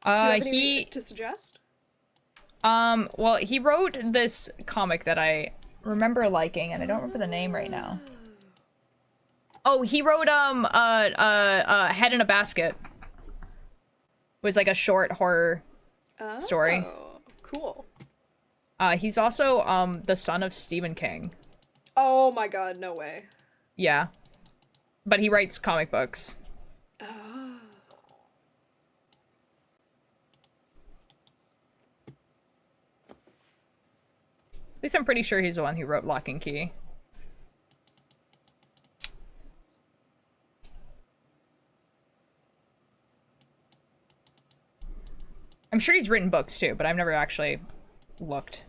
Do you have any to suggest? Well, he wrote this comic that I remember liking, and I don't remember the name right now. Oh, he wrote, Head in a Basket. It was like a short horror story. Cool. He's also, the son of Stephen King. Oh my god, no way. Yeah. But he writes comic books. At least I'm pretty sure he's the one who wrote Lock and Key. I'm sure he's written books too, but I've never actually looked.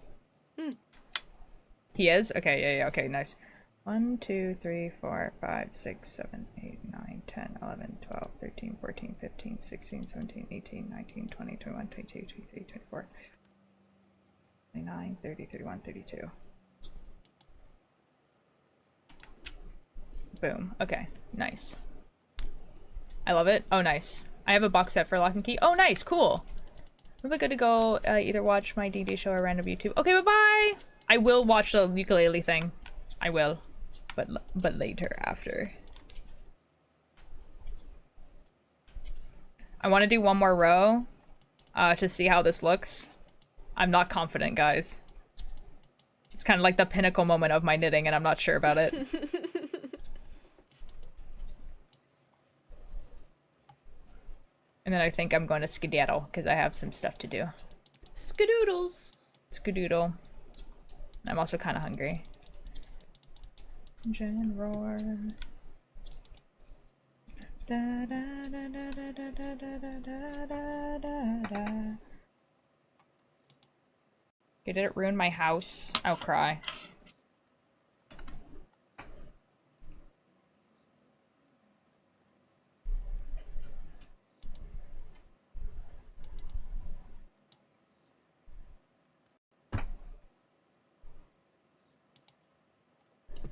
He is? Okay, yeah, okay, nice. 1, 2, 3, 4, 5, 6, 7, 8, 9, 10, 11, 12, 13, 14, 15, 16, 17, 18, 19, 20, 21, 22, 23, 24, 29, 30, 31, 32. Boom. Okay, nice. I love it. Oh, nice. I have a box set for Lock and Key. Oh, nice, cool. We're good to go. Either watch my D&D show or random YouTube. Okay, bye-bye! I will watch the ukulele thing. I will. But later, after. I want to do one more row to see how this looks. I'm not confident, guys. It's kind of like the pinnacle moment of my knitting, and I'm not sure about it. And then I think I'm going to skedaddle, because I have some stuff to do. Skadoodles. Skadoodle. I'm also kind of hungry. Gen roar. Da, da, da, da, da, da, da, da, da, da, da. Okay, did it ruin my house? I'll cry.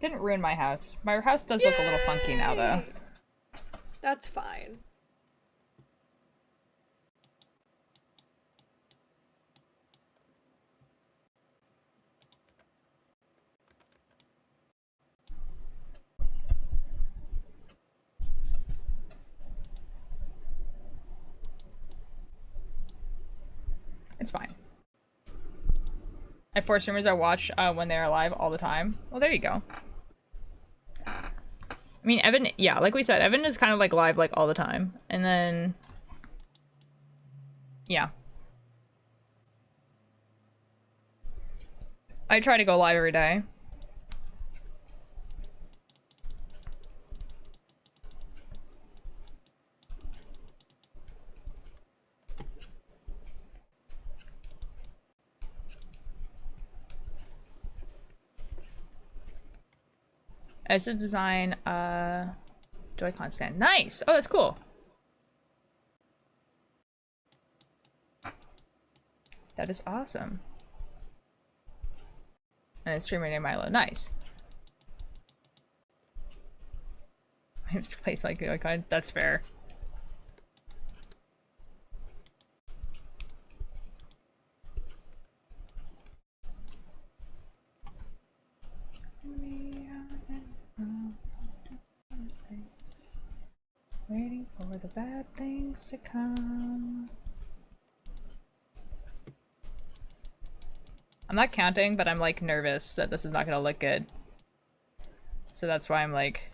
Didn't ruin my house. My house does look a little funky now, though. That's fine. It's fine. I force streamers I watch when they're live all the time. Well, there you go. I mean, Evan, yeah, like we said, Evan is kind of like live like all the time. And then, yeah. I try to go live every day. As a design, Joy-Con stand. Nice! Oh, that's cool. That is awesome. And it's streamer named Milo. Nice. I have to place like Joy-Con. That's fair. Waiting for the bad things to come. I'm not counting, but I'm like nervous that this is not gonna look good. So that's why I'm like,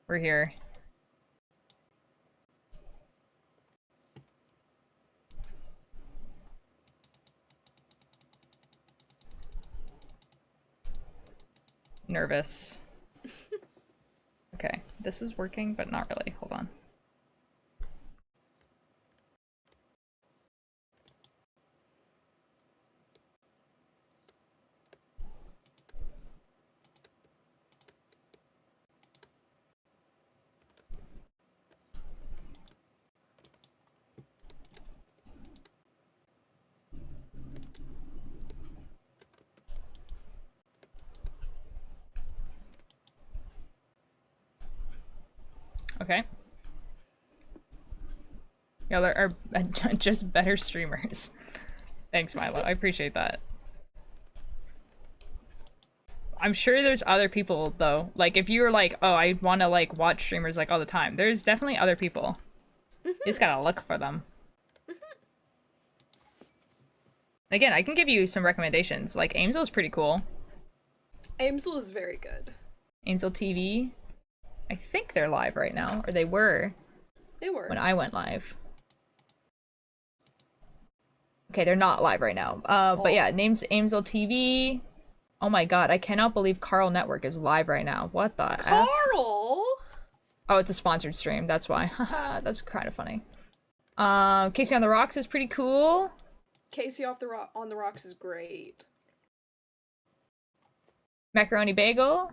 we're here. Nervous. Okay, this is working, but not really. Hold on. Okay. Y'all are just better streamers. Thanks, Milo. I appreciate that. I'm sure there's other people, though. Like, if you were like, oh, I want to, like, watch streamers, like, all the time. There's definitely other people. You just gotta look for them. Again, I can give you some recommendations. Like, Aimsel's pretty cool. Aimsel is very good. Aimsel TV. I think they're live right now. Or they were. They were. When I went live. Okay, they're not live right now. But yeah, name's Aimsel TV. Oh my god, I cannot believe Carl Network is live right now. What the F? Carl? Oh, it's a sponsored stream. That's why. Haha, that's kind of funny. Casey on the Rocks is pretty cool. Casey on the Rocks is great. Macaroni Bagel.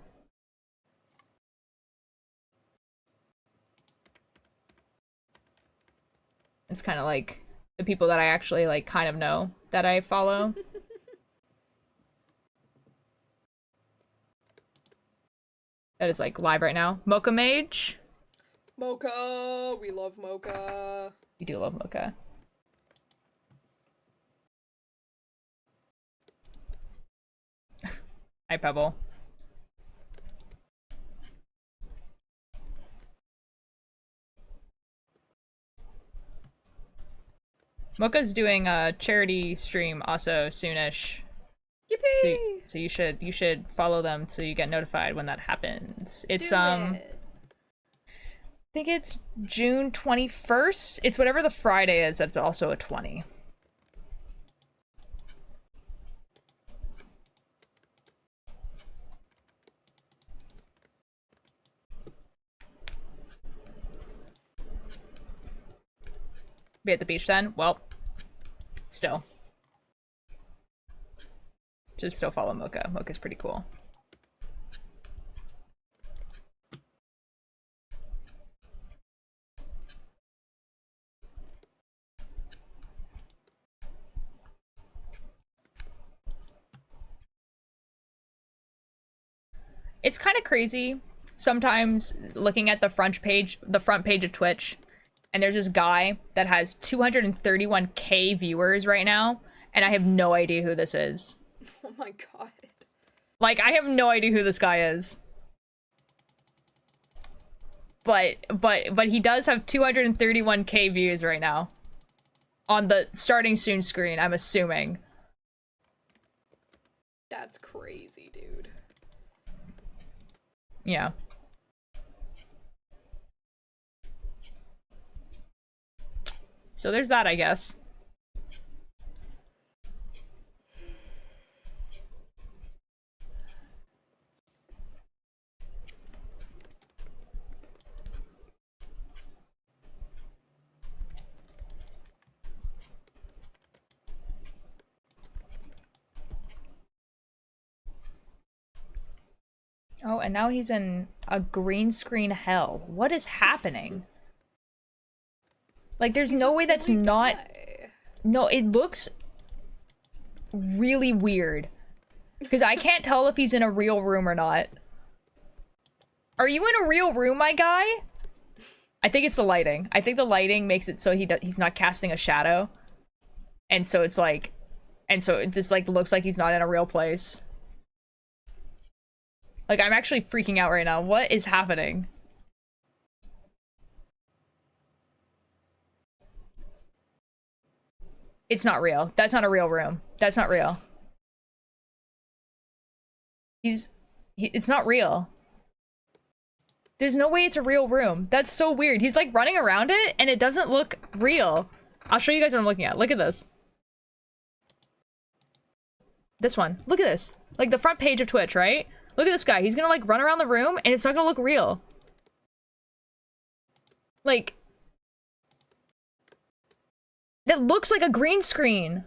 It's kind of like the people that I actually like kind of know that I follow. That is like live right now. Mocha Mage. Mocha! We love Mocha. We do love Mocha. Hi, Pebble. Mocha's doing a charity stream also soonish. Yippee! So you should follow them so you get notified when that happens. It's I think it's June 21st. It's whatever the Friday is that's also a 20. Be at the beach then? Well, still. Should still follow Mocha. Mocha's pretty cool. It's kind of crazy sometimes looking at the front page of Twitch, and there's this guy that has 231k viewers right now, and I have no idea who this is. Oh my god. Like, I have no idea who this guy is. But he does have 231k views right now. On the starting soon screen, I'm assuming. That's crazy, dude. Yeah. So there's that, I guess. Oh, and now he's in a green screen hell. What is happening? Like, there's no way that's not... No, it looks really weird. Because I can't tell if he's in a real room or not. Are you in a real room, my guy? I think it's the lighting. I think the lighting makes it so he's not casting a shadow. And so it's like... And so it just, like, looks like he's not in a real place. Like, I'm actually freaking out right now. What is happening? It's not real. That's not a real room. That's not real. It's not real. There's no way it's a real room. That's so weird. He's like running around it and it doesn't look real. I'll show you guys what I'm looking at. Look at this. This one. Look at this. Like the front page of Twitch, right? Look at this guy. He's gonna like run around the room and it's not gonna look real. Like, that looks like a green screen.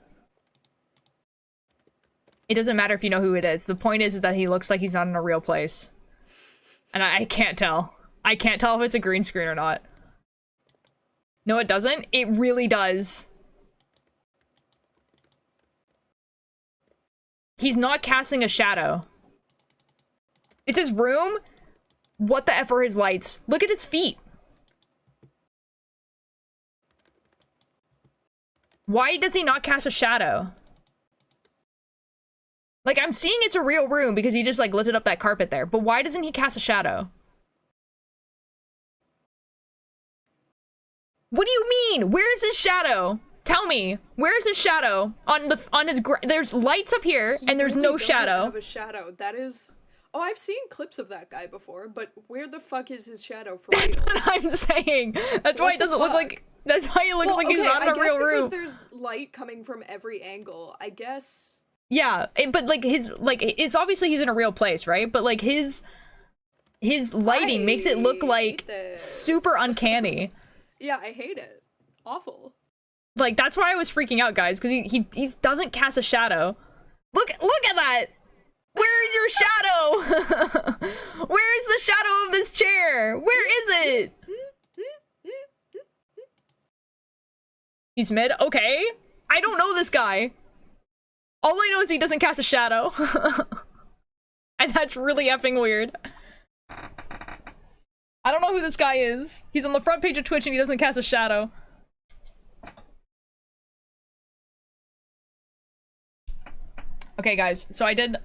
It doesn't matter if you know who it is. The point is that he looks like he's not in a real place. And I can't tell. I can't tell if it's a green screen or not. No, it doesn't. It really does. He's not casting a shadow. It's his room. What the F are his lights? Look at his feet. Why does he not cast a shadow? Like, I'm seeing it's a real room because he just, like, lifted up that carpet there. But why doesn't he cast a shadow? What do you mean? Where is his shadow? Tell me. Where is his shadow? On his there's lights up here and there's no shadow. Have a shadow. That is... Oh, I've seen clips of that guy before, but where the fuck is his shadow for real? That's what I'm saying. That's why it doesn't look like... That's why it looks like he's not in a real room. There's light coming from every angle, I guess. Yeah, but like it's obviously he's in a real place, right? But like his lighting makes it look like super uncanny. Yeah, I hate it. Awful. Like that's why I was freaking out, guys, because he doesn't cast a shadow. Look at that. Where is your shadow? Where is the shadow of this chair? Where is it? He's mid? Okay. I don't know this guy. All I know is he doesn't cast a shadow. And that's really effing weird. I don't know who this guy is. He's on the front page of Twitch and he doesn't cast a shadow. Okay, guys, so I did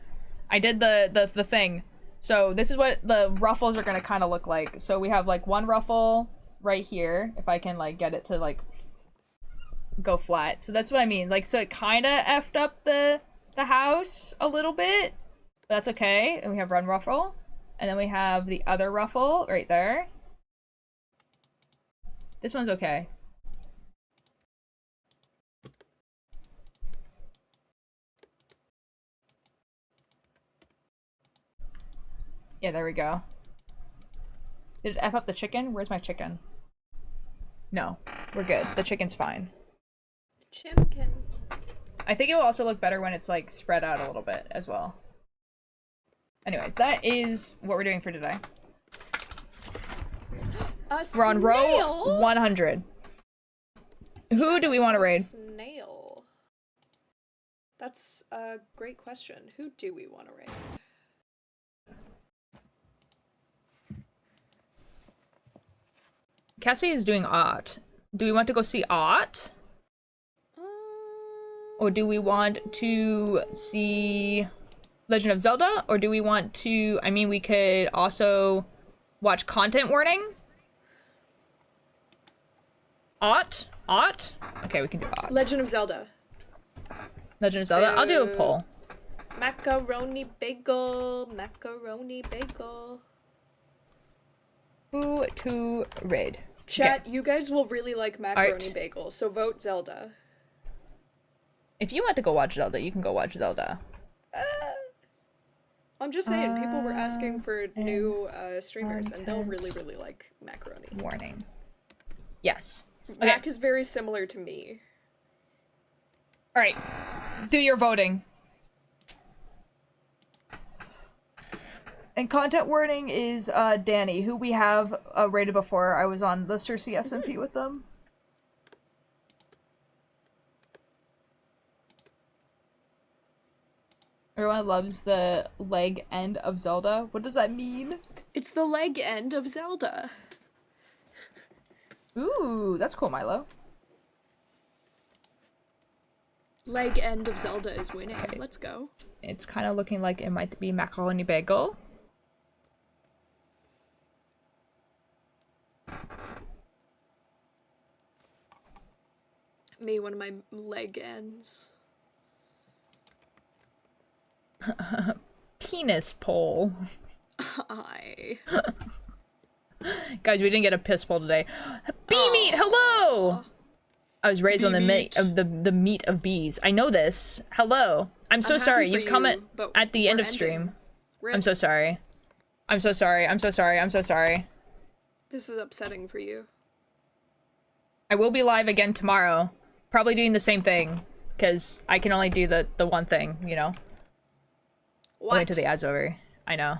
the thing. So this is what the ruffles are gonna kind of look like. So we have like one ruffle right here, if I can like get it to like go flat. So that's what I mean. Like, so it kind of effed up the house a little bit, but that's okay. And we have one ruffle, and then we have the other ruffle right there. This one's okay. Yeah, there we go. Did it F up the chicken? Where's my chicken? No, we're good. The chicken's fine. Chimkin. I think it will also look better when it's like spread out a little bit as well. Anyways, that is what we're doing for today. We're on row 100. Who do we want to raid? Snail. That's a great question. Who do we want to raid? Cassie is doing art. Do we want to go see art? Or do we want to see Legend of Zelda? Or do we want to... I mean, we could also watch content warning. Art? Art? Okay, we can do art. Legend of Zelda. Legend of Zelda? I'll do a poll. Macaroni bagel. Macaroni bagel. Who to raid? Chat, okay. You guys will really like macaroni Art. bagel, so vote Zelda. If you want to go watch Zelda, you can go watch Zelda. I'm just saying, people were asking for new streamers, and they'll really, really like macaroni. Warning. Yes. Okay. Mac is very similar to me. Alright. Do your voting. And content warning is Danny, who we have rated before. I was on the Cersei SMP with them. Everyone loves the leg end of Zelda. What does that mean? It's the leg end of Zelda. Ooh, that's cool, Milo. Leg end of Zelda is winning. Okay. Let's go. It's kind of looking like it might be macaroni bagel. Me, one of my leg ends. Penis poll. I. Guys, we didn't get a piss poll today. Bee meat, hello! I was raised on the meat of the meat of bees. I know this. Hello. I'm so sorry. You've come at the end of stream. I'm so sorry. I'm so sorry. I'm so sorry. I'm so sorry. This is upsetting for you. I will be live again tomorrow. Probably doing the same thing. Because I can only do the one thing, you know? What? Wait till the ad's over. I know.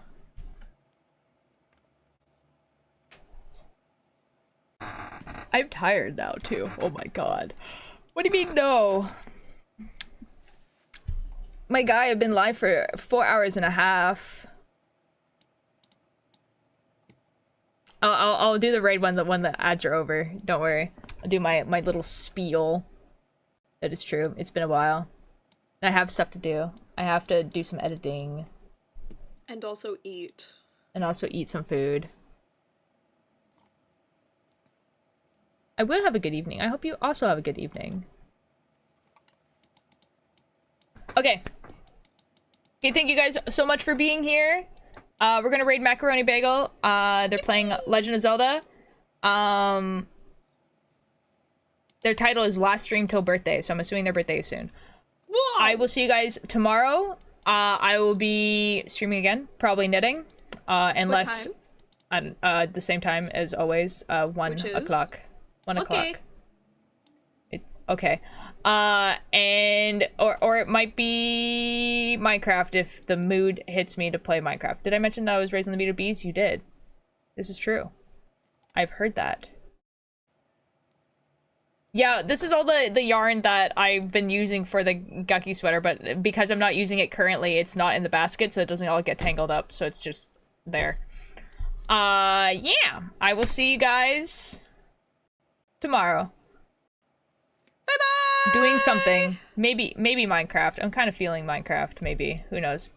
I'm tired now, too. Oh my god. What do you mean, no? My guy, I've been live for 4 hours and a half. I'll do the raid when the ads are over. Don't worry. I'll do my little spiel. That is true. It's been a while. I have stuff to do. I have to do some editing. And also eat. And also eat some food. I will have a good evening. I hope you also have a good evening. Okay. Okay, thank you guys so much for being here. We're gonna raid Macaroni Bagel. They're playing Legend of Zelda. Their title is Last Stream Till Birthday, so I'm assuming their birthday is soon. Whoa! I will see you guys tomorrow. I will be streaming again, probably knitting. Unless at the same time as always, 1 o'clock. 1 o'clock. Okay. And or it might be Minecraft if the mood hits me to play Minecraft. Did I mention that I was raised on the meat of bees? You did. This is true. I've heard that. Yeah, this is all the yarn that I've been using for the Guggie sweater, but because I'm not using it currently, it's not in the basket, so it doesn't all get tangled up, so it's just there. Yeah. I will see you guys tomorrow. Bye-bye! Doing something. Maybe Minecraft. I'm kind of feeling Minecraft, maybe. Who knows?